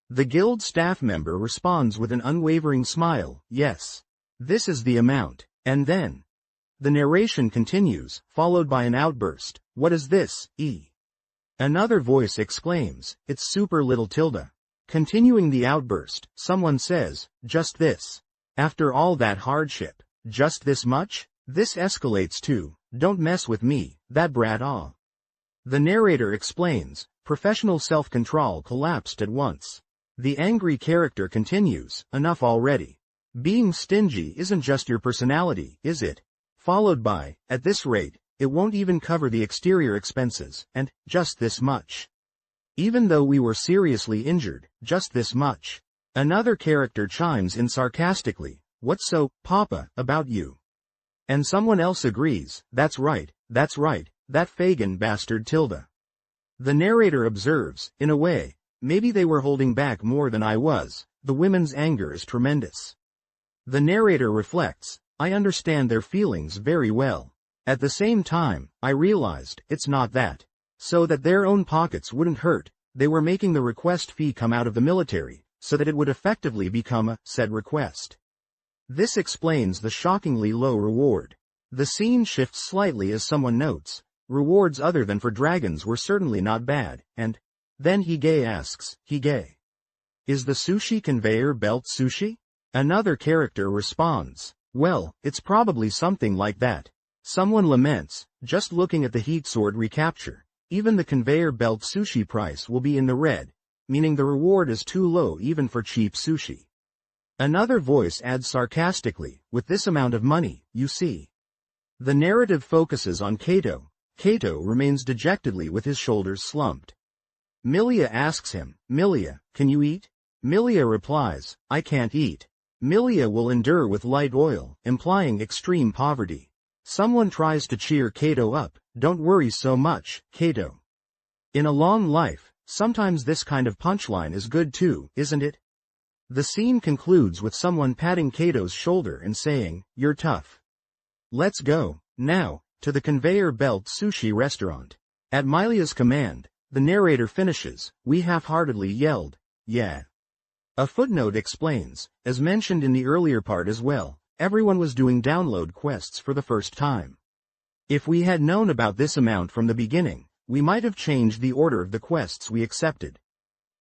The guild staff member responds with an unwavering smile, yes. This is the amount. And then, the narration continues, followed by an outburst. What is this, E? Another voice exclaims, it's super little tilde. Continuing the outburst, someone says, just this. After all that hardship, just this much? This escalates to, don't mess with me, that brat ah. The narrator explains, professional self-control collapsed at once. The angry character continues, enough already. Being stingy isn't just your personality, is it? Followed by, at this rate, it won't even cover the exterior expenses, and, just this much. Even though we were seriously injured, just this much. Another character chimes in sarcastically, what's so, Papa, about you? And someone else agrees, that's right, that Fagin bastard tilde. The narrator observes, in a way, maybe they were holding back more than I was, the women's anger is tremendous. The narrator reflects, I understand their feelings very well. At the same time, I realized, it's not that. So that their own pockets wouldn't hurt, they were making the request fee come out of the military, so that it would effectively become a said request. This explains the shockingly low reward. The scene shifts slightly as someone notes, rewards other than for dragons were certainly not bad, and then Hige asks, Hige, is the sushi conveyor belt sushi? Another character responds, well, it's probably something like that. Someone laments, just looking at the heat sword recapture, even the conveyor belt sushi price will be in the red, meaning the reward is too low even for cheap sushi. Another voice adds sarcastically, with this amount of money, you see. The narrative focuses on Kato. Kato remains dejectedly with his shoulders slumped. Milia asks him, Milia, can you eat? Milia replies, I can't eat. Milia will endure with light oil, implying extreme poverty. Someone tries to cheer Kato up, don't worry so much, Kato. In a long life, sometimes this kind of punchline is good too, isn't it? The scene concludes with someone patting Kato's shoulder and saying, you're tough. Let's go, now, to the conveyor belt sushi restaurant. At Milia's command, the narrator finishes, we half-heartedly yelled, yeah. A footnote explains, as mentioned in the earlier part as well, everyone was doing download quests for the first time. If we had known about this amount from the beginning, we might have changed the order of the quests we accepted.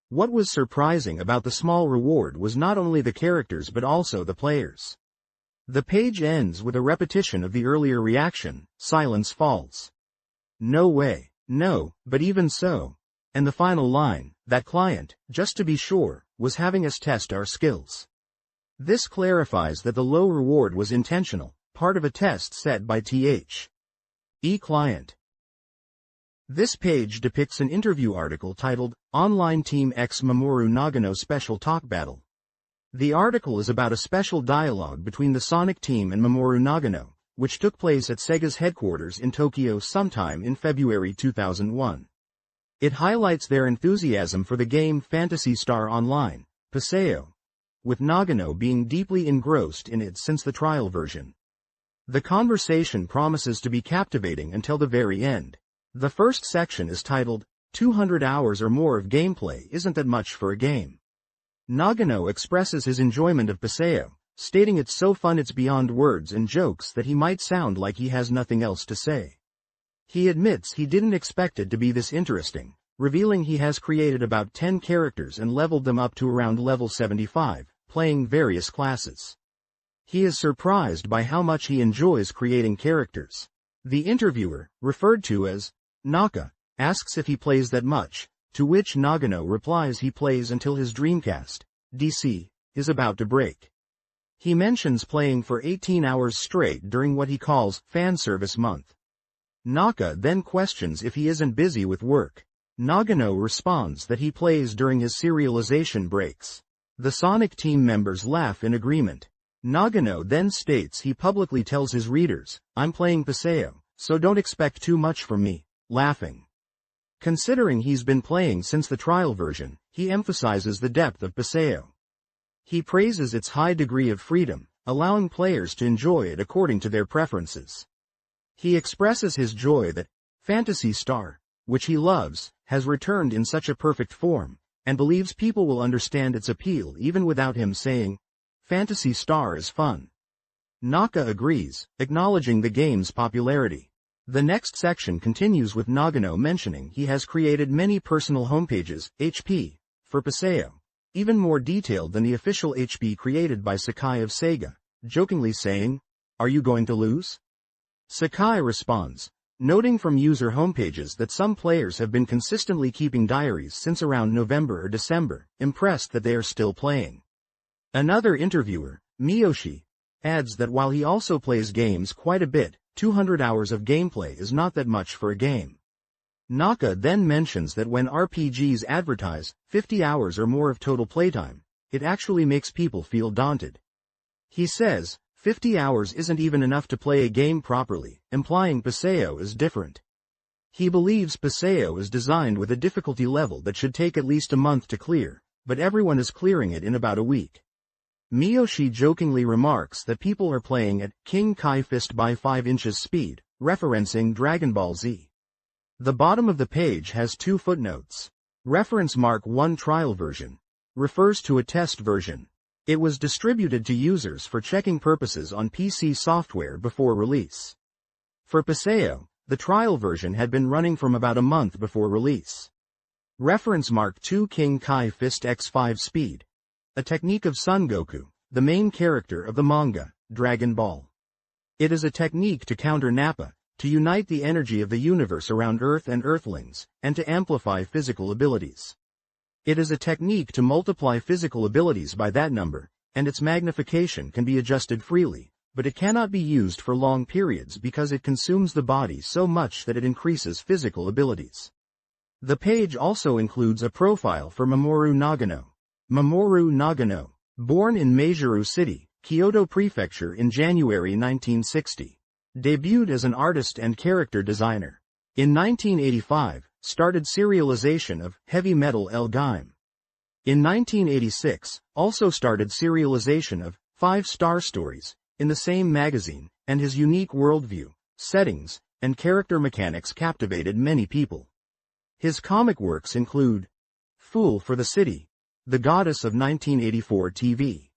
What was surprising about the small reward was not only the characters but also the players. The page ends with a repetition of the earlier reaction, silence falls. No way, no, but even so. And the final line, that client, just to be sure, was having us test our skills. This clarifies that the low reward was intentional, part of a test set by the client. This page depicts an interview article titled, Online Team X Mamoru Nagano Special Talk Battle. The article is about a special dialogue between the Sonic team and Mamoru Nagano, which took place at Sega's headquarters in Tokyo sometime in February 2001. It highlights their enthusiasm for the game Phantasy Star Online, Paseo, with Nagano being deeply engrossed in it since the trial version. The conversation promises to be captivating until the very end. The first section is titled, 200 hours or more of gameplay isn't that much for a game. Nagano expresses his enjoyment of Paseo, stating it's so fun it's beyond words and jokes that he might sound like he has nothing else to say. He admits he didn't expect it to be this interesting, revealing he has created about 10 characters and leveled them up to around level 75, playing various classes. He is surprised by how much he enjoys creating characters. The interviewer, referred to as Naka, asks if he plays that much, to which Nagano replies he plays until his Dreamcast, DC, is about to break. He mentions playing for 18 hours straight during what he calls fan service month. Naka then questions if he isn't busy with work. Nagano responds that he plays during his serialization breaks. The Sonic team members laugh in agreement. Nagano then states he publicly tells his readers, I'm playing Paseo, so don't expect too much from me, laughing. Considering he's been playing since the trial version, he emphasizes the depth of Paseo. He praises its high degree of freedom, allowing players to enjoy it according to their preferences. He expresses his joy that Phantasy Star, which he loves, has returned in such a perfect form, and believes people will understand its appeal even without him saying, Phantasy Star is fun. Naka agrees, acknowledging the game's popularity. The next section continues with Nagano mentioning he has created many personal homepages, HP, for Paseo, even more detailed than the official HP created by Sakai of Sega, jokingly saying, "Are you going to lose?" Sakai responds, noting from user homepages that some players have been consistently keeping diaries since around November or December, impressed that they are still playing. Another interviewer, Miyoshi, adds that while he also plays games quite a bit, 200 hours of gameplay is not that much for a game. Naka then mentions that when RPGs advertise 50 hours or more of total playtime, it actually makes people feel daunted. He says, 50 hours isn't even enough to play a game properly, implying Paseo is different. He believes Paseo is designed with a difficulty level that should take at least a month to clear, but everyone is clearing it in about a week. Miyoshi jokingly remarks that people are playing at King Kai Fist by 5 inches speed, referencing Dragon Ball Z. The bottom of the page has 2 footnotes. Reference mark 1 trial version refers to a test version. It was distributed to users for checking purposes on PC software before release. For Paseo, the trial version had been running from about a month before release. Reference mark 2 King Kai Fist X5 Speed. A technique of Son Goku, the main character of the manga, Dragon Ball. It is a technique to counter Nappa, to unite the energy of the universe around Earth and Earthlings, and to amplify physical abilities. It is a technique to multiply physical abilities by that number, and its magnification can be adjusted freely, but it cannot be used for long periods because it consumes the body so much that it increases physical abilities. The page also includes a profile for Mamoru Nagano. Mamoru Nagano, born in Meijuru City, Kyoto Prefecture in January 1960. Debuted as an artist and character designer. In 1985, started serialization of Heavy Metal El Gaim. In 1986, also started serialization of 5-Star Stories, in the same magazine, and his unique worldview, settings, and character mechanics captivated many people. His comic works include Fool for the City, The Goddess of 1984 TV.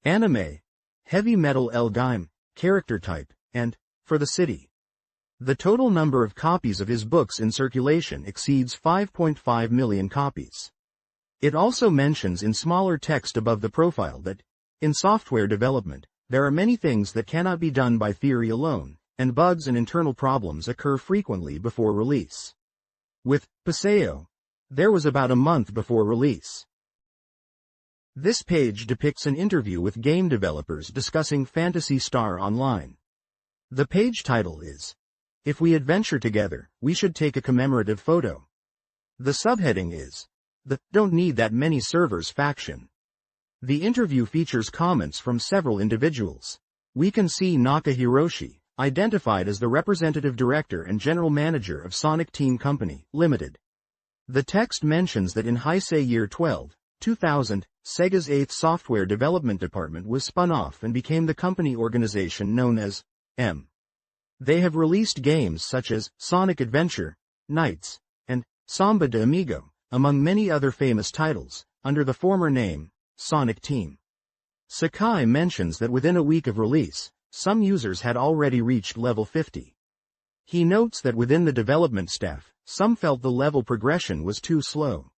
Anime, Heavy Metal El Gaim, Character Type, and For the City. The total number of copies of his books in circulation exceeds 5.5 million copies. It also mentions in smaller text above the profile that, in software development, there are many things that cannot be done by theory alone, and bugs and internal problems occur frequently before release. With Paseo, there was about a month before release. This page depicts an interview with game developers discussing Phantasy Star Online. The page title is, "If we adventure together, we should take a commemorative photo." The subheading is, "The Don't Need That Many Servers faction." The interview features comments from several individuals. We can see Naka Hiroshi, identified as the representative director and general manager of Sonic Team Company, Limited. The text mentions that in Heisei Year 12, 2000, Sega's 8th Software Development Department was spun off and became the company organization known as M. They have released games such as Sonic Adventure, Nights, and Samba de Amigo, among many other famous titles, under the former name, Sonic Team. Sakai mentions that within a week of release, some users had already reached level 50. He notes that within the development staff, some felt the level progression was too slow.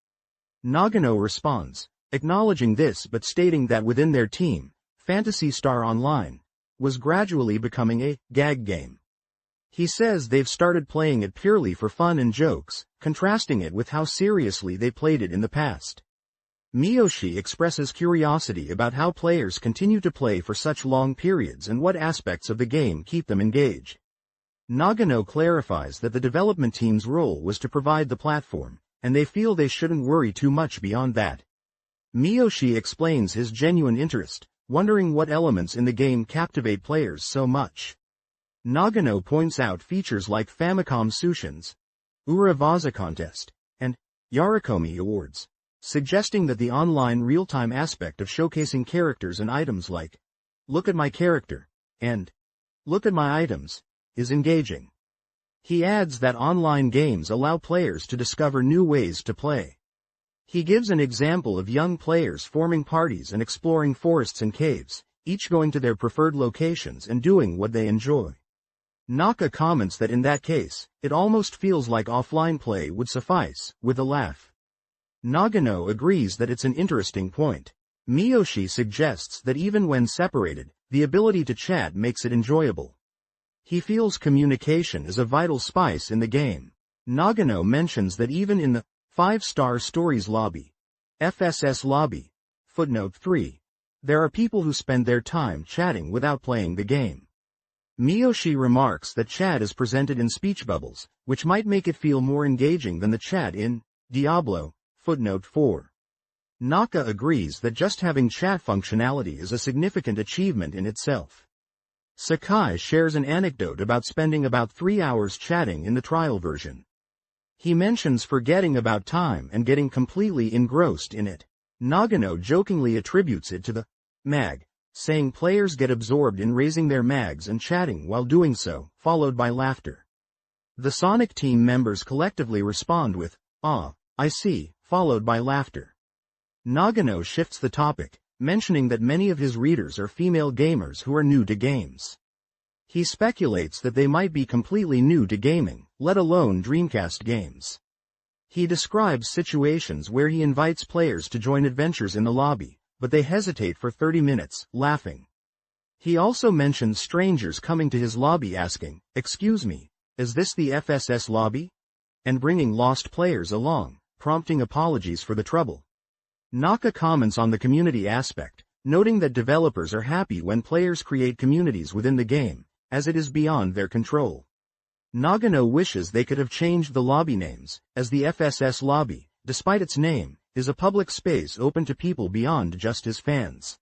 Nagano responds, acknowledging this but stating that within their team, Phantasy Star Online was gradually becoming a gag game. He says they've started playing it purely for fun and jokes, contrasting it with how seriously they played it in the past. Miyoshi expresses curiosity about how players continue to play for such long periods and what aspects of the game keep them engaged. Nagano clarifies that the development team's role was to provide the platform, and they feel they shouldn't worry too much beyond that. Miyoshi explains his genuine interest, wondering what elements in the game captivate players so much. Nagano points out features like Famicom Sushins, Urawaza Contest, and Yarikomi Awards, suggesting that the online real-time aspect of showcasing characters and items like, "Look at my character," and "Look at my items," is engaging. He adds that online games allow players to discover new ways to play. He gives an example of young players forming parties and exploring forests and caves, each going to their preferred locations and doing what they enjoy. Naka comments that in that case, it almost feels like offline play would suffice, with a laugh. Nagano agrees that it's an interesting point. Miyoshi suggests that even when separated, the ability to chat makes it enjoyable. He feels communication is a vital spice in the game. Nagano mentions that even in the 5-Star Stories lobby, FSS lobby, footnote 3, there are people who spend their time chatting without playing the game. Miyoshi remarks that chat is presented in speech bubbles, which might make it feel more engaging than the chat in Diablo, footnote 4. Naka agrees that just having chat functionality is a significant achievement in itself. Sakai shares an anecdote about spending about 3 hours chatting in the trial version. He mentions forgetting about time and getting completely engrossed in it. Nagano jokingly attributes it to the mag, saying players get absorbed in raising their mags and chatting while doing so, followed by laughter. The Sonic team members collectively respond with, "Ah, I see," followed by laughter. Nagano shifts the topic, mentioning that many of his readers are female gamers who are new to games. He speculates that they might be completely new to gaming, let alone Dreamcast games. He describes situations where he invites players to join adventures in the lobby, but they hesitate for 30 minutes, laughing. He also mentions strangers coming to his lobby asking, "Excuse me, is this the FSS lobby?" and bringing lost players along, prompting apologies for the trouble. Naka comments on the community aspect, noting that developers are happy when players create communities within the game, as it is beyond their control. Nagano wishes they could have changed the lobby names, as the FSS lobby, despite its name, is a public space open to people beyond just his fans.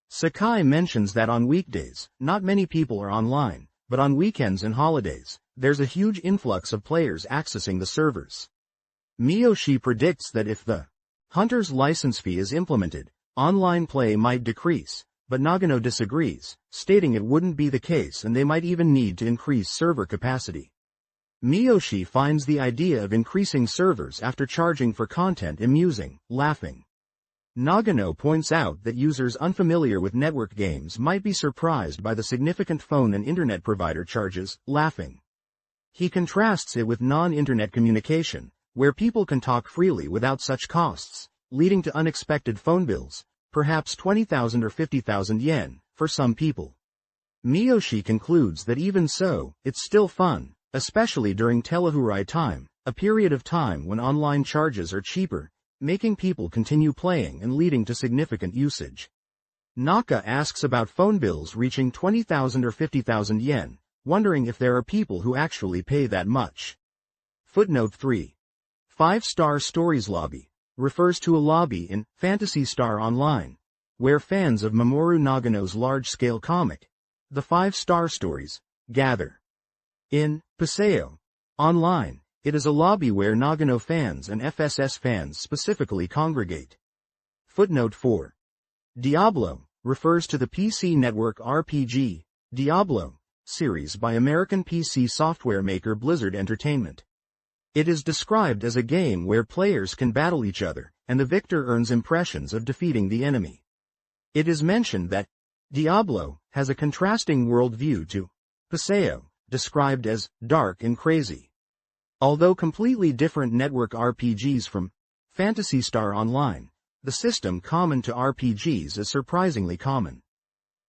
Sakai mentions that on weekdays, not many people are online, but on weekends and holidays, there's a huge influx of players accessing the servers. Miyoshi predicts that if the Hunter's license fee is implemented, online play might decrease, but Nagano disagrees, stating it wouldn't be the case and they might even need to increase server capacity. Miyoshi finds the idea of increasing servers after charging for content amusing, laughing. Nagano points out that users unfamiliar with network games might be surprised by the significant phone and internet provider charges, laughing. He contrasts it with non-internet communication, where people can talk freely without such costs, leading to unexpected phone bills, perhaps 20,000 or 50,000 yen, for some people. Miyoshi concludes that even so, it's still fun, especially during Telehurai time, a period of time when online charges are cheaper, making people continue playing and leading to significant usage. Naka asks about phone bills reaching 20,000 or 50,000 yen, wondering if there are people who actually pay that much. Footnote 3. 5-Star Stories Lobby refers to a lobby in Phantasy Star Online, where fans of Mamoru Nagano's large-scale comic, The 5-Star Stories, gather. In Paseo Online, it is a lobby where Nagano fans and FSS fans specifically congregate. Footnote 4. Diablo refers to the PC Network RPG, Diablo, series by American PC software maker Blizzard Entertainment. It is described as a game where players can battle each other, and the victor earns impressions of defeating the enemy. It is mentioned that Diablo has a contrasting worldview to Paseo, described as dark and crazy. Although completely different network RPGs from Phantasy Star Online, the system common to RPGs is surprisingly common.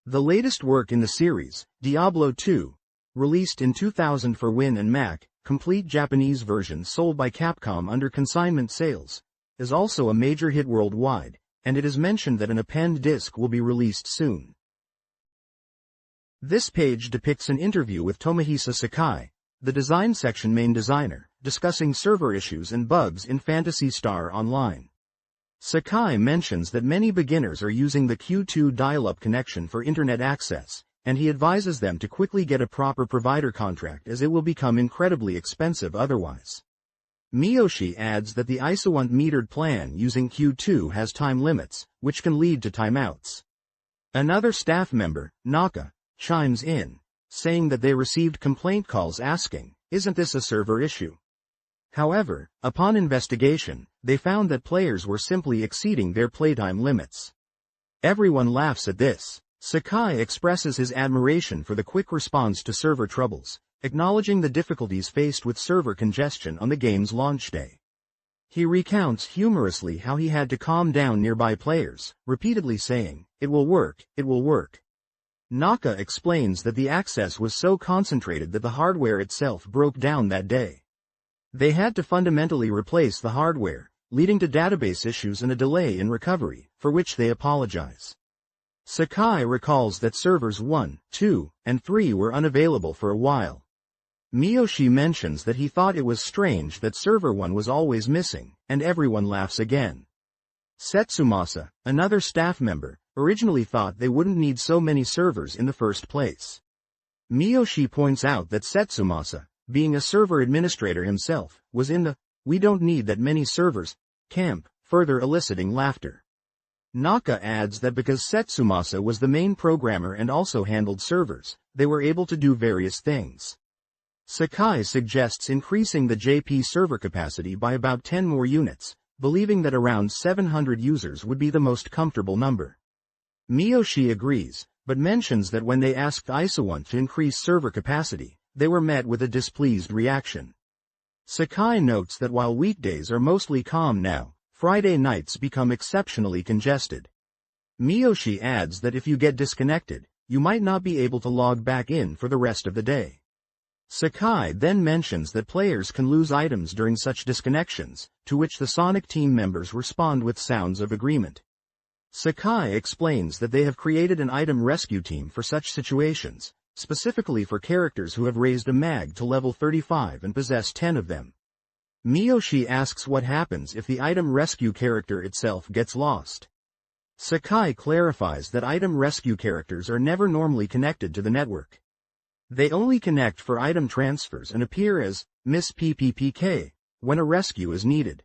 The latest work in the series, Diablo 2, released in 2000 for Win and Mac, complete Japanese version sold by Capcom under consignment sales, is also a major hit worldwide, and it is mentioned that an append disc will be released soon. This page depicts an interview with Tomohisa Sakai, the design section main designer, discussing server issues and bugs in Phantasy Star Online. Sakai mentions that many beginners are using the Q2 dial-up connection for internet access, and he advises them to quickly get a proper provider contract as it will become incredibly expensive otherwise. Miyoshi adds that the ISO1 metered plan using Q2 has time limits, which can lead to timeouts. Another staff member, Naka, chimes in, saying that they received complaint calls asking, "Isn't this a server issue?" However, upon investigation, they found that players were simply exceeding their playtime limits. Everyone laughs at this. Sakai expresses his admiration for the quick response to server troubles, acknowledging the difficulties faced with server congestion on the game's launch day. He recounts humorously how he had to calm down nearby players, repeatedly saying, "It will work, it will work." Naka explains that the access was so concentrated that the hardware itself broke down that day. They had to fundamentally replace the hardware, leading to database issues and a delay in recovery, for which they apologize. Sakai recalls that servers 1, 2, and 3 were unavailable for a while. Miyoshi mentions that he thought it was strange that server 1 was always missing, and everyone laughs again. Setsumasa, another staff member, originally thought they wouldn't need so many servers in the first place. Miyoshi points out that Setsumasa, being a server administrator himself, was in the "we don't need that many servers" camp, further eliciting laughter. Naka adds that because Setsumasa was the main programmer and also handled servers, they were able to do various things. Sakai suggests increasing the JP server capacity by about 10 more units, believing that around 700 users would be the most comfortable number. Miyoshi agrees, but mentions that when they asked Isawant to increase server capacity, they were met with a displeased reaction. Sakai notes that while weekdays are mostly calm now, Friday nights become exceptionally congested. Miyoshi adds that if you get disconnected, you might not be able to log back in for the rest of the day. Sakai then mentions that players can lose items during such disconnections, to which the Sonic team members respond with sounds of agreement. Sakai explains that they have created an item rescue team for such situations, specifically for characters who have raised a mag to level 35 and possess 10 of them. Miyoshi asks what happens if the item rescue character itself gets lost. Sakai clarifies that item rescue characters are never normally connected to the network. They only connect for item transfers and appear as Miss PPPK when a rescue is needed.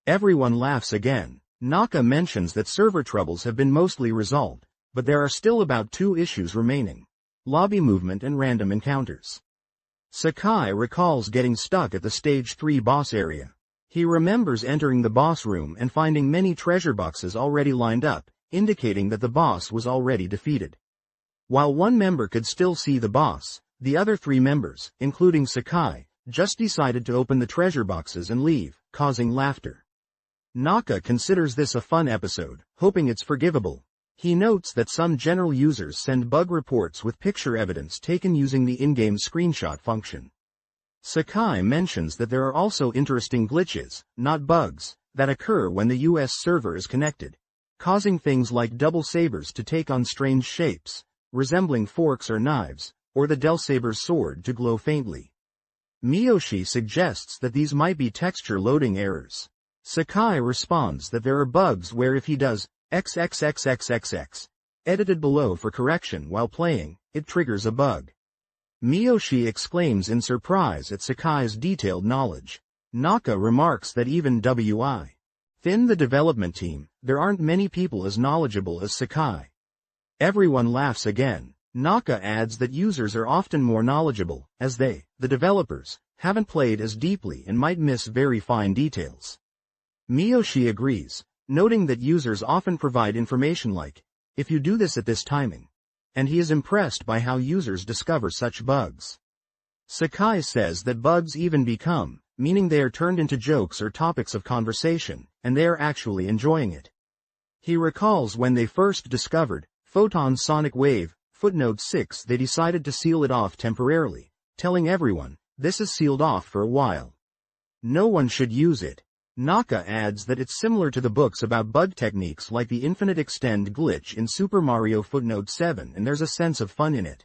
Everyone laughs again. Naka mentions that server troubles have been mostly resolved, but there are still about 2 issues remaining: lobby movement and random encounters. Sakai recalls getting stuck at the Stage 3 boss area. He remembers entering the boss room and finding many treasure boxes already lined up, indicating that the boss was already defeated. While one member could still see the boss, the other 3 members, including Sakai, just decided to open the treasure boxes and leave, causing laughter. Naka considers this a fun episode, hoping it's forgivable. He notes that some general users send bug reports with picture evidence taken using the in-game screenshot function. Sakai mentions that there are also interesting glitches, not bugs, that occur when the US server is connected, causing things like double sabers to take on strange shapes, resembling forks or knives, or the Del Saber's sword to glow faintly. Miyoshi suggests that these might be texture loading errors. Sakai responds that there are bugs where if he does XXXXXX, edited below for correction while playing, it triggers a bug. Miyoshi exclaims in surprise at Sakai's detailed knowledge. Naka remarks that even within the development team, there aren't many people as knowledgeable as Sakai. Everyone laughs again. Naka adds that users are often more knowledgeable, as they, the developers, haven't played as deeply and might miss very fine details. Miyoshi agrees, noting that users often provide information like, "If you do this at this timing," and he is impressed by how users discover such bugs. Sakai says that bugs even become, meaning they are turned into jokes or topics of conversation, and they are actually enjoying it. He recalls when they first discovered Photon Sonic Wave, footnote 6, they decided to seal it off temporarily, telling everyone, "This is sealed off for a while. No one should use it." Naka adds that it's similar to the books about bug techniques like the Infinite Extend glitch in Super Mario footnote 7, and there's a sense of fun in it.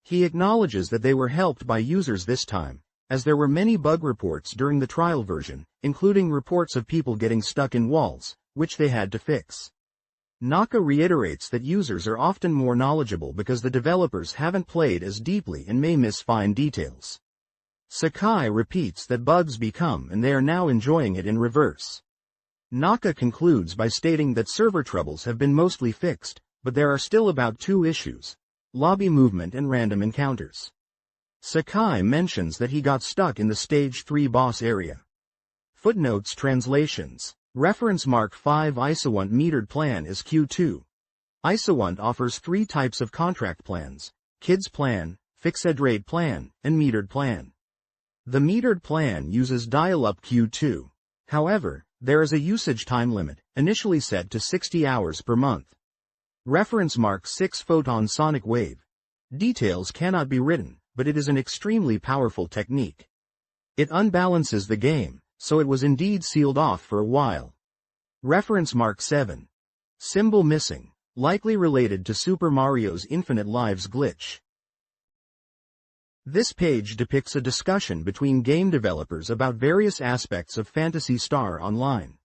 He acknowledges that they were helped by users this time, as there were many bug reports during the trial version, including reports of people getting stuck in walls, which they had to fix. Naka reiterates that users are often more knowledgeable because the developers haven't played as deeply and may miss fine details. Sakai repeats that bugs become and they are now enjoying it in reverse. Naka concludes by stating that server troubles have been mostly fixed, but there are still about 2 issues: lobby movement and random encounters. Sakai mentions that he got stuck in the Stage 3 boss area. Footnotes translations. Reference mark 5 Isawant metered plan is Q2. Isowant offers 3 types of contract plans: Kids Plan, Fixed Rate Plan, and Metered Plan. The metered plan uses dial-up Q2. However, there is a usage time limit, initially set to 60 hours per month. Reference mark 6 Photon Sonic Wave. Details cannot be written, but it is an extremely powerful technique. It unbalances the game, so it was indeed sealed off for a while. Reference mark 7. Symbol missing, likely related to Super Mario's Infinite Lives glitch. This page depicts a discussion between game developers about various aspects of Phantasy Star Online.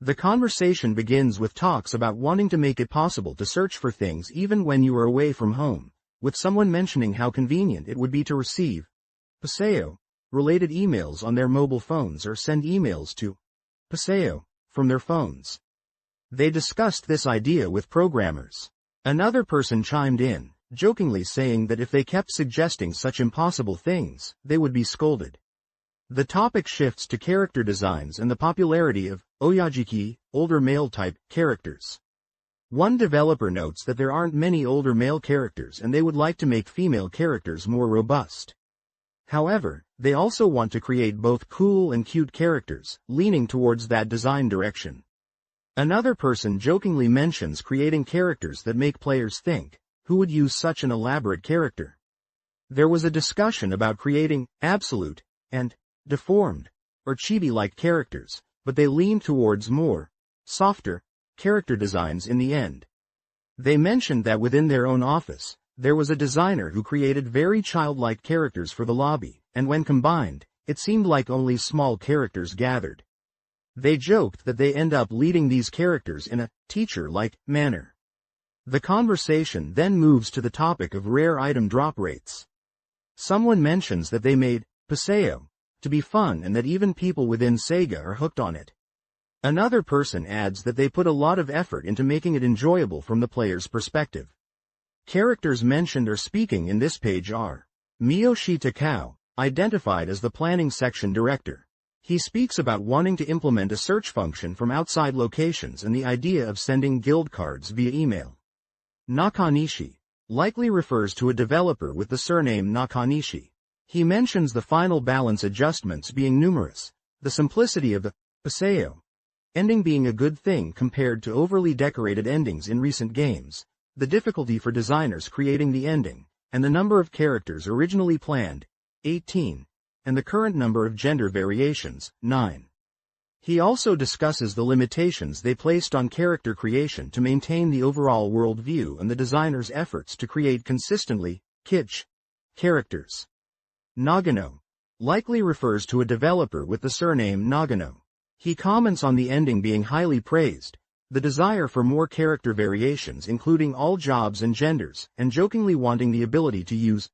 The conversation begins with talks about wanting to make it possible to search for things even when you are away from home, with someone mentioning how convenient it would be to receive Paseo-related emails on their mobile phones or send emails to Paseo from their phones. They discussed this idea with programmers. Another person chimed in, jokingly saying that if they kept suggesting such impossible things, they would be scolded. The topic shifts to character designs and the popularity of oyajiki, older male-type, characters. One developer notes that there aren't many older male characters and they would like to make female characters more robust. However, they also want to create both cool and cute characters, leaning towards that design direction. Another person jokingly mentions creating characters that make players think, who would use such an elaborate character? There was a discussion about creating absolute and deformed or chibi-like characters, but they leaned towards more softer character designs in the end. They mentioned that within their own office, there was a designer who created very childlike characters for the lobby, and when combined, it seemed like only small characters gathered. They joked that they end up leading these characters in a teacher-like manner. The conversation then moves to the topic of rare item drop rates. Someone mentions that they made Paseo to be fun and that even people within Sega are hooked on it. Another person adds that they put a lot of effort into making it enjoyable from the player's perspective. Characters mentioned or speaking in this page are Miyoshi Takao, identified as the planning section director. He speaks about wanting to implement a search function from outside locations and the idea of sending guild cards via email. Nakanishi likely refers to a developer with the surname Nakanishi. He mentions the final balance adjustments being numerous, the simplicity of the Paseo ending being a good thing compared to overly decorated endings in recent games, the difficulty for designers creating the ending, and the number of characters originally planned, 18, and the current number of gender variations, 9. He also discusses the limitations they placed on character creation to maintain the overall worldview and the designer's efforts to create consistently kitsch characters. Nagano likely refers to a developer with the surname Nagano. He comments on the ending being highly praised, the desire for more character variations including all jobs and genders, and jokingly wanting the ability to use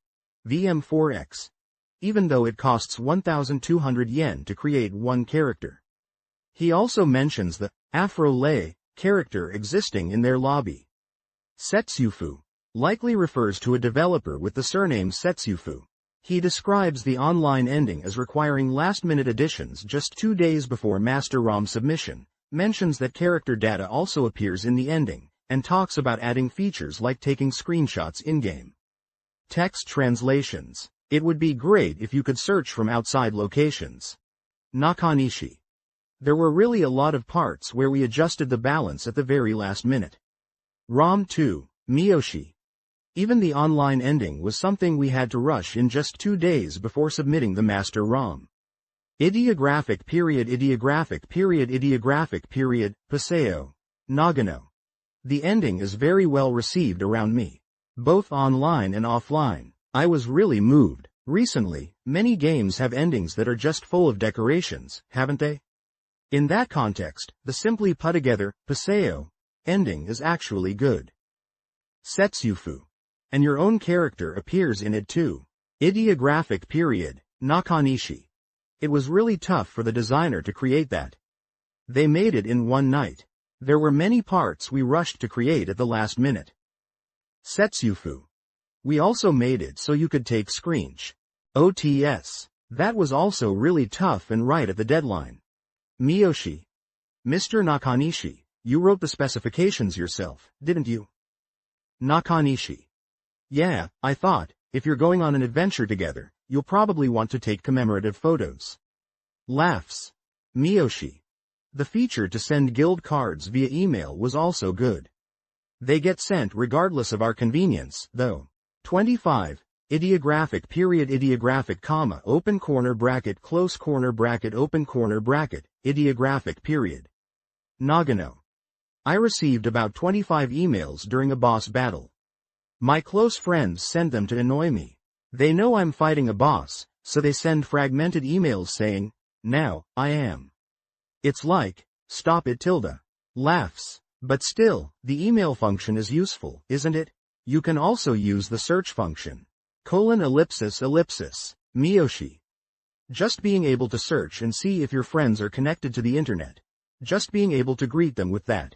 VM4X, even though it costs 1,200 yen to create one character. He also mentions the Afro-Lei character existing in their lobby. Setsufu likely refers to a developer with the surname Setsufu. He describes the online ending as requiring last-minute additions just 2 days before Master ROM submission, mentions that character data also appears in the ending, and talks about adding features like taking screenshots in-game. Text translations. It would be great if you could search from outside locations. Nakanishi. There were really a lot of parts where we adjusted the balance at the very last minute. ROM 2, Miyoshi. Even the online ending was something we had to rush in just 2 days before submitting the master ROM. Ideographic period, Paseo. Nagano. The ending is very well received around me, both online and offline. I was really moved. Recently, many games have endings that are just full of decorations, haven't they? In that context, the simply put together, Paseo, ending is actually good. Setsufu. And your own character appears in it too. Ideographic period, Nakanishi. It was really tough for the designer to create that. They made it in one night. There were many parts we rushed to create at the last minute. Setsufu. We also made it so you could take screenshots. That was also really tough and right at the deadline. Miyoshi. Mr. Nakanishi, you wrote the specifications yourself, didn't you? Nakanishi. Yeah, I thought, if you're going on an adventure together, you'll probably want to take commemorative photos. Laughs. Miyoshi. The feature to send guild cards via email was also good. They get sent regardless of our convenience, though. 25. Ideographic period ideographic comma open corner bracket close corner bracket open corner bracket, ideographic period. Nagano. I received about 25 emails during a boss battle. My close friends send them to annoy me. They know I'm fighting a boss, so they send fragmented emails saying, "Now, I am." It's like, stop it tilde. Laughs. But still, the email function is useful, isn't it? You can also use the search function. : ellipsis. Miyoshi. Just being able to search and see if your friends are connected to the internet. Just being able to greet them with that.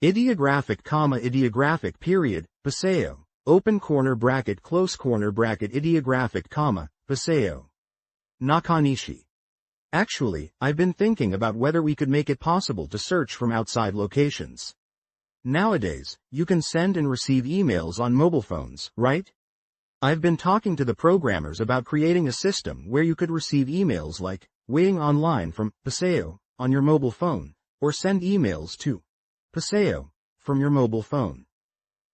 Ideographic comma ideographic period, paseo, open corner bracket close corner bracket ideographic comma, paseo. Nakanishi. Actually, I've been thinking about whether we could make it possible to search from outside locations. Nowadays, you can send and receive emails on mobile phones, right? I've been talking to the programmers about creating a system where you could receive emails like, waiting online from, paseo, on your mobile phone, or send emails to, paseo, from your mobile phone.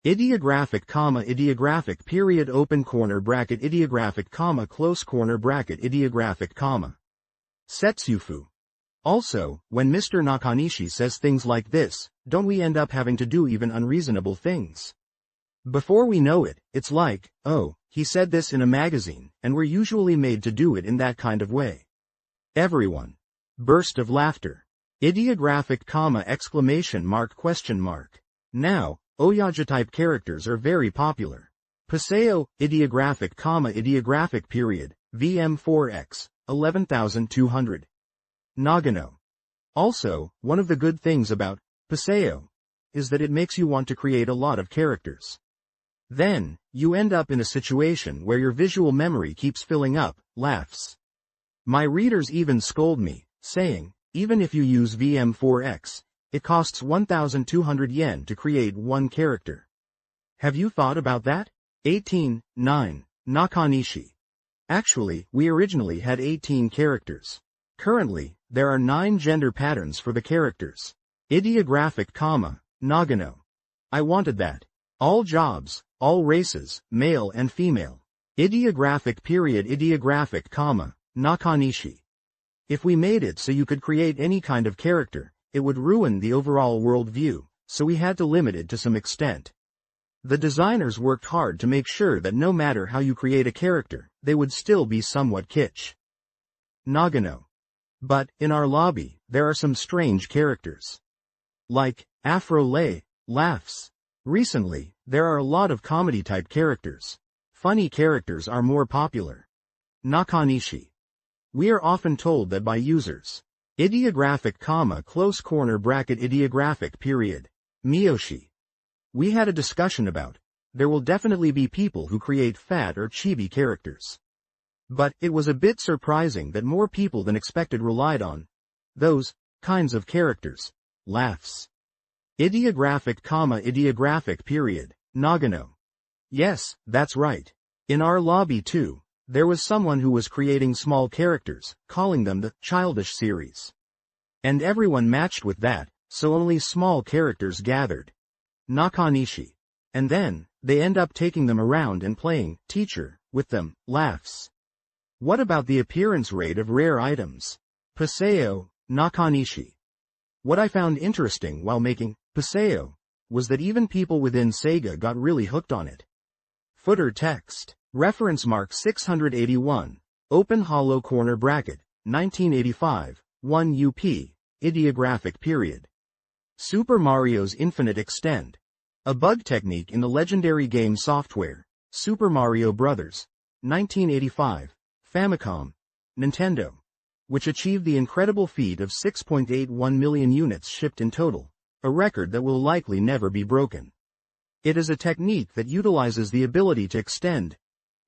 Ideographic comma ideographic period open corner bracket ideographic comma close corner bracket ideographic comma. Setsufu. Also, when Mr. Nakanishi says things like this, don't we end up having to do even unreasonable things? Before we know it, it's like, oh, he said this in a magazine, and we're usually made to do it in that kind of way. Everyone. Burst of laughter. Ideographic comma exclamation mark question mark. Now, Oyaja-type characters are very popular. Paseo, ideographic comma ideographic period, VM4X, 11,200. Nagano. Also, one of the good things about paseo is that it makes you want to create a lot of characters. Then, you end up in a situation where your visual memory keeps filling up, laughs. My readers even scold me, saying, even if you use VM4X, it costs 1,200 yen to create one character. Have you thought about that? 18, 9, Nakanishi. Actually, we originally had 18 characters. Currently, there are 9 gender patterns for the characters. Ideographic comma, Nagano. I wanted that. All jobs, all races, male and female. Ideographic period ideographic comma, Nakanishi. If we made it so you could create any kind of character, it would ruin the overall world view, so we had to limit it to some extent. The designers worked hard to make sure that no matter how you create a character, they would still be somewhat kitsch. Nagano. But, in our lobby, there are some strange characters. Like, Afro Lay, laughs. Recently, there are a lot of comedy-type characters. Funny characters are more popular. Nakanishi. We are often told that by users. Ideographic comma close corner bracket ideographic period. Miyoshi. We had a discussion about, there will definitely be people who create fat or chibi characters. But, it was a bit surprising that more people than expected relied on those kinds of characters. Laughs. Ideographic comma ideographic period, Nagano. Yes, that's right. In our lobby too, there was someone who was creating small characters, calling them the childish series. And everyone matched with that, so only small characters gathered. Nakanishi. And then, they end up taking them around and playing teacher with them, laughs. What about the appearance rate of rare items? Paseo, Nakanishi. What I found interesting while making paseo was that even people within Sega got really hooked on it. Footer text. Reference mark 681. Open hollow corner bracket. 1985. 1 UP. Ideographic period. Super Mario's Infinite Extend. A bug technique in the legendary game software, Super Mario Bros. 1985. Famicom. Nintendo. Which achieved the incredible feat of 6.81 million units shipped in total, a record that will likely never be broken. It is a technique that utilizes the ability to extend,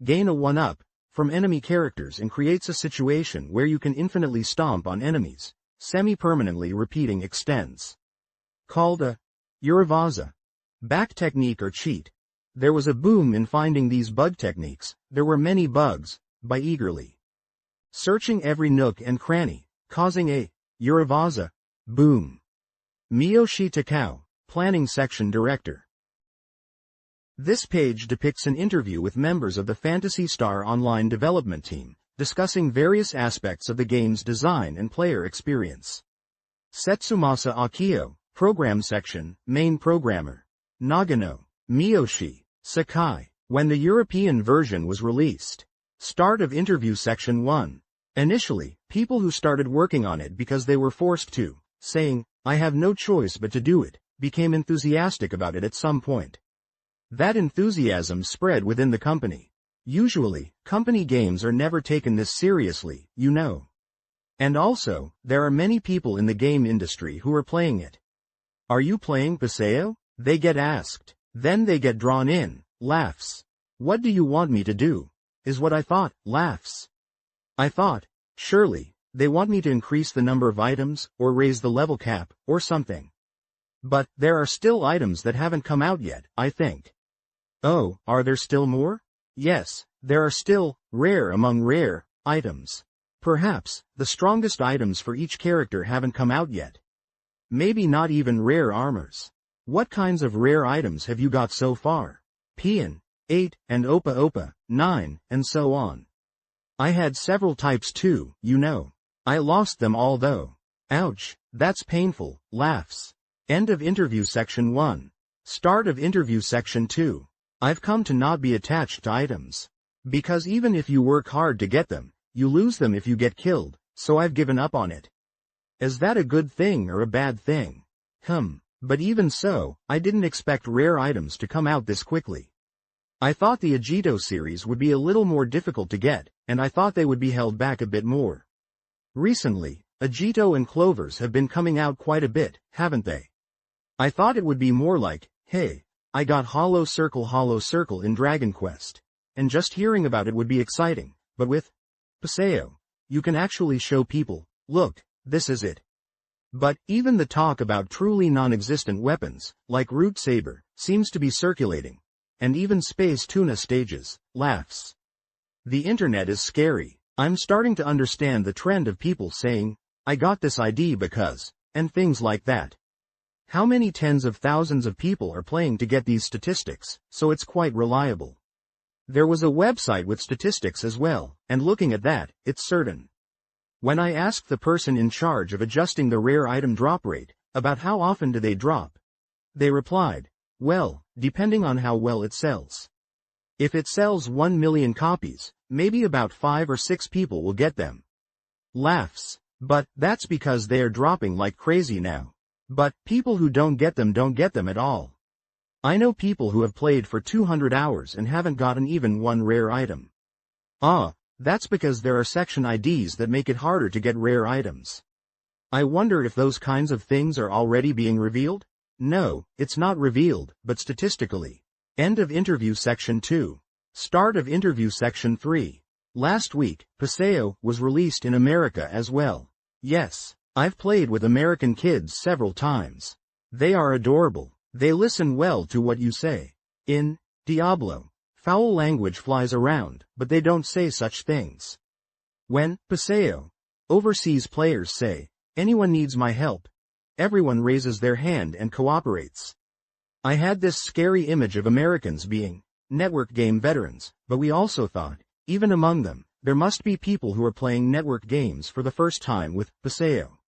gain a 1-up, from enemy characters and creates a situation where you can infinitely stomp on enemies, semi-permanently repeating extends. Called a Urivaza. Back technique or cheat. There was a boom in finding these bug techniques. There were many bugs, by eagerly searching every nook and cranny, causing a Uravaza boom. Miyoshi Takao, Planning Section Director. This page depicts an interview with members of the Phantasy Star Online development team, discussing various aspects of the game's design and player experience. Setsumasa Akio, Program Section, Main Programmer. Nagano, Miyoshi, Sakai. When the European version was released. Start of Interview Section 1. Initially, people who started working on it because they were forced to, saying, "I have no choice but to do it," became enthusiastic about it at some point. That enthusiasm spread within the company. Usually, company games are never taken this seriously, you know. And also, there are many people in the game industry who are playing it. "Are you playing Paseo?" they get asked. Then they get drawn in, laughs. "What do you want me to do?" is what I thought, laughs. I thought, surely, they want me to increase the number of items, or raise the level cap, or something. But, there are still items that haven't come out yet, I think. Oh, are there still more? Yes, there are still, rare among rare, items. Perhaps, the strongest items for each character haven't come out yet. Maybe not even rare armors. What kinds of rare items have you got so far? Pian, 8, and Opa Opa, 9, and so on. I had several types too, you know. I lost them all though. Ouch, that's painful, laughs. End of Interview Section 1. Start of Interview Section 2. I've come to not be attached to items. Because even if you work hard to get them, you lose them if you get killed, so I've given up on it. Is that a good thing or a bad thing? But even so, I didn't expect rare items to come out this quickly. I thought the Agito series would be a little more difficult to get, and I thought they would be held back a bit more. Recently, Agito and Clovers have been coming out quite a bit, haven't they? I thought it would be more like, hey, I got Hollow Circle in Dragon Quest. And just hearing about it would be exciting, but with Paseo, you can actually show people, look, this is it. But, even the talk about truly non-existent weapons, like Root Saber, seems to be circulating. And even Space Tuna stages, laughs. The internet is scary. I'm starting to understand the trend of people saying, I got this ID because, and things like that. How many tens of thousands of people are playing to get these statistics, so it's quite reliable. There was a website with statistics as well, and looking at that, it's certain. When I asked the person in charge of adjusting the rare item drop rate, about how often do they drop, they replied, well, depending on how well it sells. If it sells 1 million copies, maybe about 5 or 6 people will get them. Laughs. But, that's because they are dropping like crazy now. But, people who don't get them at all. I know people who have played for 200 hours and haven't gotten even one rare item. That's because there are section IDs that make it harder to get rare items. I wonder if those kinds of things are already being revealed? No, it's not revealed, but statistically. End of Interview Section 2. Start of Interview Section 3. Last week, Paseo was released in America as well. Yes, I've played with American kids several times. They are adorable. They listen well to what you say. In Diablo, foul language flies around, but they don't say such things. When Paseo, overseas players say, anyone needs my help, everyone raises their hand and cooperates. I had this scary image of Americans being network game veterans, but we also thought, even among them, there must be people who are playing network games for the first time with Paseo.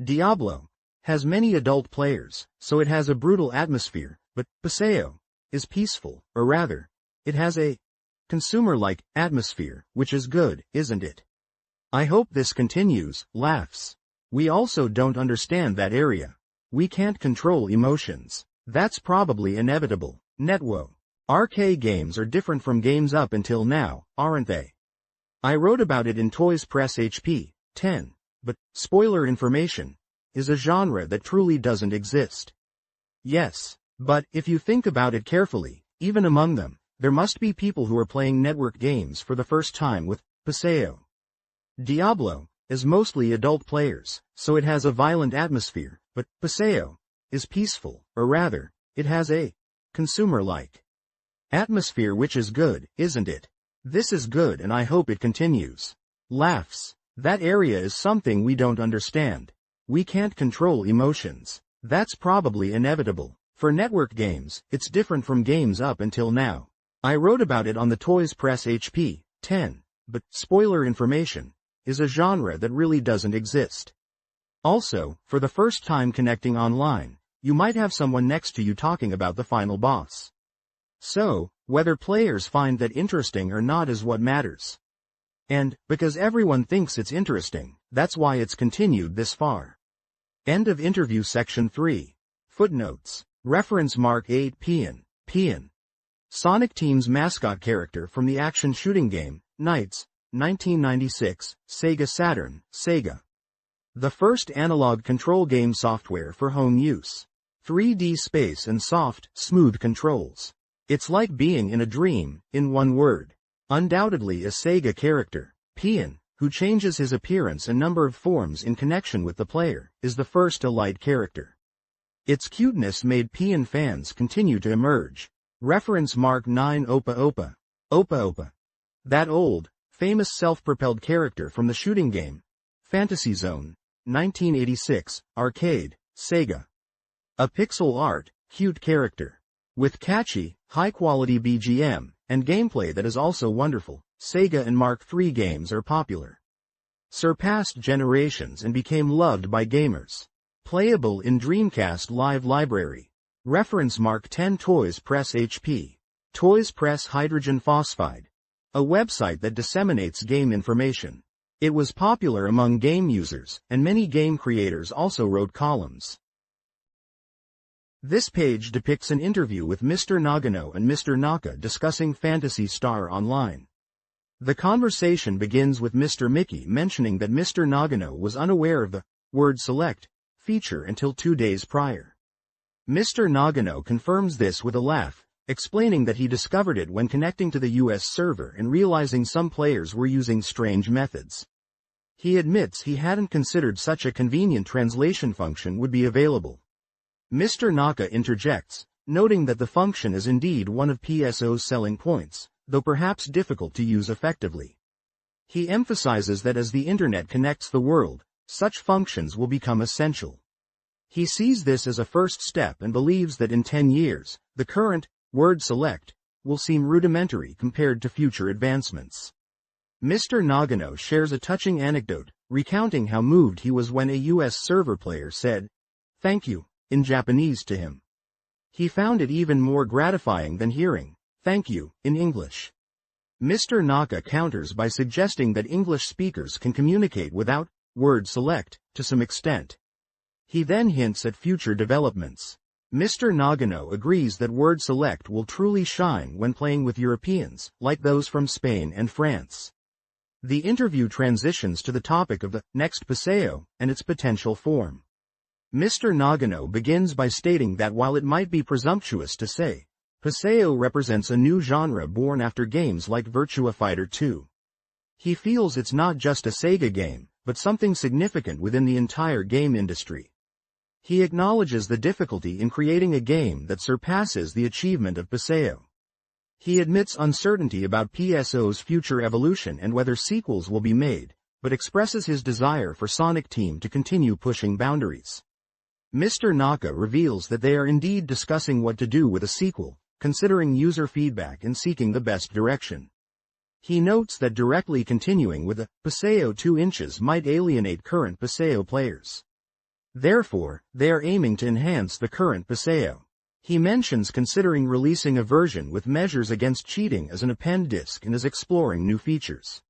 Diablo has many adult players, so it has a brutal atmosphere, but Paseo is peaceful, or rather, it has a consumer-like atmosphere, which is good, isn't it? I hope this continues, laughs. We also don't understand that area. We can't control emotions. That's probably inevitable. Netwo. Arcade games are different from games up until now, aren't they? I wrote about it in Toys Press HP 10, but, spoiler information, is a genre that truly doesn't exist. Yes, but, if you think about it carefully, even among them, there must be people who are playing network games for the first time with Paseo. Diablo is mostly adult players, so it has a violent atmosphere, but Paseo is peaceful, or rather, it has a consumer-like Atmosphere, which is good, isn't it? This is good and I hope it continues. Laughs. That area is something we don't understand. We can't control emotions. That's probably inevitable. For network games, it's different from games up until now. I wrote about it on the Toys Press HP 10, but, spoiler information, is a genre that really doesn't exist. Also, for the first time connecting online, you might have someone next to you talking about the final boss. So, whether players find that interesting or not is what matters. And, because everyone thinks it's interesting, that's why it's continued this far. End of interview section 3. Footnotes. Reference mark 8 Pian. Sonic Team's mascot character from the action shooting game, Knights, 1996, Sega Saturn, Sega. The first analog control game software for home use. 3D space and soft, smooth controls. It's like being in a dream, in one word. Undoubtedly a Sega character, Pian, who changes his appearance and number of forms in connection with the player, is the first Elite character. Its cuteness made Pian fans continue to emerge. Reference mark 9 Opa Opa. That old, famous self-propelled character from the shooting game, Phantasy Zone, 1986, arcade, Sega. A pixel art, cute character. With catchy, high-quality BGM, and gameplay that is also wonderful, Sega and Mark III games are popular. Surpassed generations and became loved by gamers. Playable in Dreamcast Live Library. Reference mark 10 Toys Press HP. Toys Press Hydrogen Phosphide. A website that disseminates game information. It was popular among game users, and many game creators also wrote columns. This page depicts an interview with Mr. Nagano and Mr. Naka discussing Phantasy Star Online. The conversation begins with Mr. Mickey mentioning that Mr. Nagano was unaware of the word select feature until 2 days prior. Mr. Nagano confirms this with a laugh, explaining that he discovered it when connecting to the US server and realizing some players were using strange methods. He admits he hadn't considered such a convenient translation function would be available. Mr. Naka interjects, noting that the function is indeed one of PSO's selling points, though perhaps difficult to use effectively. He emphasizes that as the Internet connects the world, such functions will become essential. He sees this as a first step and believes that in 10 years, the current word select will seem rudimentary compared to future advancements. Mr. Nagano shares a touching anecdote, recounting how moved he was when a US server player said, "Thank you," in Japanese to him. He found it even more gratifying than hearing, "Thank you," in English. Mr. Naka counters by suggesting that English speakers can communicate without word select, to some extent. He then hints at future developments. Mr. Nagano agrees that word select will truly shine when playing with Europeans, like those from Spain and France. The interview transitions to the topic of the next Paseo and its potential form. Mr. Nagano begins by stating that while it might be presumptuous to say, Paseo represents a new genre born after games like Virtua Fighter 2. He feels it's not just a Sega game, but something significant within the entire game industry. He acknowledges the difficulty in creating a game that surpasses the achievement of Paseo. He admits uncertainty about PSO's future evolution and whether sequels will be made, but expresses his desire for Sonic Team to continue pushing boundaries. Mr. Naka reveals that they are indeed discussing what to do with a sequel, considering user feedback and seeking the best direction. He notes that directly continuing with a Paseo 2 inches might alienate current Paseo players. Therefore, they are aiming to enhance the current Paseo. He mentions considering releasing a version with measures against cheating as an append disk and is exploring new features.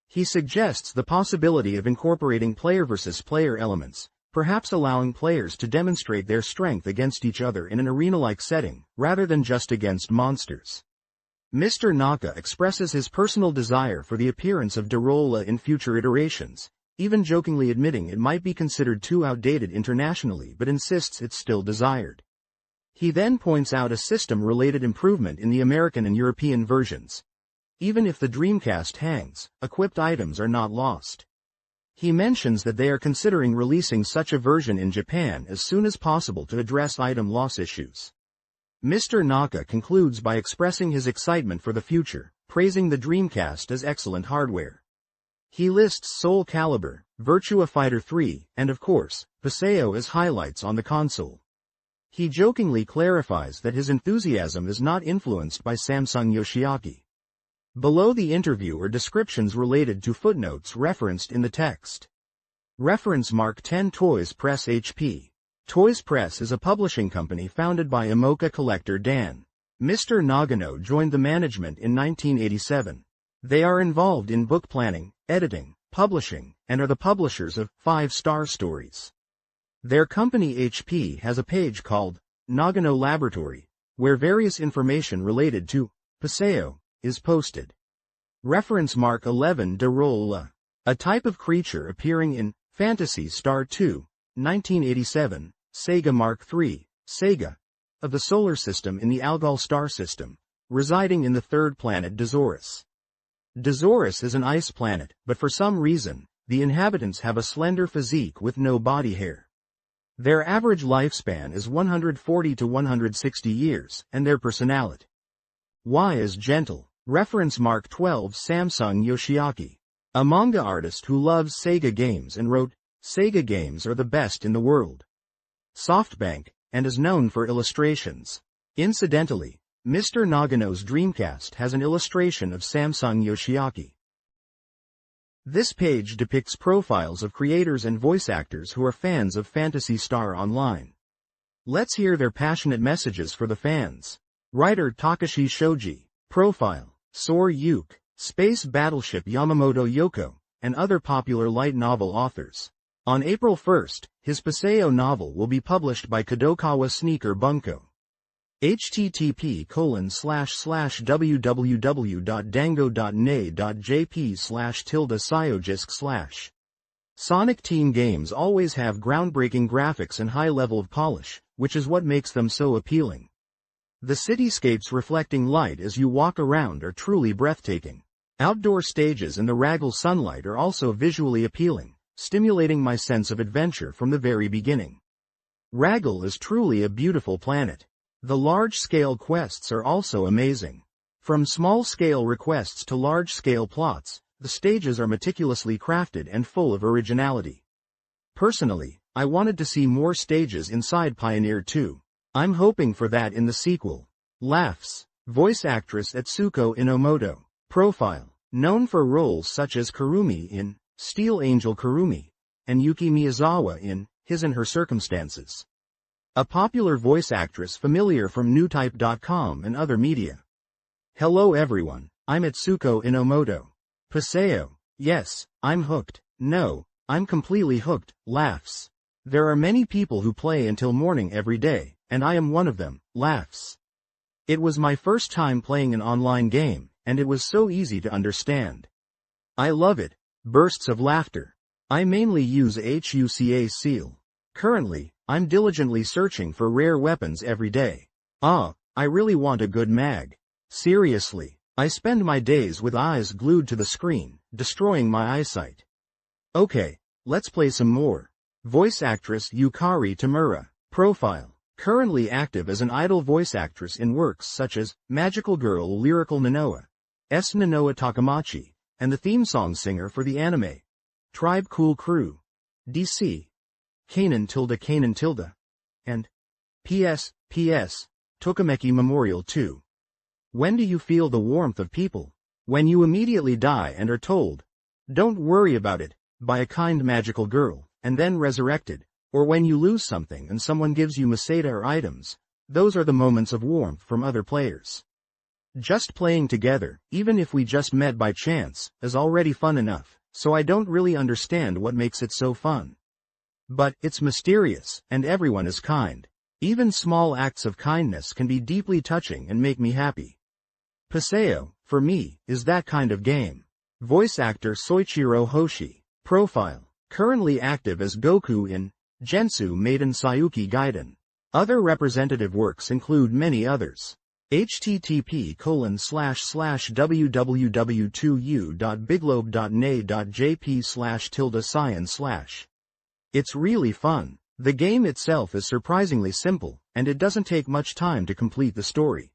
He suggests the possibility of incorporating player versus player elements, perhaps allowing players to demonstrate their strength against each other in an arena-like setting, rather than just against monsters. Mr. Naka expresses his personal desire for the appearance of Darola in future iterations, even jokingly admitting it might be considered too outdated internationally but insists it's still desired. He then points out a system-related improvement in the American and European versions. Even if the Dreamcast hangs, equipped items are not lost. He mentions that they are considering releasing such a version in Japan as soon as possible to address item loss issues. Mr. Naka concludes by expressing his excitement for the future, praising the Dreamcast as excellent hardware. He lists Soul Calibur, Virtua Fighter 3, and of course, Paseo as highlights on the console. He jokingly clarifies that his enthusiasm is not influenced by Samsung Yoshiaki. Below the interview are descriptions related to footnotes referenced in the text. Reference mark 10 Toys Press HP. Toys Press is a publishing company founded by Imoca collector Dan. Mr. Nagano joined the management in 1987. They are involved in book planning, editing, publishing, and are the publishers of 5-Star Stories. Their company HP has a page called Nagano Laboratory, where various information related to Paseo is posted. Reference mark 11 De Rolla. A type of creature appearing in Phantasy Star 2, 1987, Sega Mark III, Sega, of the Solar System in the Algol star system, residing in the third planet Dazorus. Dazorus is an ice planet, but for some reason, the inhabitants have a slender physique with no body hair. Their average lifespan is 140 to 160 years, and their personality Y is gentle. Reference mark 12 Samsung Yoshiaki. A manga artist who loves Sega games and wrote, "Sega games are the best in the world." SoftBank, and is known for illustrations. Incidentally, Mr. Nagano's Dreamcast has an illustration of Samsung Yoshiaki. This page depicts profiles of creators and voice actors who are fans of Phantasy Star Online. Let's hear their passionate messages for the fans. Writer Takashi Shoji. Profile: Sor Yuke, Space Battleship Yamamoto Yoko, and other popular light novel authors. On April 1st, his Paseo novel will be published by Kadokawa Sneaker Bunko. http://www.dango.ne.jp//Syojisk/. Sonic Team games always have groundbreaking graphics and high level of polish, which is what makes them so appealing. The cityscapes reflecting light as you walk around are truly breathtaking. Outdoor stages in the Raggle sunlight are also visually appealing, stimulating my sense of adventure from the very beginning. Raggle is truly a beautiful planet. The large-scale quests are also amazing. From small-scale requests to large-scale plots, the stages are meticulously crafted and full of originality. Personally, I wanted to see more stages inside Pioneer 2. I'm hoping for that in the sequel. Laughs. Voice actress Etsuko Inomoto. Profile: known for roles such as Kurumi in Steel Angel Kurumi, and Yuki Miyazawa in His and Her Circumstances. A popular voice actress familiar from newtype.com and other media. Hello everyone, I'm Etsuko Inomoto. Paseo. Yes, I'm hooked. No, I'm completely hooked. Laughs. There are many people who play until morning every day, and I am one of them. Laughs. It was my first time playing an online game, and it was so easy to understand. I love it. Bursts of laughter. I mainly use HUCA seal. Currently, I'm diligently searching for rare weapons every day. I really want a good mag. Seriously, I spend my days with eyes glued to the screen, destroying my eyesight. Okay, let's play some more. Voice actress Yukari Tamura. Profile: currently active as an idol voice actress in works such as Magical Girl Lyrical Nanoa, S. Nanoa Takamachi, and the theme song singer for the anime Tribe Cool Crew, DC, Kanan tilde, and PS, Tokimeki Memorial 2. When do you feel the warmth of people? When you immediately die and are told, "Don't worry about it," by a kind magical girl, and then resurrected, or when you lose something and someone gives you Masada or items, those are the moments of warmth from other players. Just playing together, even if we just met by chance, is already fun enough, so I don't really understand what makes it so fun. But it's mysterious, and everyone is kind. Even small acts of kindness can be deeply touching and make me happy. Paseo, for me, is that kind of game. Voice actor Soichiro Hoshi. Profile: currently active as Goku in Gensu Maiden Sayuki Gaiden. Other representative works include many others. http://www.biglobe.ne.jp/tilde/cyan/. It's really fun. The game itself is surprisingly simple, and it doesn't take much time to complete the story.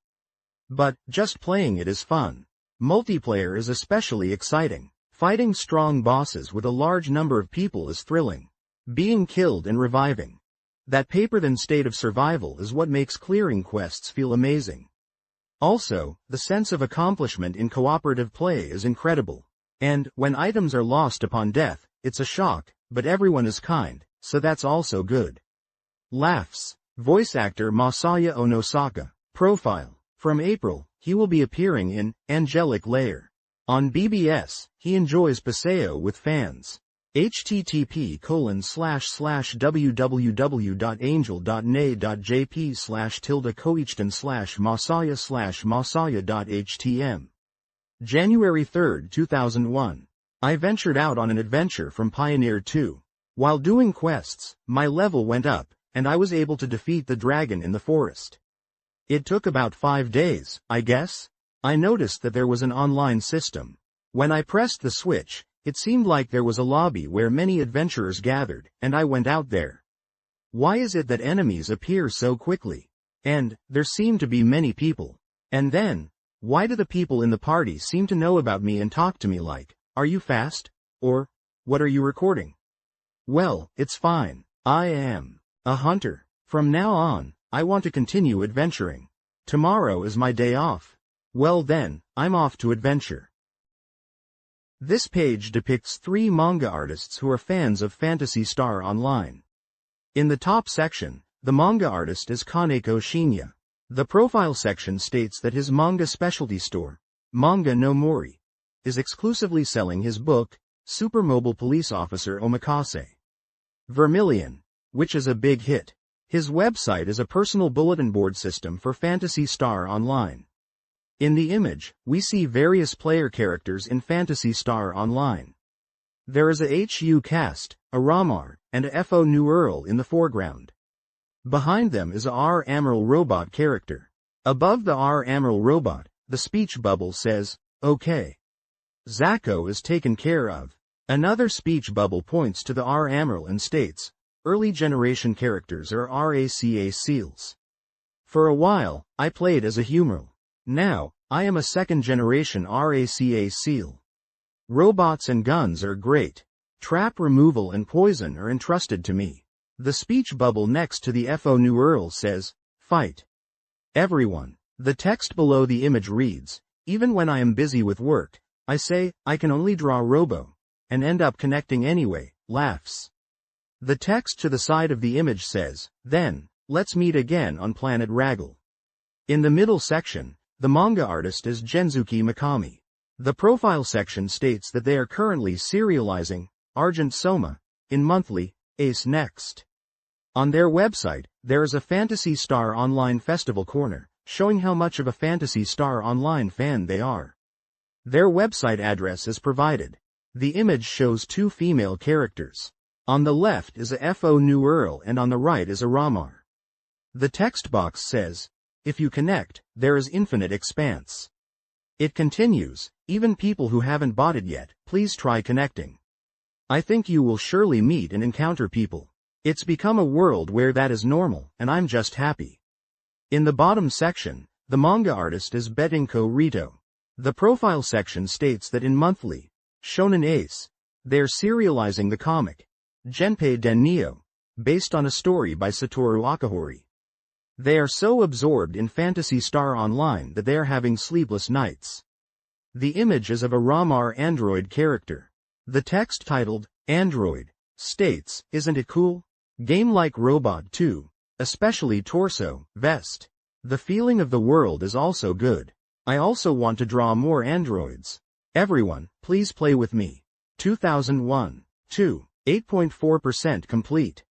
But, just playing it is fun. Multiplayer is especially exciting. Fighting strong bosses with a large number of people is thrilling. Being killed and reviving. That paper-thin state of survival is what makes clearing quests feel amazing. Also, the sense of accomplishment in cooperative play is incredible. And, when items are lost upon death, it's a shock, but everyone is kind, so that's also good. Laughs. Voice actor Masaya Onosaka. Profile. From April, he will be appearing in Angelic Layer. On BBS, he enjoys Paseo with fans. http://www.angel.na.jp/tilde-koichten/masaya/masaya.htm. January 3, 2001. I ventured out on an adventure from Pioneer 2. While doing quests, my level went up, and I was able to defeat the dragon in the forest. It took about 5 days, I guess. I noticed that there was an online system. When I pressed the switch, it seemed like there was a lobby where many adventurers gathered, and I went out there. Why is it that enemies appear so quickly? And, there seem to be many people. And then, why do the people in the party seem to know about me and talk to me like, "Are you fast?" Or, "What are you recording?" Well, it's fine. I am a hunter. From now on, I want to continue adventuring. Tomorrow is my day off. Well then, I'm off to adventure. This page depicts 3 manga artists who are fans of Phantasy Star Online. In the top section, the manga artist is Kaneko Shinya. The profile section states that his manga specialty store, Manga no Mori, is exclusively selling his book, Super Mobile Police Officer Omakase Vermilion, which is a big hit. His website is a personal bulletin board system for Phantasy Star Online. In the image, we see various player characters in Phantasy Star Online. There is a HU cast, a Ramar, and a FO New Earl in the foreground. Behind them is a R Amiral robot character. Above the R Amiral robot, the speech bubble says, "Okay. Zako is taken care of." Another speech bubble points to the R Amiral and states, "Early generation characters are RACA seals." For a while, I played as a humoral. Now, I am a second-generation RACA seal. Robots and guns are great. Trap removal and poison are entrusted to me. The speech bubble next to the FO New Earl says, "Fight. Everyone." The text below the image reads, "Even when I am busy with work, I say, I can only draw robo, and end up connecting anyway," laughs. The text to the side of the image says, "Then, let's meet again on Planet Raggle." In the middle section, the manga artist is Genzuki Mikami. The profile section states that they are currently serializing Argent Soma in monthly Ace Next. On their website, there is a Phantasy Star Online Festival corner, showing how much of a Phantasy Star Online fan they are. Their website address is provided. The image shows 2 female characters. On the left is a FO New Earl and on the right is a Ramar. The text box says, "If you connect, there is infinite expanse." It continues, "Even people who haven't bought it yet, please try connecting. I think you will surely meet and encounter people. It's become a world where that is normal, and I'm just happy." In the bottom section, the manga artist is Betinko Rito. The profile section states that in monthly Shonen Ace, they're serializing the comic Genpei Den Neo, based on a story by Satoru Akahori. They are so absorbed in Phantasy Star Online that they are having sleepless nights. The image is of a Ramar android character. The text titled, "Android," states, "Isn't it cool? Game-like robot too, especially torso, vest. The feeling of the world is also good. I also want to draw more androids. Everyone, please play with me." 2001. 2. 8.4% complete.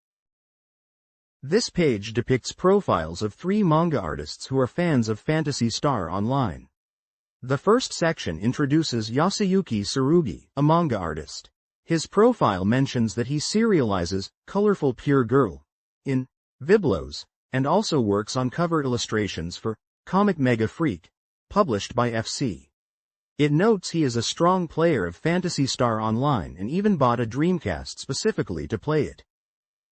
This page depicts profiles of 3 manga artists who are fans of Phantasy Star Online. The first section introduces Yasuyuki Tsurugi, a manga artist. His profile mentions that he serializes Colorful Pure Girl in Biblos, and also works on cover illustrations for Comic Mega Freak, published by FC. It notes he is a strong player of Phantasy Star Online and even bought a Dreamcast specifically to play it.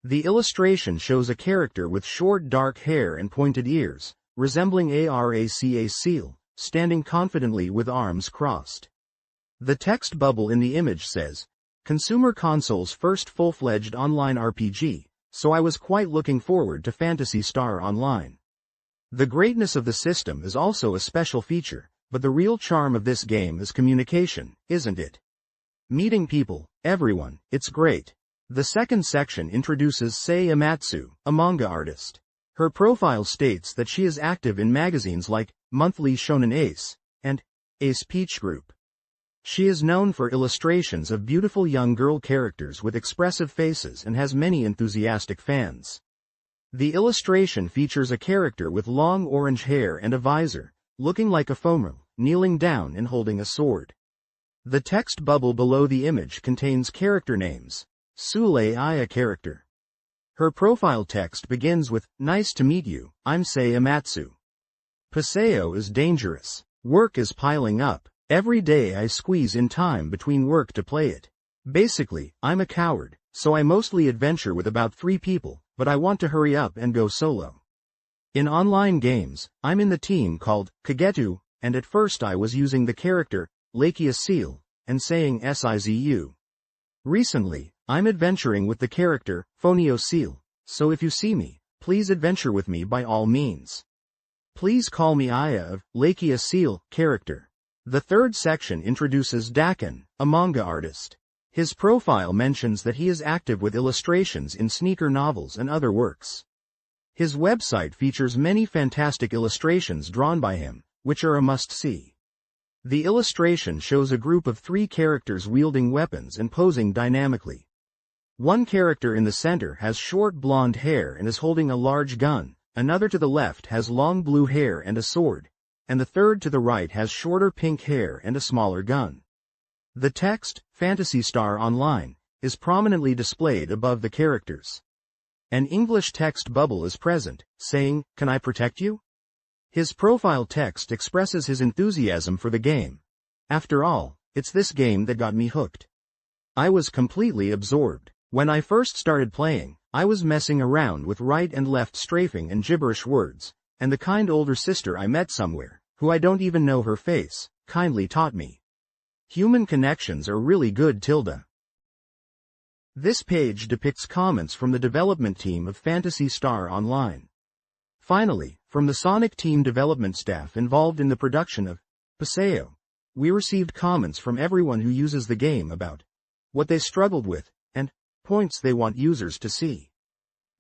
The illustration shows a character with short dark hair and pointed ears, resembling a seal, standing confidently with arms crossed. The text bubble in the image says, "Consumer Console's first full-fledged online RPG, so I was quite looking forward to Phantasy Star Online." The greatness of the system is also a special feature, but the real charm of this game is communication, isn't it? Meeting people, everyone, it's great. The second section introduces Sei Amatsu, a manga artist. Her profile states that she is active in magazines like Monthly Shonen Ace and Ace Peach Group. She is known for illustrations of beautiful young girl characters with expressive faces and has many enthusiastic fans. The illustration features a character with long orange hair and a visor, looking like a foeman, kneeling down and holding a sword. The text bubble below the image contains character names. Sule Aya character. Her profile text begins with, "Nice to meet you, I'm Sei Amatsu. Paseo is dangerous. Work is piling up. Every day I squeeze in time between work to play it. Basically, I'm a coward, so I mostly adventure with about 3 people, but I want to hurry up and go solo. In online games, I'm in the team called Kagetu, and at first I was using the character Lakia Seal and saying Sizu. Recently, I'm adventuring with the character Fonio Seal, so if you see me, please adventure with me by all means. Please call me Aya of Lakia Seal character." The third section introduces Dakin, a manga artist. His profile mentions that he is active with illustrations in sneaker novels and other works. His website features many fantastic illustrations drawn by him, which are a must-see. The illustration shows a group of 3 characters wielding weapons and posing dynamically. One character in the center has short blonde hair and is holding a large gun, another to the left has long blue hair and a sword, and the third to the right has shorter pink hair and a smaller gun. The text, Phantasy Star Online, is prominently displayed above the characters. An English text bubble is present, saying, "Can I protect you?" His profile text expresses his enthusiasm for the game. "After all, it's this game that got me hooked. I was completely absorbed. When I first started playing, I was messing around with right and left strafing and gibberish words, and the kind older sister I met somewhere, who I don't even know her face, kindly taught me. Human connections are really good. This page depicts comments from the development team of Phantasy Star Online. Finally, from the Sonic Team development staff involved in the production of Paseo, we received comments from everyone who uses the game about what they struggled with and points they want users to see.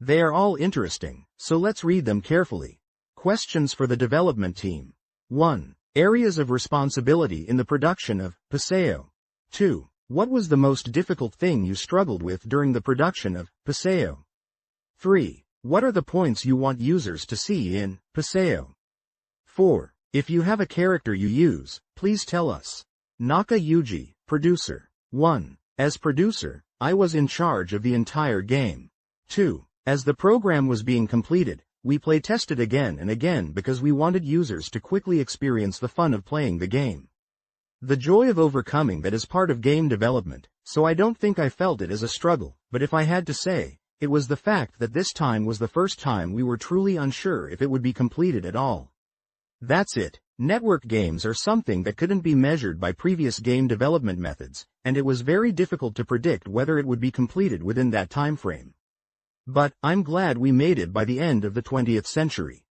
They are all interesting, so let's read them carefully. Questions for the development team. 1. Areas of responsibility in the production of Paseo. 2. What was the most difficult thing you struggled with during the production of Paseo? 3. What are the points you want users to see in Paseo? 4. If you have a character you use, please tell us. Naka Yuji, producer. 1. As producer, I was in charge of the entire game. 2. As the program was being completed, we play-tested again and again because we wanted users to quickly experience the fun of playing the game. The joy of overcoming that is part of game development, so I don't think I felt it as a struggle, but if I had to say, it was the fact that this time was the first time we were truly unsure if it would be completed at all. That's it. Network games are something that couldn't be measured by previous game development methods, and it was very difficult to predict whether it would be completed within that time frame. But, I'm glad we made it by the end of the 20th century.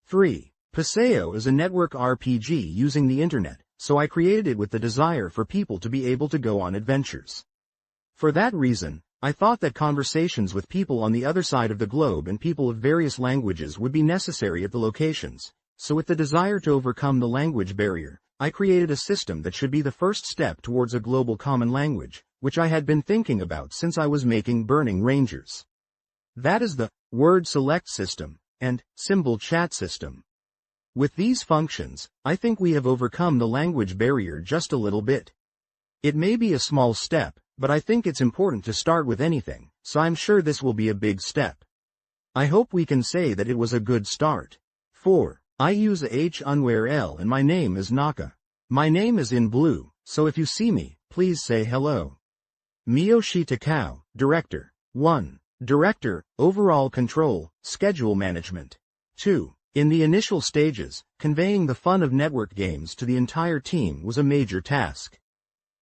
3. Paseo is a network RPG using the internet, so I created it with the desire for people to be able to go on adventures. For that reason, I thought that conversations with people on the other side of the globe and people of various languages would be necessary at the locations. So with the desire to overcome the language barrier, I created a system that should be the first step towards a global common language, which I had been thinking about since I was making Burning Rangers. That is the word select system and symbol chat system. With these functions, I think we have overcome the language barrier just a little bit. It may be a small step, but I think it's important to start with anything, so I'm sure this will be a big step. I hope we can say that it was a good start. 4. I use a H unware L and my name is Naka. My name is in blue, so if you see me, please say hello. Miyoshi Takao, Director. 1. Director, overall control, schedule management. 2. In the initial stages, conveying the fun of network games to the entire team was a major task.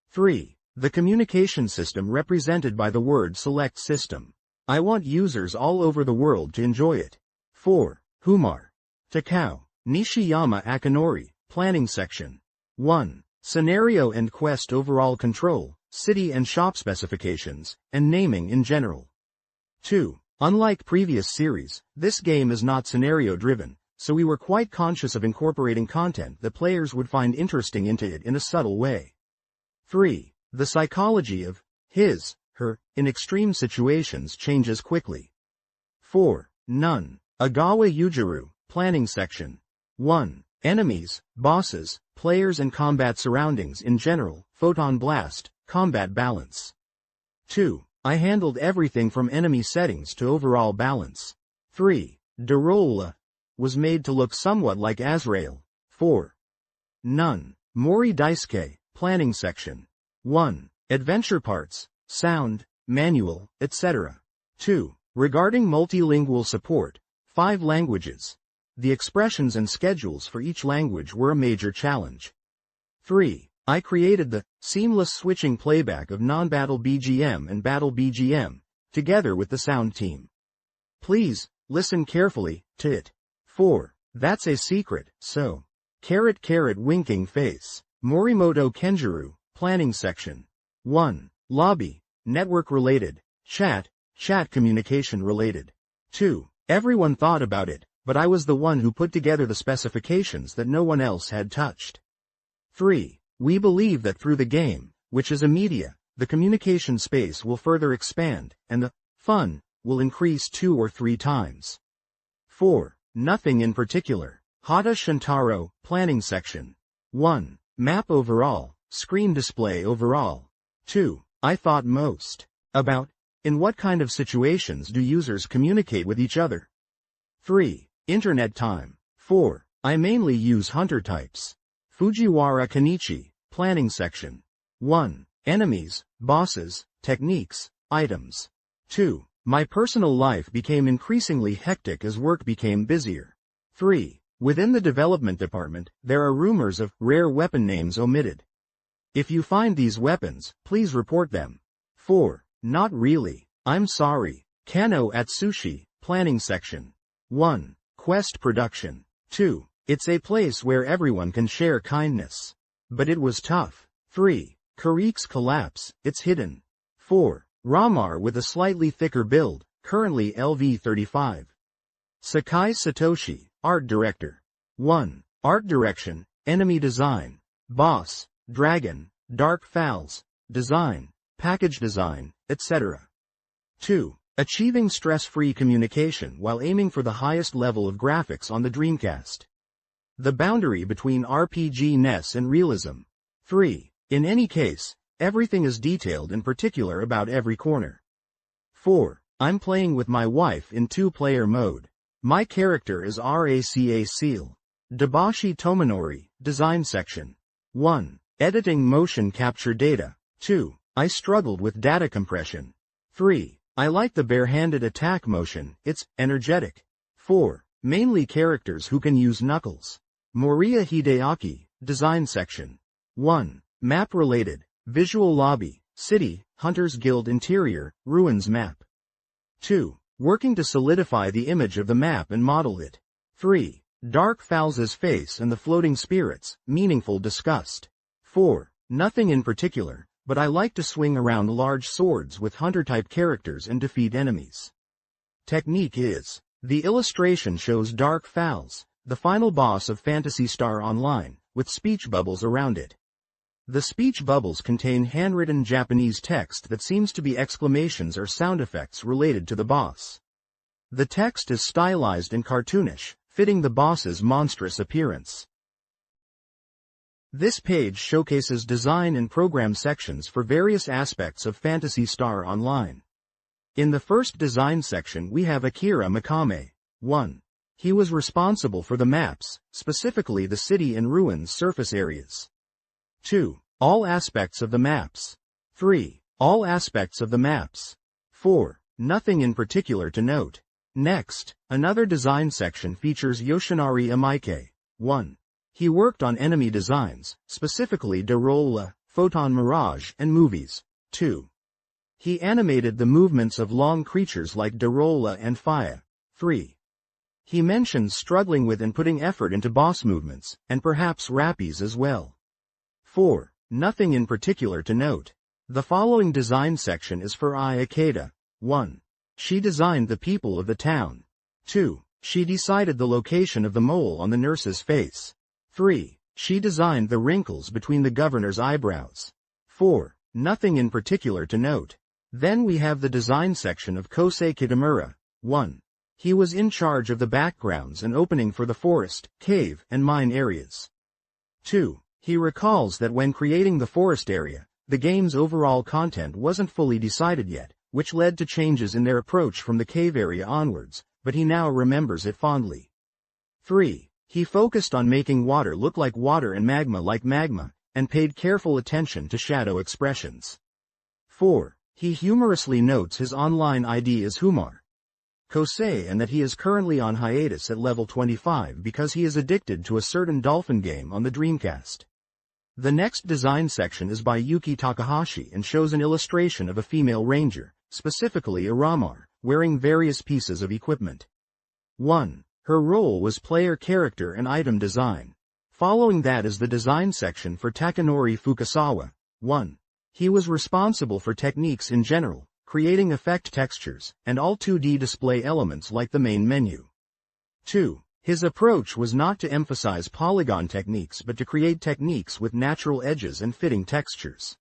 3. The communication system represented by the word select system. I want users all over the world to enjoy it. 4. Humor. Takao, Nishiyama Akinori, planning section. 1. Scenario and quest overall control, city and shop specifications, and naming in general. 2. Unlike previous series, this game is not scenario-driven, so we were quite conscious of incorporating content that players would find interesting into it in a subtle way. 3. The psychology of his, her, in extreme situations changes quickly. 4. None. Agawa Yujiro, planning section. 1. Enemies, bosses, players and combat surroundings in general, photon blast, combat balance. 2. I handled everything from enemy settings to overall balance. 3. Derola was made to look somewhat like Azrael. 4. None. Mori Daisuke, planning section. 1. Adventure parts, sound, manual, etc. 2. Regarding multilingual support, 5 languages. The expressions and schedules for each language were a major challenge. 3. I created the seamless switching playback of non-battle BGM and battle BGM, together with the sound team. Please, listen carefully to it. 4. That's a secret, so. Winking face. Morimoto Kenjiro, planning section. 1. Lobby, network related, chat communication related. 2. Everyone thought about it, but I was the one who put together the specifications that no one else had touched. 3. We believe that through the game, which is a media, the communication space will further expand, and the fun will increase 2 or 3 times. 4. Nothing in particular. Hata Shintaro, planning section. 1. Map overall, screen display overall. 2. I thought most about in what kind of situations do users communicate with each other. 3. Internet time. 4. I mainly use hunter types. Fujiwara Kenichi, planning section. 1. Enemies, bosses, techniques, items. 2. My personal life became increasingly hectic as work became busier. 3. Within the development department, there are rumors of rare weapon names omitted. If you find these weapons, please report them. 4. Not really. I'm sorry. Kano Atsushi, planning section. 1. Quest production. 2. It's a place where everyone can share kindness. But it was tough. 3. Karik's collapse, it's hidden. 4. Ramar with a slightly thicker build, currently LV35. Sakai Satoshi, art director. 1. Art direction, enemy design, boss, dragon, dark fowls, design, package design, etc. 2. Achieving stress-free communication while aiming for the highest level of graphics on the Dreamcast. The boundary between RPG-ness and realism. 3. In any case, everything is detailed in particular about every corner. 4. I'm playing with my wife in 2-player mode. My character is Raka Seal. Dabashi Tomonori, design section. 1. Editing motion capture data. 2. I struggled with data compression. 3. I like the bare-handed attack motion, it's energetic. 4. Mainly characters who can use knuckles. Moriya Hideaki, design section. 1. Map related, visual lobby, city, Hunters Guild interior, ruins map. 2. Working to solidify the image of the map and model it. 3. Dark Fowls' face and the floating spirits, meaningful disgust. 4. Nothing in particular, but I like to swing around large swords with hunter-type characters and defeat enemies. Technique is. The illustration shows Dark Fowls, the final boss of Phantasy Star Online, with speech bubbles around it. The speech bubbles contain handwritten Japanese text that seems to be exclamations or sound effects related to the boss. The text is stylized and cartoonish, fitting the boss's monstrous appearance. This page showcases design and program sections for various aspects of Phantasy Star Online. In the first design section we have Akira Mikame. 1. He was responsible for the maps, specifically the city and ruins surface areas. 2. All aspects of the maps. 3. All aspects of the maps. 4. Nothing in particular to note. Next, another design section features Yoshinari Amaike. 1. He worked on enemy designs, specifically Derola, Photon Mirage, and movies. 2. He animated the movements of long creatures like Derola and Faya. 3. He mentions struggling with and putting effort into boss movements, and perhaps rappies as well. 4. Nothing in particular to note. The following design section is for Ai Akeda. 1. She designed the people of the town. 2. She decided the location of the mole on the nurse's face. 3. She designed the wrinkles between the governor's eyebrows. 4. Nothing in particular to note. Then we have the design section of Kosei Kitamura. 1. He was in charge of the backgrounds and opening for the forest, cave, and mine areas. 2. He recalls that when creating the forest area, the game's overall content wasn't fully decided yet, which led to changes in their approach from the cave area onwards, but he now remembers it fondly. 3. He focused on making water look like water and magma like magma, and paid careful attention to shadow expressions. 4. He humorously notes his online ID as Humar Kosei and that he is currently on hiatus at level 25 because he is addicted to a certain dolphin game on the Dreamcast. The next design section is by Yuki Takahashi and shows an illustration of a female ranger, specifically a Ramar, wearing various pieces of equipment. 1. Her role was player character and item design. Following that is the design section for Takanori Fukasawa. 1. He was responsible for techniques in general, creating effect textures, and all 2D display elements like the main menu. 2. His approach was not to emphasize polygon techniques but to create techniques with natural edges and fitting textures.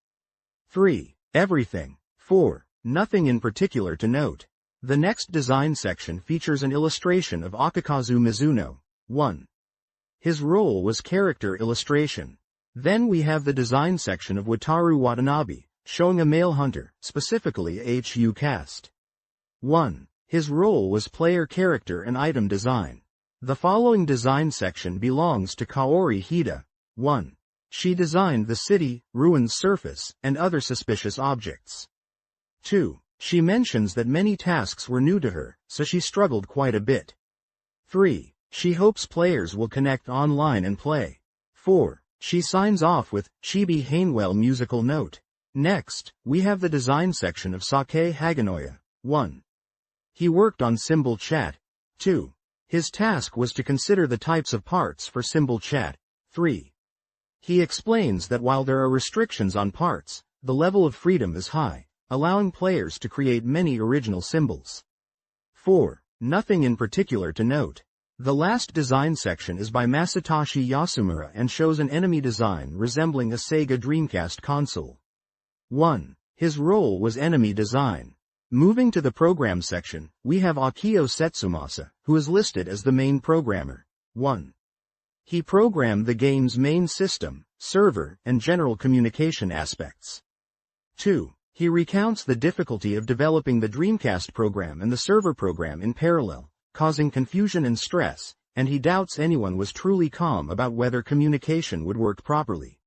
3. Everything. 4. Nothing in particular to note. The next design section features an illustration of Akakazu Mizuno. 1. His role was character illustration. Then we have the design section of Wataru Watanabe, showing a male hunter, specifically a HU cast. 1. His role was player character and item design. The following design section belongs to Kaori Hida. 1. She designed the city, ruined surface, and other suspicious objects. 2. She mentions that many tasks were new to her, so she struggled quite a bit. 3. She hopes players will connect online and play. 4. She signs off with Chibi Hainwell musical note. Next, we have the design section of Sake Haganoya. 1. He worked on symbol chat. 2. His task was to consider the types of parts for symbol chat. 3. He explains that while there are restrictions on parts, the level of freedom is high, allowing players to create many original symbols. 4. Nothing in particular to note. The last design section is by Masatoshi Yasumura and shows an enemy design resembling a Sega Dreamcast console. 1. His role was enemy design. Moving to the program section, we have Akio Setsumasa, who is listed as the main programmer. 1. He programmed the game's main system, server, and general communication aspects. 2. He recounts the difficulty of developing the Dreamcast program and the server program in parallel, causing confusion and stress, and he doubts anyone was truly calm about whether communication would work properly.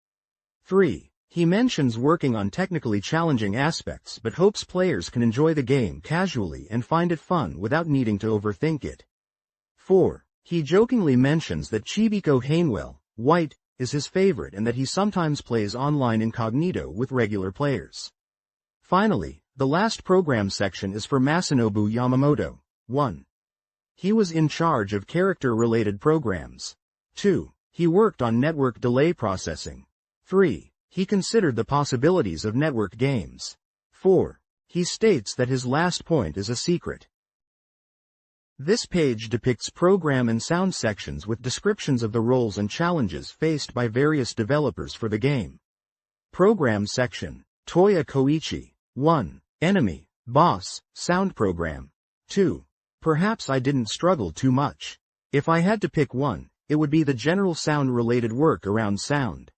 3. He mentions working on technically challenging aspects but hopes players can enjoy the game casually and find it fun without needing to overthink it. 4. He jokingly mentions that Chibiko Hainwell, white, is his favorite and that he sometimes plays online incognito with regular players. Finally, the last program section is for Masanobu Yamamoto. 1. He was in charge of character-related programs. 2. He worked on network delay processing. 3. He considered the possibilities of network games. 4. He states that his last point is a secret. This page depicts program and sound sections with descriptions of the roles and challenges faced by various developers for the game. Program section. Toya Koichi. 1. Enemy, boss, sound program. 2. Perhaps I didn't struggle too much. If I had to pick one, it would be the general sound-related work around sound.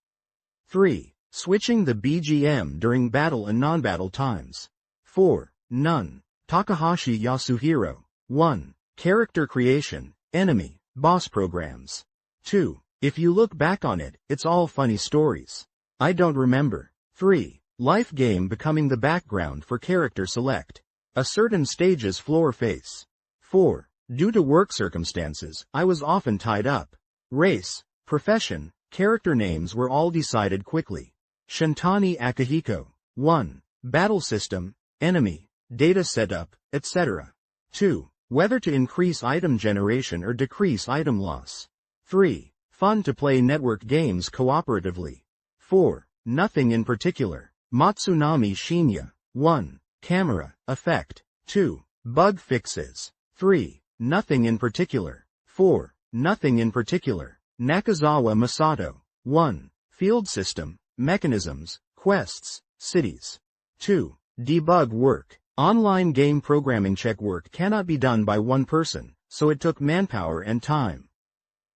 3. Switching the BGM during battle and non-battle times. 4. None. Takahashi Yasuhiro. 1. Character creation, enemy, boss programs. 2. If you look back on it, it's all funny stories. I don't remember. 3. Life game becoming the background for character select. A certain stage's floor face. 4. Due to work circumstances, I was often tied up. Race, profession, character names were all decided quickly. Shintani Akihiko. 1. Battle system, enemy, data setup, etc. 2. Whether to increase item generation or decrease item loss. 3. Fun to play network games cooperatively. 4. Nothing in particular. Matsunami Shinya. 1. Camera, effect. 2. Bug fixes. 3. Nothing in particular. 4. Nothing in particular. Nakazawa Masato. 1. Field system, mechanisms, quests, cities. 2. Debug work. Online game programming check work cannot be done by one person, so it took manpower and time.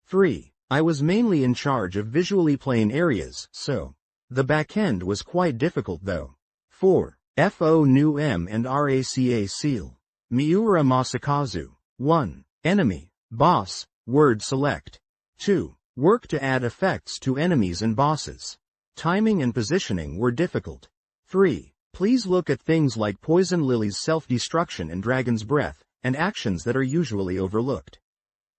3. I was mainly in charge of visually plain areas, so the backend was quite difficult though. 4. FO new M and RACA seal. Miura Masakazu. 1. Enemy, boss, word select. 2. Work to add effects to enemies and bosses. Timing and positioning were difficult. 3. Please look at things like Poison Lily's self-destruction and Dragon's Breath, and actions that are usually overlooked.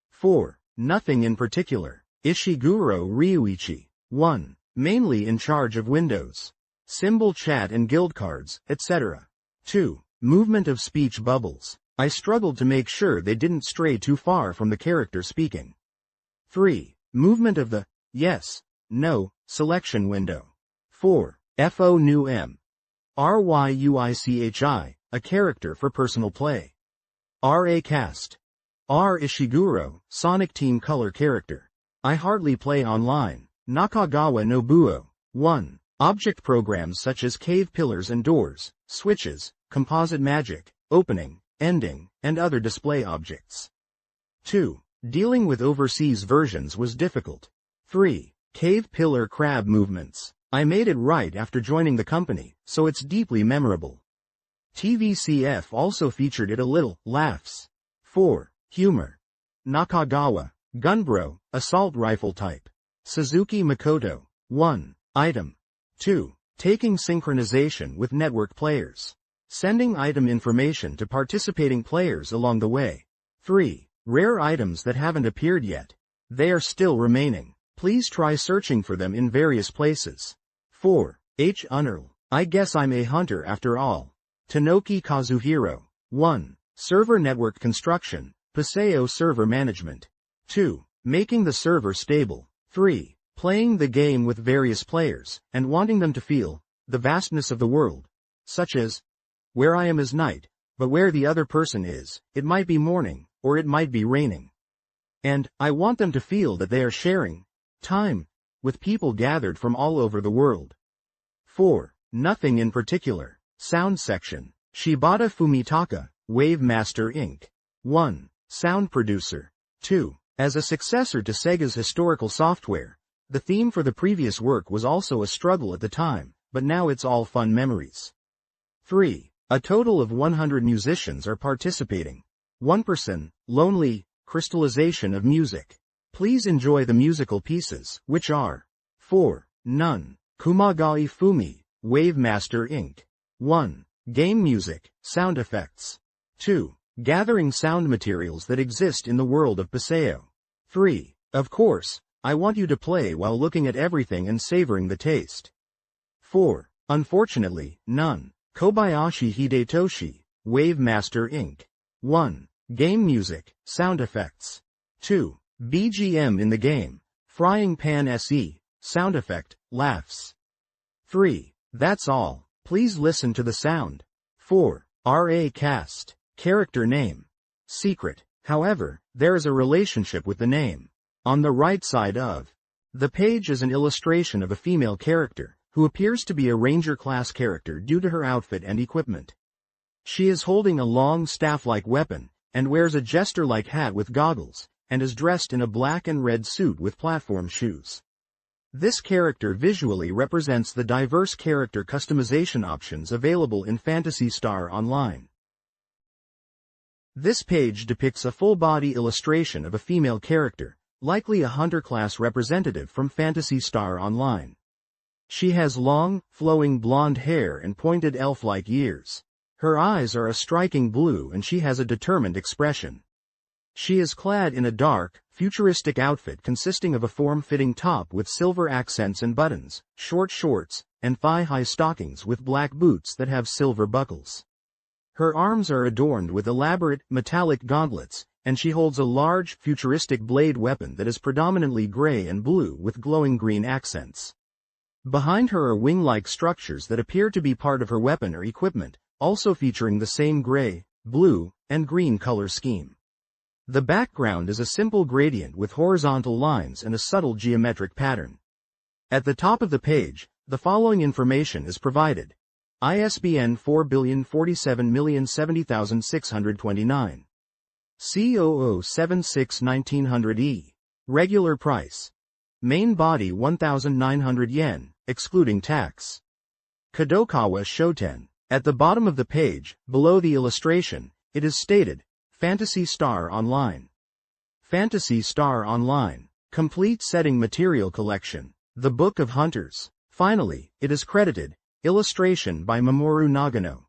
4. Nothing in particular. Ishiguro Ryuichi. 1. Mainly in charge of Windows, symbol chat and guild cards, etc. 2. Movement of speech bubbles. I struggled to make sure they didn't stray too far from the character speaking. 3. Movement of the yes, no selection window. 4. FO new M. RYUICHI, a character for personal play. RA cast. R Ishiguro, Sonic Team Color character. I hardly play online. Nakagawa Nobuo. 1. Object programs such as cave pillars and doors, switches, composite magic, opening, ending, and other display objects. 2. Dealing with overseas versions was difficult. 3. Cave pillar crab movements. I made it right after joining the company, so it's deeply memorable. TVCF also featured it a little, laughs. 4. Humor. Nakagawa, Gunbro, assault rifle type. Suzuki Makoto. 1. Item. 2. Taking synchronization with network players. Sending item information to participating players along the way. 3. Rare items that haven't appeared yet. They are still remaining. Please try searching for them in various places. 4. H. Unnerl. I guess I'm a hunter after all. Tanoki Kazuhiro. 1. Server network construction, Paseo server management. 2. Making the server stable. 3. Playing the game with various players, and wanting them to feel the vastness of the world. Such as, where I am is night, but where the other person is, it might be morning, or it might be raining. And, I want them to feel that they are sharing time with people gathered from all over the world. 4. Nothing in particular. Sound section. Shibata Fumitaka, Wave Master Inc. 1. Sound producer. 2. As a successor to Sega's historical software, the theme for the previous work was also a struggle at the time, but now it's all fun memories. 3. A total of 100 musicians are participating. 1%, lonely, crystallization of music. Please enjoy the musical pieces, which are 4. None. Kumagai Fumi, Wave Master Inc. 1. Game music, sound effects. 2. Gathering sound materials that exist in the world of Paseo. 3. Of course, I want you to play while looking at everything and savoring the taste. 4. Unfortunately, none. Kobayashi Hidetoshi, Wave Master Inc. 1. Game music, sound effects. 2. BGM in the game, Frying Pan SE, sound effect, laughs. 3. That's all. Please listen to the sound. 4. RA cast, character name. Secret. However, there is a relationship with the name. On the right side of the page is an illustration of a female character, who appears to be a ranger class character due to her outfit and equipment. She is holding a long staff-like weapon, and wears a jester-like hat with goggles, and is dressed in a black and red suit with platform shoes. This character visually represents the diverse character customization options available in Phantasy Star Online. This page depicts a full-body illustration of a female character, likely a hunter-class representative from Phantasy Star Online. She has long, flowing blonde hair and pointed elf-like ears. Her eyes are a striking blue and she has a determined expression. She is clad in a dark, futuristic outfit consisting of a form-fitting top with silver accents and buttons, short shorts, and thigh-high stockings with black boots that have silver buckles. Her arms are adorned with elaborate, metallic gauntlets, and she holds a large, futuristic blade weapon that is predominantly gray and blue with glowing green accents. Behind her are wing-like structures that appear to be part of her weapon or equipment, also featuring the same gray, blue, and green color scheme. The background is a simple gradient with horizontal lines and a subtle geometric pattern. At the top of the page, the following information is provided. ISBN 40407070629. C0076-1900E. Regular price. Main body 1,900 yen, excluding tax. Kadokawa Shoten. At the bottom of the page, below the illustration, it is stated, Phantasy Star Online. Phantasy Star Online. Complete Setting Material Collection. The Book of Hunters. Finally, it is credited, illustration by Mamoru Nagano.